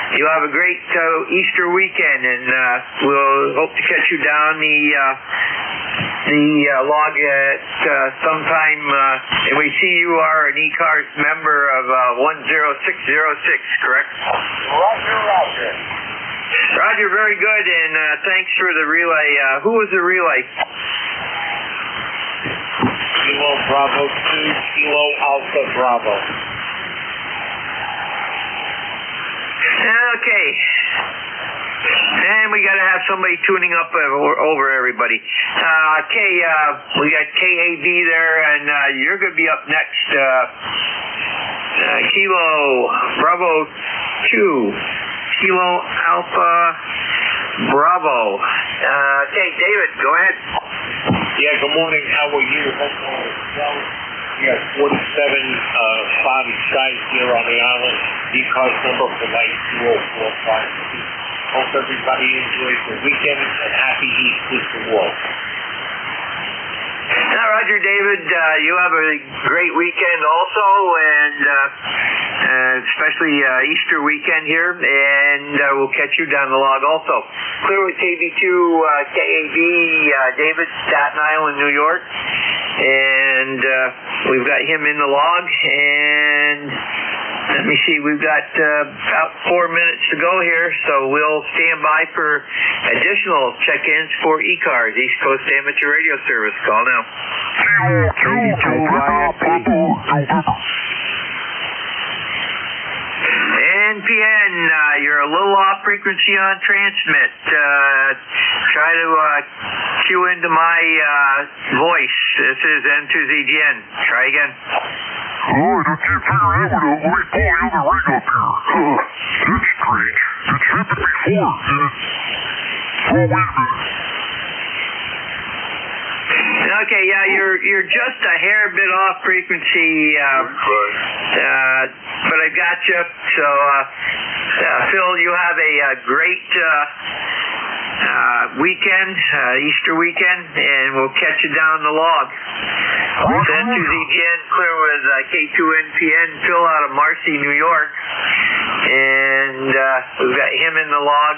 You have a great Easter weekend, and we'll hope to catch you down the log at sometime. And we see you are an ECARS member of 10606, correct? Roger. Roger, very good, and thanks for the relay. Who was the relay? Kilo Bravo 2, Kilo Alpha Bravo. Okay. And we got to have somebody tuning up over everybody. Okay, we got KAB there, and you're going to be up next. Kilo Bravo 2, Kilo Alpha Bravo. Okay, David, go ahead. Yeah, good morning. How are you? We got 47 spotty sites here on the island. ECARS number for light 2045. Hope everybody enjoys the weekend and happy Easter to all. Roger, David, you have a great weekend also, and especially Easter weekend here, and we'll catch you down the log also. Clear with KB2 KAB, David, Staten Island, New York, and we've got him in the log, and let me see, we've got about 4 minutes to go here, so we'll stand by for additional check-ins for ECARS, East Coast Amateur Radio Service. Call now. NPN, you're a little off frequency on transmit. Try to cue into my voice. This is N2ZGN. Try again. I just can't figure out how to pull the other rig up here. That's strange. It's happened before. Wait a minute. Okay, yeah, you're just a hair bit off frequency, but I got you. So, Phil, you have a great weekend, Easter weekend, and we'll catch you down the log. Send to ZGN, clear with K2NPN, Phil out of Marcy, New York, and we've got him in the log.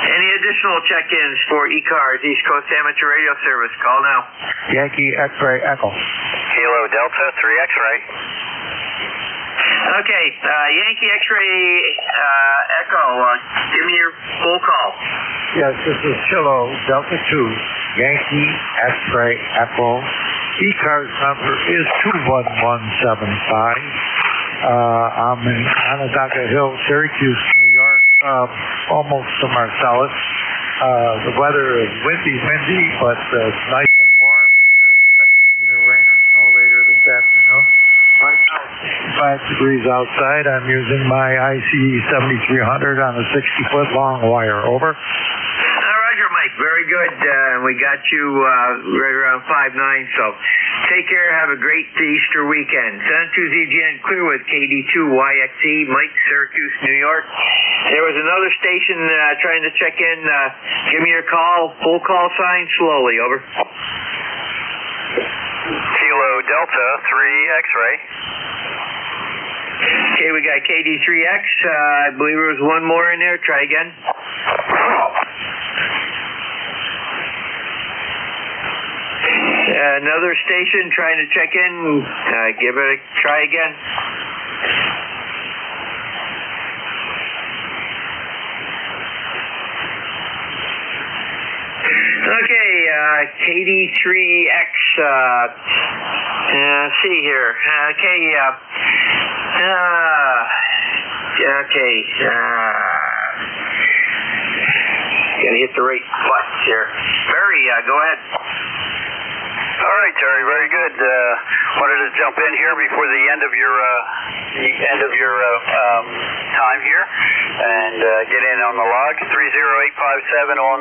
Any additional check-ins for ECARS, East Coast Amateur Radio Service? Call now. Yankee X-Ray Echo. Kilo Delta 3 X-Ray. Okay, Yankee X-Ray Echo, give me your full call. Yes, this is Kilo Delta 2, Yankee X-Ray Echo. ECARS number is 21175. I'm in Onondaga Hill, Syracuse, New York, almost to Marcellus. The weather is windy, but it's nice and warm, and they're expecting either rain or snow later this afternoon. Right now, 65 degrees outside. I'm using my IC 7300 on a 60-foot long wire. Over. Roger, Mike. Very good. We got you right around 5'9", so take care. Have a great Easter weekend. Send to ZGN clear with KD2YXE, Mike, Syracuse, New York. There was another station trying to check in. Give me your call. Full call sign slowly. Over. Kilo Delta 3 X-Ray. Okay, we got KD3X. I believe there was one more in there. Try again. Another station trying to check in. Give it a try again. Okay, KD3X. Let's see here. Okay, gotta hit the right button. here. Barry, go ahead. All right, Terry, very good. Wanted to jump in here before the end of your time here and get in on the log. 30857 on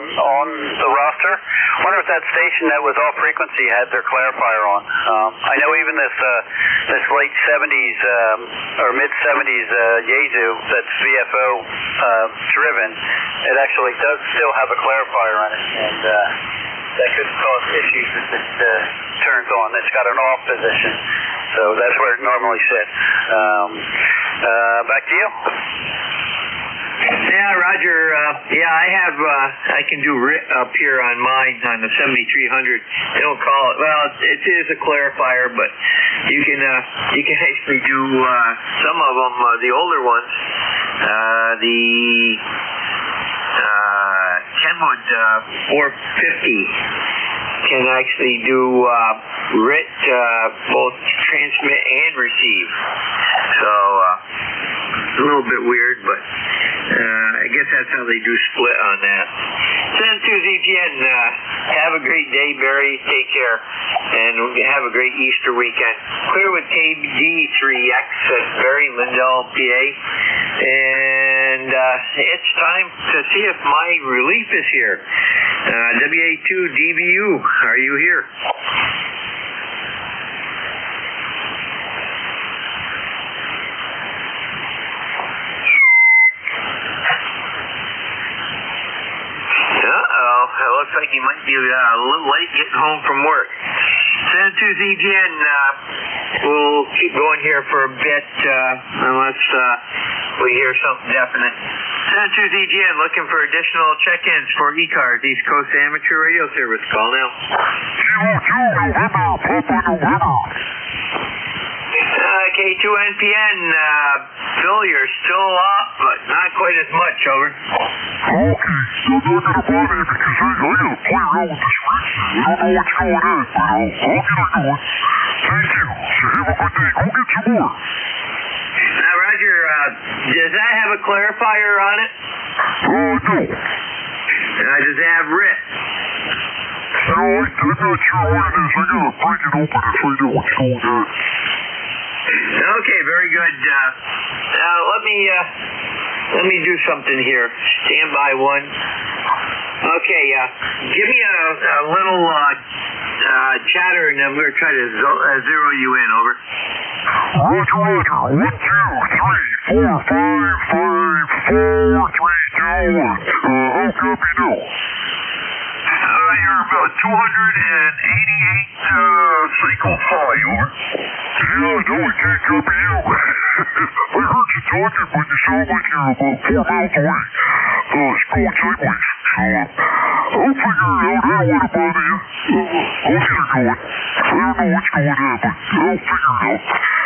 the roster. Wonder if that station that was all frequency had their clarifier on. I know even this late 70s or mid 70s Yaesu that's VFO driven, it actually does still have a clarifier on it, and that could cause issues if it turns on. It's got an off position, so that's where it normally sits. Back to you. Yeah, Roger. I can do RIT up here on mine on the 7300. They don't call it. Well, it is a clarifier, but you can actually do some of them. The older ones, the Kenwood 450 can actually do RIT, both transmit and receive. So a little bit weird, but I guess that's how they do split on that. Send to ZGN. Have a great day, Barry. Take care, and have a great Easter weekend. Clear with KD3X at Barry, Lindell, PA. And it's time to see if my relief is here. WA2DBU, are you here? It looks like you might be a little late getting home from work. Send to ZGN. We'll keep going here for a bit unless we hear something definite. Send to ZGN. Looking for additional check-ins for ECARS, East Coast Amateur Radio Service. Call now. K2NPN. Phil, you're still off, but not quite as much. Over. Okay, so I'm not gonna bother you because I gotta play around with this frequency. I don't know what's going on, but I'll get it going. Thank you. So have a good day. Go get some more. Roger, does that have a clarifier on it? No. Does it have RIT? No, I'm not sure what it is. I gotta break it open and find out what's going on. Okay, very good. Let me do something here. Stand by one. Okay, give me a little chatter, and I'm going to try to zero you in. Over. Roger. 1, 2, 3, 4, 5, 5, 4, 3, 2, 1. How copy now? You're about 288 cycles high, over. Yeah, no, we can't copy you. I heard you talking, but you sound like you're about 4 miles away. It's going sideways. So, I'll figure it out. I don't want to bother you. I'll get it going. I don't know what's going on, but I'll figure it out.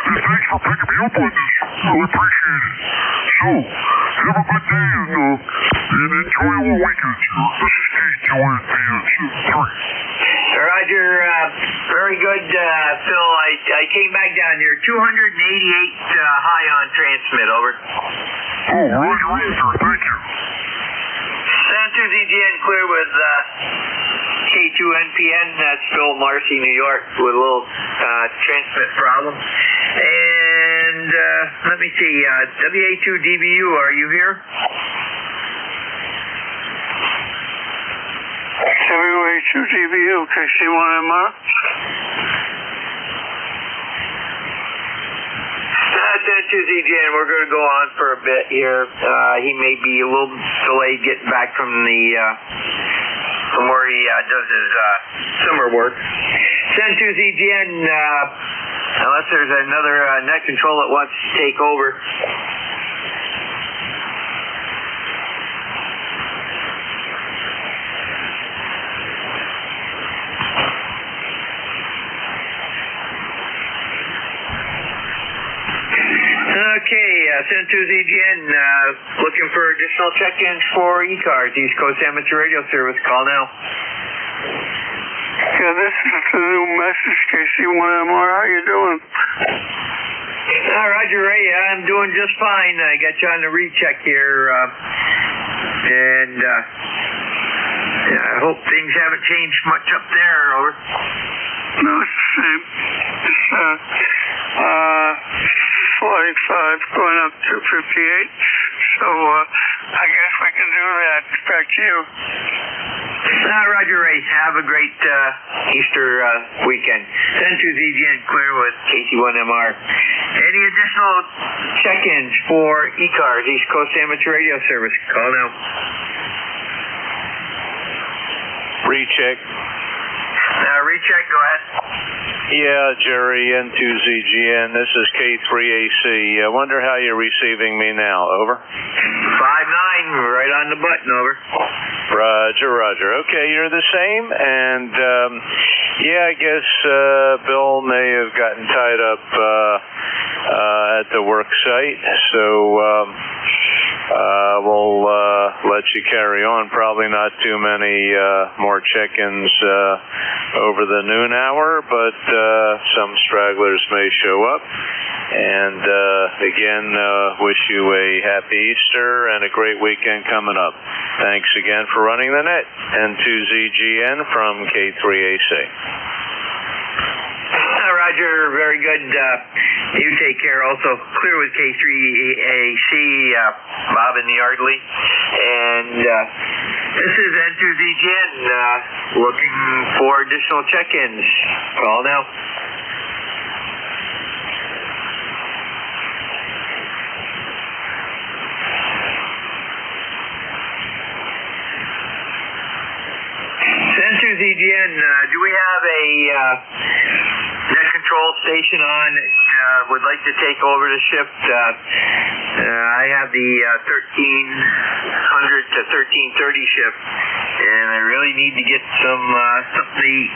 And thanks for picking me up on this. I appreciate it. So, have a good day and enjoy your weekend. This is K2NPN 3. Roger, very good, Phil. I came back down here. 288 high on transmit, over. Oh, Roger, thank you. Center ZGN clear with K2NPN. That's Phil, Marcy, New York, with a little transmit problem. And let me see, WA2DBU, are you here? WA2DBU, KC1MR. Send to ZGN. We're going to go on for a bit here. He may be a little delayed getting back from where he does his summer work. Send to ZGN. Unless there's another net control that wants to take over. Okay, send to ZGN, looking for additional check-ins for ECARS, East Coast Amateur Radio Service. Call now. Yeah, this is the new message, KC1MR. How you doing? Roger, Ray. I'm doing just fine. I got you on the recheck here, and I hope things haven't changed much up there, over. No, it's the same. It's 45 going up to 58. So I guess we can do that. Back to you. Roger, Ray. Have a great Easter weekend. Send to ZGN clear with KT1MR. Any additional check-ins for ECARS, East Coast Amateur Radio Service? Call now. Recheck. Recheck, go ahead. Yeah, Jerry, N2ZGN. This is K3AC. I wonder how you're receiving me now. Over. 5-9, right on the button, over. Roger, Roger. Okay, you're the same, and yeah, I guess Bill may have gotten tied up at the work site, so we'll let you carry on. Probably not too many more check-ins over the noon hour, but some stragglers may show up. And again, wish you a happy Easter and a great weekend coming up. Thanks again for running the net. N2ZGN from K3AC. Roger, very good. You take care. Also, clear with K3AC, Bob and the Yardley. And this is N2ZGN looking for additional check-ins. Call now. N2ZGN, do we have a net control station on? Would like to take over the shift. I have the 1300 to 1330 shift, and I really need to get something to eat.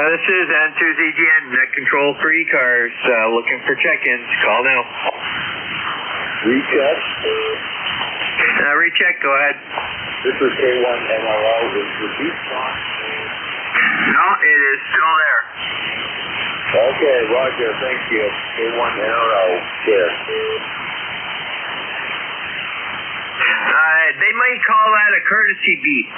This is N2ZGN, net control for ECARS, looking for check-ins. Call now. Recheck. Recheck, go ahead. This is K1MRO. Is the beep on? No, it is still there. Okay, Roger, thank you. K1MRO, here. They might call that a courtesy beep.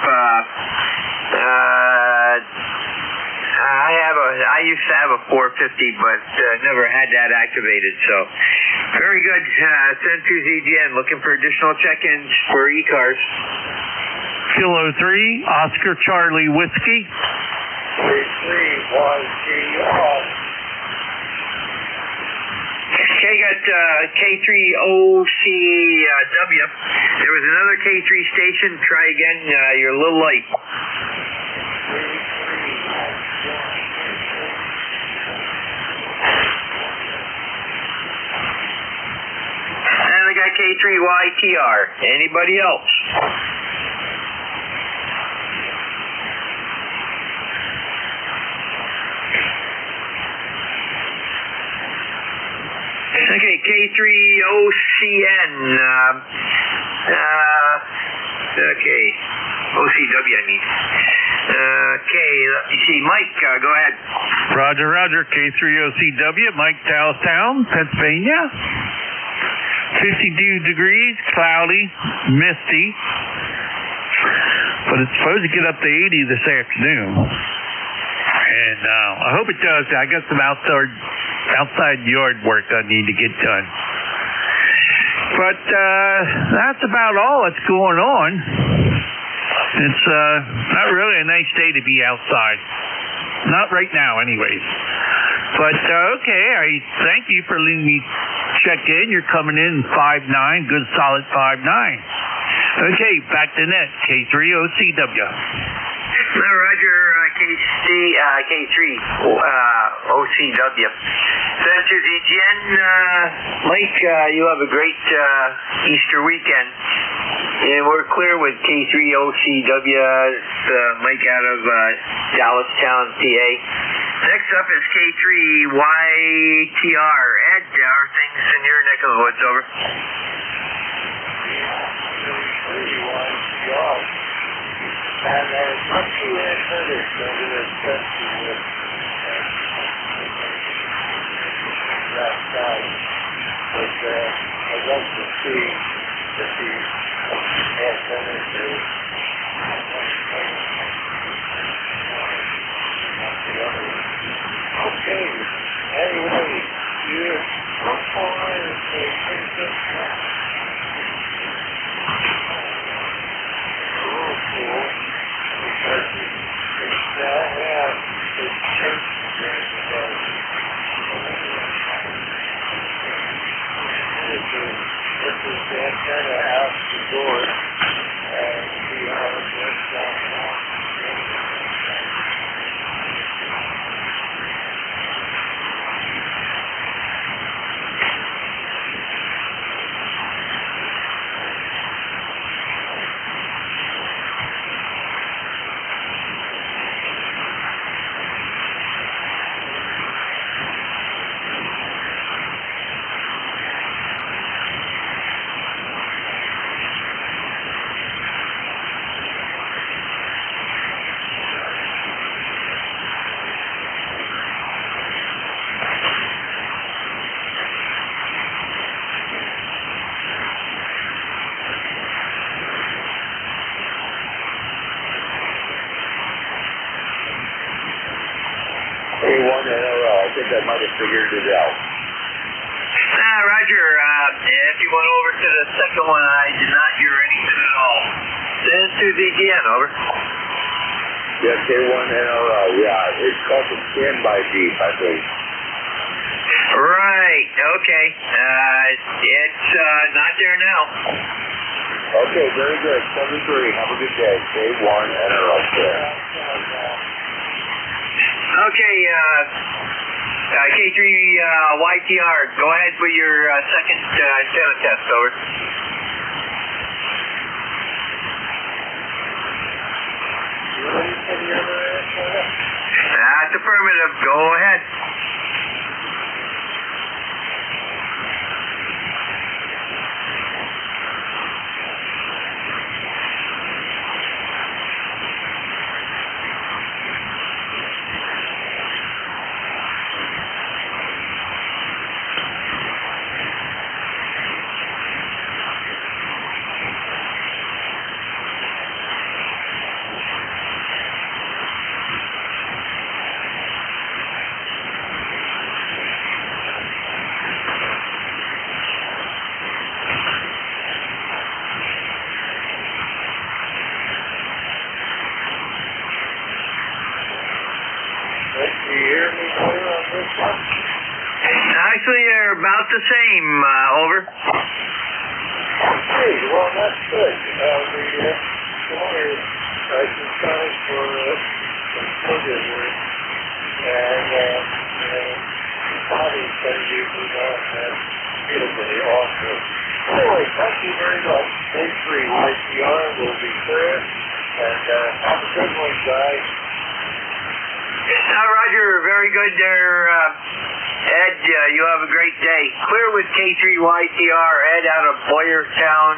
I used to have a 450, but never had that activated. So, very good. N2ZGN looking for additional check-ins for ECARS. Kilo 3, Oscar Charlie Whiskey. 331GR. Okay, got K3OCW. There was another K3 station. Try again. You're a little late. And I got K3YTR. Anybody else? Okay, K3OCN. Okay, OCW, I mean. Okay, let me see. Mike, go ahead. Roger, Roger. K3OCW, Mike, Dallestown, Pennsylvania. 52 degrees, cloudy, misty. But it's supposed to get up to 80 this afternoon. And I hope it does. I got some outside yard work I need to get done. But that's about all that's going on. It's not really a nice day to be outside. Not right now, anyways. But okay, I thank you for letting me check in. You're coming in 5'9", good solid 5'9". Okay, back to net, K3OCW. Roger, K3 OCW. N2ZGN, Mike, you have a great Easter weekend. And we're clear with K3OCW, Mike out of Dallestown, PA. Next up is K3YTR. Ed, how are things in your neck of the woods, over? And there's not too antennas over this country with that side. But I'd like to see if these antennas are okay. Anyway, you're so far as they think this cool. Because they now have this church there today. This is the antenna out the door, and see how it works out now. I think I might have figured it out. Roger. If you went over to the second one, I did not hear anything at all. Then to the DN, over. Yeah, K1NRO, yeah. It's called the standby beep, I think. Right, okay. It's not there now. Okay, very good. 73. Have a good day. K1NRO. Okay, K3YTR, go ahead with your second antenna test, over. That's affirmative, go ahead. Actually, they're about the same, over. Okay, well, that's good. The water is time for some further work, and the body's going to usually not have beautifully also. Anyway, thank you very much. K3YTR will be clear, and have a good one, guys. Roger, very good there, Ed. You have a great day. Clear with K3YTR, Ed out of Boyertown,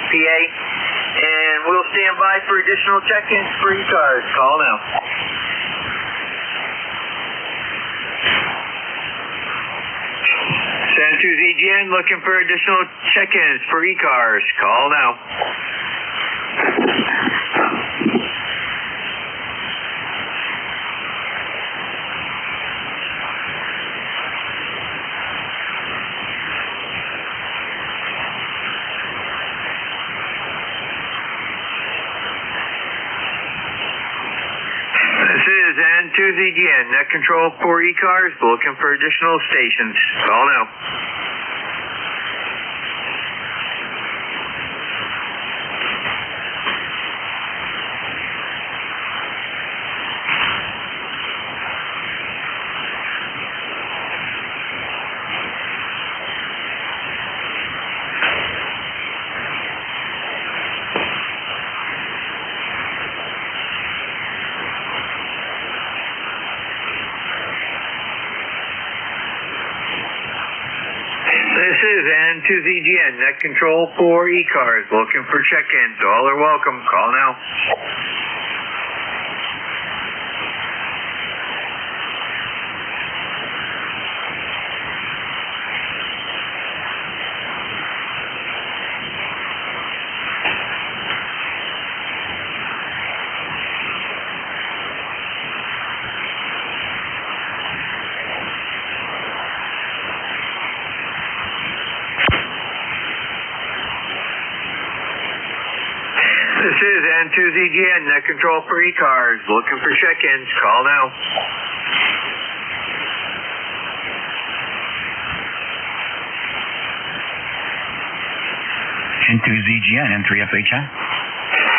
PA. And we'll stand by for additional check-ins for ECARS. Call now. San Cruz EGN looking for additional check-ins for ECARS. Call now. This is N2ZGN, net control for ECARS, looking for additional stations. Call now. This is N2ZGN, net control for ECARS, looking for check-ins. All are welcome. Call now. This is N2ZGN, Net Control for ECARS. Looking for check-ins. Call now. N2ZGN, N3FHN.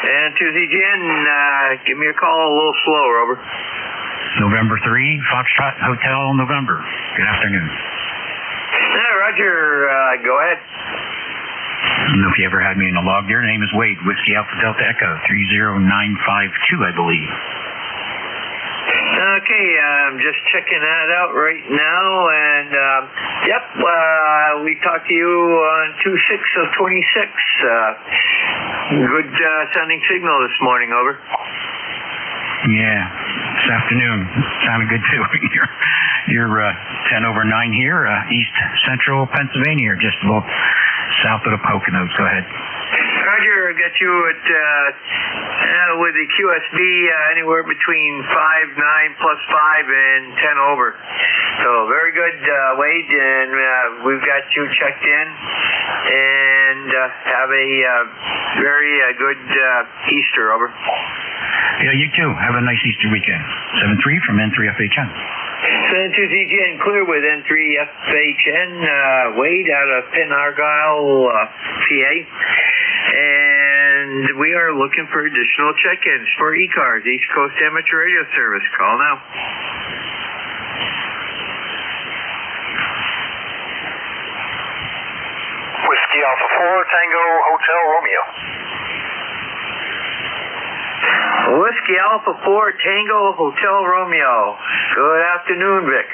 N2ZGN, give me a call a little slower, over. November 3, Foxtrot Hotel, November. Good afternoon. Roger, go ahead. I don't know if you ever had me in the log there. Name is Wade, Whiskey Alpha Delta Echo, 30952, I believe. Okay, I'm just checking that out right now, and yep, we talked to you on 2/6 of 26. Good sounding signal this morning, over. Yeah, this afternoon sounded good too. You're 10 over 9 here, east central Pennsylvania, just a little south of the Poconos. Go ahead. Roger, got you at with the QSB anywhere between 5, 9 plus 5 and 10 over. So very good, Wade, and we've got you checked in, and have a very good Easter, over. Yeah, you too. Have a nice Easter weekend. 7-3 from N3FHN. N2ZGN clear with N3FHN, Wade out of Penn Argyle, PA. And we are looking for additional check-ins for ECARS, East Coast Amateur Radio Service. Call now. Whiskey Alpha 4, Tango Hotel Romeo. Whiskey Alpha 4, Tango Hotel Romeo. Good afternoon, Vic.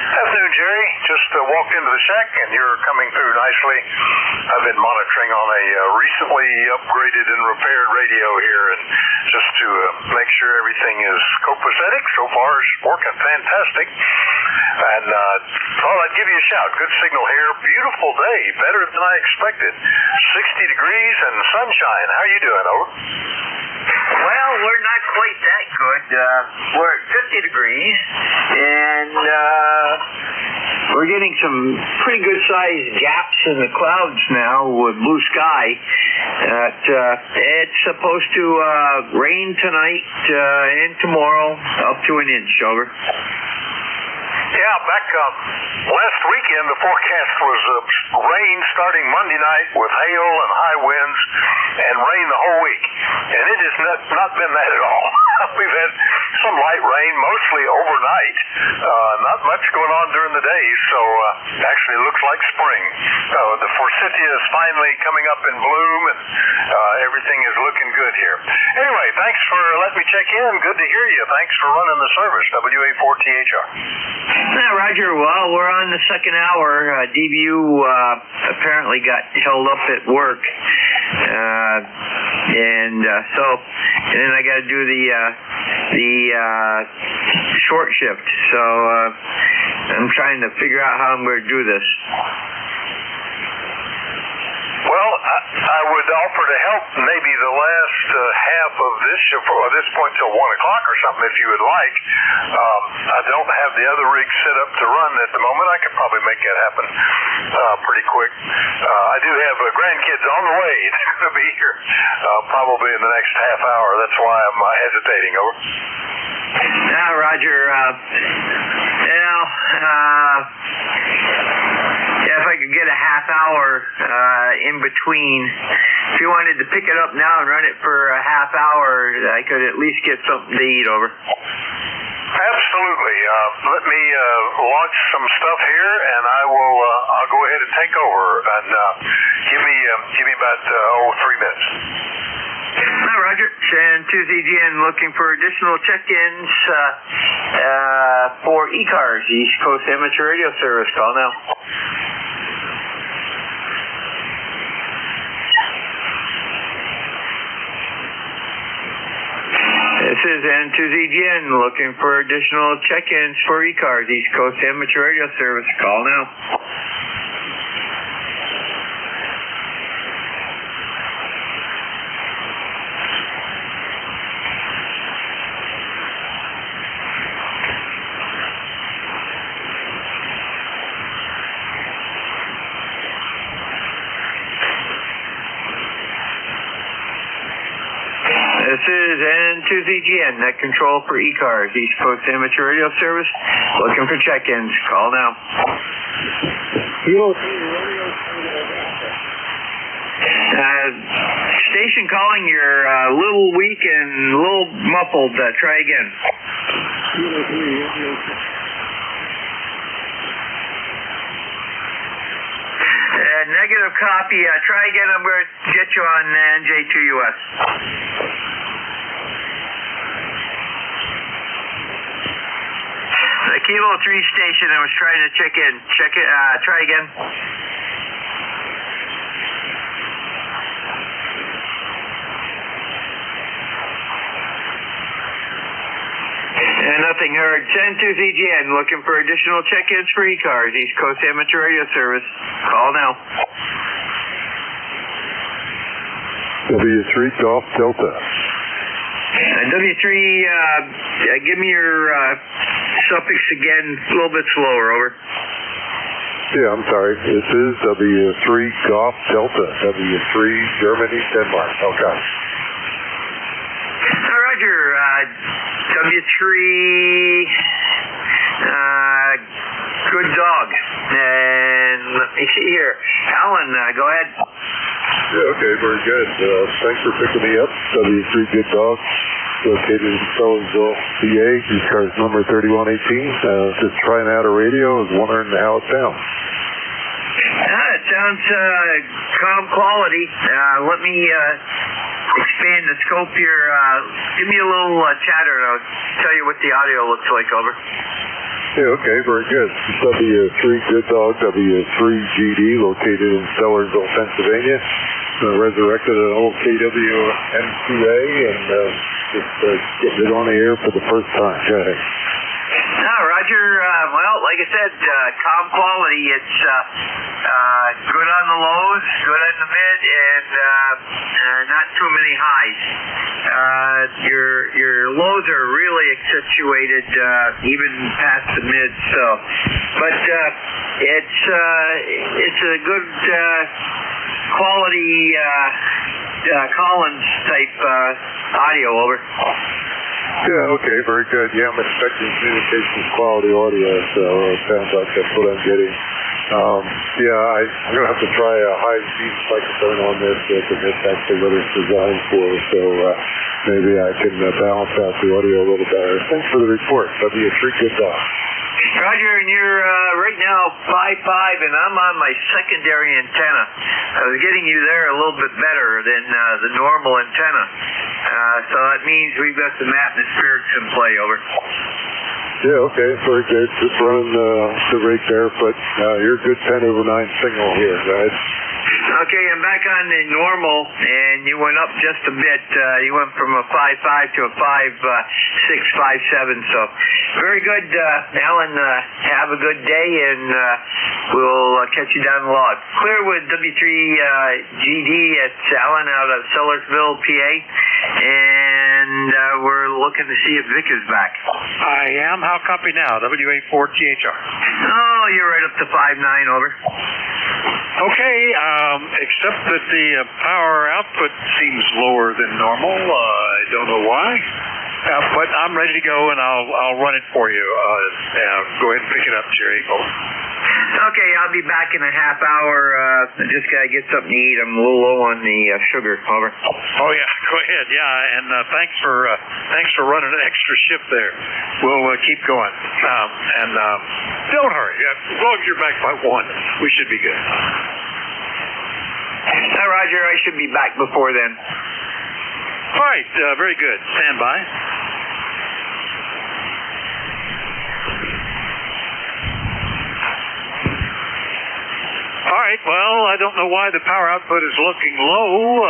Afternoon, Jerry. Just walked into the shack, and you're coming through nicely. I've been monitoring on a recently upgraded and repaired radio here, and just to make sure everything is copacetic. So far, it's working fantastic. And thought I'd give you a shout. Good signal here. Beautiful day, better than I expected. 60 degrees and sunshine. How are you doing, over? Well, we're not quite that good. We're at 50 degrees, and we're getting some pretty good-sized gaps in the clouds now with blue sky. It's supposed to rain tonight and tomorrow, up to an inch, over. Yeah, back last weekend, the forecast was rain starting Monday night with hail and high winds, and rain the whole week. And it has not been that at all. We've had some light rain, mostly overnight. Not much going on during the day, so actually it looks like spring. The forsythia is finally coming up in bloom, and everything is looking good here. Anyway, thanks for letting me check in. Good to hear you. Thanks for running the service, WA4THR. Roger. Well, we're on the second hour. DBU apparently got held up at work, and then I got to do the short shift. So I'm trying to figure out how I'm going to do this. Well, I would offer to help maybe the last half of this show, or this point till 1 o'clock or something, if you would like. I don't have the other rig set up to run at the moment. I could probably make that happen pretty quick. I do have grandkids on the way. They're going to be here probably in the next half hour. That's why I'm hesitating, over. Roger. If I could get a half hour in between, if you wanted to pick it up now and run it for a half hour, I could at least get something to eat, over. Absolutely. Let me launch some stuff here, and I'll go ahead and take over. And give me about 3 minutes. Roger. N2ZGN looking for additional check-ins for ECARS, East Coast Amateur Radio Service. Call now. This is N2ZGN looking for additional check-ins for ECARS, East Coast Amateur Radio Service. Call now. This is N2ZGN, Net Control for ECARS, East Coast Amateur Radio Service. Looking for check-ins. Call now. Station calling, you're a little weak and a little muffled. Try again. Negative copy. Try again. I'm going to get you on NJ2US. The Kilo 3 station, I was trying to check in. Check it. Try again. And nothing heard. Send to ZGN, looking for additional check-ins for ECARS, East Coast Amateur Radio Service. Call now. W3 Golf Delta. W3, give me your suffix again, a little bit slower, over. Yeah, I'm sorry. This is W3 Golf Delta. W3 Germany, Denmark. Okay. Roger. W3, good dog. And let me see here. Alan, go ahead. Yeah, okay, very good. Thanks for picking me up. W3 Good Dog, located in Sellersville, PA. ECARS number 3118. Just trying out a radio. I was wondering how it sounds. It sounds calm quality. Let me expand the scope here. Give me a little chatter and I'll tell you what the audio looks like, over. Yeah, okay, very good. W3 Good Dog, W3 GD, located in Sellersville, Pennsylvania. Resurrected an old KWMCA and just getting it on the air for the first time. Go ahead. Roger. Well, like I said, calm quality. It's good on the lows, good on the mid, and not too many highs. Your lows are really accentuated, even past the mid. So, but it's a good quality Collins type audio, over. Yeah, okay, very good. Yeah, I'm expecting communications quality audio, so it sounds like that's what I'm getting. Yeah, I'm going to have to try a high-speed microphone on this because it's actually what it's designed for, so maybe I can balance out the audio a little better. Thanks for the report. W3 Good Dog. Roger, and you're right now 5.5, and I'm on my secondary antenna. I was getting you there a little bit better than the normal antenna. So that means we've got some atmospherics in play, over. Yeah, okay, very good. Just running the rig there, but you're a good 10/9 signal here, right? Okay, I'm back on the normal, and you went up just a bit. You went from a 5.5 to a 5.6, 5.7. So very good, Alan. Have a good day, and we'll catch you down the log. Clear with W3 GD. It's Alan out of Sellersville, PA, and we're looking to see if Vic is back. I am. How copy now? WA4THR. Oh, you're right up to 5.9, over. Okay, except that the power output seems lower than normal. I don't know why. But I'm ready to go, and I'll run it for you. Go ahead and pick it up, Jerry. Over. Okay, I'll be back in a half hour. I just got to get something to eat. I'm a little low on the sugar. Over. Oh, yeah, go ahead. Yeah, and thanks for running an extra shift there. We'll keep going. And don't hurry. As long as you're back by 1, we should be good. Roger, I should be back before then. All right, very good. Stand by. All right, well, I don't know why the power output is looking low.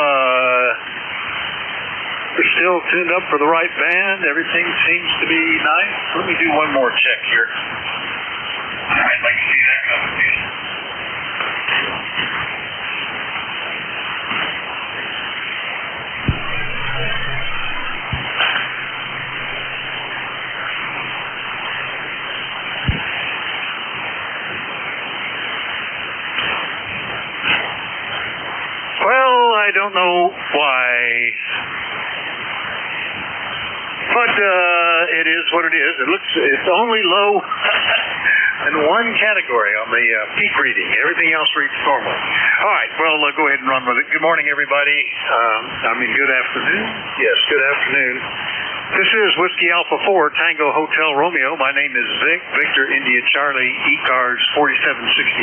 We're still tuned up for the right band. Everything seems to be nice. Let me do one more check here. I'd like to see that combination. Well, I don't know why But it is what it is. It's only low in one category on the peak reading. Everything else reads normal. All right, well, go ahead and run with it. Good morning, everybody. Good afternoon. Yes, good afternoon. This is Whiskey Alpha 4, Tango Hotel Romeo. My name is Vic, Victor India Charlie, ECARS 4760.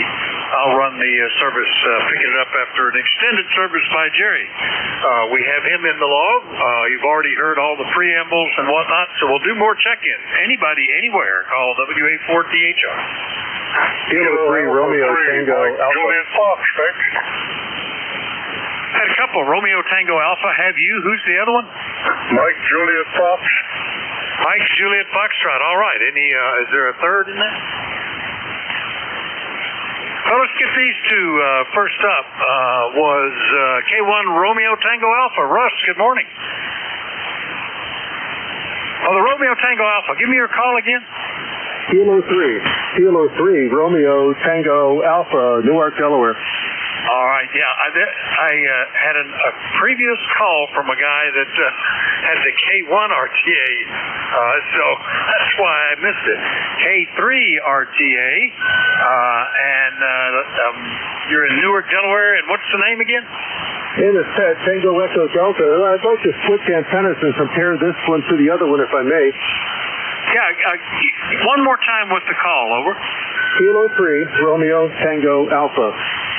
I'll run the service, picking it up after an extended service by Jerry. We have him in the log. You've already heard all the preambles and whatnot, so we'll do more check-ins. Anybody, anywhere, call WA4THR. Kilo 3, Romeo Tango Alpha. Juliet Fox, Vic. Had a couple. Romeo Tango Alpha. Have you? Who's the other one? Mike Juliet Fox. Mike Juliet Foxtrot. All right. Any? Is there a third in there? Well, let's get these two. First up was K1 Romeo Tango Alpha. Russ, good morning. Oh, the Romeo Tango Alpha. Give me your call again. Kilo 3, Romeo Tango Alpha, Newark, Delaware. All right, yeah. I had a previous call from a guy that had the K1 RTA, so that's why I missed it. K3 RTA, and you're in Newark, Delaware, and what's the name again? In the set, Tango Echo Delta. I'd like to switch antennas and compare this one to the other one, if I may. Yeah, one more time with the call, over. Kilo 3, Romeo Tango Alpha.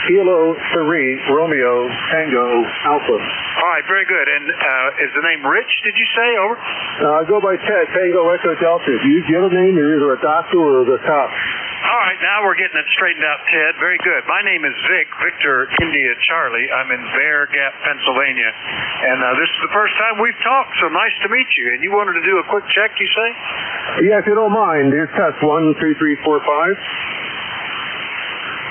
Kilo 3, Romeo Tango Alpha. All right, very good. And is the name Rich, did you say, over? I go by Ted, Tango Echo Delta. If you use the other name, you're either a doctor or the cop. All right, now we're getting it straightened out, Ted. Very good. My name is Vic, Victor India Charlie. I'm in Bear Gap, Pennsylvania. And this is the first time we've talked, so nice to meet you. And you wanted to do a quick check, you say? Yeah, if you don't mind. Here's test 1, 2, 3, 4, 5.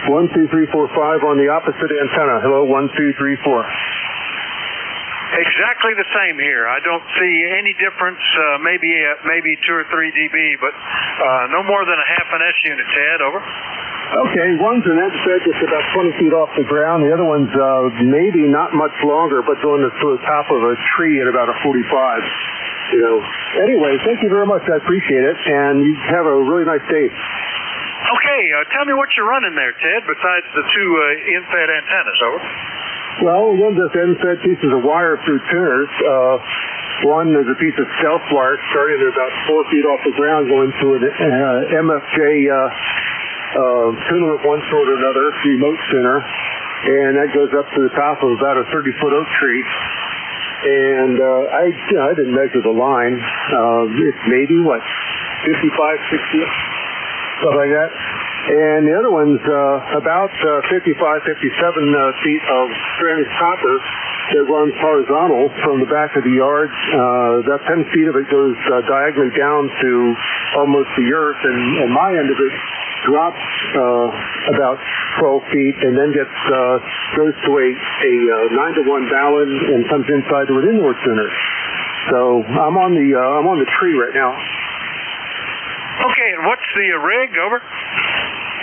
1, 2, 3, 4, 5 on the opposite antenna. Hello, 1, 2, 3, 4. Exactly the same here. I don't see any difference, maybe 2 or 3 dB, but no more than a half an S unit, Ted, over. Okay, one's an edge just about 20 feet off the ground. The other one's maybe not much longer, but going to the top of a tree at about a 45. You know. Anyway, thank you very much. I appreciate it, and you have a really nice day. Okay, tell me what you're running there, Ted, besides the two in-fed antennas, over. Well, one's just in-fed pieces of wire through tuners. One is a piece of stealth wire starting at about 4 feet off the ground going to an MFJ tuner of one sort or another, remote tuner, and that goes up to the top of about a 30-foot oak tree. And I didn't measure the line. It's maybe, 55, 60? Stuff like that. And the other one's about 55, 57 feet of stranded copper that runs horizontal from the back of the yard. About 10 feet of it goes diagonally down to almost the earth, and my end of it drops about 12 feet and then goes to a 9-to-1 balun and comes inside to an indoor center. So I'm on the tree right now. Okay, and what's the rig, over?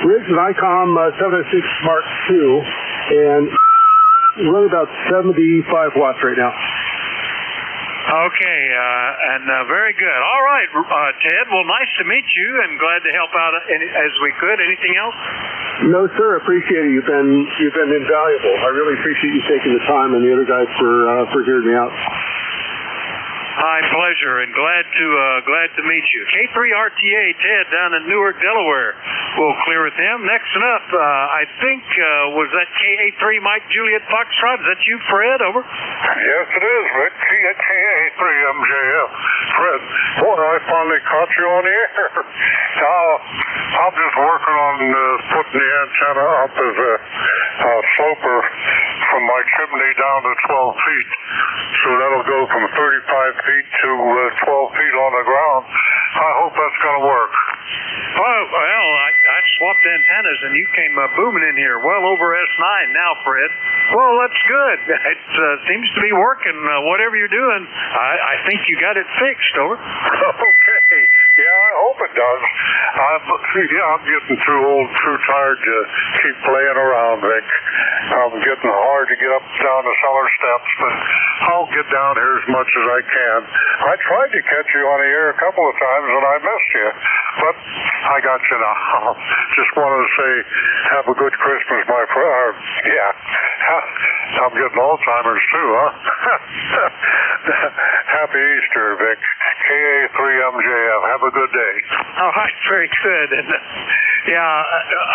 Rig's an ICOM 706 Mark II, and run about 75 watts right now. Okay, and very good. All right, Ted, well, nice to meet you, and glad to help out as we could. Anything else? No, sir, appreciate it. You've been invaluable. I really appreciate you taking the time and the other guys for hearing me out. My pleasure, and glad to meet you. K3 RTA, Ted, down in Newark, Delaware. We'll clear with him. Next up, I think, was that KA3 Mike Juliet Foxtrot? Is that you, Fred, over? Yes, it is, Rick. KA3 MJF. Fred, boy, I finally caught you on the air. I'm just working on putting the antenna up as a sloper from my chimney down to 12 feet. So that'll go from 35 feet to 12 feet on the ground. I hope that's going to work. Oh, well, I swapped antennas, and you came booming in here, well over S9 now, Fred. Well, that's good. It seems to be working. Whatever you're doing, I think you got it fixed, over. Okay. Yeah, I hope hope it does. I'm getting too old, too tired to keep playing around, Vic. I'm getting hard to get up and down the cellar steps, but I'll get down here as much as I can. I tried to catch you on the air a couple of times and I missed you, but I got you now. Just wanted to say, have a good Christmas, my friend. Yeah, I'm getting Alzheimer's too, huh? Happy Easter, Vic. KA3MJF. Have a good day. All right, very good. And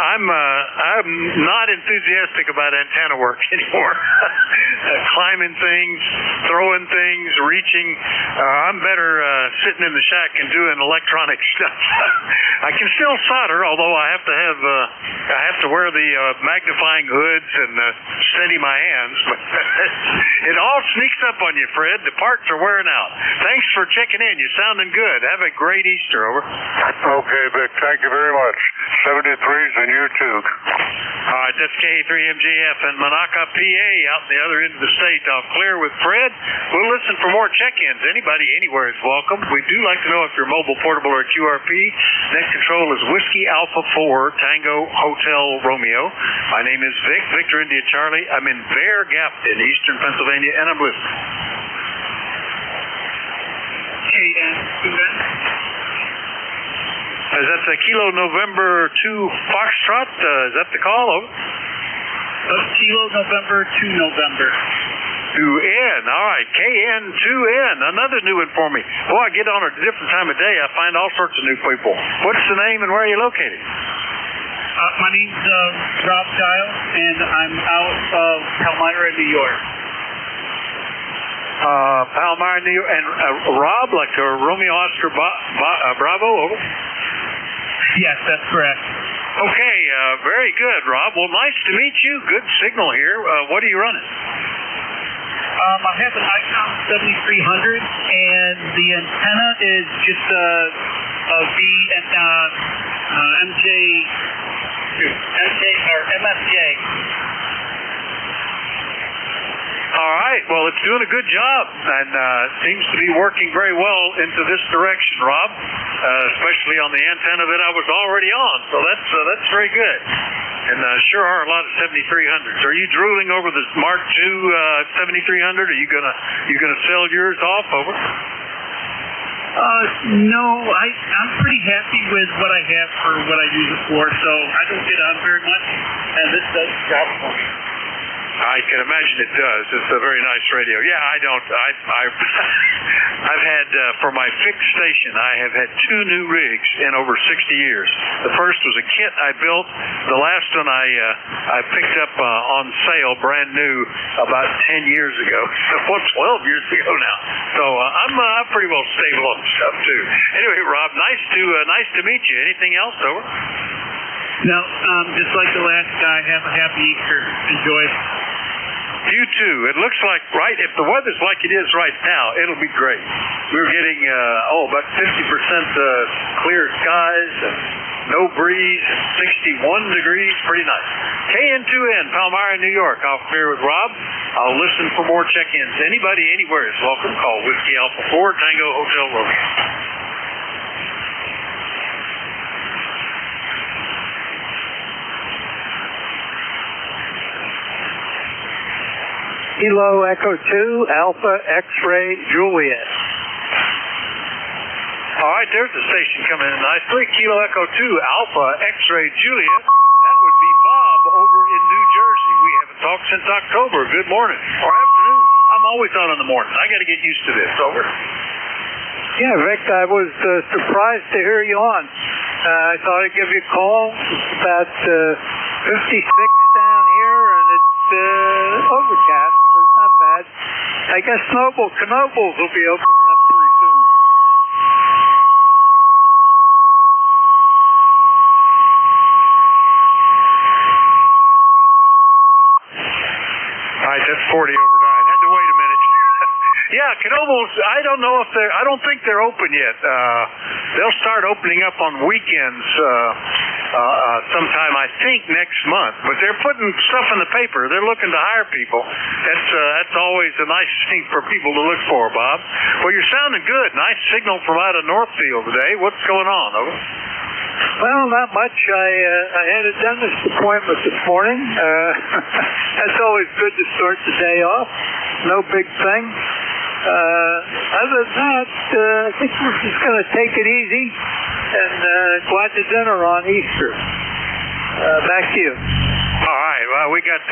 I'm not enthusiastic about antenna work anymore. Climbing things, throwing things, reaching. I'm better sitting in the shack and doing electronic stuff. I can still solder, although I have to wear the magnifying hoods and steady my hands. But it all sneaks up on you, Fred. The parts are wearing out. Thanks for checking in. You're sounding good. Have a great Easter. Over. Okay, Vic. Thank you very much. 73s and you too. All right, that's KA3MJF in Monaca, PA, out in the other end of the state. I'll clear with Fred. We'll listen for more check-ins. Anybody anywhere is welcome. We do like to know if you're mobile, portable, or QRP. Next control is Whiskey Alpha 4, Tango Hotel Romeo. My name is Vic, Victor India Charlie. I'm in Bear Gap in eastern Pennsylvania, and I'm listening. KN2N. Is that the Kilo November 2 Foxtrot? Is that the call? Over. Kilo November 2 November. 2N. All right. KN2N. Another new one for me. Boy, I get on a different time of day. I find all sorts of new people. What's the name and where are you located? My name's Rob Giles, and I'm out of Palmyra, New York. Palmyra, New York. And Rob, like Romeo Oscar Bravo, over? Yes, that's correct. Okay, very good, Rob. Well, nice to meet you. Good signal here. What are you running? I have an ICOM 7300, and the antenna is just a MFJ. All right. Well, it's doing a good job, and seems to be working very well into this direction, Rob. Especially on the antenna that I was already on. So that's very good. And sure are a lot of 7300s. Are you drooling over the Mark II 7300? Are you gonna sell yours off? Over? No, I'm pretty happy with what I have for what I use it for. So I don't get on very much, and this does the job for me. I can imagine it does. It's a very nice radio. Yeah, I don't. I've had for my fixed station, I have had 2 new rigs in over 60 years. The first was a kit I built. The last one I picked up on sale, brand new, about 10 years ago. Well, 12 years ago now. So I'm pretty well stable on stuff too. Anyway, Rob, nice to meet you. Anything else, over? No, just like the last guy, have a happy Easter. Enjoy it. You too. It looks like, right, if the weather's like it is right now, it'll be great. We're getting, about 50% clear skies and no breeze, 61 degrees, pretty nice. KN2N, Palmyra, New York. I'll clear with Rob. I'll listen for more check-ins. Anybody, anywhere is welcome. Call Whiskey Alpha 4, Tango Hotel Romeo. Kilo Echo 2, Alpha X-Ray Juliet. All right, there's the station coming in nicely. Kilo Echo 2, Alpha X-Ray Juliet. That would be Bob over in New Jersey. We haven't talked since October. Good morning. Or afternoon. I'm always on in the morning. I got to get used to this. Over. Yeah, Vic, I was surprised to hear you on. I thought I'd give you a call. It's about 56 down here, and it's overcast, so it's not bad. I guess Knobles will be opening up pretty soon. All right, that's 40 over 9. Had to wait a minute. Yeah, Knobles, I don't think they're open yet. They'll start opening up on weekends sometime, I think, next month. But they're putting stuff in the paper. They're looking to hire people. That's always a nice thing for people to look for, Bob. Well, you're sounding good. Nice signal from out of Northfield today. What's going on, over? Well, not much. I had a dentist appointment this morning. That's always good to start the day off. No big thing. Other than that, I think we're just going to take it easy and go out to dinner on Easter. Back to you. All right. Well, we got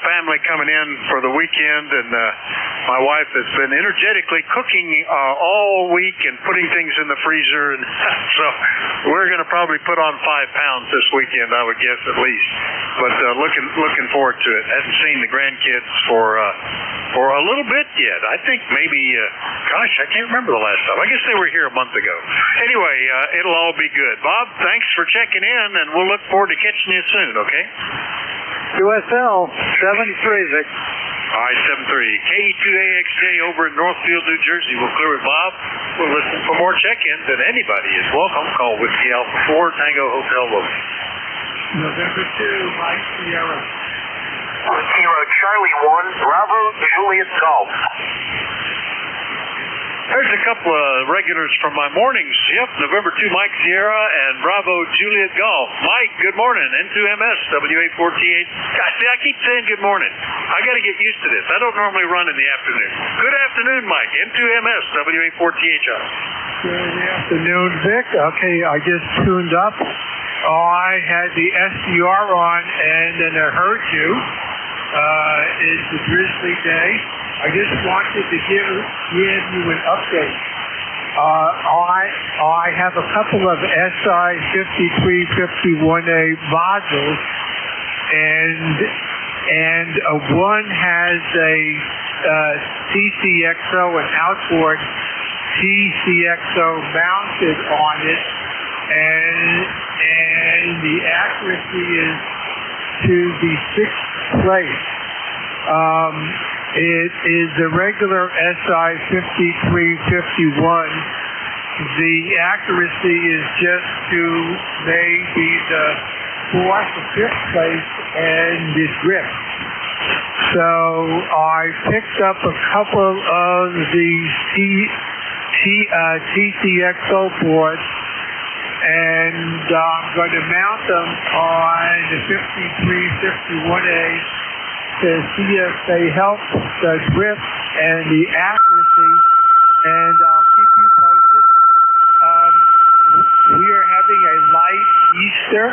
family coming in for the weekend, and my wife has been energetically cooking all week and putting things in the freezer, and so we're going to probably put on 5 pounds this weekend, I would guess, at least. But looking forward to it. Haven't seen the grandkids for a little bit yet. I think maybe, gosh, I can't remember the last time. I guess they were here a month ago. Anyway, it'll all be good. Bob, thanks for checking in, and we'll look forward to catching you soon, okay? USL 73, Vic. All right, 73. KE2AXJ over in Northfield, New Jersey. We'll clear with Bob. We'll listen for more check-ins, and anybody is welcome. Call Whiskey Alpha 4 Tango Hotel Local. November 2, Mike Sierra. Kilo Charlie 1, Bravo, Juliet Golf. There's a couple of regulars from my morning shift. November 2, Mike Sierra and Bravo, Juliet Golf. Mike, good morning. N2MS, W848. God, see, I keep saying good morning. I got to get used to this. I don't normally run in the afternoon. Good afternoon, Mike. N2MS, W848. Good afternoon, Vic. Okay, I just tuned up. I had the SDR on, and then I heard you. It's a drizzly day. I just wanted to give you an update. I have a couple of SI 5351A modules, and one has a TCXO, an outboard TCXO mounted on it, and the accuracy is to the 6th place. It is a regular SI 5351. The accuracy is just to maybe the 4th or 5th place and the grip. So I picked up a couple of the TCXO boards, and I'm going to mount them on the 5351A to see if they help the grip and the accuracy, and I'll keep you posted. We are having a light Easter.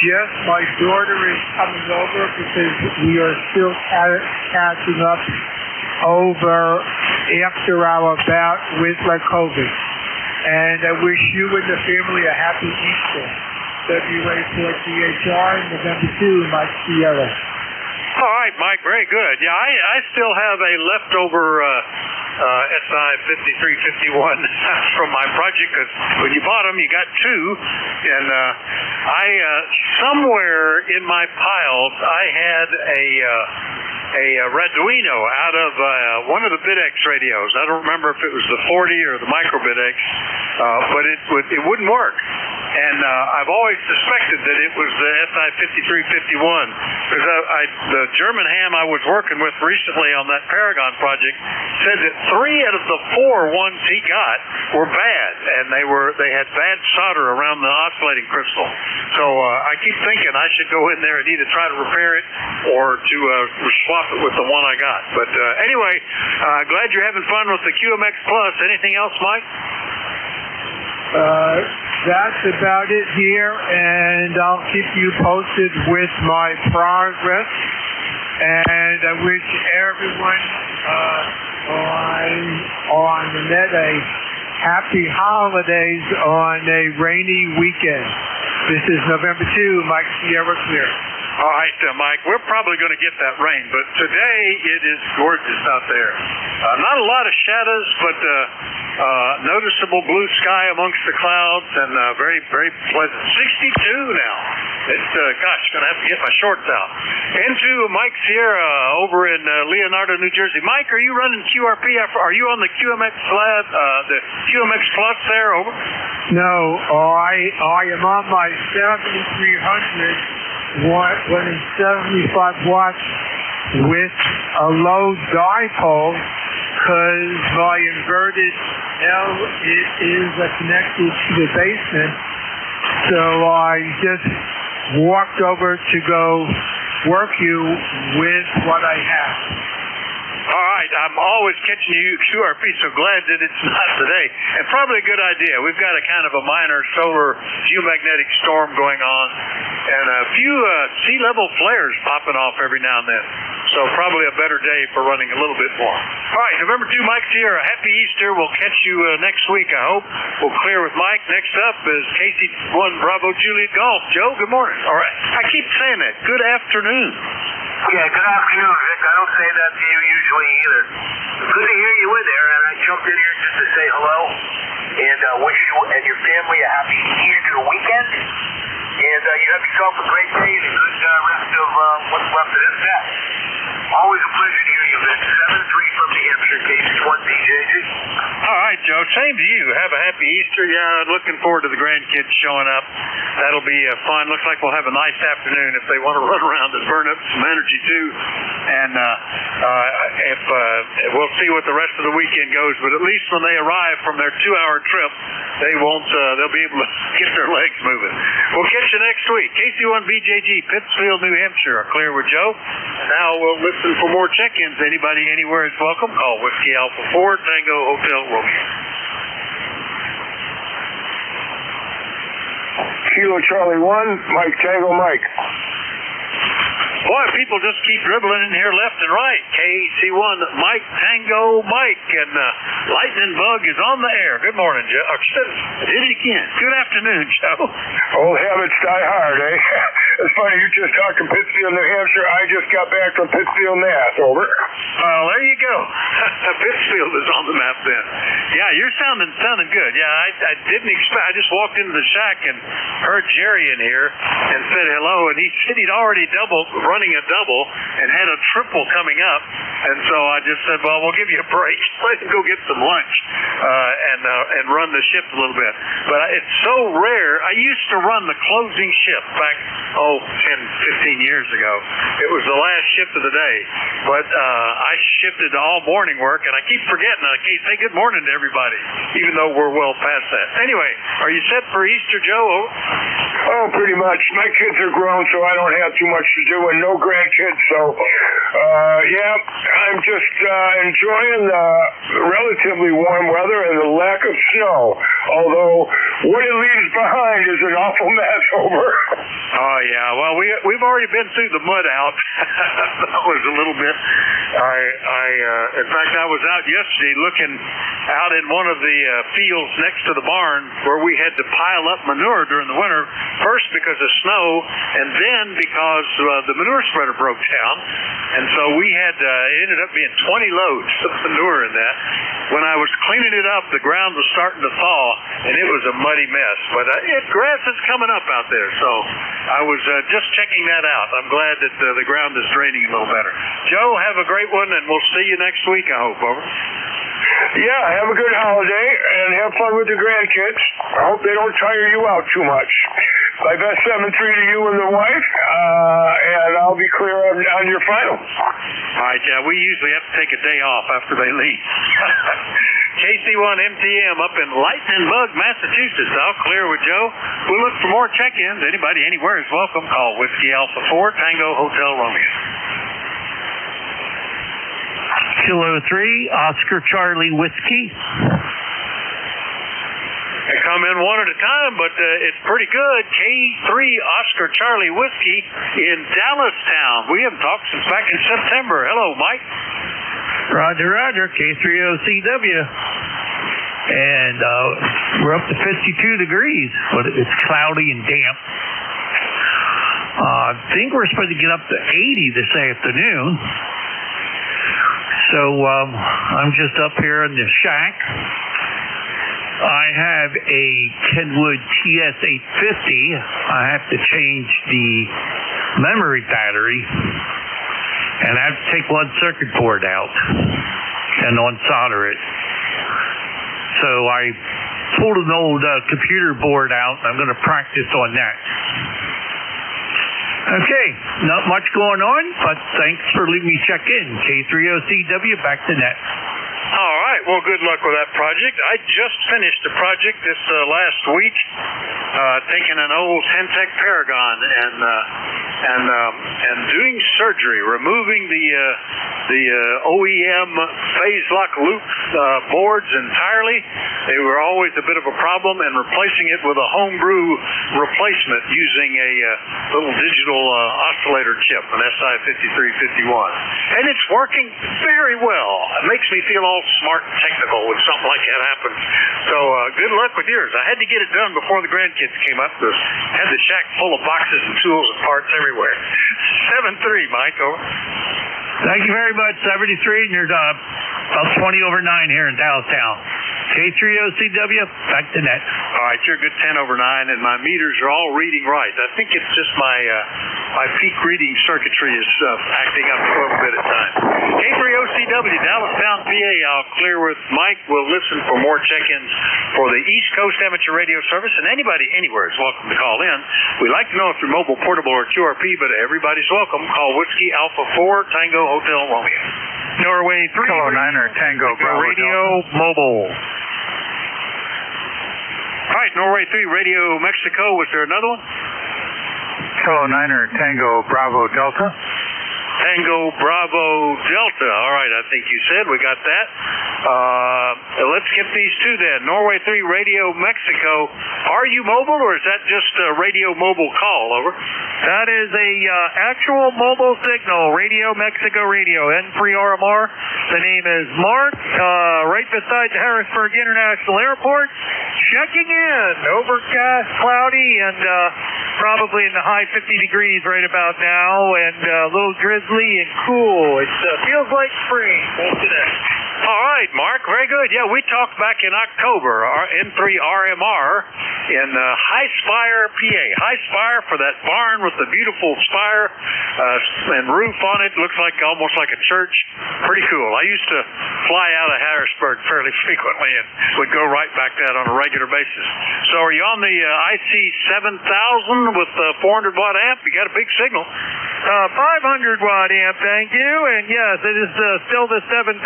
Just my daughter is coming over because we are still catching up over after our bout with COVID. And I wish you and the family a happy Easter. WA4THR, November 2, Mike Sierra. All right, Mike, very good. Yeah, I still have a leftover SI 5351 from my project, because when you bought them, you got two, and I somewhere in my piles, I had a Arduino out of one of the BitX radios. I don't remember if it was the 40 or the micro BitX, but it wouldn't work. And I've always suspected that it was the SI 5351, because the German ham I was working with recently on that Paragon project said that 3 out of the 4 ones he got were bad, and they had bad solder around the oscillating crystal. So I keep thinking I should go in there and either try to repair it or to swap it with the one I got. But anyway, glad you're having fun with the QMX Plus. Anything else, Mike? That's about it here, and I'll keep you posted with my progress. And I wish everyone on the net a happy holidays on a rainy weekend. This is November 2, Mike Sierra Clear. All right, Mike, we're probably going to get that rain, but today it is gorgeous out there. Not a lot of shadows, but noticeable blue sky amongst the clouds, and very, very pleasant. 62 now. It's, gosh, going to have to get my shorts out. Into Mike Sierra over in Leonardo, New Jersey. Mike, are you running QRP? Are you on the QMX lab, the QMX Plus there? Over? No, I am on my 7300 running 75 watts with a low dipole because my inverted L is connected to the basement. So I just walked over to go work you with what I have. All right, I'm always catching you QRP, so glad that it's not today. And probably a good idea. We've got a kind of a minor solar geomagnetic storm going on, and a few sea level flares popping off every now and then. So probably a better day for running a little bit more. All right, November 2, Mike Sierra. Happy Easter. We'll catch you next week, I hope. We'll clear with Mike. Next up is KC1 Bravo Juliet Golf. Joe, good morning. All right. I keep saying that. Good afternoon. Yeah, good afternoon, Vic. I don't say that to you usually either. Good to hear you in there, and I jumped in here just to say hello and wish you and your family a happy Easter weekend. And you have yourself a great day and a good rest of what's left of this set. Always a pleasure to hear you, Vic. 7-3 from New Hampshire, KC1 BJG. All right, Joe. Same to you. Have a happy Easter. Yeah, looking forward to the grandkids showing up. That'll be fun. Looks like we'll have a nice afternoon if they want to run around and burn up some energy too. And if we'll see what the rest of the weekend goes. But at least when they arrive from their 2-hour trip, they won't. They'll be able to get their legs moving. We'll catch you next week. KC1 BJG, Pittsfield, New Hampshire. Clear with Joe. Now we'll listen for more check-ins. Anybody anywhere is welcome. Call Whiskey Alpha 4 Tango Hotel Romeo. Kilo Charlie 1, Mike Tango Mike. Boy, people just keep dribbling in here left and right. KC1 Mike Tango Mike, and Lightning Bug is on the air. Good morning, Joe. I did it again. Good afternoon, Joe. Old habits die hard, eh? It's funny, you just talked to Pittsfield, New Hampshire. I just got back from Pittsfield, Mass. Over. Well, there you go. Pittsfield is on the map then. Yeah, you're sounding good. Yeah, I didn't expect. I just walked into the shack and heard Jerry in here and said hello, and he said he'd already running a double and had a triple coming up, and so I just said, well, we'll give you a break. Let him go get some lunch and run the shift a little bit. But it's so rare. I used to run the closing shift back 10, 15 years ago. It was the last shift of the day, but I shifted to all morning work, and I keep forgetting I can't say good morning to everybody, even though we're well past that. Anyway, are you set for Easter, Joe? Oh, pretty much. My kids are grown, so I don't have too much to do, and no grandkids, so yeah, I'm just enjoying the relatively warm weather and the lack of snow, although what it leaves behind is an awful mess. Over. Oh yeah, well we've already been through the mud out. That was a little bit. In fact, I was out yesterday looking out in one of the fields next to the barn where we had to pile up manure during the winter. First because of snow, and then because the manure spreader broke down, and so we had it ended up being 20 loads of manure in that. When I was cleaning it up, the ground was starting to thaw, and it was a muddy mess. But grass is coming up out there, so I was just checking that out. I'm glad that the ground is draining a little better. Joe, have a great one, and we'll see you next week, I hope. Over. Yeah, have a good holiday, and have fun with the grandkids. I hope they don't tire you out too much. My best 7-3 to you and the wife, and I'll be clear on your final. All right, yeah, we usually have to take a day off after they leave. KC1 MTM up in Lightning Bug, Massachusetts. I'll clear with Joe. We'll look for more check-ins. Anybody anywhere is welcome. Call Whiskey Alpha 4 Tango Hotel Romeo. Kilo 3, Oscar Charlie Whiskey. They come in one at a time, but it's pretty good. K3 Oscar Charlie Whiskey in Dallastown. We haven't talked since back in September. Hello, Mike. Roger, K3OCW. And we're up to 52 degrees, but it's cloudy and damp. I think we're supposed to get up to 80 this afternoon. So I'm just up here in the shack. I have a Kenwood TS850. I have to change the memory battery, and I have to take one circuit board out and unsolder it. So I pulled an old computer board out, and I'm going to practice on that. Okay, not much going on, but thanks for letting me check in. K3OCW, back to net. All right. Well, good luck with that project. I just finished the project this last week, taking an old Syntec Paragon and doing surgery, removing the OEM phase lock loop boards entirely. They were always a bit of a problem, and replacing it with a homebrew replacement using a little digital oscillator chip, an SI5351, and it's working very well. It makes me feel all smart and technical when something like that happens. So good luck with yours. I had to get it done before the grandkids came up. Had the shack full of boxes and tools and parts everywhere. 7-3, Mike, over. Thank you very much, 73, and you're about 20 over 9 here in Dallas-town. K3OCW, back to net. All right, you're a good 10 over 9, and my meters are all reading right. I think it's just my peak reading circuitry is acting up a little bit at times. K3OCW, Dallas-town, PA. I'll clear with Mike. We'll listen for more check-ins for the East Coast Amateur Radio Service, and anybody anywhere is welcome to call in. We'd like to know if you're mobile, portable, or QRP, but everybody's welcome. Call Whiskey Alpha 4 Tango Hotel Romeo. Norway 3. Kilo 9er Tango Bravo Radio Mobile. All right, Norway 3 Radio Mexico. Was there another one? Kilo 9er Tango Bravo Delta. Tango Bravo Delta. All right, I think you said. We got that. Let's get these two then. Norway 3 Radio Mexico. Are you mobile, or is that just a radio mobile call? Over. That is a actual mobile signal. Radio Mexico Radio. N3RMR. The name is Mark. Right beside the Harrisburg International Airport. Checking in. Overcast, cloudy, and probably in the high 50 degrees right about now, and a little drizzly and cool. It feels like spring. Today. All right, Mark. Very good. Yeah, we talked back in October. N3RMR in High Spire, PA. High Spire for that barn with the beautiful spire and roof on it. Looks like almost like a church. Pretty cool. I used to fly out of Harrisburg fairly frequently and would go right back that on a regular basis. So are you on the IC7000 with 400 watt amp? You got a big signal. 500 watt amp, thank you. And yes, it is still the 7000.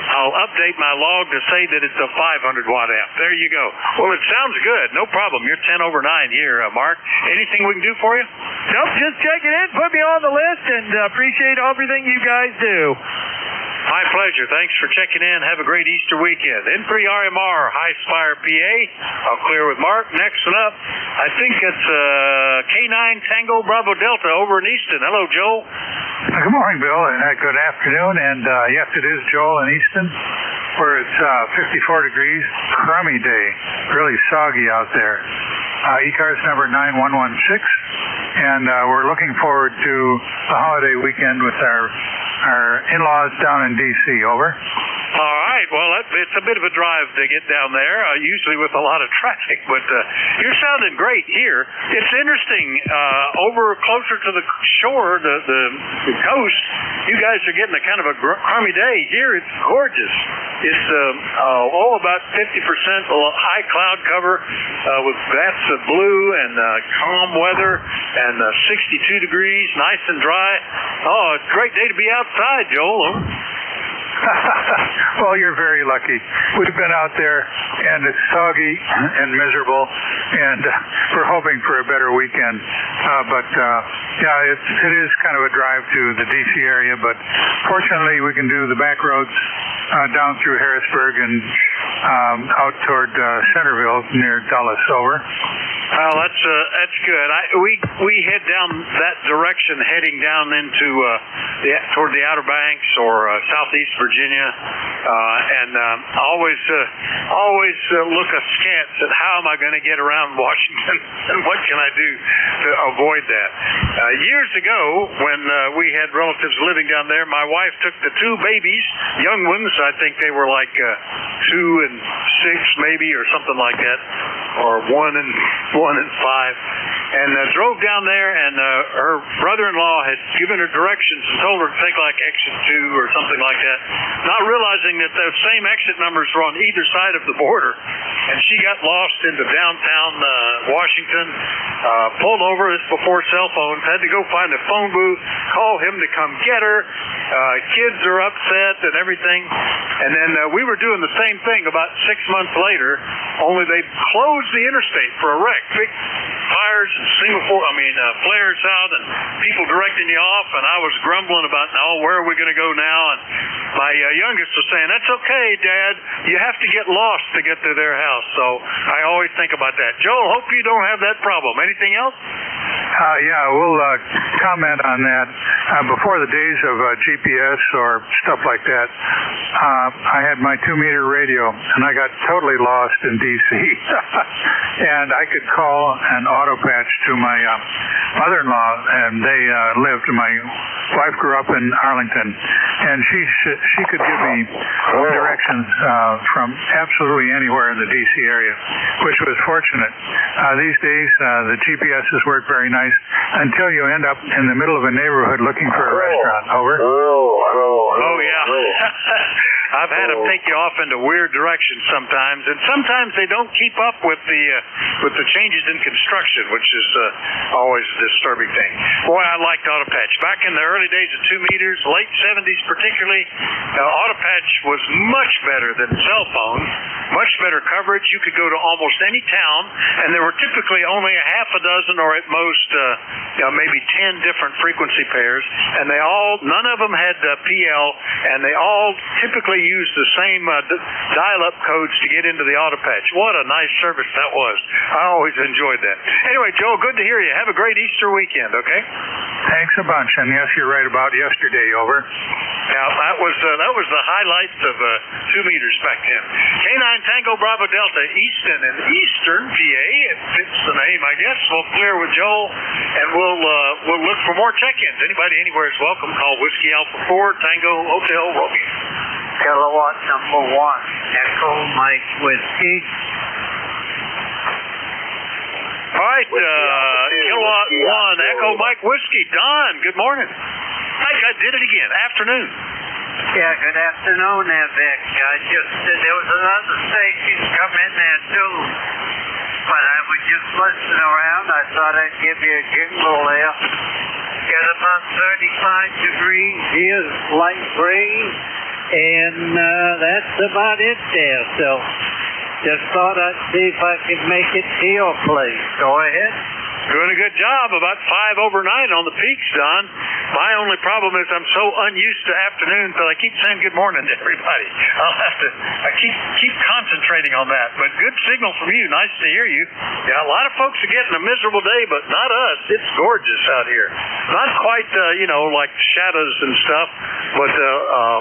I'll update my log to say that it's a 500 watt amp. There you go. Well, it sounds good. No problem. You're 10 over 9 here, Mark. Anything we can do for you? Nope, just checking in. Put me on the list, and appreciate everything you guys do. My pleasure. Thanks for checking in. Have a great Easter weekend. N3RMR, High Spire, PA. I'll clear with Mark. Next one up, I think it's K9 Tango Bravo Delta over in Easton. Hello, Joel. Good morning, Bill, and good afternoon. And yes, it is Joel in Easton, where it's 54 degrees, crummy day, really soggy out there. ECARS number 9116, and we're looking forward to a holiday weekend with our in-laws down in D.C. Over. All right. Well, it's a bit of a drive to get down there, usually with a lot of traffic, but you're sounding great here. It's interesting. Over closer to the shore, the coast, you guys are getting a kind of a crummy day. Here, it's gorgeous. It's about 50% high cloud cover with vats of blue and calm weather and 62 degrees, nice and dry. Oh, it's a great day to be outside, Joel. Well, you're very lucky. We've been out there, and it's soggy and miserable, and we're hoping for a better weekend. Yeah, it is kind of a drive to the D.C. area, but fortunately we can do the back roads down through Harrisburg and out toward Centerville near Dulles. Over. Well, that's good. We head down that direction, heading down into toward the Outer Banks or southeast Virginia, and always look askance at how am I going to get around Washington and what can I do to avoid that. Years ago, when we had relatives living down there, my wife took the two babies, young ones. I think they were like 2 and 6 maybe, or something like that, or 1 and 5. And drove down there, and her brother-in-law had given her directions and told her to take like exit 2 or something like that, not realizing that those same exit numbers were on either side of the border. And she got lost into downtown Washington, pulled over. This before cell phones, had to go find a phone booth, call him to come get her. Kids are upset and everything. And then we were doing the same thing about 6 months later, only they closed the interstate for a wreck. Big fires and flares out and people directing you off, and I was grumbling about, where are we going to go now? And my youngest was saying, that's okay, Dad. You have to get lost to get to their house. So I always think about that. Joel, hope you don't have that problem. Anything else? Yeah, we'll comment on that. Before the days of GPS or stuff like that, I had my 2-meter radio, and I got totally lost in D.C. And I could call an auto patch to my mother-in-law, and they lived. My wife grew up in Arlington, and she could give me directions from absolutely anywhere in the D.C. area, which was fortunate. These days, the GPSs work very nice until you end up in the middle of a neighborhood looking for a restaurant. Over. Oh, yeah. I've had them take you off into weird directions sometimes, and sometimes they don't keep up with the changes in construction, which is always a disturbing thing. Boy, I liked AutoPatch. Back in the early days of 2 meters, late 70s particularly, AutoPatch was much better than cell phone, much better coverage. You could go to almost any town, and there were typically only a half a dozen or at most maybe 10 different frequency pairs, and none of them had PL, and they all typically used the same dial-up codes to get into the AutoPatch. What a nice service that was. I always enjoyed that. Anyway, Joe, good to hear you. Have a great Easter weekend, okay? Thanks a bunch, and yes, you're right about yesterday, over. Yeah, that was the highlights of 2 meters back then. K9 Tango Bravo Delta, Easton in Eastern PA. It fits the name, I guess. We'll clear with Joel, and we'll look for more check-ins. Anybody anywhere is welcome. Call Whiskey Alpha 4 Tango Hotel Romeo. Kilowatt number 1, Echo Mike Whiskey. All right, Kilowatt 1, Echo Mike Whiskey. Don, good morning. I did it again. Afternoon. Yeah, good afternoon there, Vic. There was another station come in there too, but I was just listening around. I thought I'd give you a jingle there. Got about 35 degrees here, light rain, and that's about it there. So just thought I'd see if I could make it to your place. Go ahead. Doing a good job. About 5 over 9 on the peaks, Don. My only problem is I'm so unused to afternoons that I keep saying good morning to everybody. I keep concentrating on that. But good signal from you. Nice to hear you. Yeah, a lot of folks are getting a miserable day, but not us. It's gorgeous out here. Not quite, like shadows and stuff, but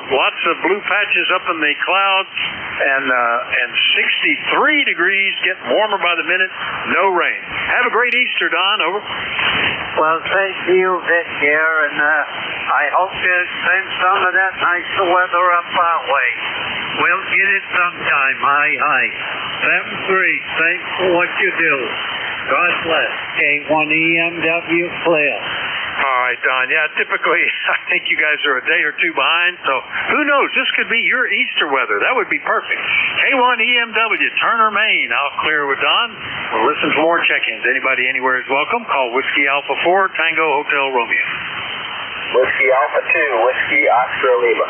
lots of blue patches up in the clouds, and 63 degrees, getting warmer by the minute. No rain. Have a great Easter, Don. Over. Well, thank you, Vic, here, and I hope to send some of that nicer weather up our way. We'll get it sometime. Hi. 7-3, thanks for what you do. God bless. K1EMW clear. All right, Don. Yeah, typically, I think you guys are a day or two behind, so who knows? This could be your Easter weather. That would be perfect. K1EMW, Turner, Maine. I'll clear with Don. We'll listen for more check-ins. Anybody anywhere is welcome. Call Whiskey Alpha 4, Tango Hotel Romeo. Whiskey Alpha 2, Whiskey Oscar Lima.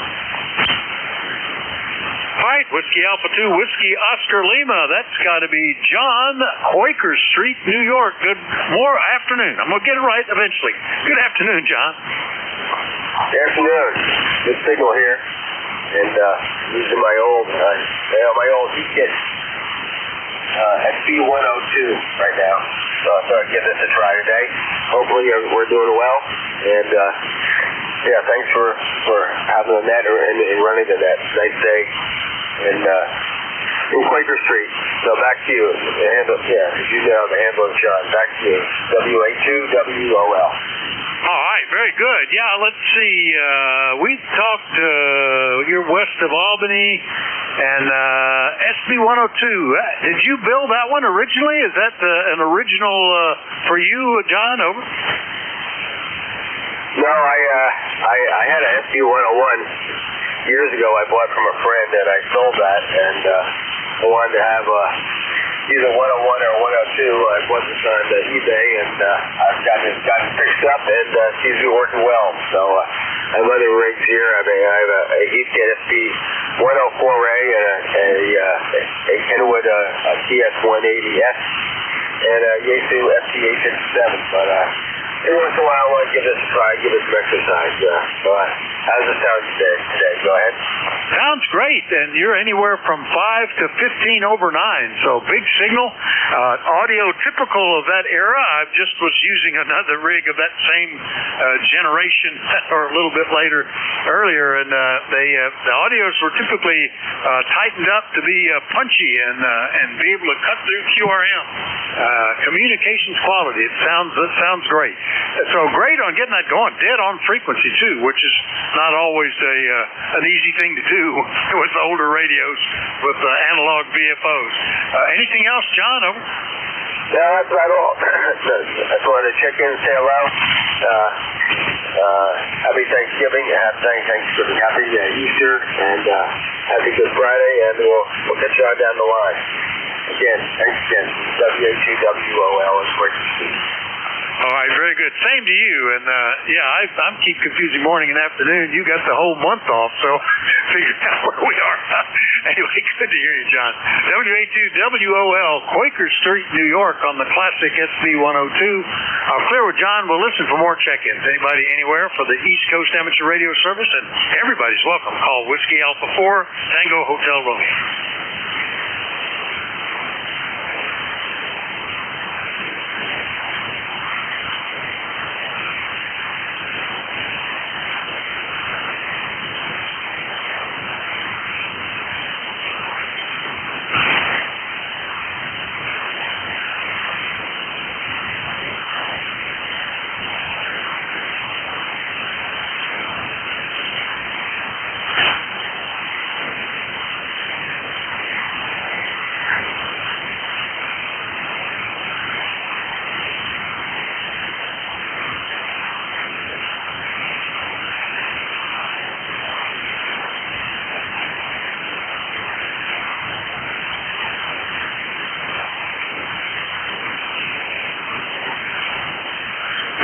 All right, Whiskey Alpha 2, Whiskey Oscar Lima. That's got to be John, Quaker Street, New York. Good afternoon. I'm going to get it right eventually. Good afternoon, John. Good afternoon. Good signal here. And using my old heat kit at B102 right now. So I thought I'd give this a try today. Hopefully we're doing well. And yeah, thanks for having the net and running the net. Nice day. And in Quaker Street. So back to you. The handle of Sean. Back to you. WA2WOL. All right, very good. Yeah, let's see. We've talked, you're west of Albany. And SB102, did you build that one originally? Is that an original for you, John? Over. No, I had a SB101 years ago. I bought from a friend, and I sold that, and I wanted to have either 101 or 102. I bought this on eBay, and I've got it fixed up, and seems to be working well. So I have other rigs here. I have a Heathkit SB104A and a Kenwood TS180S and a Yaesu FT857. But every once in a while, I want to give this a try, give it some exercise. So how does it sound today? Go ahead. Sounds great, and you're anywhere from 5 to 15 over 9, so big signal. Audio typical of that era. I just was using another rig of that same generation, or a little bit earlier, and the audios were typically tightened up to be punchy and be able to cut through QRM. Communications quality. It sounds great. So great on getting that going. Dead on frequency too, which is not always an easy thing to do with older radios with analog VFOs. Anything else, John? Over. No, that's about all. I just wanted to check in and say hello. Happy Thanksgiving. Happy Easter, and happy Good Friday, and we'll get you on down the line. Again, thanks again. W-A-T-W-O-L is great to see. All right, very good. Same to you. And I'm keep confusing morning and afternoon. You got the whole month off, so figure out where we are. Anyway, good to hear you, John. WA2WOL, Quaker Street, New York, on the classic SB102. I'll clear with John. We'll listen for more check-ins. Anybody anywhere for the East Coast Amateur Radio Service, and everybody's welcome. Call Whiskey Alpha 4, Tango Hotel Romeo.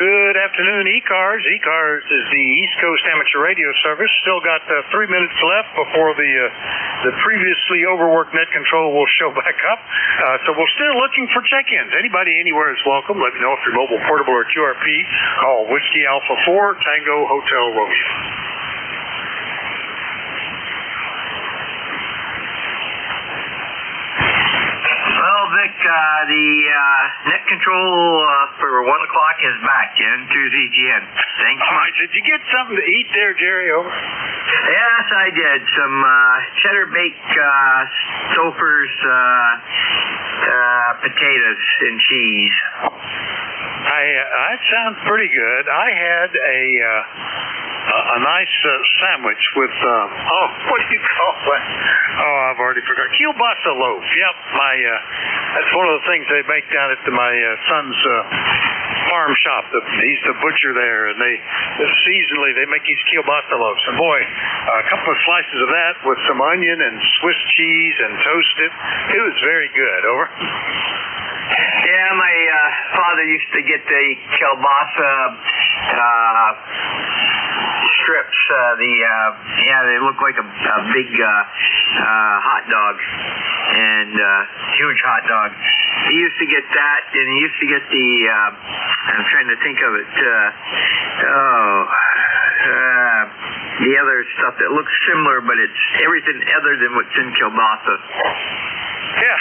Good afternoon, ECARS. ECARS is the East Coast Amateur Radio Service. Still got 3 minutes left before the previously overworked net control will show back up. So we're still looking for check-ins. Anybody anywhere is welcome. Let me know if you're mobile, portable, or QRP. Call Whiskey Alpha 4, Tango Hotel Romeo. Vic, the net control for 1 o'clock is back. Jen to ZGN. Thanks. All right. Did you get something to eat there, Jerry? Over. Yes, I did. Some cheddar baked Stouffer's potatoes and cheese. That sounds pretty good. I had a nice sandwich with what do you call that? Oh, I've already forgot. Kielbasa loaf. Yep, that's one of the things they make down at my son's farm shop. He's the butcher there, and seasonally they make these kielbasa loaves. And boy, a couple of slices of that with some onion and Swiss cheese and toasted. It was very good. Over. Yeah, my father used to get the kielbasa strips. They look like a big hot dog, and huge hot dog. He used to get that, and he used to get the I'm trying to think of it. The other stuff that looks similar, but it's everything other than what's in kielbasa. Yeah,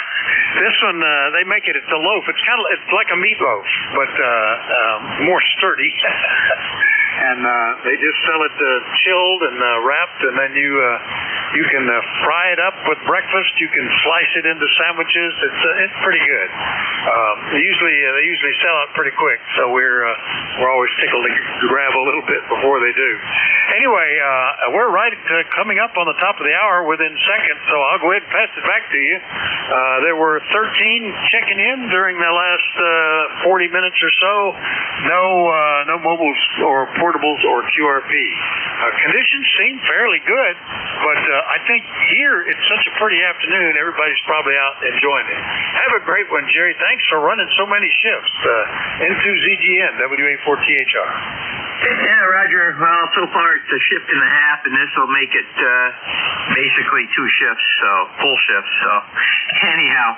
this one they make it. It's a loaf. It's like a meatloaf, but more sturdy. And they just sell it chilled and wrapped, and then you can fry it up with breakfast. You can slice it into sandwiches. It's pretty good. They usually sell out pretty quick, so we're always tickled to grab a little bit before they do. Anyway, we're right coming up on the top of the hour within seconds, so I'll go ahead and pass it back to you. There were 13 checking in during the last 40 minutes or so. No mobiles or portables or QRP. Conditions seem fairly good, but I think here it's such a pretty afternoon, everybody's probably out enjoying it. Have a great one, Jerry. Thanks for running so many shifts. N2ZGN, WA4THR. Yeah, Roger. Well, so far it's a shift and a half, and this will make it basically 2 shifts, so full shifts. So anyhow,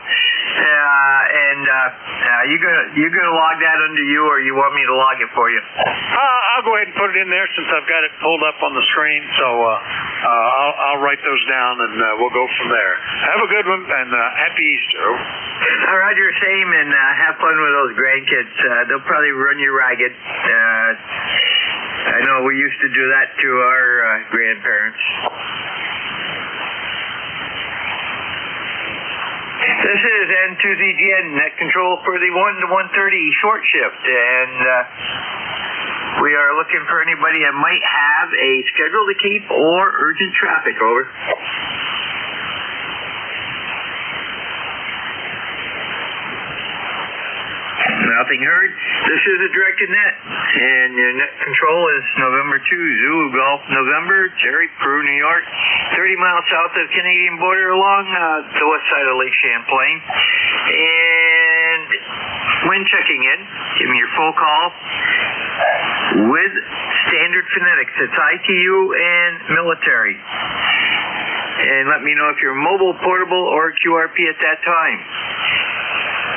you gonna log that under you, or you want me to log it for you? I'll go ahead and put it in there since I've got it pulled up on the screen. So I'll write those down, and we'll go from there. Have a good one, and happy Easter. Roger, same, and have fun with those grandkids. They'll probably run you ragged. I know we used to do that to our grandparents. This is N2ZGN, net control for the 1 to 1:30 short shift, and we are looking for anybody that might have a schedule to keep or urgent traffic. Over. Nothing heard. This is a directed net, and your net control is November 2, Zulu Golf, November, Jerry, Peru, New York, 30 miles south of the Canadian border along the west side of Lake Champlain. And when checking in, give me your full call with standard phonetics. It's ITU and military. And let me know if you're mobile, portable, or QRP at that time.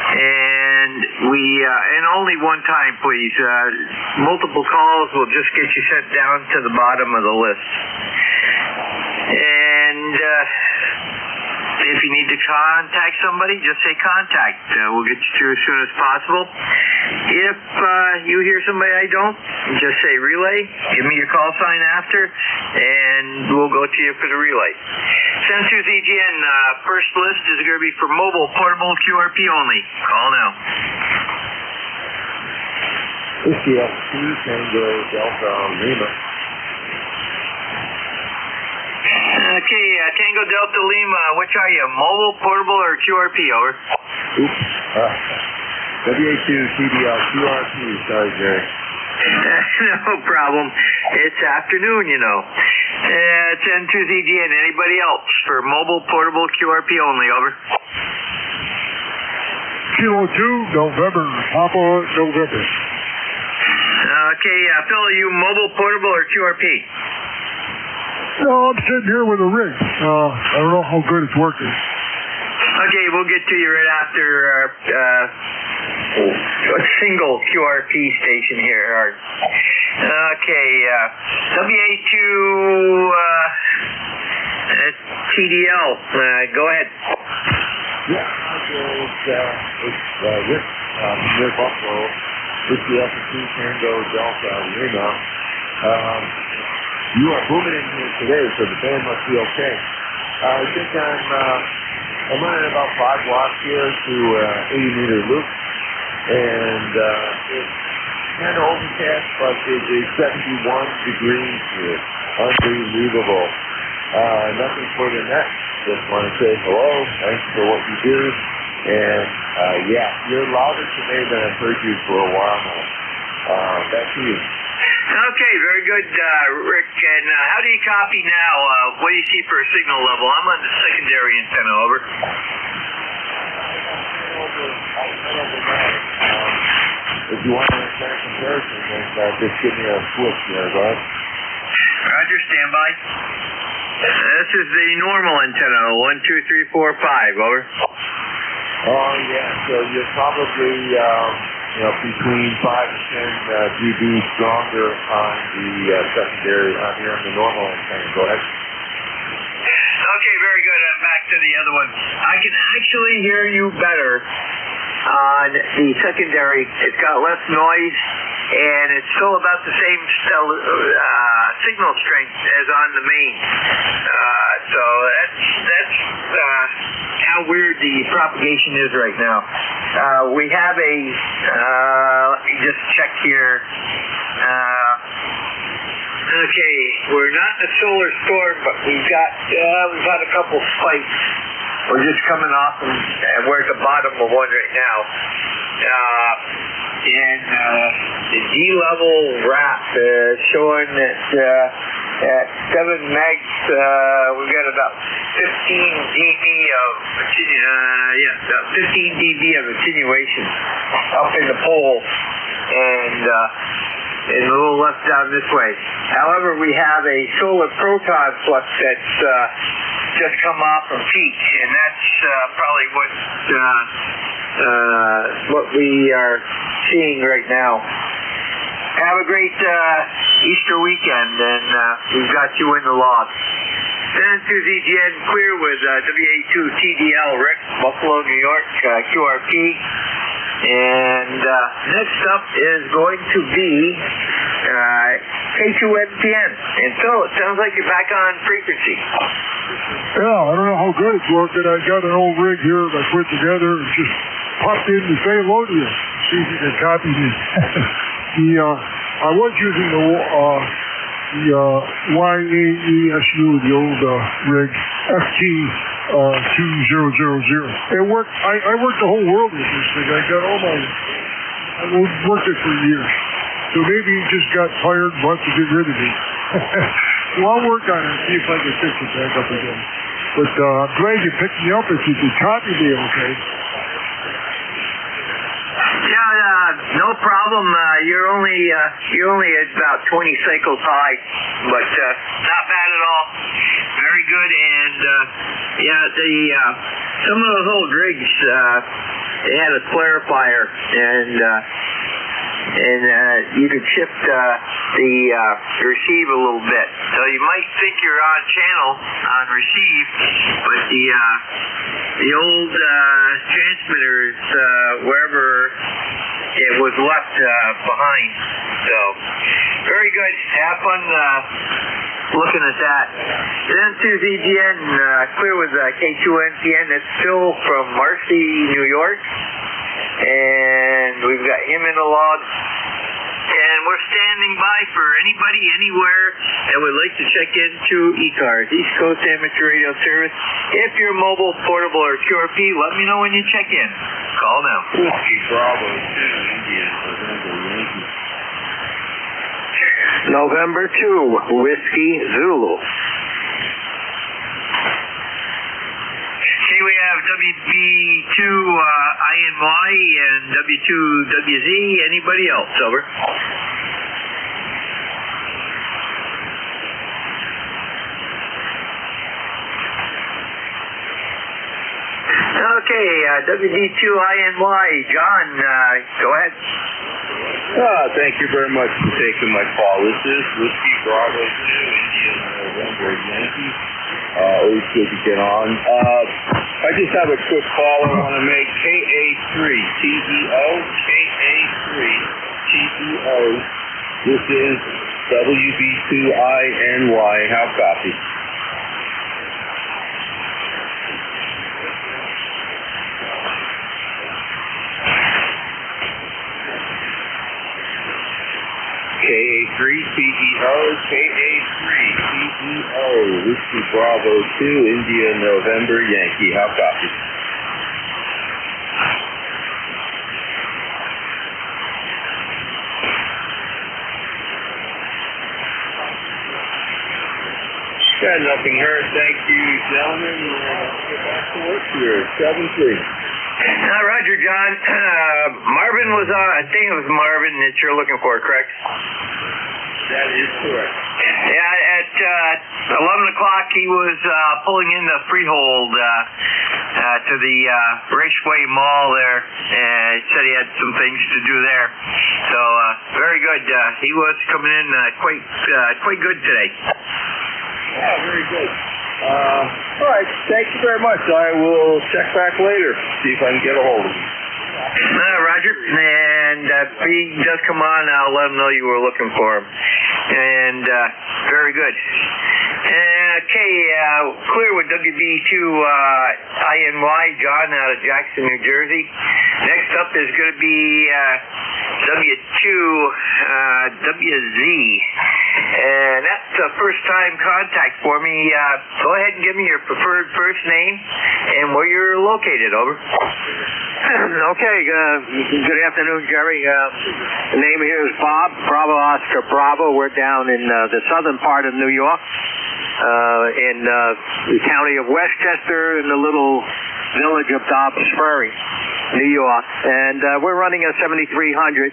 And and only one time, please. Multiple calls will just get you sent down to the bottom of the list. And if you need to contact somebody, just say contact. We'll get you through as soon as possible. If you hear somebody I don't, just say relay. Give me your call sign after, and we'll go to you for the relay. N2ZGN, first list is going to be for mobile, portable, QRP only. Call now. ECARS, Tango, Delta, Lima. Okay, Tango Delta Lima, which are you, mobile, portable, or QRP? Over. WA2 TDL QRP, sorry, Jerry. No problem. It's afternoon, you know. It's N2ZGN. Anybody else for mobile, portable, QRP only? Over. Kilo 2, November, Papa, November. Okay, Phil, are you mobile, portable, or QRP? No, I'm sitting here with a rig. I don't know how good it's working. Okay, we'll get to you right after a single QRP station here. Okay, WA2 TDL, go ahead. Yeah, it's Rick, near Buffalo. It's the F2 Tango Delta Lima. You are booming in here today, so the band must be okay. I think I'm running about 5 watts here to 80-meter loop, and it's kind of overcast, but it is 71 degrees here. Unbelievable. Nothing further than that. Just want to say hello, thanks for what you do, and yeah, you're louder today than I've heard you for a while now. Back to you. Okay, very good, Rick. And how do you copy now? What do you see for a signal level? I'm on the secondary antenna, over. If you want an antenna comparison, then just give me a switch there, bud. Roger, standby. This is the normal antenna, 1, 2, 3, 4, 5, over. Oh, yeah, so you're probably, between 5 and 10 dB stronger on the secondary, here on the normal antenna. Go ahead. Okay, very good. I'm back to the other one. I can actually hear you better on the secondary. It's got less noise, and it's still about the same signal strength as on the main. So that's how weird the propagation is right now. We have a, let me just check here. Okay, we're not in a solar storm, but we've had a couple spikes. We're just coming off them, and we're at the bottom of one right now. And the G level wrap is showing that at 7 megs, we've got about 15 dB of 15 dB of attenuation up in the pole, and a little less down this way. However, we have a solar proton flux that's just come off from peak, and that's probably what we are seeing right now. Have a great Easter weekend, and we've got you in the log. Then to ZGN Clear with WA2TDL Rick, Buffalo, New York, QRP. And next up is going to be K2NPN. And Phil, it sounds like you're back on frequency. Yeah, I don't know how good it's working. I got an old rig here that I put together and just popped in to say hello to you. See if you can copy me. I was using the YAESU, the old rig, FT2000. It worked. I worked the whole world with this thing. I worked it for years. So maybe he just got tired and wants to get rid of me. Well, I'll work on it and see if I can fix it back up again. But I'm glad you picked me up if you could copy me, okay? Yeah, no problem. You're only at about 20 cycles high, but not bad at all. Very good. And some of those old rigs, they had a clarifier, and you could shift the receive a little bit. So you might think you're on channel on receive, but the old transmitters, wherever it was left behind. So very good. Have fun looking at that. Then to ZGN Clear with K2NPN. It's Phil from Marcy, New York. And we've got him in the log. And we're standing by for anybody, anywhere that would like to check into ECARS, East Coast Amateur Radio Service. If you're mobile, portable, or QRP, let me know when you check in. Call now. Whiskey Bravo 2, India, November 2, Whiskey Zulu. Okay, we have WB2 INY and W2WZ. Anybody else? Over. Okay, WD2 INY. John, go ahead. Thank you very much for taking my call. This is Whiskey Bravo 2, India, November Yankee. Always good to get on. I just have a quick call I want to make. KA3TEO, KA3TEO. This is WB2INY. How copy? KA3TEO, KA3TEO, Whiskey Bravo 2, India, November, Yankee. How copy? Got nothing heard. Thank you, gentlemen. Get back to work here. 7-3. Roger, John. Marvin was on. I think it was Marvin that you're looking for, correct? That is correct. Yeah, at 11 o'clock he was pulling in the freehold to the Raceway Mall there, and he said he had some things to do there. So very good. He was coming in quite good today. Yeah, very good. All right, thank you very much. I will check back later, see if I can get a hold of him. Roger, and if he does come on, I'll let him know you were looking for him. And very good. Okay, clear with WB2 INY, John out of Jackson, New Jersey. Next up is going to be W2 WZ. And that's a first-time contact for me. Go ahead and give me your preferred first name and where you're located, over. Okay, good afternoon, Jerry. The name here is Bob, Bravo Oscar Bravo. We're down in the southern part of New York, in the county of Westchester, in the little village of Dobbs Ferry, New York. And we're running a 7300.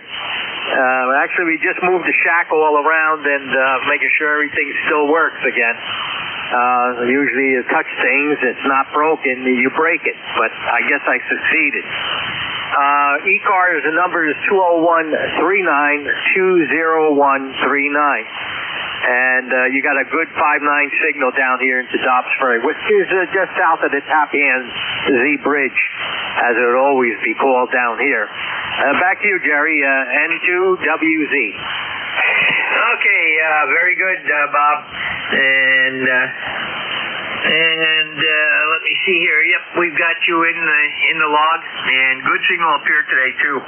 Actually, we just moved the shack all around and making sure everything still works again. Usually you touch things, it's not broken, you break it, but I guess I succeeded. ECARS, the number is 201-39-20139. And you got a good 5.9 signal down here into Dobbs Ferry, which is just south of the Tappan Z Bridge, as it would always be called down here. Back to you, Jerry, N2WZ. Okay, very good, Bob. And let me see here. Yep, we've got you in the log, and good signal up here today too.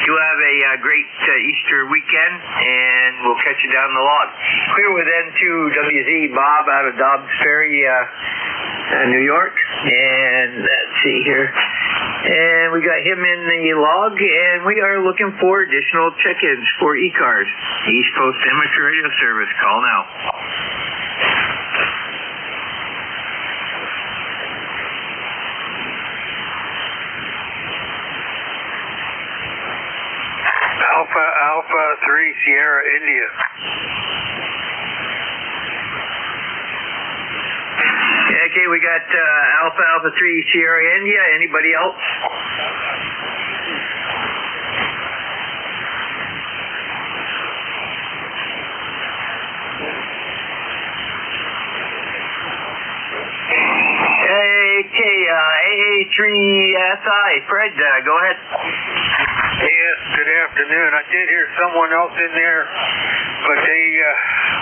You have a great Easter weekend, and we'll catch you down the log. Clear with N2WZ, Bob, out of Dobbs Ferry, New York. And let's see here. And we got him in the log, and we are looking for additional check-ins for ECARS, East Coast Amateur Radio Service. Call now. Alpha 3 Sierra India. Okay, we got Alpha 3 Sierra India. Anybody else? Okay, AA3SI. Fred, go ahead. Yes, good afternoon. I did hear someone else in there, but they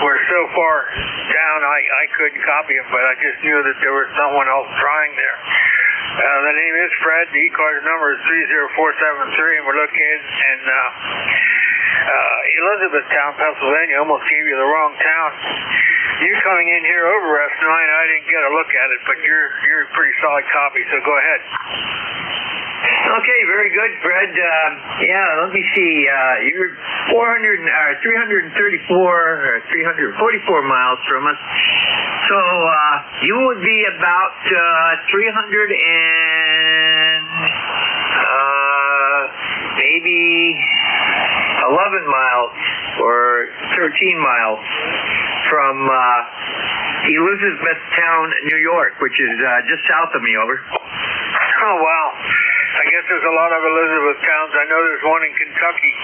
were so far down I couldn't copy them, but I just knew that there was someone else trying there. The name is Fred. The ECARS number is 30473, and we're located in Elizabethtown, Pennsylvania. Almost gave you the wrong town. You're coming in here over S9. I didn't get a look at it, but you're a pretty solid copy, so go ahead. Okay, very good, Fred. Yeah, let me see. You're 334 miles from us. So you would be about maybe 11 miles or 13 miles from Elizabethtown, New York, which is just south of me, over. Oh, wow. I guess there's a lot of Elizabeth towns. I know there's one in Kentucky.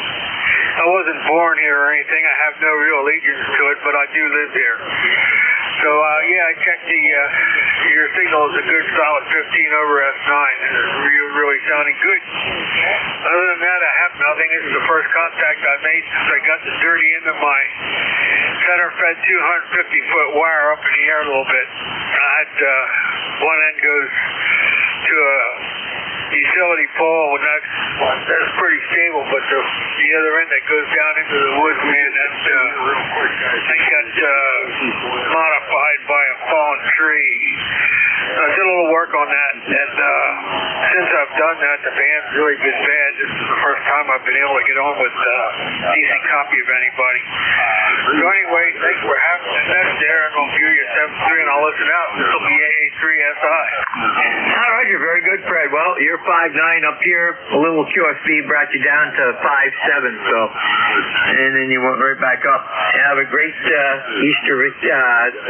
I wasn't born here or anything. I have no real allegiance to it, but I do live here. So, yeah, I checked your signal is a good solid 15 over S9, and it's really sounding good. Other than that, I have nothing. This is the first contact I made since I got the dirty end of my center-fed 250-foot wire up in the air a little bit. I had one end goes to a utility pole, and that's pretty stable, but the other end that goes down into the woods, man, that got modified by a fallen tree. I did a little work on that, and since I've done that, the band's really been bad. This is the first time I've been able to get on with a decent copy of anybody. So anyway, thanks for having me next there, and I'll view your 7.3, and I'll listen out. This will be AA3SI. All right, you're very good, Fred. Well, you're 5.9 up here. A little QSB brought you down to 5.7, so, and then you went right back up. Have a great Easter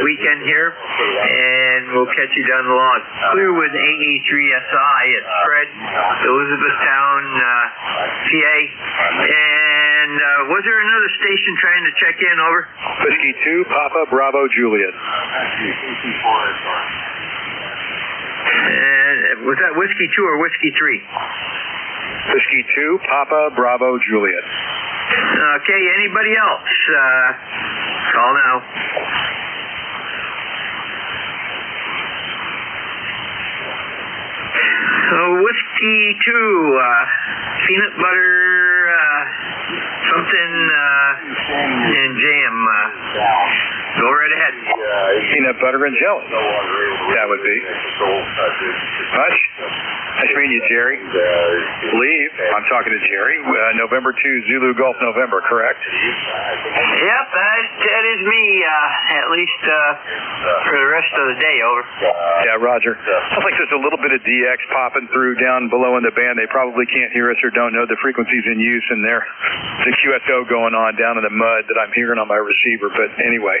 weekend here, and we'll catch you down the log. Clear with AA3SI. It's Fred, Elizabethtown, PA. And was there another station trying to check in, over? Whiskey 2, Papa, Bravo, Juliet. And was that Whiskey 2 or Whiskey 3? Whiskey 2, Papa, Bravo, Juliet. Okay, anybody else? Call now. Whiskey 2, peanut butter, something, and jam. Go right ahead. Peanut butter and jelly. That would be. Much. Nice meeting you, Jerry. Leave. I'm talking to Jerry. November 2, Zulu Golf November, correct? Yep, that is me, at least for the rest of the day, over. Yeah, Roger. Sounds like there's a little bit of DX popping through down below in the band. They probably can't hear us or don't know the frequencies in use, and there's a QSO going on down in the mud that I'm hearing on my receiver. But anyway,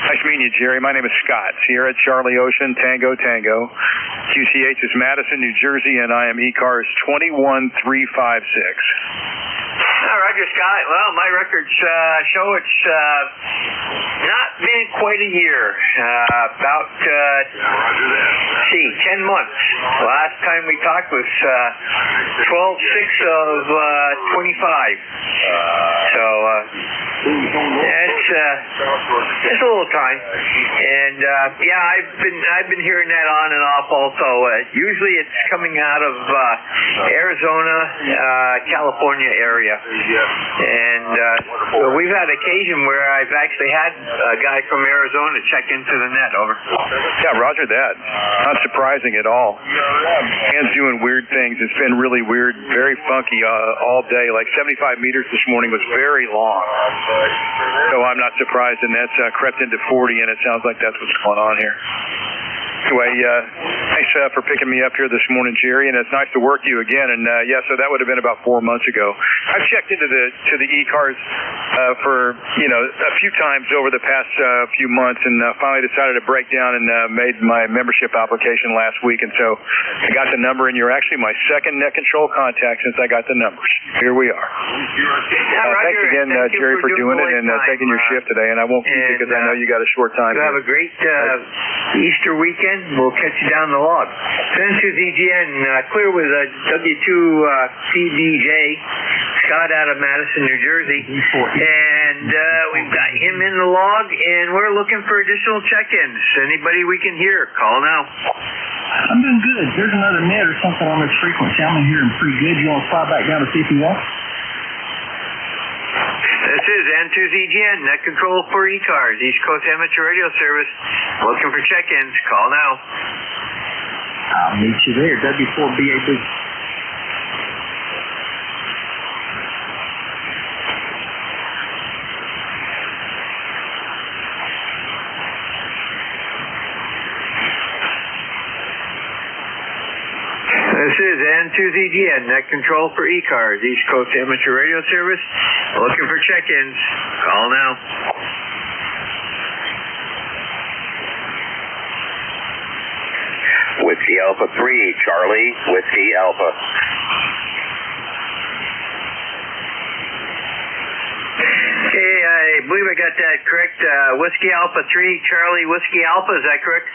nice meeting you, Jerry. My name is Scott. Sierra Charlie Ocean, Tango Tango. QCH is Madison, New Jersey, and I am ECARS 21356. Roger, Scott. Well, my records show it's not been quite a year. About 10 months. Last time we talked was 12/6 of 25. So it's a little time. And yeah, I've been hearing that on and off also. Usually it's coming out of Arizona, California area. And we've had occasion where I've actually had a guy from Arizona check into the net, over. Yeah, roger that. Not surprising at all. Hands doing weird things. It's been really weird, very funky all day. Like 75 meters this morning was very long. So I'm not surprised, and that's crept into 40, and it sounds like that's what's going on here. Anyway, thanks for picking me up here this morning, Jerry, and it's nice to work you again. And yeah, so that would have been about 4 months ago. I've checked into the ECARS for a few times over the past few months, and finally decided to break down and made my membership application last week. And so I got the number, and you're actually my second net control contact since I got the numbers. Here we are. Thanks again, Jerry, for doing it and taking your shift today. And I won't keep you because I know you got a short time. You have a great Easter weekend. We'll catch you down the log. Send to ZGN, clear with a W2CDJ, Scott out of Madison, New Jersey. And we've got him in the log, and we're looking for additional check-ins. Anybody we can hear, call now. I'm doing good. There's another net or something on this frequency. I'm hearing pretty good. You want to fly back down to see if you want? This is N2ZGN, net control for ECARS, East Coast Amateur Radio Service. Looking for check-ins. Call now. I'll meet you there. W4BAB. This is N2ZGN, net control for ECARS, East Coast Amateur Radio Service. Looking for check-ins. Call now. Whiskey Alpha 3, Charlie, Whiskey Alpha. Okay, I believe I got that correct. Whiskey Alpha 3, Charlie, Whiskey Alpha, is that correct?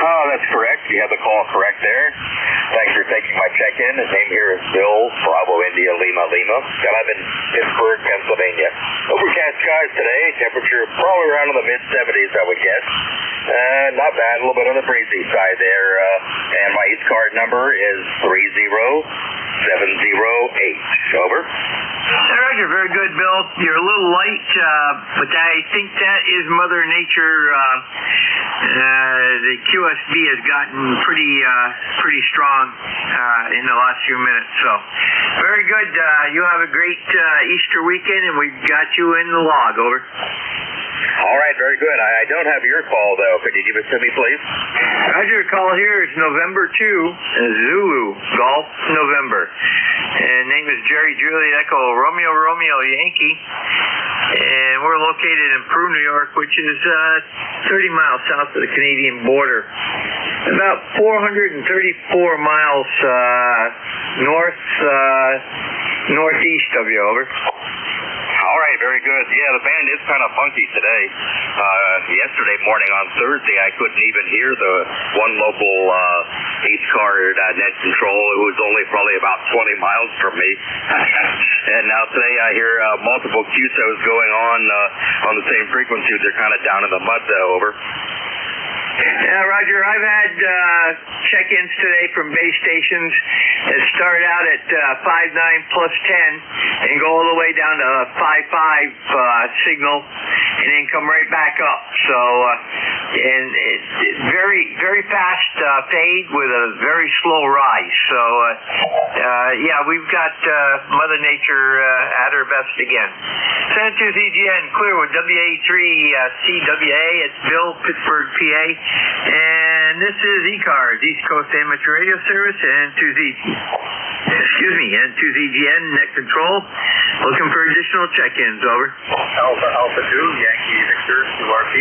Oh, that's correct. You have the call correct there. Thanks for taking my check-in. His name here is Bill, Bravo India Lima Lima. And I'm in Pittsburgh, Pennsylvania. Overcast skies today. Temperature probably around in the mid-70s, I would guess. Not bad. A little bit on the breezy side there. And my East card number is 30708. Over. Roger, very good, Bill. You're a little light, but I think that is Mother Nature. The QSB has gotten pretty strong in the last few minutes. So, very good. You have a great Easter weekend, and we've got you in the log. Over. All right, very good. I don't have your call, though. Could you give it to me, please? Roger, call here is November 2, Zulu, Golf, November. And name is Jerry Juliet Echo, Romeo Romeo Yankee. And we're located in Peru, New York, which is 30 miles south of the Canadian border. About 434 miles northeast of you, over. All right, very good. Yeah, the band is kind of funky today. Yesterday morning on Thursday, I couldn't even hear the one local East card net control. It was only probably about 20 miles from me. And now today I hear multiple QSOs going on the same frequency. They're kind of down in the mud, though. Over. Yeah, Roger, I've had check-ins today from base stations that start out at 5.9 plus 10 and go all the way down to 5.5 signal and then come right back up. So, and it's very, very fast fade with a very slow rise. So, yeah, we've got Mother Nature at her best again. San Antonio EGN, clear with WA3CWA. It's Bill, Pittsburgh, PA. And this is ECARS, East Coast Amateur Radio Service, and N2's EGN, net control. Looking for additional check-ins, over. Alpha 2, Yankee Victor, QRP.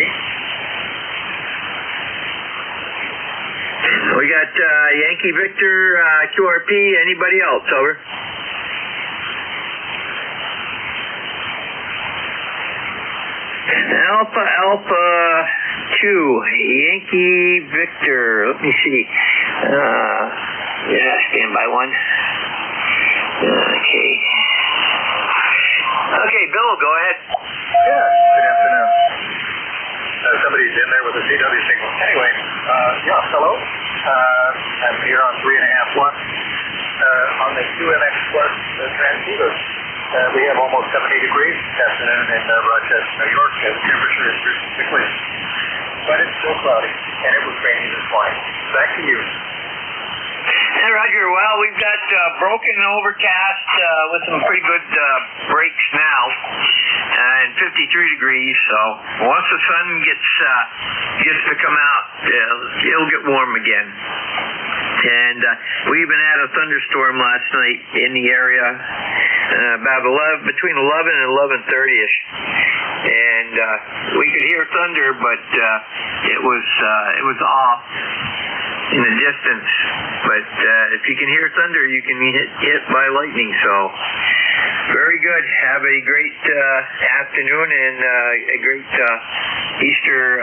We got Yankee Victor, QRP, anybody else, over? Alpha 2, Yankee Victor. Let me see. Yeah, standby 1. Okay. Okay, Bill, go ahead. Yeah, good afternoon. Somebody's in there with a CW signal. Anyway, yeah, hello. I'm here on 3.5 watts. On the QMX Plus transceiver. We have almost 70 degrees this afternoon in Rochester, New York. The temperature is 36 degrees. But it's still cloudy, and it was rainy this morning. Back to you. Hey, Roger. Well, we've got broken and overcast with some pretty good breaks now, and 53 degrees. So once the sun gets to come out, it'll get warm again. And we even had a thunderstorm last night in the area, about between 11 and 11:30ish. And we could hear thunder, but it was off in the distance. But if you can hear thunder, you can get hit by lightning. So very good. Have a great afternoon and a great Easter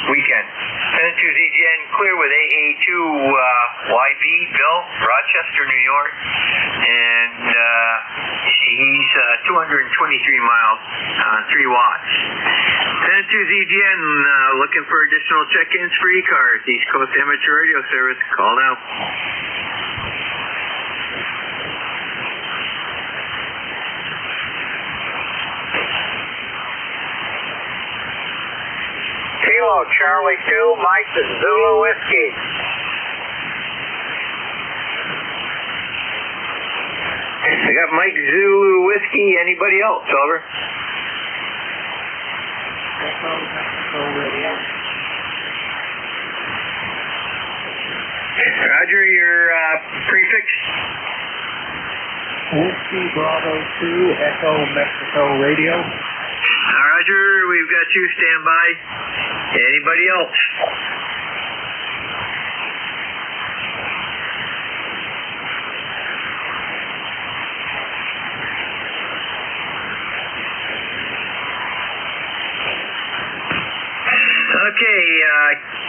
weekend. San Antonio EGN, clear with AA2YB, Bill, Rochester, New York. And he's 223 miles, 3 watts. San Antonio EGN, looking for additional check-ins for ECARS, East Coast Amateur Radio Service. Call now. Kilo Charlie 2, Mike Zulu Whiskey. I got Mike Zulu Whiskey. Anybody else? Over. Roger, your prefix? Whiskey Bravo 2, Echo Mexico Radio. Roger, we've got you standby. Anybody else? Okay,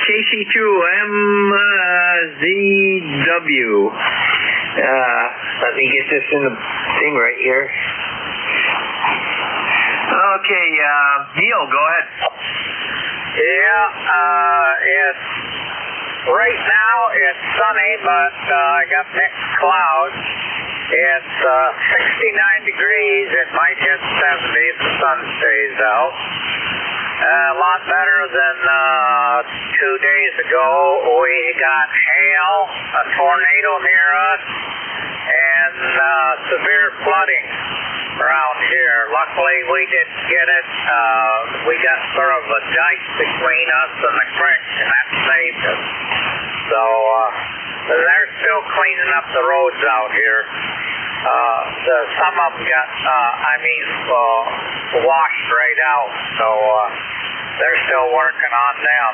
KC2MZW. Let me get this in the thing right here. Okay, Neil, go ahead. Yeah, it's right now it's sunny, but I got mixed clouds. It's 69 degrees. It might hit 70 if the sun stays out. A lot better than 2 days ago. We got hail, a tornado near us, and severe flooding around here. Luckily, we didn't get it. We got sort of a dike between us and the creek, and that saved us. So they're still cleaning up the roads out here. Some of them got, washed right out. So they're still working on them.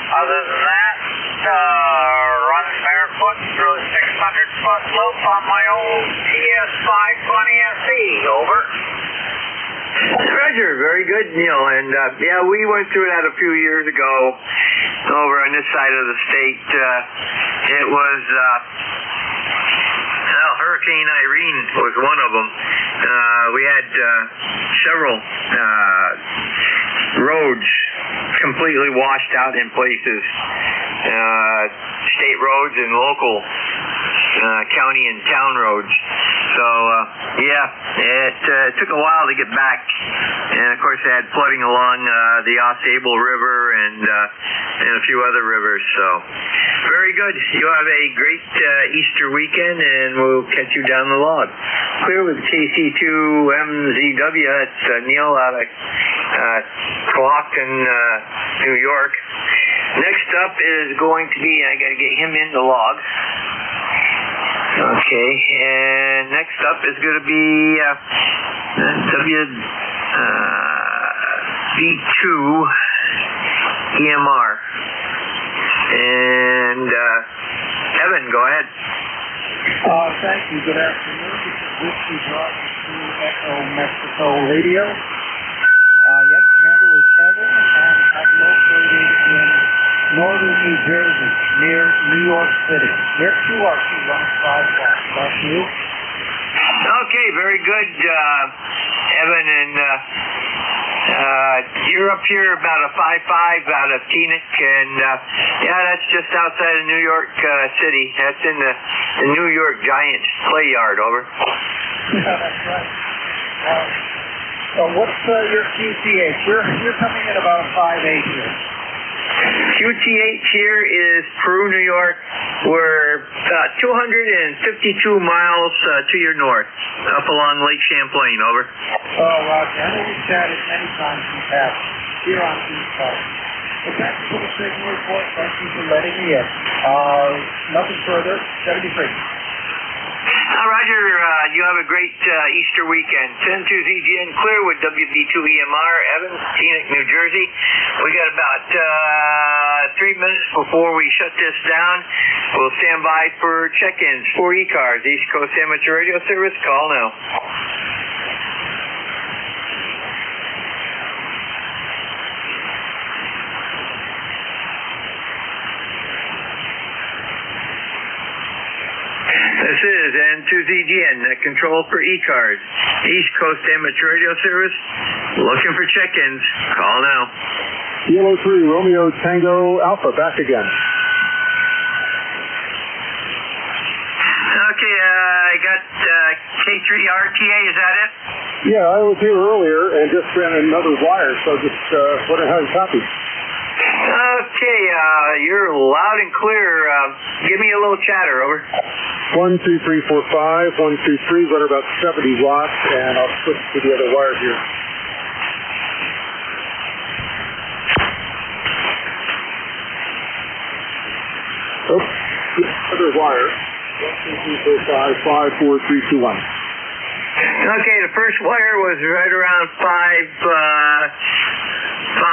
Other than that, running barefoot through a 600-foot loop on my old TS520SE. Over. Roger, very good, Neil. And yeah, we went through that a few years ago over on this side of the state. It was Hurricane Irene was one of them. We had several roads completely washed out in places. State roads and local county and town roads. So it took a while to get back, and of course they had flooding along the Ausable River and a few other rivers. So very good. You have a great Easter weekend, and we'll catch you down the log. Clear with KC2MZW. It's Neil out of Clockton, New York. Next up is going to be, I got to get him in the log. Okay, and next up is going to be WB2 EMR. And Evan, go ahead. Thank you. Good afternoon. This is Whiskey Broadcasting Echo Mexico Radio. Yes, handle is Evan, and I'm located in northern New Jersey, near New York City. Near QRT 155. Back to you. Okay, very good, Evan, and you're up here about a 5.5 out of Teaneck, and that's just outside of New York City. That's in the New York Giants play yard. Over. Yeah, that's right. What's your QTH? You're coming in about a 5.8 here. QTH here is Peru, New York. We're 252 miles to your north, up along Lake Champlain. Over. Oh, Roger. I know we've chatted many times in the past here on ECARS. But thank you for the signal report. Thank you for letting me in. Nothing further. 73. Roger, you have a great Easter weekend. 10-2ZGN clear with WB2EMR, Evans, Teaneck, New Jersey. We got about 3 minutes before we shut this down. We'll stand by for check-ins for ECARS, East Coast Amateur Radio Service. Call now. This is N2ZGN, control for ECARS, East Coast Amateur Radio Service. Looking for check-ins. Call now. Yellow 3, Romeo Tango Alpha, back again. Okay, I got K3RTA, is that it? Yeah, I was here earlier and just ran another wire, so just wondering how you copied. Okay, you're loud and clear. Give me a little chatter, over. 1, 2, 3, 4, 5. 1, 2, 3, run about 70 watts, and I'll switch to the other wire here. Oops, other wire. 1, 2, 3, 4, 5, 5, 4, 3, 2, 1. Okay, the first wire was right around 5.56.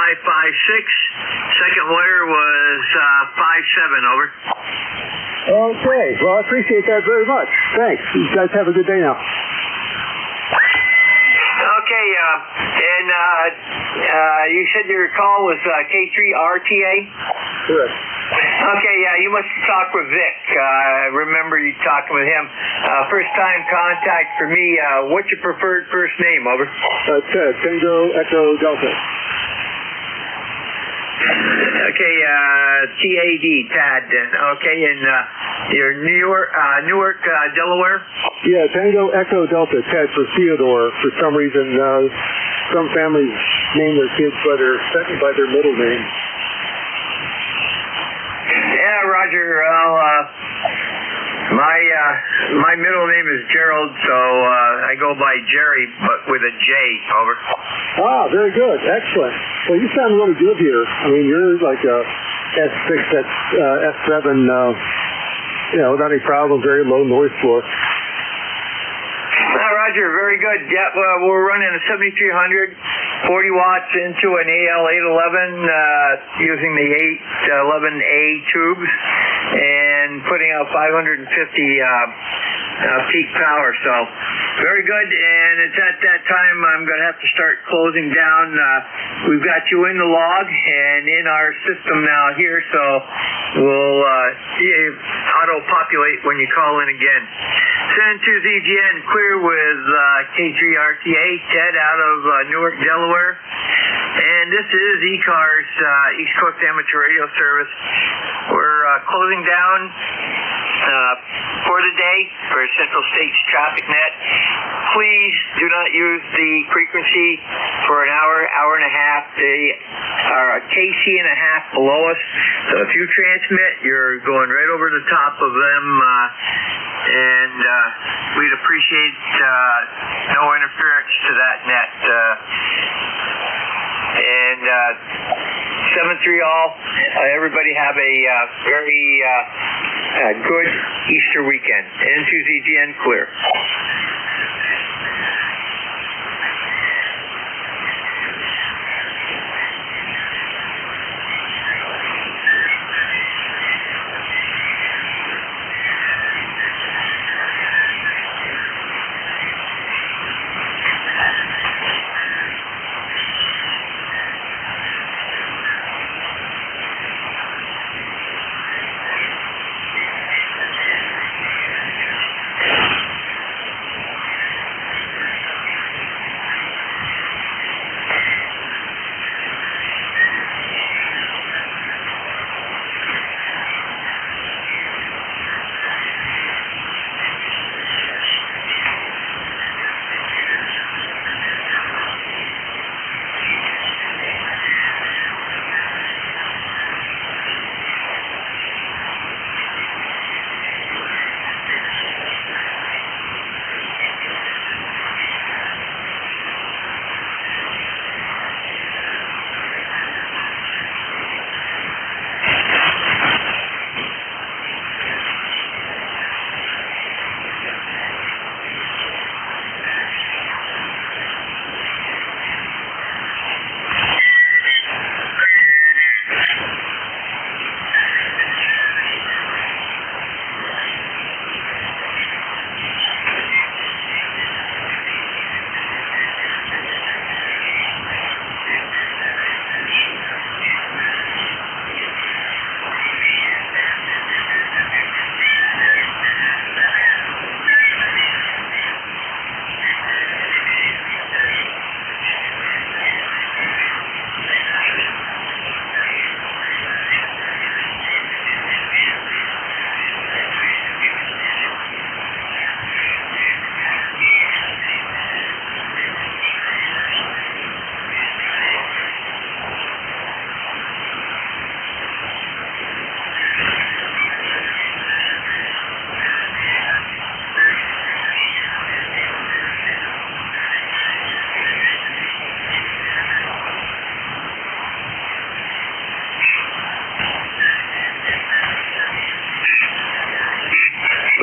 Second wire was 5.7, over. Okay, well, I appreciate that very much. Thanks. You guys have a good day now. Okay, and you said your call was K3RTA? Correct. Okay, you must talk with Vic. I remember you talking with him. First time contact for me. What's your preferred first name, over? Ted, Tango Echo Delta. Okay, TAD, Tad. Okay, and you're Newark, Delaware? Yeah, Tango Echo Delta, Ted for Theodore. For some reason, some families name their kids by their middle name. Yeah, Roger. Well, my middle name is Gerald, so I go by Jerry, but with a J, over. Ah, very good. Excellent. Well, you sound really good here. I mean, you're like a S6, S7, without any problem, very low noise floor. Roger, very good. Yeah, we're running a 7300, 40 watts into an AL811 using the 811A tubes and putting out 550 peak power. So very good. And it's at that time I'm going to have to start closing down. We've got you in the log and in our system now here, so we'll auto-populate when you call in again. Send to ZGN, clear with K3RTA, Ted out of Newark, Delaware. And this is ECARS, East Coast Amateur Radio Service. We're closing down for the day for Central States Traffic Net. Please do not use the frequency for an hour, hour and a half. They are a KC and a half below us. So if you transmit, you're going right over the top of them, and we'd appreciate no interference to that net. And 7-3 all. Everybody have a very good Easter weekend. N2ZGN clear.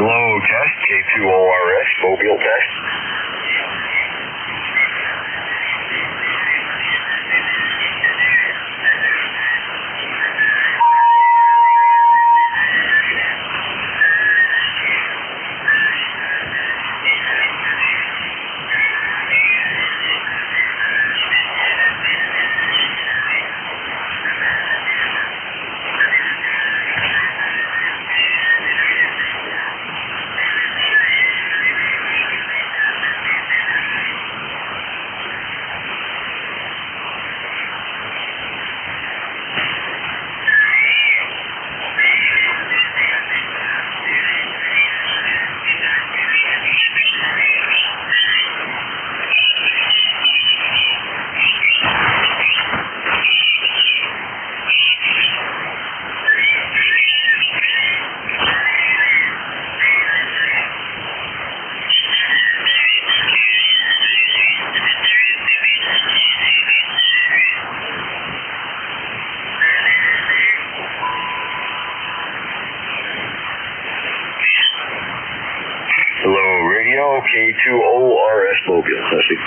Hello, test, K2ORS, mobile test. K2ORS mobile, testing.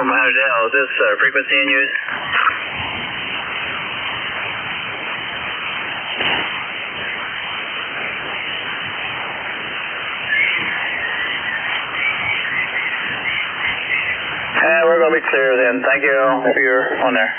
Lauderdale. Is this frequency in use? We're going to be clear then. Thank you if you're on there.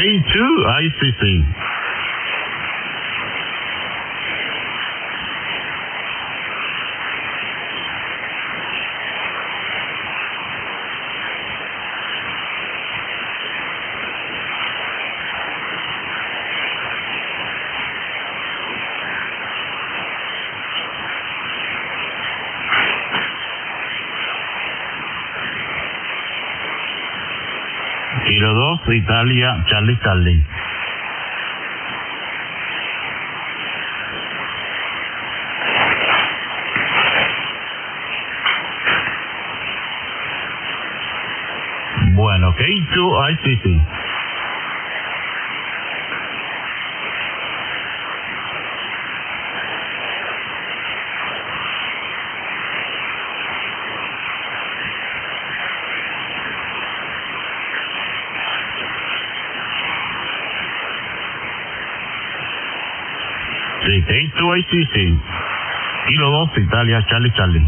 K2ICC. Kilo 2, Italia, Charlie Charlie. Bueno, K2ICC. Sí, K2ICC. Kilo 2, Italia, Charlie Charlie.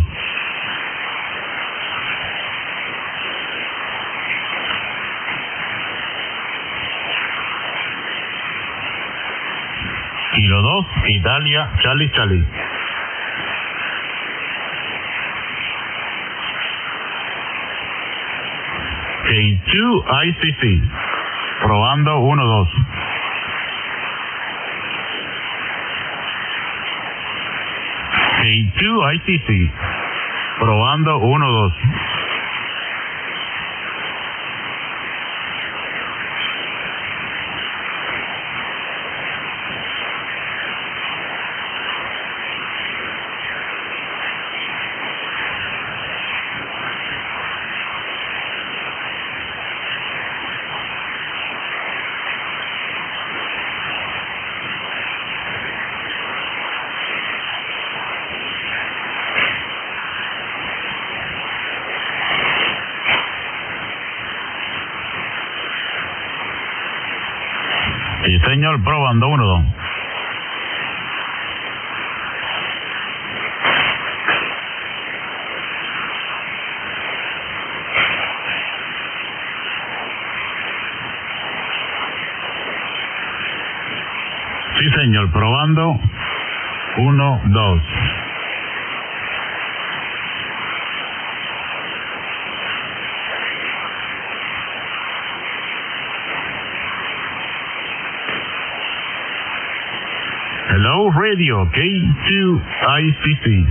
Kilo 2, Italia, Charlie Charlie. K2ICC. Probando 1, 2. K2ICC. Probando 1, 2. Sí, señor, probando 1, 2. Sí, señor, probando 1, 2. Hello, radio, K2ICC.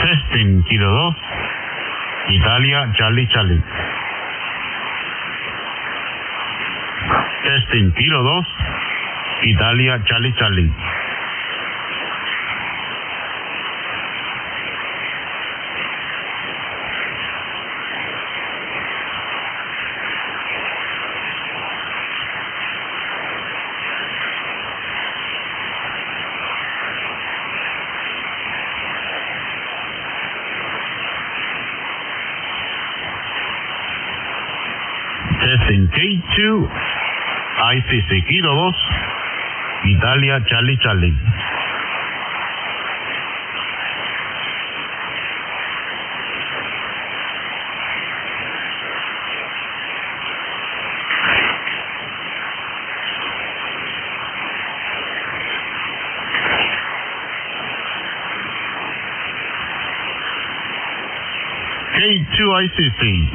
Testing, Kilo 2, Italia, Charlie Charlie. Testing, Kilo 2, Italia, Charlie Charlie. Testing, K2ICC, Kilo 2, Italia, Charlie Charlie. K2ICC,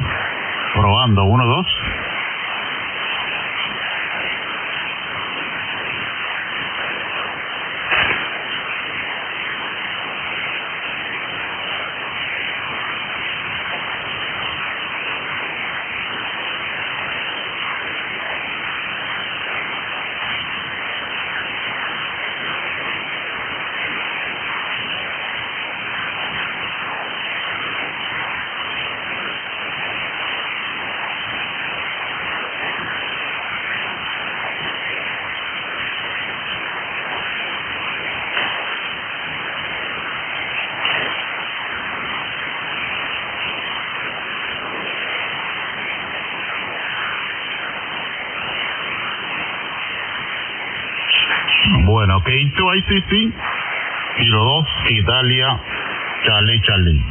probando 1, 2. Bueno, K2ICC, Kilo 2, Italia, Charlie Charlie.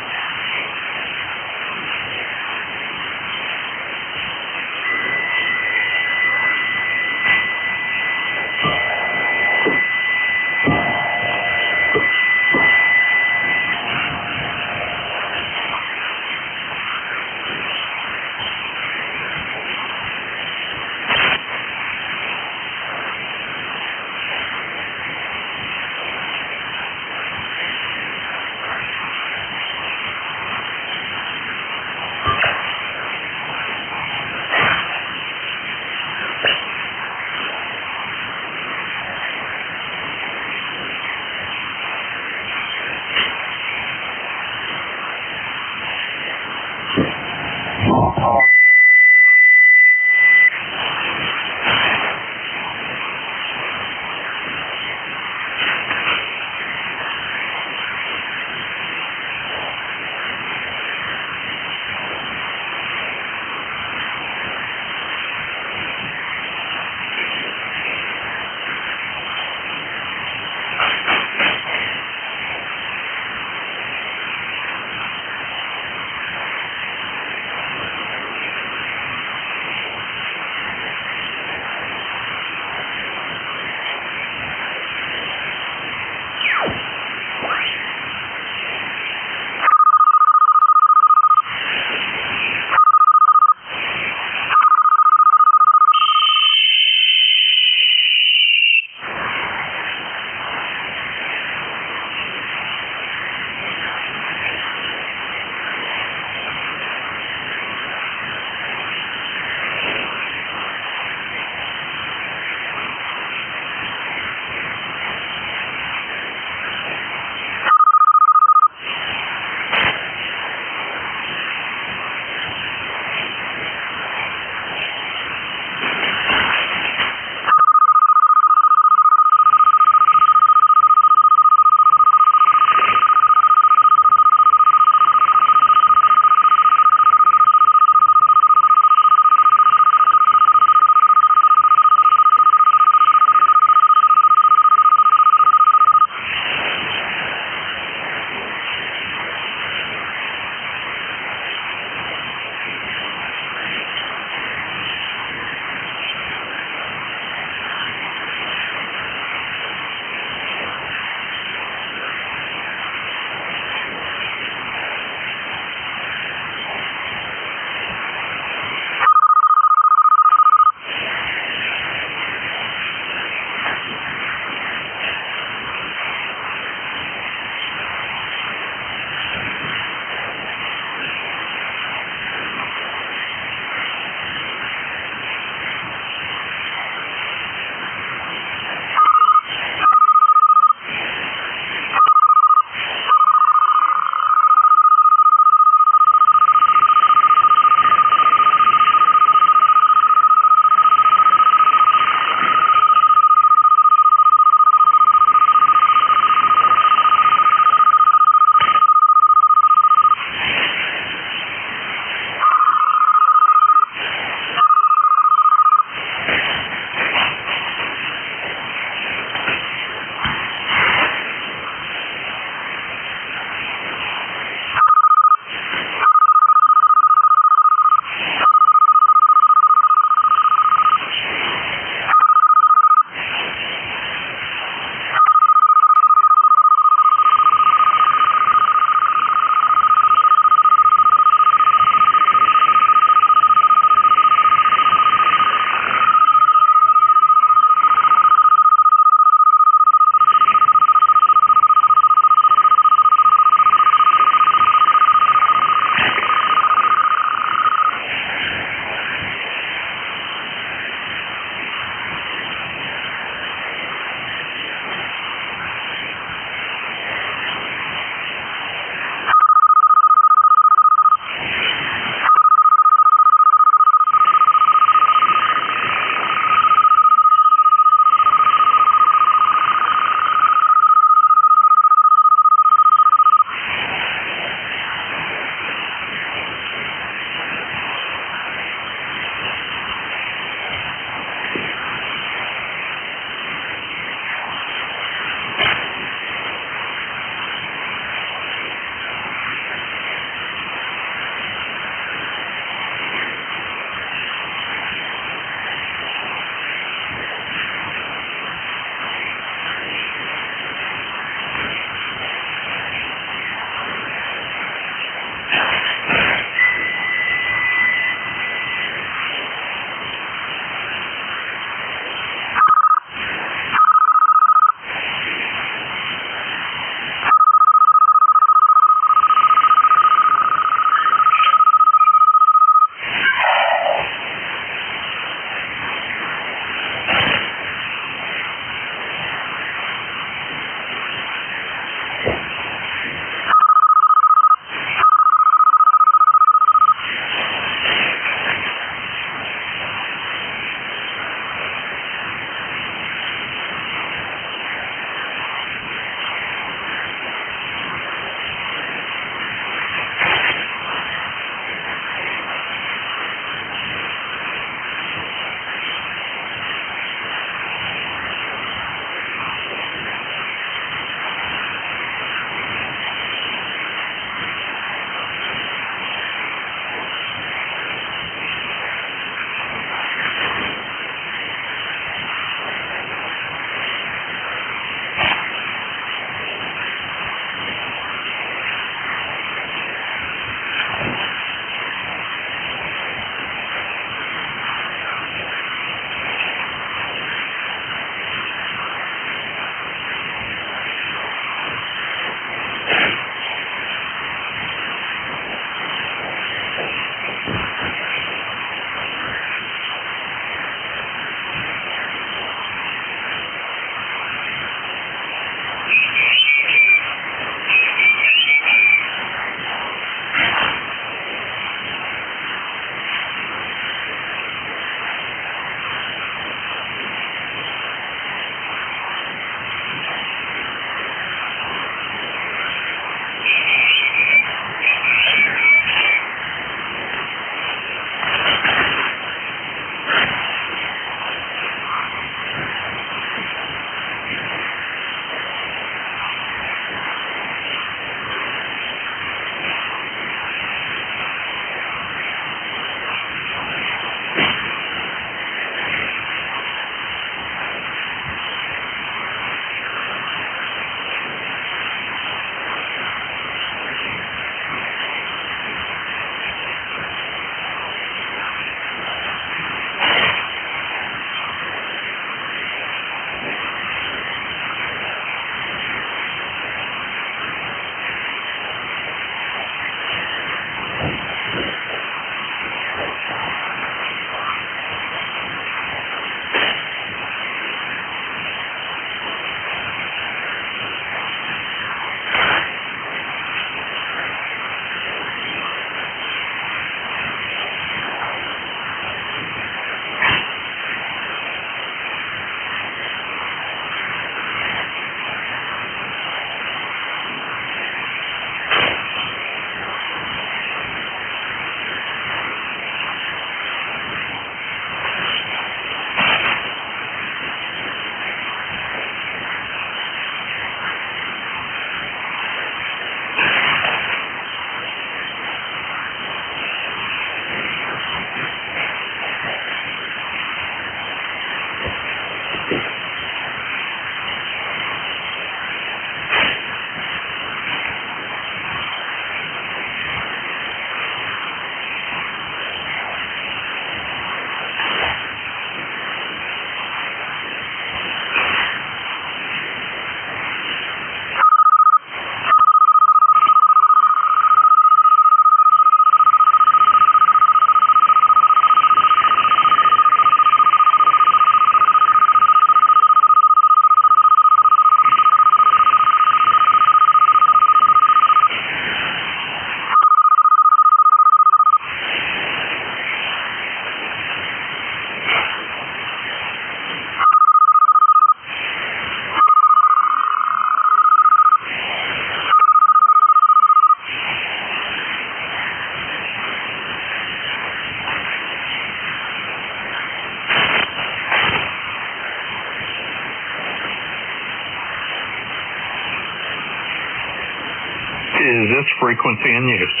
frequency in use.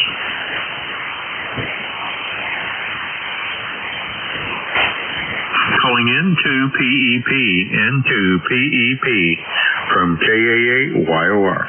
Calling into PEP from KA8YOR.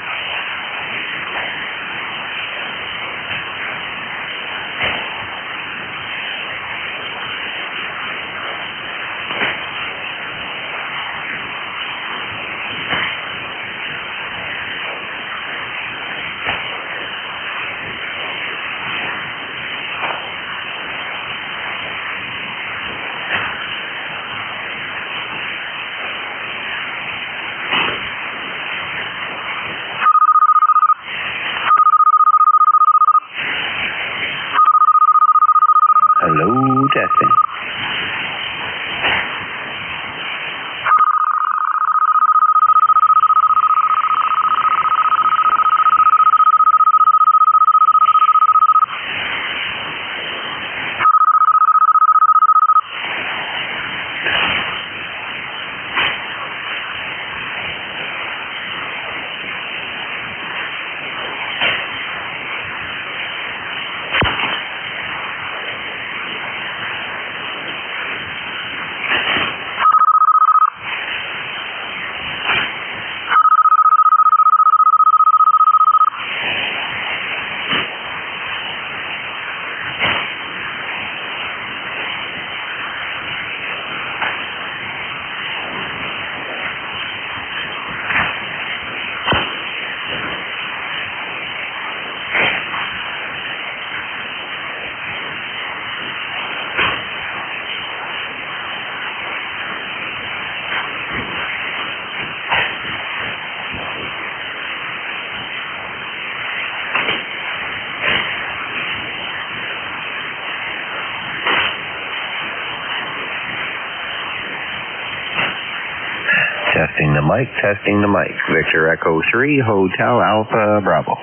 Hello, testing. Testing the mic. Victor Echo 3, Hotel Alpha Bravo.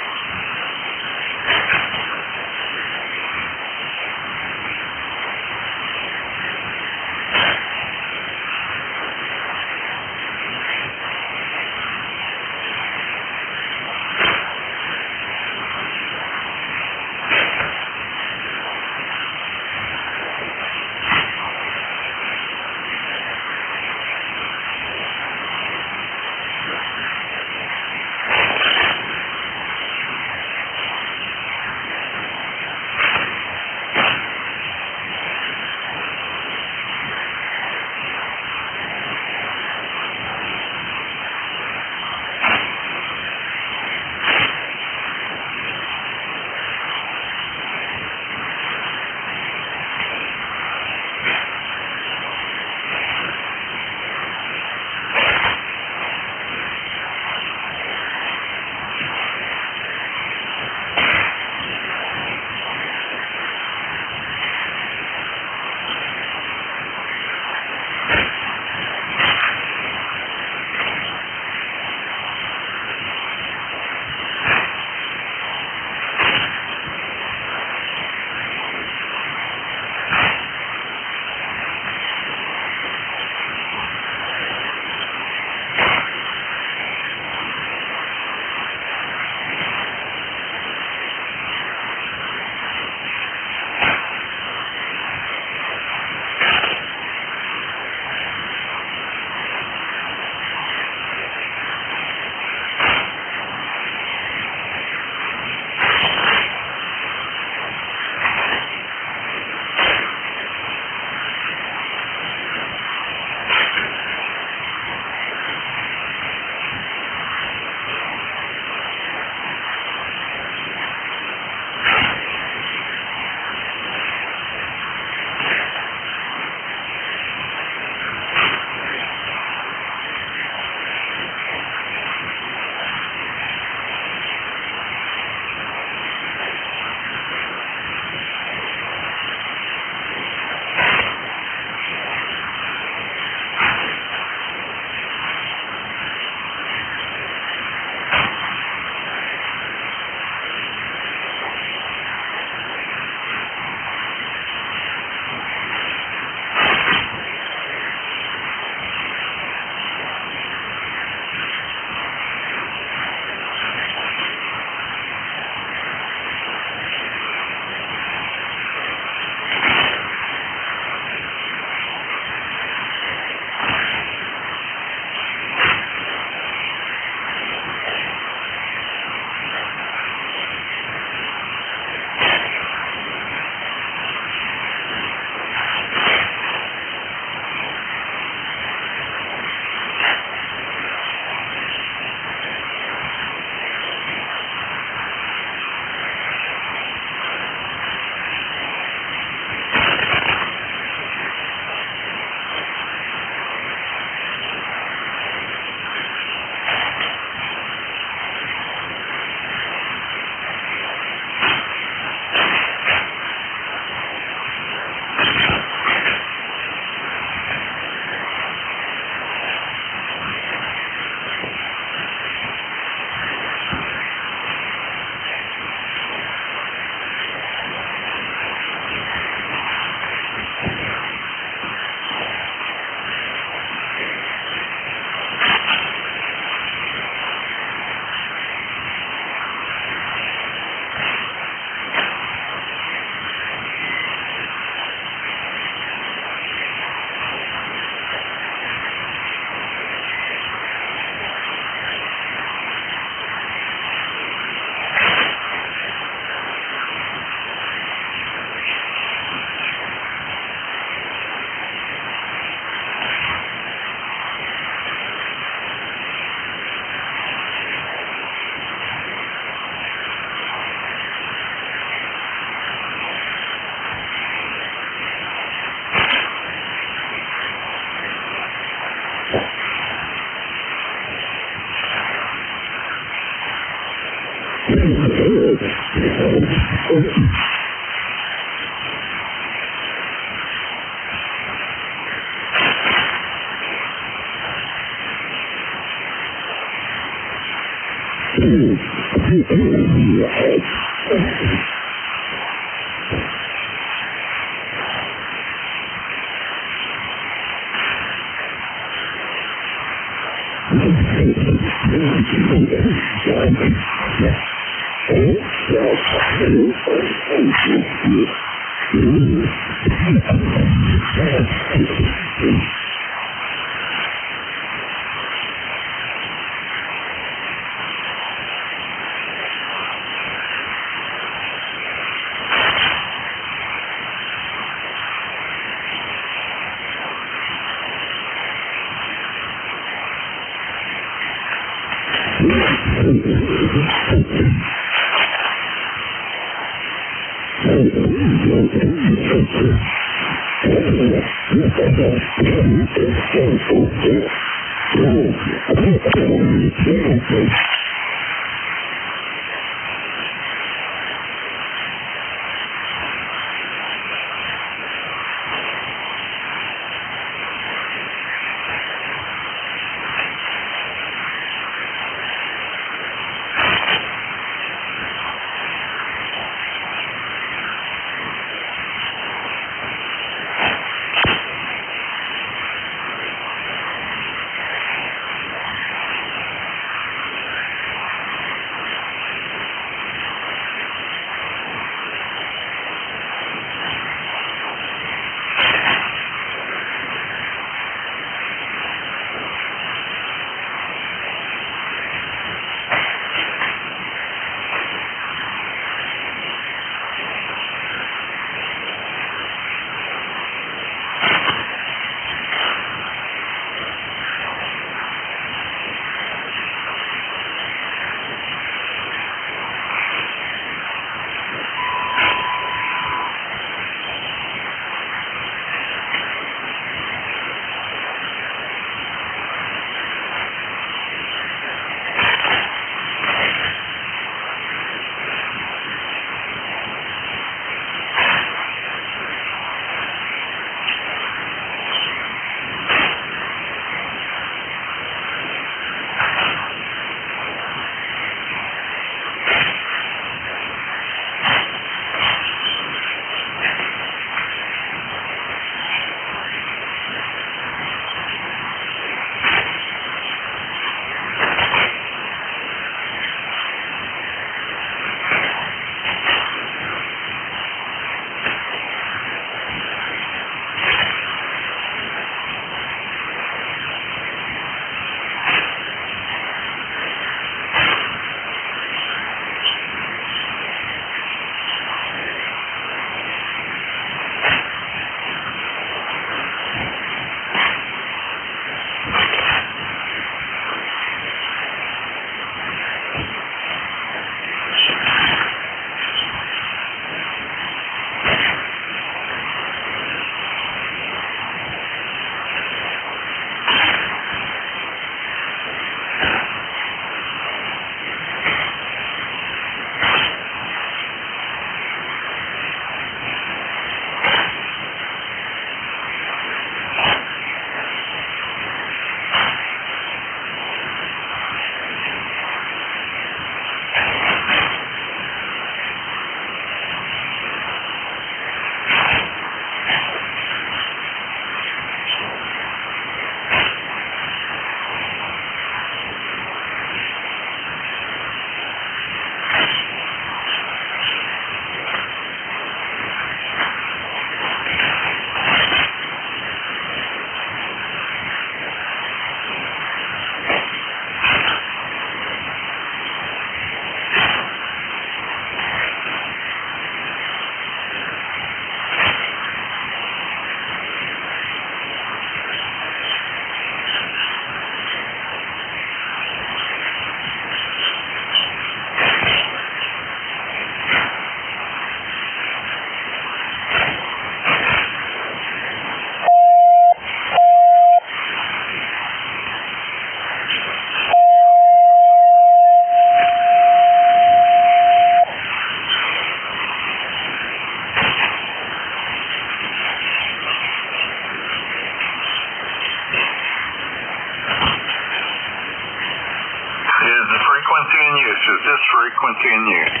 is this frequency in use?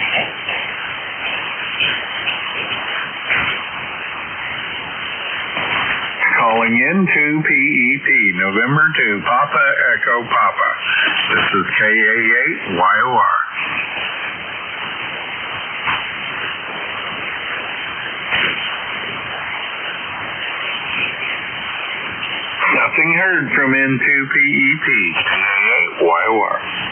Calling in to PEP, November 2, Papa Echo Papa. This is KA8YOR. Nothing heard from N2PEP, KA8YOR.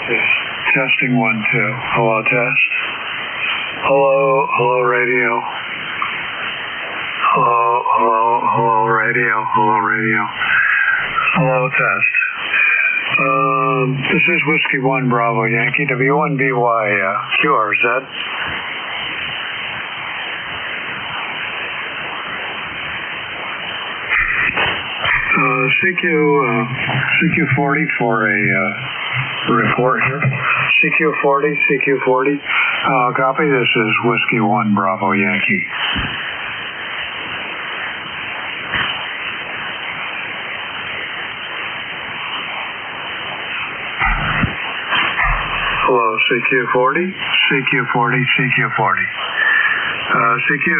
Testing 1, 2. Hello, test. Hello, radio. Hello, radio. Hello, test. This is Whiskey 1 Bravo Yankee, W1BY, QRZ. CQ40 for a report here. CQ40. Copy. This is Whiskey 1 Bravo Yankee. Hello, CQ40. CQ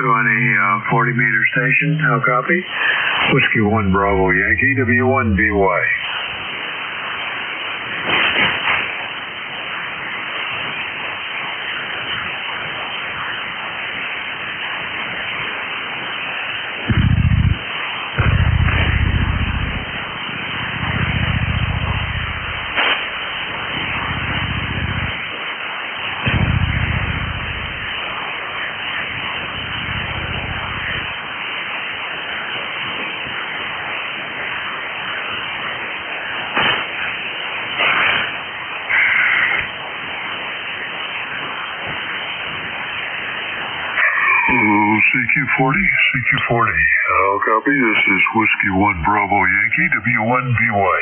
on a 40-meter station. How copy? Whiskey 1 Bravo Yankee, W1BY. CQ40. I'll copy. This is Whiskey 1 Bravo Yankee, W1BY.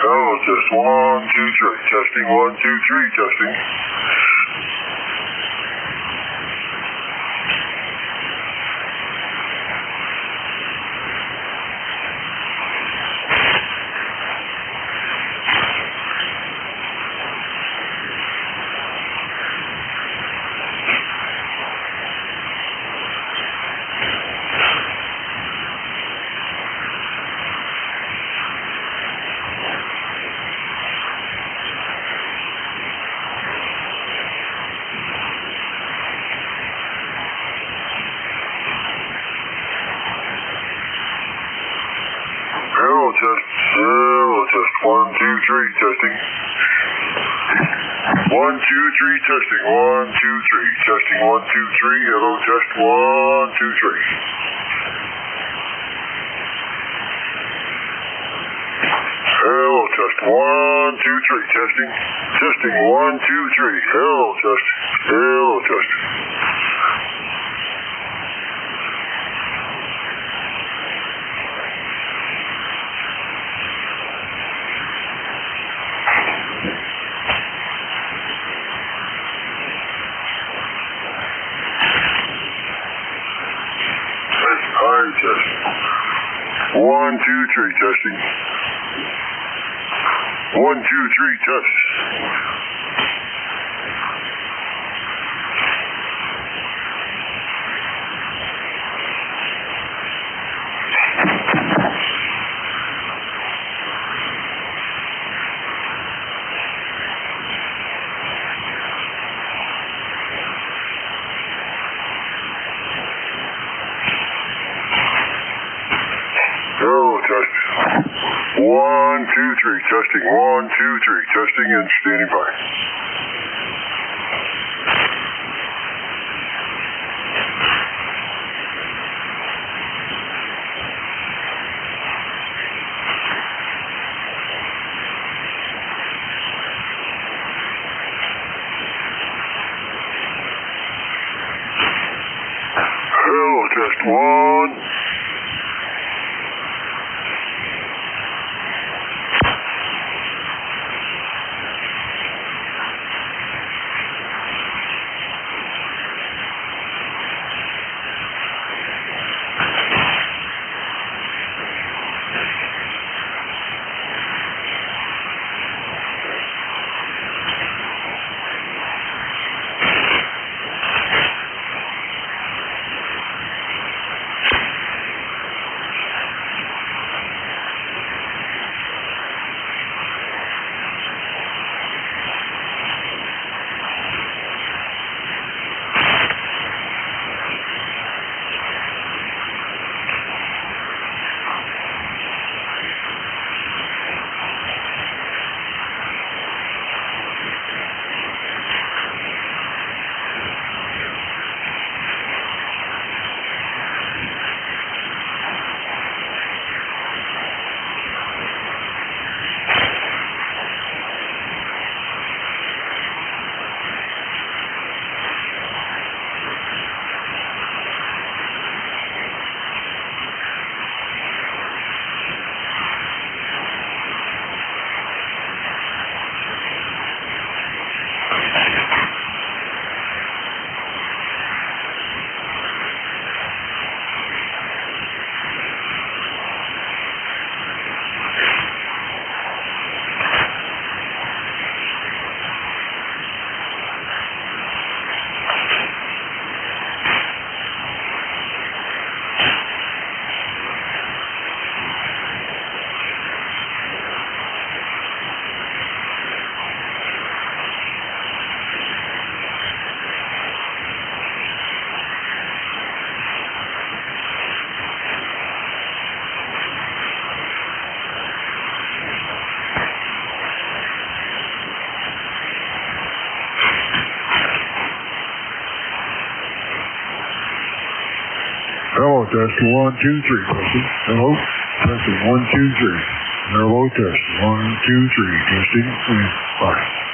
Hello, test 1, 2, 3. Testing 1, 2, 3. Testing. Hello, test 1, 2, 3. Testing. 1, 2, 3. Testing. 1, 2, 3. Testing 1, 2, 3. Hello, test 1, 2, 3. Hello, test 1, 2, 3. Testing. Testing 1, 2, 3. Hello, test. Hello, test. Test. 1, 2, 3. Testing. 1, 2, 3. Test. Hello, test. 1, 2, 3. Testing. 1, 2, 3. Testing and standing by. Hello, test 1. Hello, test 1, 2, 3. Testing. Hello. Testing 1, 2, 3. Hello, test 1, 2, 3. Testing. And bye.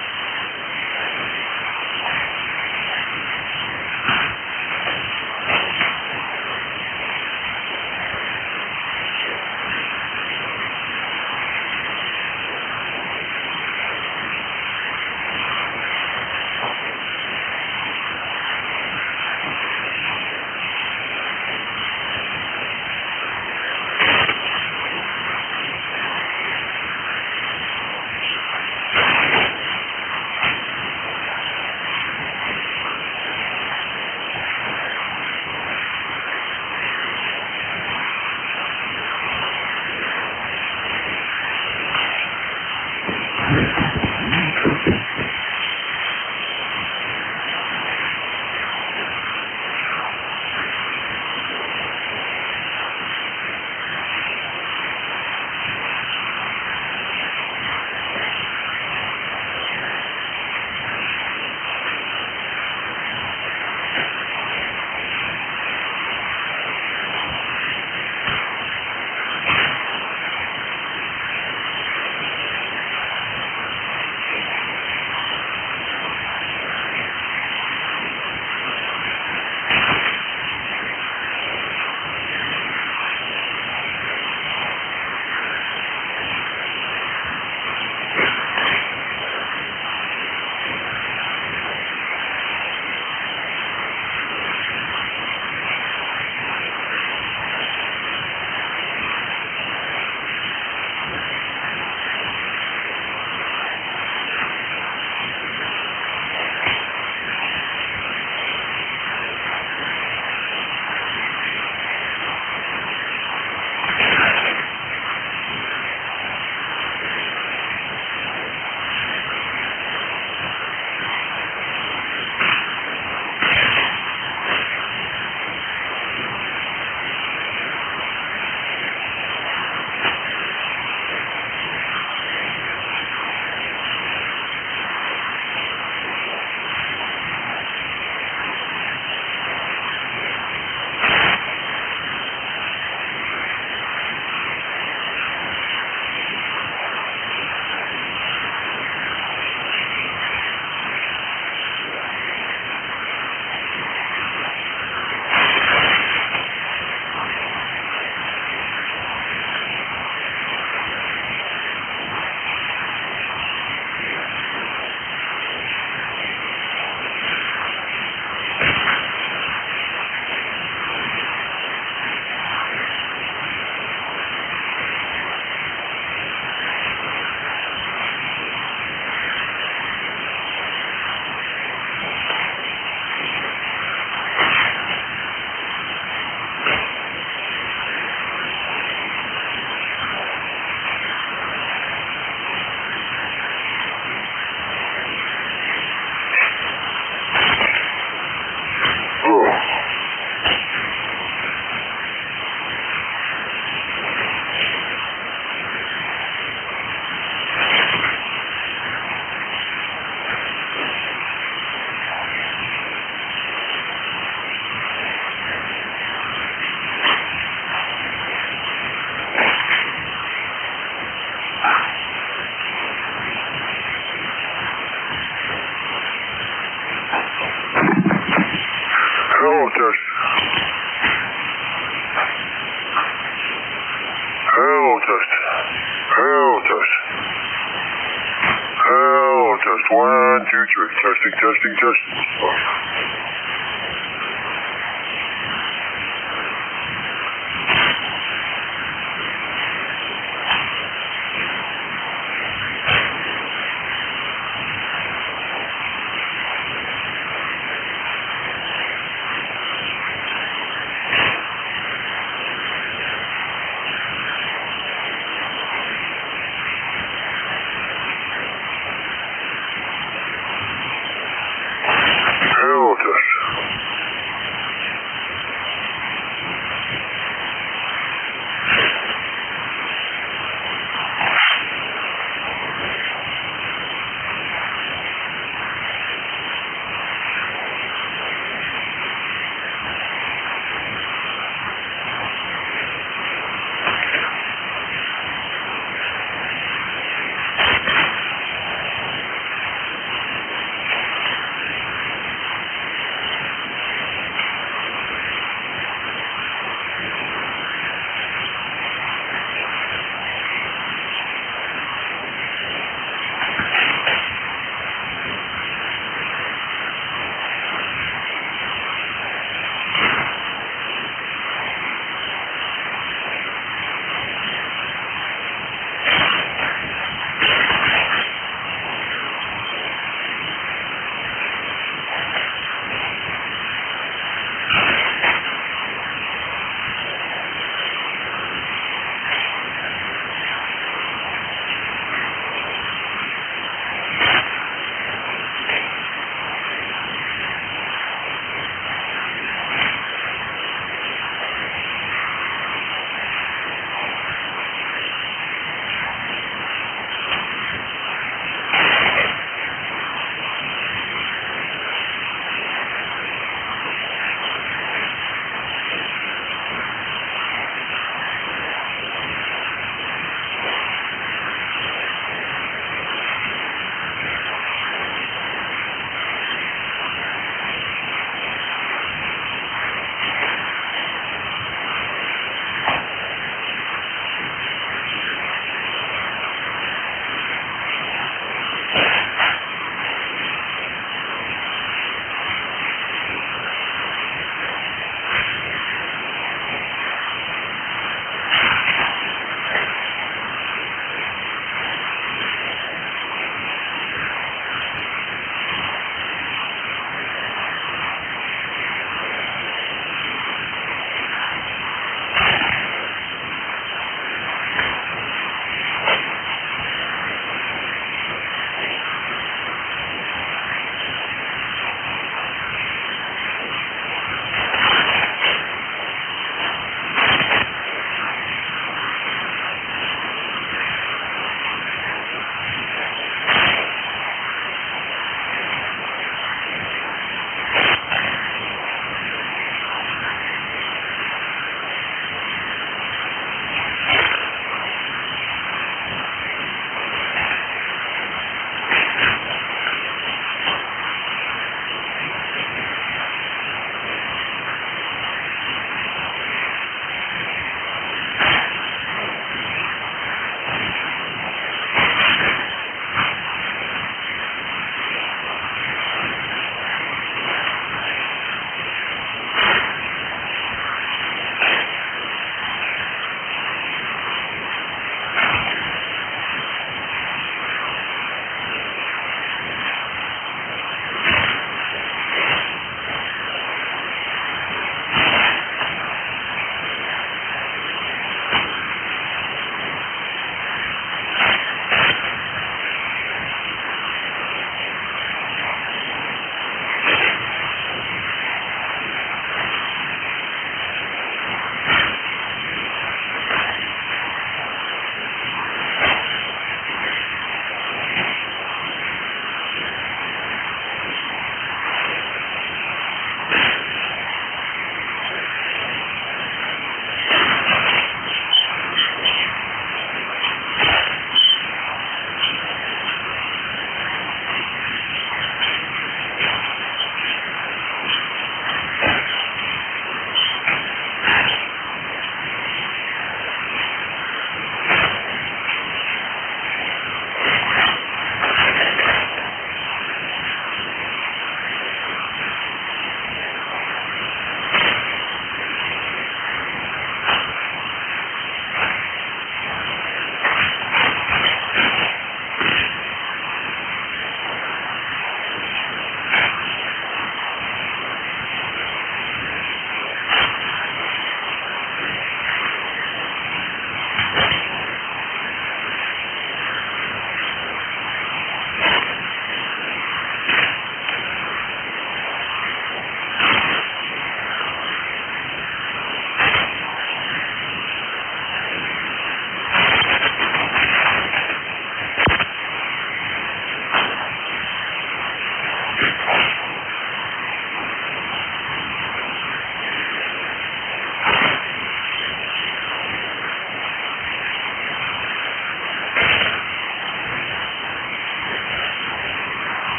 Test 1, 2, 3. Testing. Test.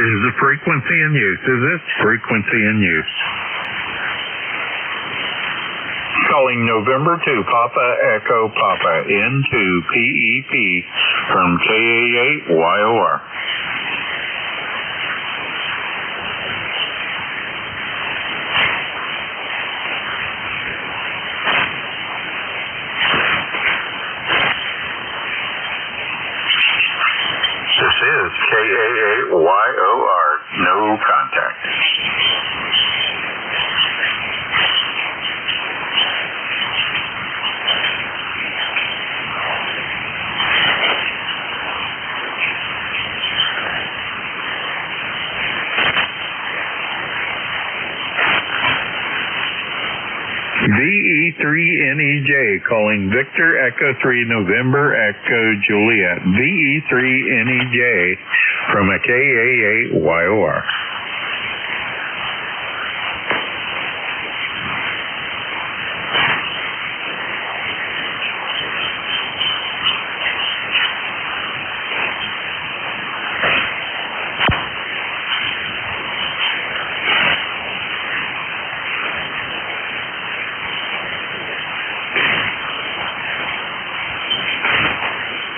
Is the frequency in use? Is this frequency in use? Calling November 2, Papa Echo Papa, into PEP from KA8YOR. This is KA8YOR, no contact. VE3NEJ calling Victor Echo 3 November Echo Juliet. VE3NEJ from a KA8YOR.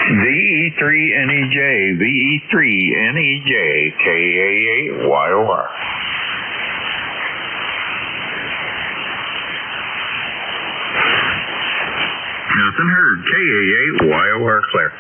VE3NEJ, VE3NEJ, KA8YOR. Nothing heard, KA8YOR clear.